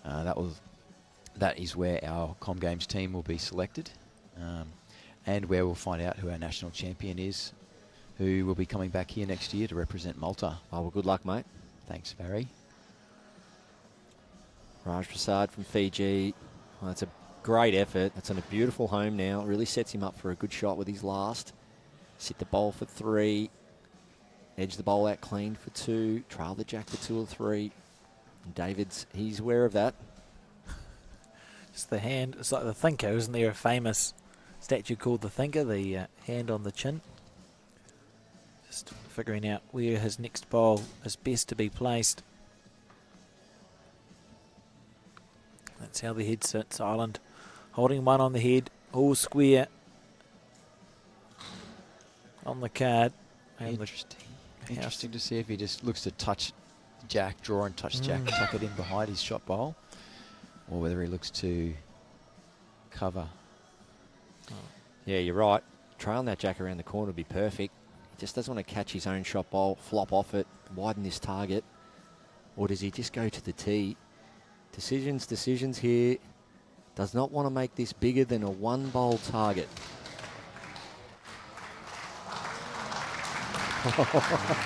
That is where our Com Games team will be selected, and where we'll find out who our national champion is, who will be coming back here next year to represent Malta. Oh, well, good luck, mate. Thanks, Barry. Raj Prasad from Fiji. Well, that's a great effort. That's on a beautiful home now. It really sets him up for a good shot with his last. Sit the bowl for 3. Edge the bowl out clean for 2. Trail the jack for 2 or 3. And David's, he's aware of that. Just the hand. It's like the thinker, isn't there? A famous statue called the thinker, the hand on the chin. Just figuring out where his next bowl is best to be placed. That's how the head sits. Island holding one on the head, all square on the card. Interesting to see if he just looks to touch Jack, draw and touch Jack, tuck it in behind his shot bowl, or whether he looks to cover. Yeah, you're right. Trailing that Jack around the corner would be perfect. He just doesn't want to catch his own shot bowl, flop off it, widen this target. Or does he just go to the tee? Decisions here. Does not want to make this bigger than a 1-bowl target.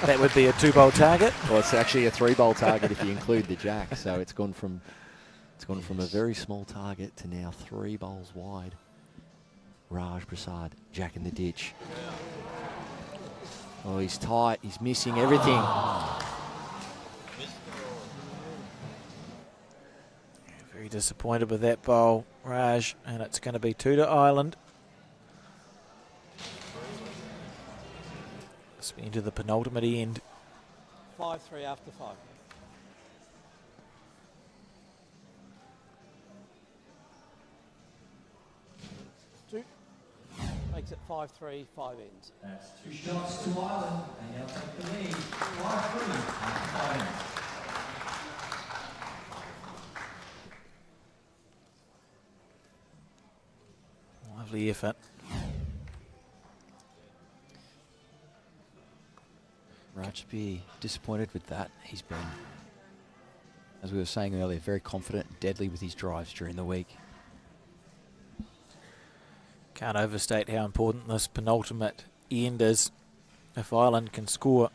That would be a 2-bowl target. Well, it's actually a 3-bowl target if you include the Jack. So it's gone from a very small target to now 3 bowls wide. Raj Prasad, Jack in the ditch. Oh, he's tight. He's missing everything. Very disappointed with that bowl, Raj, and it's going to be 2 to Ireland. It's into the penultimate end. 5-3 after 5. Makes it 5-3, 5 ends. That's 2 shots to Ireland. They now take the lead. 5-3 after 5 ends. Lovely effort. Raj be disappointed with that. He's been, as we were saying earlier, very confident and deadly with his drives during the week. Can't overstate how important this penultimate end is. If Ireland can score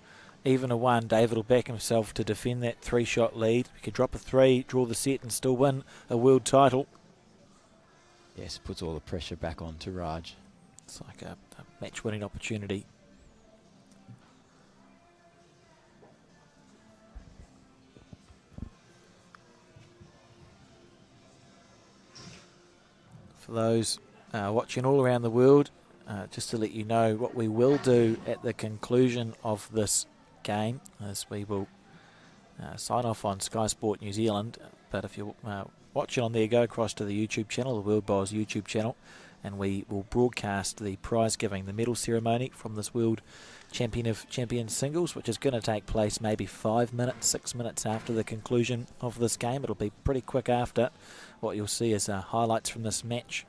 even a 1, David will back himself to defend that 3-shot lead. He could drop a 3, draw the set and still win a world title. Yes, puts all the pressure back on to Raj. It's like a match-winning opportunity. For those watching all around the world, just to let you know what we will do at the conclusion of this game, as we will sign off on Sky Sport New Zealand. But if you're watching on there, go across to the YouTube channel, the World Bowls YouTube channel, and we will broadcast the prize giving, the medal ceremony from this World Champion of Champions singles, which is going to take place maybe 5 minutes, 6 minutes after the conclusion of this game. It'll be pretty quick after. What you'll see is highlights from this match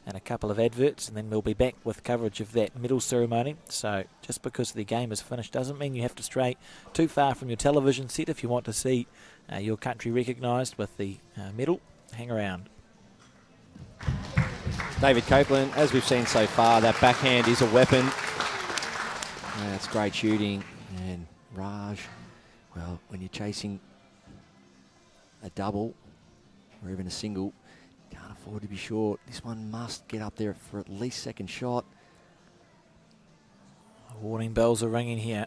and a couple of adverts, and then we'll be back with coverage of that medal ceremony. So just because the game is finished doesn't mean you have to stray too far from your television set if you want to see your country recognised with the medal. Hang around. David Copeland, as we've seen so far, that backhand is a weapon. That's great shooting. And Raj, well, when you're chasing a double or even a single, can't afford to be short. This one must get up there for at least second shot. Warning bells are ringing here.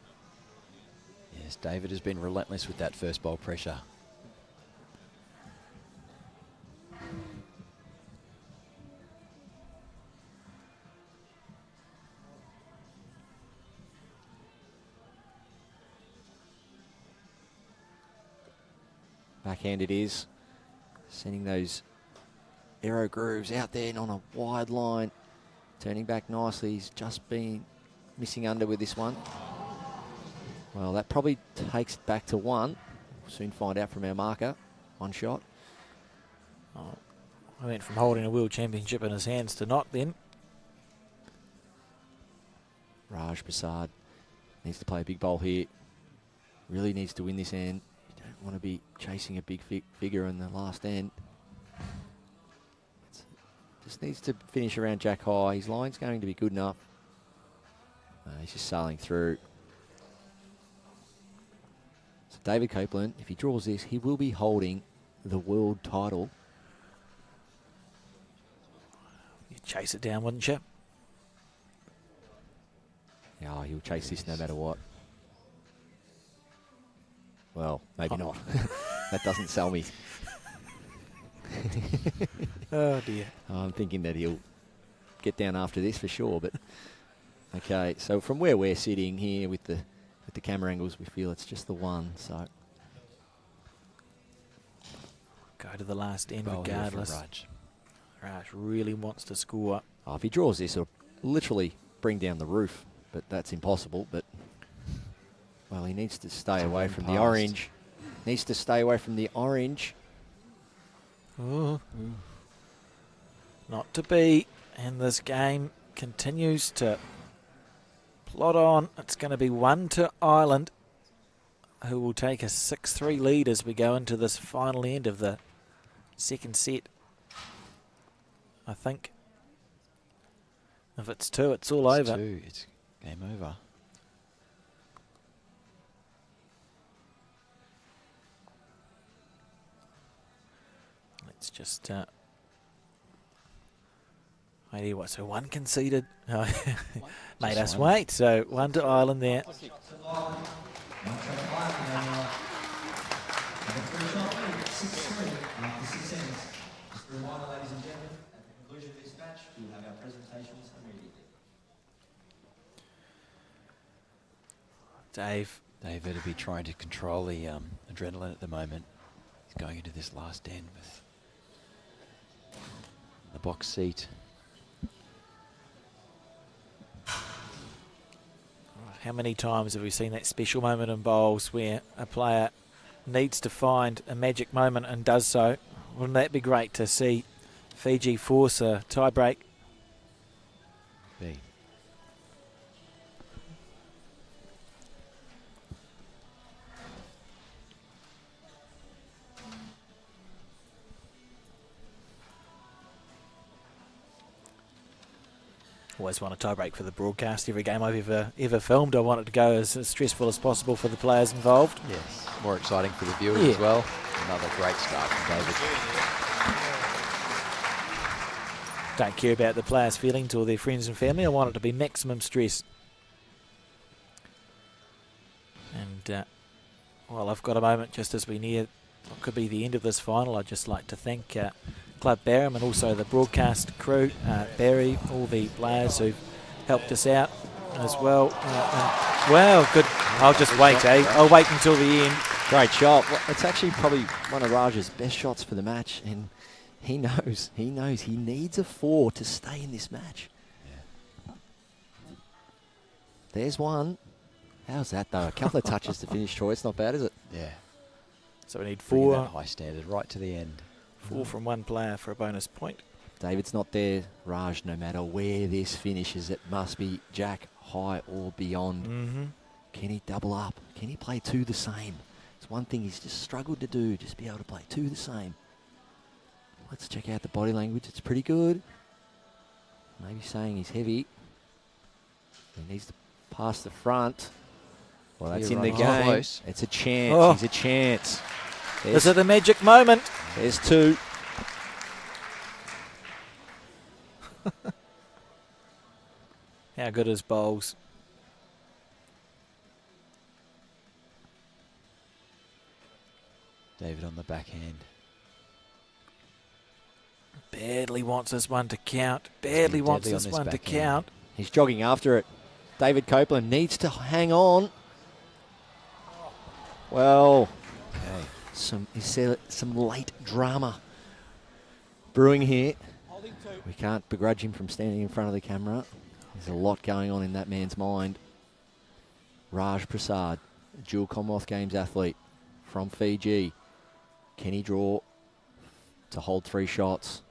Yes, David has been relentless with that first bowl pressure. Backhand it is. Sending those arrow grooves out there and on a wide line. Turning back nicely. He's just been missing under with this one. Well, that probably takes it back to one. We'll soon find out from our marker. One shot. Oh, I went from holding a world championship in his hands to not then. Raj Prasad needs to play a big bowl here. Really needs to win this end. You don't want to be chasing a big figure in the last end. Just needs to finish around jack high. His line's going to be good enough. He's just sailing through. So David Copeland, if he draws this, he will be holding the world title. You'd chase it down, wouldn't you? Yeah, he'll chase this no matter what. Well, maybe not. That doesn't sell me. Oh dear. I'm thinking that he'll get down after this for sure, but okay. So from where we're sitting here with the camera angles, we feel it's just the one. So go to the last end Bowl here for regardless. Raj. Raj really wants to score. if he draws this, it'll literally bring down the roof, but that's impossible. But well, he needs to stay away from the orange. Needs to stay away from the orange. Oh. Not to be, and this game continues to plod on. It's going to be 1 Ireland, who will take a 6-3 lead as we go into this final end of the second set. I think if it's 2, it's all It's over. 2, it's game over. Let's just wait. What? So 1 conceded. Made us wait. So 1 to Ireland there. Dave. David will be trying to control the adrenaline at the moment. He's going into this last end with the box seat. How many times have we seen that special moment in bowls where a player needs to find a magic moment and does so? Wouldn't that be great to see Fiji force a tie break? B. Always want a tie break for the broadcast. Every game I've ever filmed, I want it to go as stressful as possible for the players involved. Yes, more exciting for the viewers as well. Another great start from David. Don't care about the players' feelings or their friends and family. I want it to be maximum stress. And, well, I've got a moment just as we near what could be the end of this final. I'd just like to thank cluBarham and also the broadcast crew, Barry, all the players who've helped us out as well. Wow, good. I'll just wait, I'll wait until the end. Great shot. Well, it's actually probably one of Raj's best shots for the match, and he knows he needs a 4 to stay in this match. Yeah. There's one. How's that though? A couple of touches to finish, Troy. It's not bad, is it? Yeah. So we need Bringing 4. that high standard right to the end. 4 from one player for a bonus point. David's not there. Raj, no matter where this finishes, it must be jack high or beyond. Can he double up? Can he play two the same? It's one thing he's just struggled to do, just be able to play two the same. Let's check out the body language. It's pretty good. Maybe saying he's heavy. He needs to pass the front. Well, that's in the game. Close. It's a chance. Oh. He's a chance. Is it a magic moment? There's two. How good is bowls? David on the backhand. Badly wants this one to count. Badly wants deadly on this this one to backhand. count. He's jogging after it. David Copeland needs to hang on. Well, some late drama brewing here. We can't begrudge him from standing in front of the camera. There's a lot going on in that man's mind. Raj Prasad, dual Commonwealth Games athlete from Fiji. Can he draw to hold 3 shots?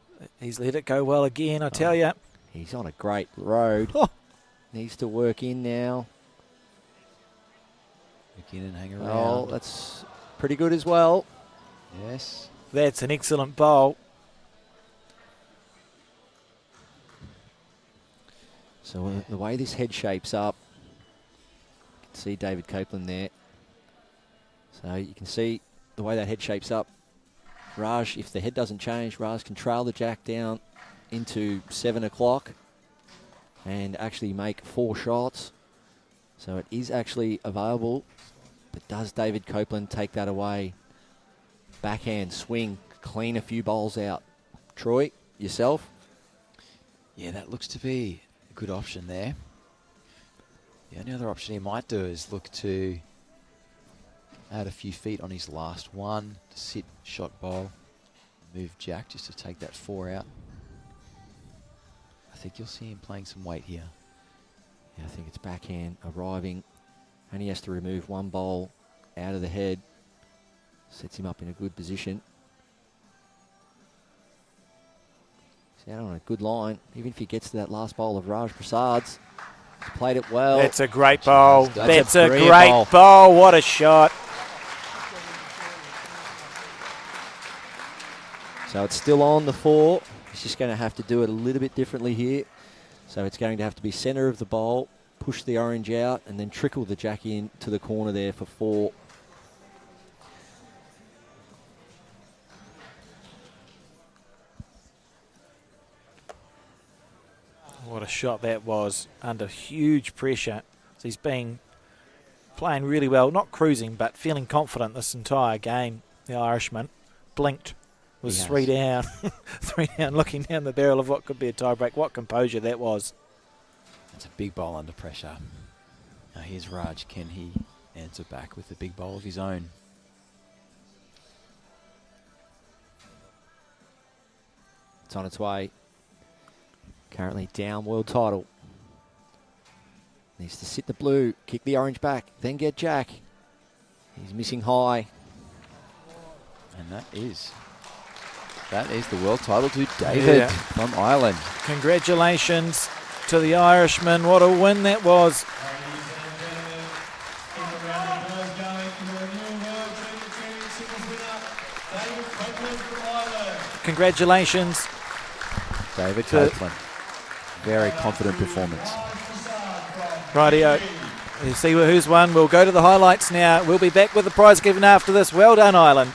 He's let it go well again, I tell you. He's on a great road. Needs to work in now. Again and hang around. Oh, that's pretty good as well. Yes. That's an excellent bowl. So the way this head shapes up, you can see David Copeland there. So you can see the way that head shapes up. Raj, if the head doesn't change, Raj can trail the jack down into 7 o'clock and actually make 4 shots. So it is actually available. But does David Copeland take that away? Backhand, swing, clean a few bowls out. Troy, yourself? Yeah, that looks to be a good option there. The only other option he might do is look to add a few feet on his last one to sit, shot bowl, move jack just to take that 4 out. I think you'll see him playing some weight here. Yeah, I think it's backhand arriving. Only has to remove 1 bowl out of the head. Sets him up in a good position. He's out on a good line. Even if he gets to that last bowl of Raj Prasad's, he's played it well. That's a great bowl. That's a brilliant great bowl. What a shot. So it's still on the 4. He's just going to have to do it a little bit differently here. So it's going to have to be centre of the bowl, push the orange out, and then trickle the jack in to the corner there for 4. What a shot that was under huge pressure. So he's been playing really well, not cruising, but feeling confident this entire game. The Irishman blinked, was 3 down, 3 down, looking down the barrel of what could be a tiebreak. What composure that was. It's a big bowl under pressure. Now here's Raj. Can he answer back with a big bowl of his own? It's on its way. Currently down world title. Needs to sit the blue, kick the orange back, then get jack. He's missing high. And that is the world title to David from Ireland. Congratulations to the Irishman. What a win that was. Congratulations. David Copeland. Very confident performance. Rightio. You see who's won. We'll go to the highlights now. We'll be back with the prize given after this. Well done, Ireland.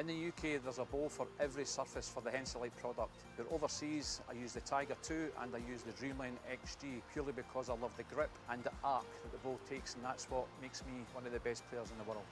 In the UK, there's a bowl for every surface for the Henseley product. Here overseas, I use the Tiger 2 and I use the Dreamline XG purely because I love the grip and the arc that the bowl takes, and that's what makes me one of the best players in the world.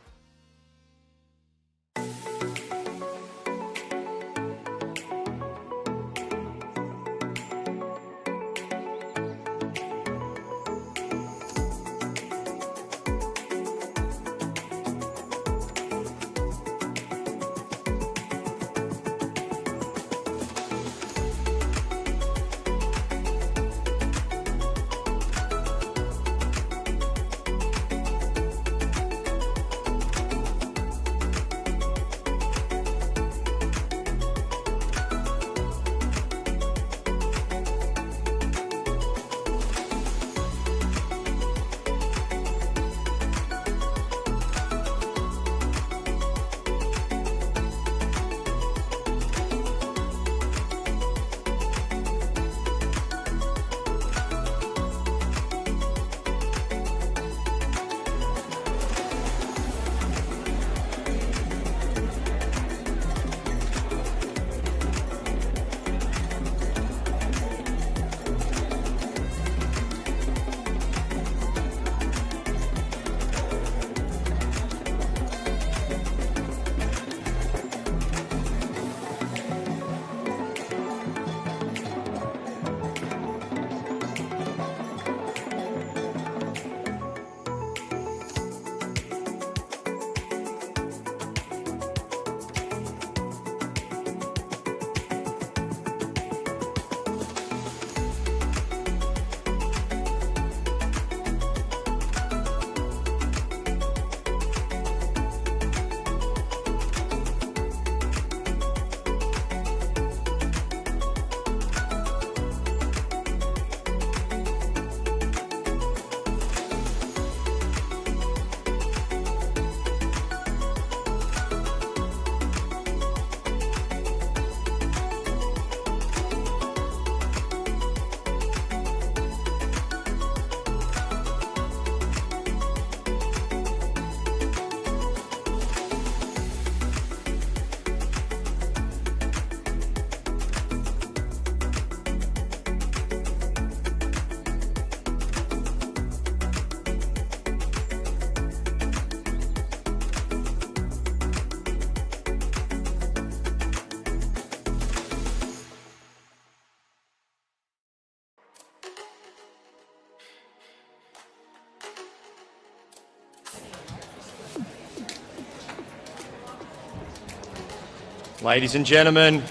Ladies and gentlemen,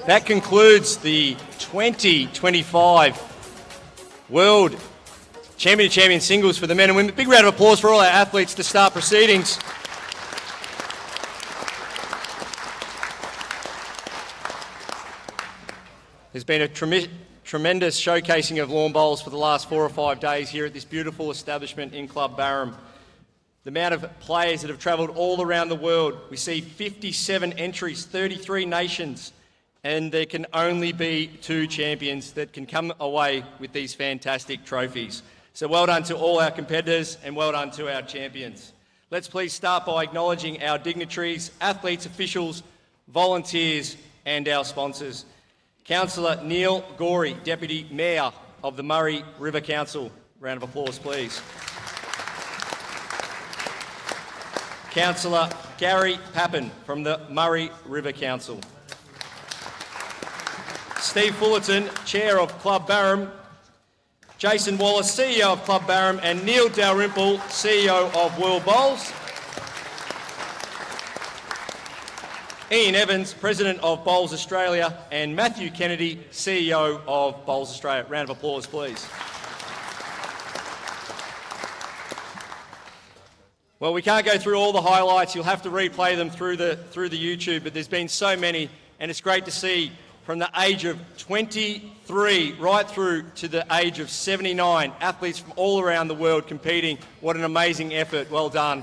that concludes the 2025 World Champion to Champion Singles for the men and women. Big round of applause for all our athletes to start proceedings. There's been a tremendous showcasing of lawn bowls for the last 4 or 5 days here at this beautiful establishment in cluBarham. The amount of players that have travelled all around the world. We see 57 entries, 33 nations, and there can only be 2 champions that can come away with these fantastic trophies. So well done to all our competitors and well done to our champions. Let's please start by acknowledging our dignitaries, athletes, officials, volunteers and our sponsors. Councillor Neil Gorey, Deputy Mayor of the Murray River Council. Round of applause, please. Councillor Gary Pappen from the Murray River Council. Steve Fullerton, Chair of cluBarham. Jason Wallace, CEO of cluBarham, and Neil Dalrymple, CEO of World Bowls. Ian Evans, President of Bowls Australia, and Matthew Kennedy, CEO of Bowls Australia. Round of applause, please. Well, we can't go through all the highlights. You'll have to replay them through the YouTube, but there's been so many, and it's great to see from the age of 23 right through to the age of 79, athletes from all around the world competing. What an amazing effort. Well done.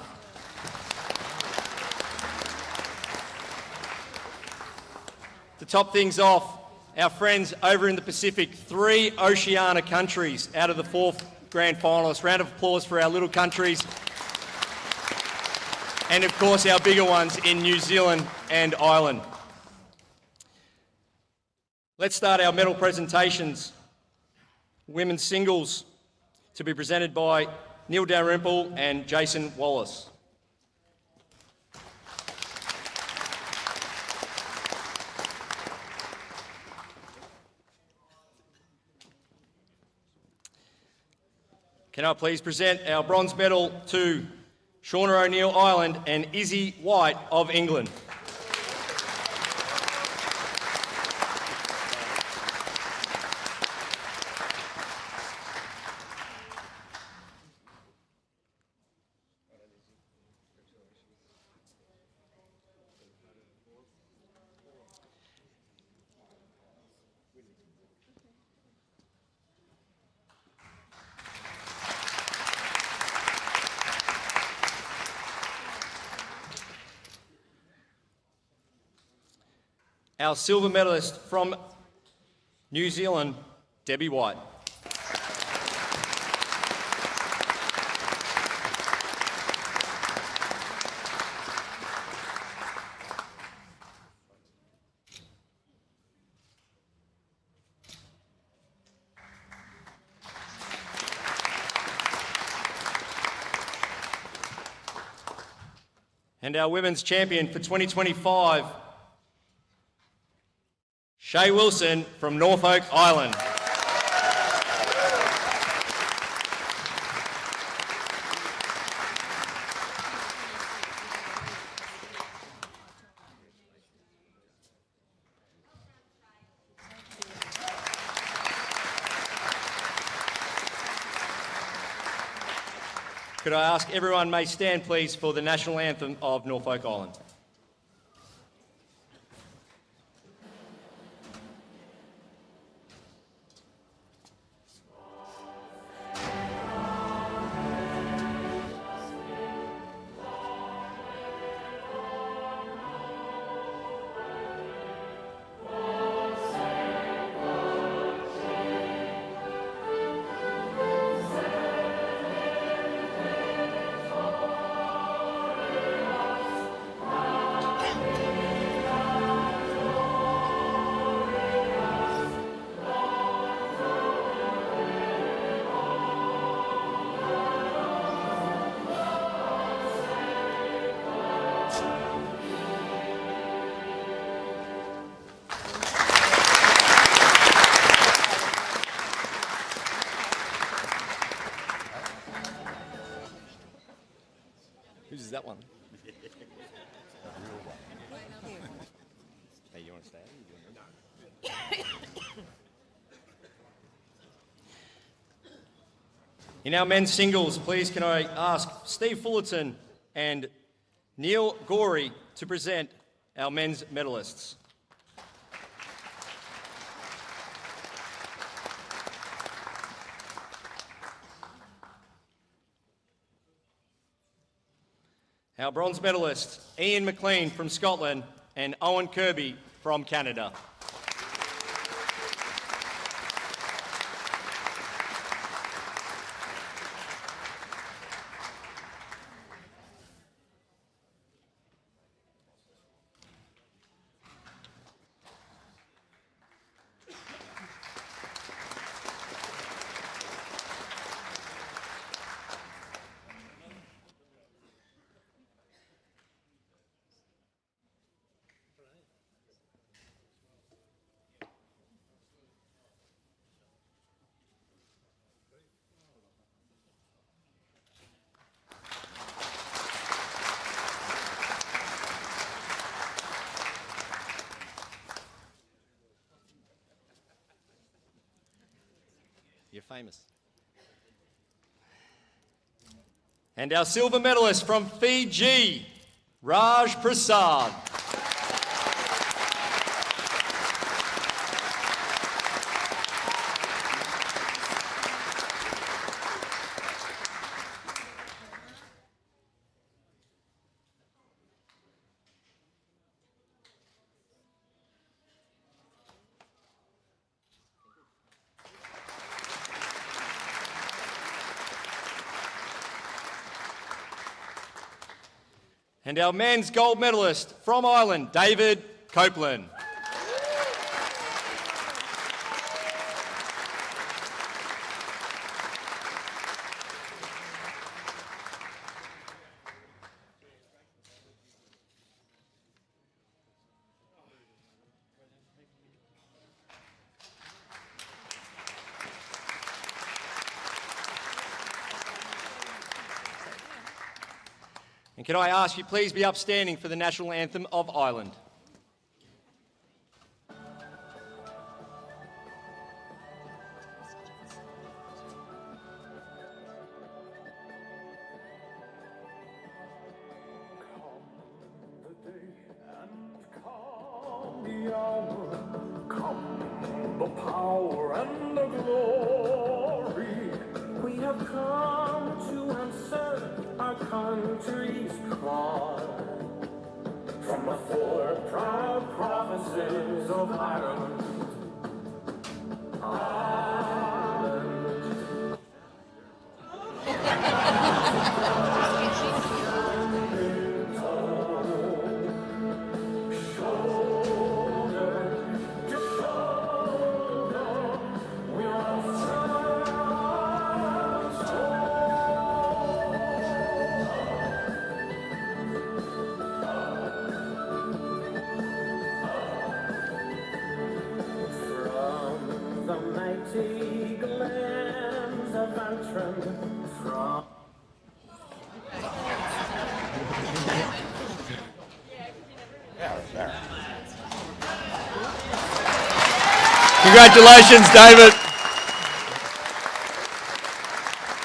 To top things off, our friends over in the Pacific, 3 Oceania countries out of the 4 grand finalists. Round of applause for our little countries. and of course our bigger ones in New Zealand and Ireland. Let's start our medal presentations. Women's singles to be presented by Neil Dalrymple and Jason Wallace. Can I please present our bronze medal to Shauna O'Neill, Ireland, and Izzy White of England. Our silver medalist from New Zealand, Debbie White. And our women's champion for 2025, Shae Wilson from Norfolk Island. Could I ask everyone may stand please for the national anthem of Norfolk Island. Whose is that one? Hey, you want to stay? In our men's singles, please can I ask Steve Fullerton and Neil Gorey to present our men's medalists. Our bronze medalists, Ian McLean from Scotland and Owen Kirby from Canada. You're famous. And our silver medalist from Fiji, Raj Prasad. And our men's gold medalist from Ireland, David Copeland. And can I ask you please be upstanding for the national anthem of Ireland? Come, the power and the glory. We have come to answer our country's call. From the four proud provinces of Ireland. From the mighty glens of Antrim, from Congratulations, David.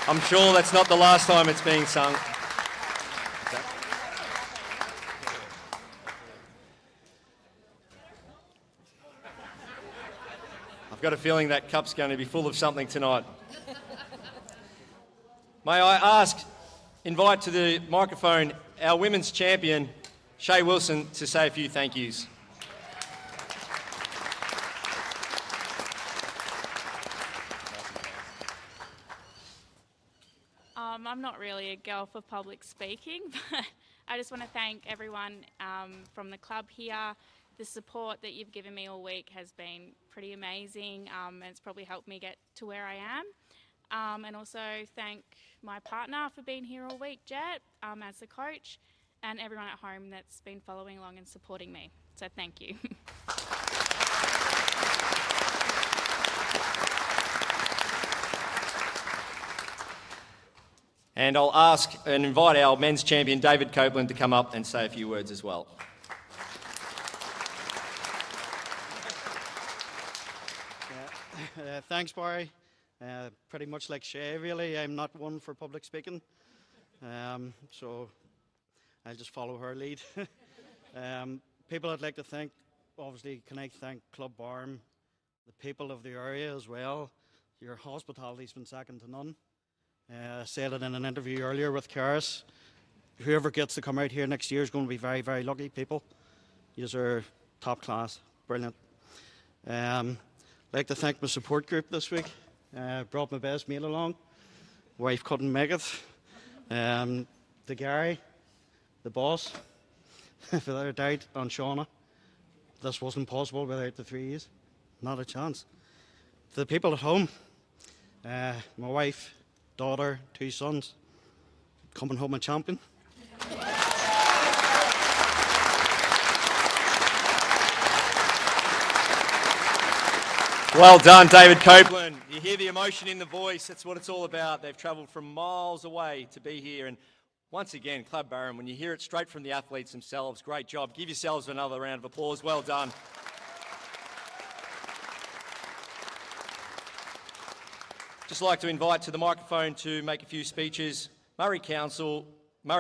I'm sure that's not the last time it's being sung. I've got a feeling that cup's going to be full of something tonight. May I invite to the microphone our women's champion, Shae Wilson, to say a few thank yous. I'm not really a girl for public speaking, but I just want to thank everyone from the club here. The support that you've given me all week has been pretty amazing, and it's probably helped me get to where I am. And also thank my partner for being here all week, Jet, as the coach, and everyone at home that's been following along and supporting me. So thank you. And I'll ask and invite our men's champion, David Copeland, to come up and say a few words as well. Thanks, Barry. Pretty much like Shae, really. I'm not one for public speaking, so I'll just follow her lead. People I'd like to thank, obviously, can I thank cluBarham, the people of the area as well. Your hospitality's been second to none. I said it in an interview earlier with Karis. Whoever gets to come out here next year is going to be very, very lucky people. Yous are top class, brilliant. I'd like to thank my support group this week. Brought my best mate along. Wife couldn't make it. The Gary, the boss, without a doubt, and Shauna. This wasn't possible without the 3 years. Not a chance. The people at home, my wife, daughter, 2 sons, coming home a champion. Well done, David Copeland. You hear the emotion in the voice. That's what it's all about. They've travelled from miles away to be here. And once again, cluBarham, when you hear it straight from the athletes themselves, great job. Give yourselves another round of applause. Well done. Just like to invite to the microphone to make a few speeches, Murray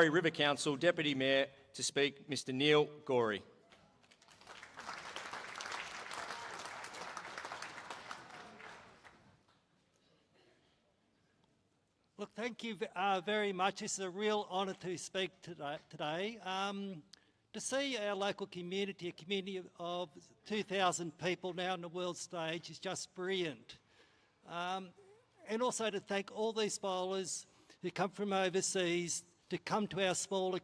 River Council Deputy Mayor to speak, Mr. Neil Gorey. Look, thank you very much. It's a real honour to speak today. To see our local community, a community of 2,000 people now on the world stage, is just brilliant. And also to thank all these bowlers who come from overseas to come to our smaller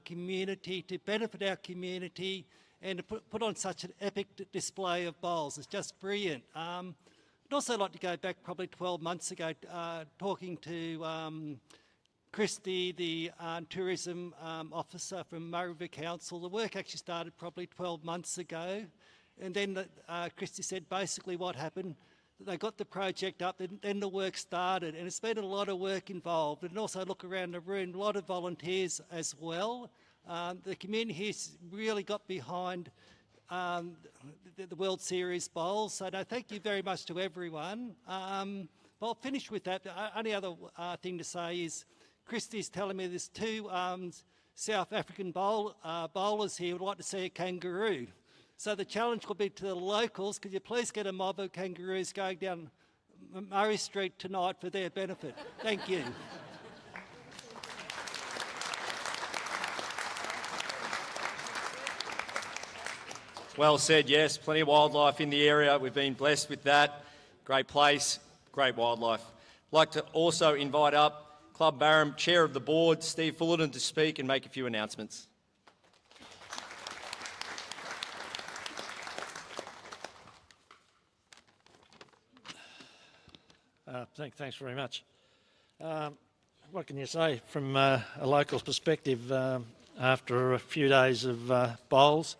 community, to benefit our community, and to put on such an epic display of bowls. It's just brilliant. I'd also like to go back probably 12 months ago, talking to Christy, the tourism officer from Murray River Council. The work actually started probably 12 months ago. And then Christy said basically what happened, they got the project up, then the work started. And it's been a lot of work involved. And also look around the room, a lot of volunteers as well. The community has really got behind the World Series Bowl. So no, thank you very much to everyone. I'll finish with that. The only other thing to say is Christy's telling me there's two South African bowlers here who would like to see a kangaroo. So the challenge will be to the locals, could you please get a mob of kangaroos going down Murray Street tonight for their benefit? Thank you. Well said, yes. Plenty of wildlife in the area. We've been blessed with that. Great place, great wildlife. I'd like to also invite up cluBarham Chair of the Board, Steve Fullerton, to speak and make a few announcements. Thanks very much. What can you say from a local's perspective after a few days of bowls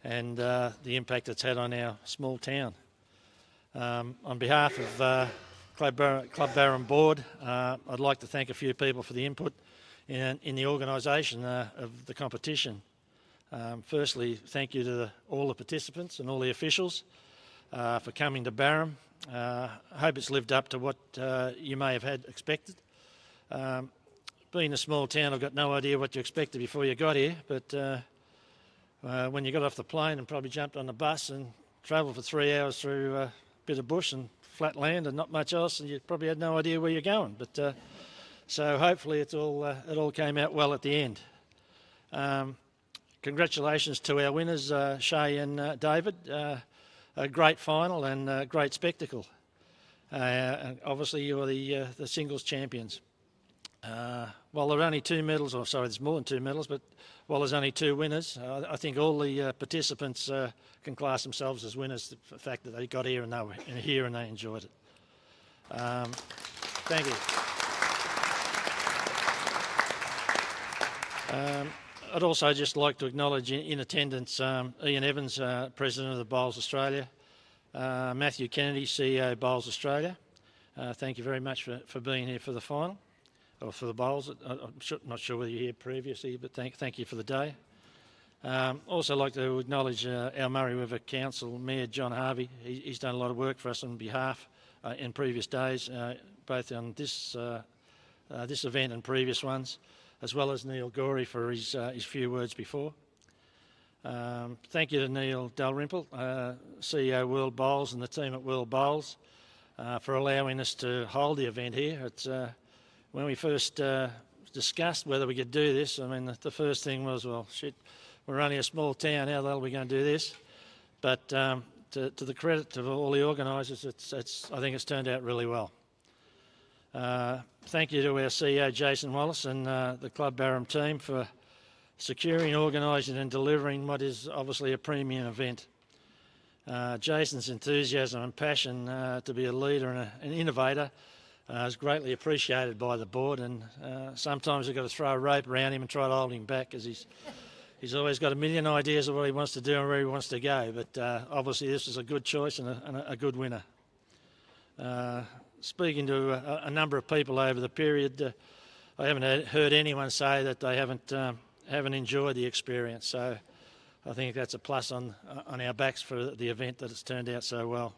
and the impact it's had on our small town? On behalf of cluBarham Board, I'd like to thank a few people for the input in the organisation of the competition. Firstly, thank you to all the participants and all the officials for coming to Barham. I hope it's lived up to what you may have had expected. Being a small town, I've got no idea what you expected before you got here, but when you got off the plane and probably jumped on the bus and travelled for 3 hours through a bit of bush and flat land and not much else, and you probably had no idea where you're going. But so hopefully it all came out well at the end. Congratulations to our winners, Shae and David. A great final and a great spectacle. And obviously you are the singles champions. While there are only 2 medals, or sorry, there's more than 2 medals, but while there's only 2 winners, I think all the participants can class themselves as winners for the fact that they got here and they were here and they enjoyed it. Thank you. I'd also just like to acknowledge in attendance Ian Evans, President of the Bowls Australia, Matthew Kennedy, CEO Bowls Australia. Thank you very much for being here for the final, or for the bowls. I'm not sure whether you're here previously, but thank you for the day. Also like to acknowledge our Murray River Council Mayor John Harvey. He's done a lot of work for us on behalf in previous days, both on this event and previous ones, as well as Neil Gorey for his few words before. Thank you to Neil Dalrymple, CEO World Bowls, and the team at World Bowls for allowing us to hold the event here. It's when we first discussed whether we could do this, I mean, the first thing was, well, shit, we're only a small town, how the hell are we going to do this? But to the credit of all the organisers, I think it's turned out really well. Thank you to our CEO Jason Wallace and the cluBarham team for securing, organising and delivering what is obviously a premium event. Jason's enthusiasm and passion to be a leader and an innovator is greatly appreciated by the board, and sometimes we've got to throw a rope around him and try to hold him back because he's always got a million ideas of what he wants to do and where he wants to go, but obviously this is a good choice and a good winner. Speaking to a number of people over the period, I haven't heard anyone say that they haven't enjoyed the experience. So I think that's a plus on our backs for the event that it's turned out so well.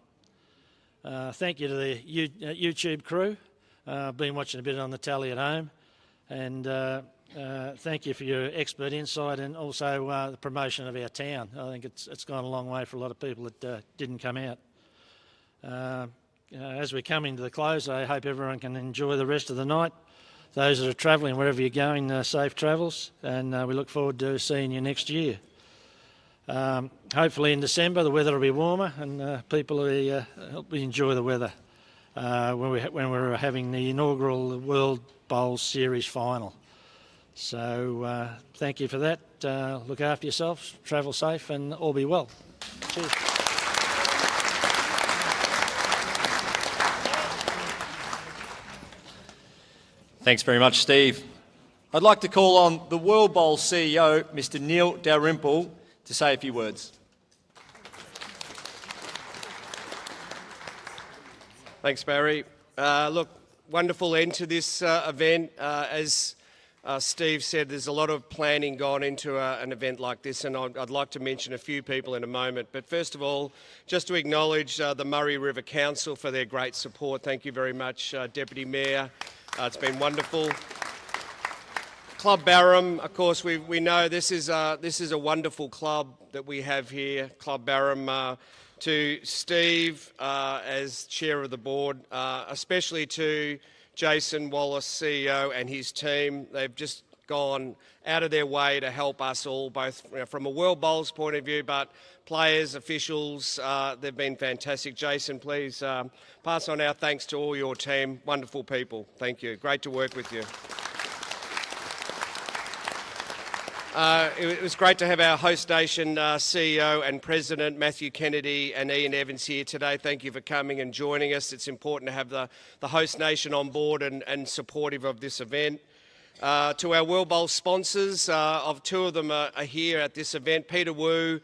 Thank you to the YouTube crew. I've been watching a bit on the tally at home, and thank you for your expert insight and also the promotion of our town. I think it's gone a long way for a lot of people that didn't come out. As we come into the close, I hope everyone can enjoy the rest of the night. Those that are travelling, wherever you're going, safe travels, and we look forward to seeing you next year. Hopefully in December the weather will be warmer and people will help enjoy the weather when we're having the inaugural World Bowls Series final. So thank you for that. Look after yourselves, travel safe, and all be well. Cheers. Thanks very much, Steve. I'd like to call on the World Bowl CEO, Mr. Neil Dalrymple, to say a few words. Thanks, Barry. Look, wonderful end to this event. As Steve said, there's a lot of planning gone into an event like this, and I'd like to mention a few people in a moment. But first of all, just to acknowledge the Murray River Council for their great support. Thank you very much, Deputy Mayor. It's been wonderful. cluBarham, of course, we know this is a wonderful club that we have here, cluBarham. To Steve as chair of the board, especially to Jason Wallace, CEO, and his team. They've just gone out of their way to help us all, both from a World Bowls point of view, but players, officials, they've been fantastic. Jason, please pass on our thanks to all your team. Wonderful people. Thank you. Great to work with you. It was great to have our host nation CEO and President Matthew Kennedy and Ian Evans here today. Thank you for coming and joining us. It's important to have the host nation on board and supportive of this event. To our World Bowl sponsors, of two of them are here at this event. Peter Wu,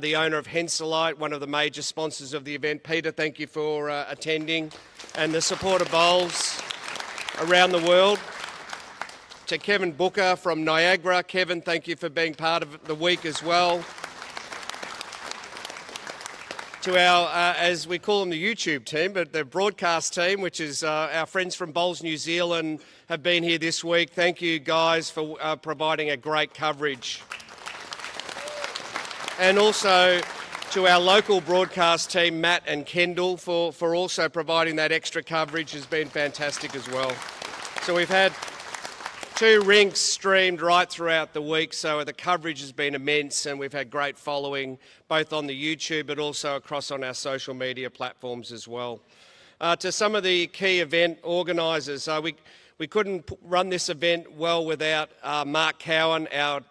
the owner of Henselite, one of the major sponsors of the event. Peter, thank you for attending, and the support of bowls around the world. To Kevin Booker from Niagara. Kevin, thank you for being part of the week as well. To our, as we call them, the YouTube team, but the broadcast team, which is our friends from Bowls New Zealand, have been here this week. Thank you, guys, for providing a great coverage. And also to our local broadcast team, Matt and Kendall, for also providing that extra coverage. Has been fantastic as well. So we've had 2 rinks streamed right throughout the week, so the coverage has been immense, and we've had great following both on the YouTube but also across on our social media platforms as well. To some of the key event organisers, we couldn't run this event well without Mark Cowan, our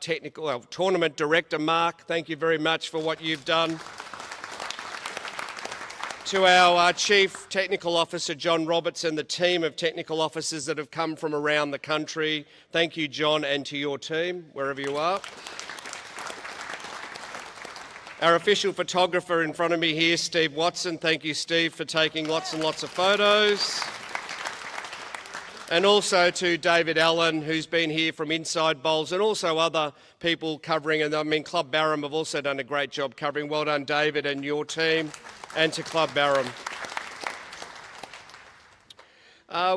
tournament director. Mark, thank you very much for what you've done. To our Chief Technical Officer, John Roberts, and the team of technical officers that have come from around the country. Thank you, John, and to your team, wherever you are. Our official photographer in front of me here, Steve Watson. Thank you, Steve, for taking lots and lots of photos. And also to David Allen, who's been here from Inside Bowls, and also other people covering. And I mean, cluBarham have also done a great job covering. Well done, David, and your team. And to cluBarham.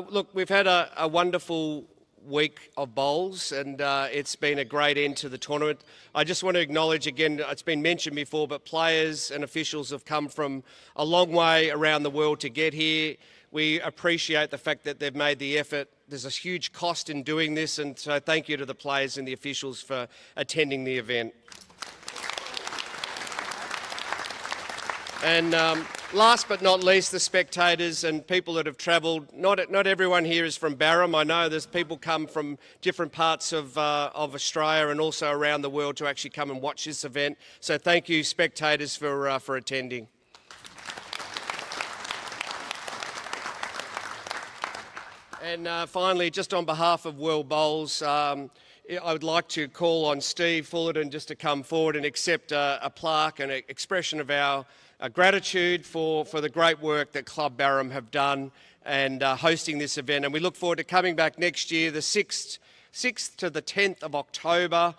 Look, we've had a wonderful week of bowls, and it's been a great end to the tournament. I just want to acknowledge again, it's been mentioned before, but players and officials have come from a long way around the world to get here. We appreciate the fact that they've made the effort. There's a huge cost in doing this, and so thank you to the players and the officials for attending the event. And last but not least, the spectators and people that have travelled. Not everyone here is from Barham. I know there's people come from different parts of Australia and also around the world to actually come and watch this event. So thank you, spectators, for attending. And finally, just on behalf of World Bowls, I would like to call on Steve Fullerton just to come forward and accept a plaque and an expression of our gratitude for the great work that cluBarham have done and hosting this event. And we look forward to coming back next year, the 6th to the 10th of October.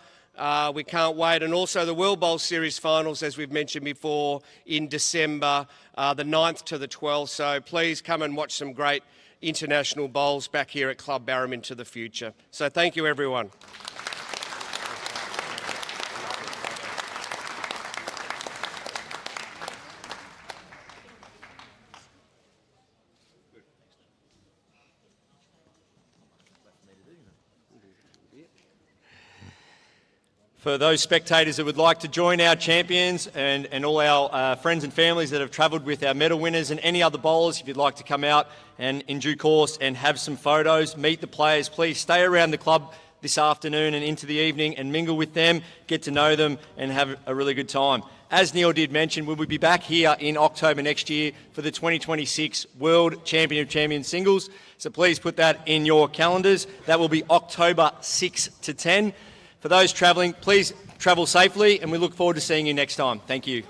We can't wait. And also the World Bowl Series finals, as we've mentioned before, in December, the 9th to the 12th. So please come and watch some great international bowls back here at cluBarham into the future. So thank you, everyone. For those spectators that would like to join our champions and all our friends and families that have travelled with our medal winners and any other bowlers, if you'd like to come out and in due course and have some photos, meet the players, please stay around the club. this afternoon and into the evening and mingle with them, get to know them and have a really good time. As Neil did mention, we will be back here in October next year for the 2026 World Champion of Champions Singles. So please put that in your calendars. That will be October 6 to 10. For those travelling, please travel safely and we look forward to seeing you next time. Thank you.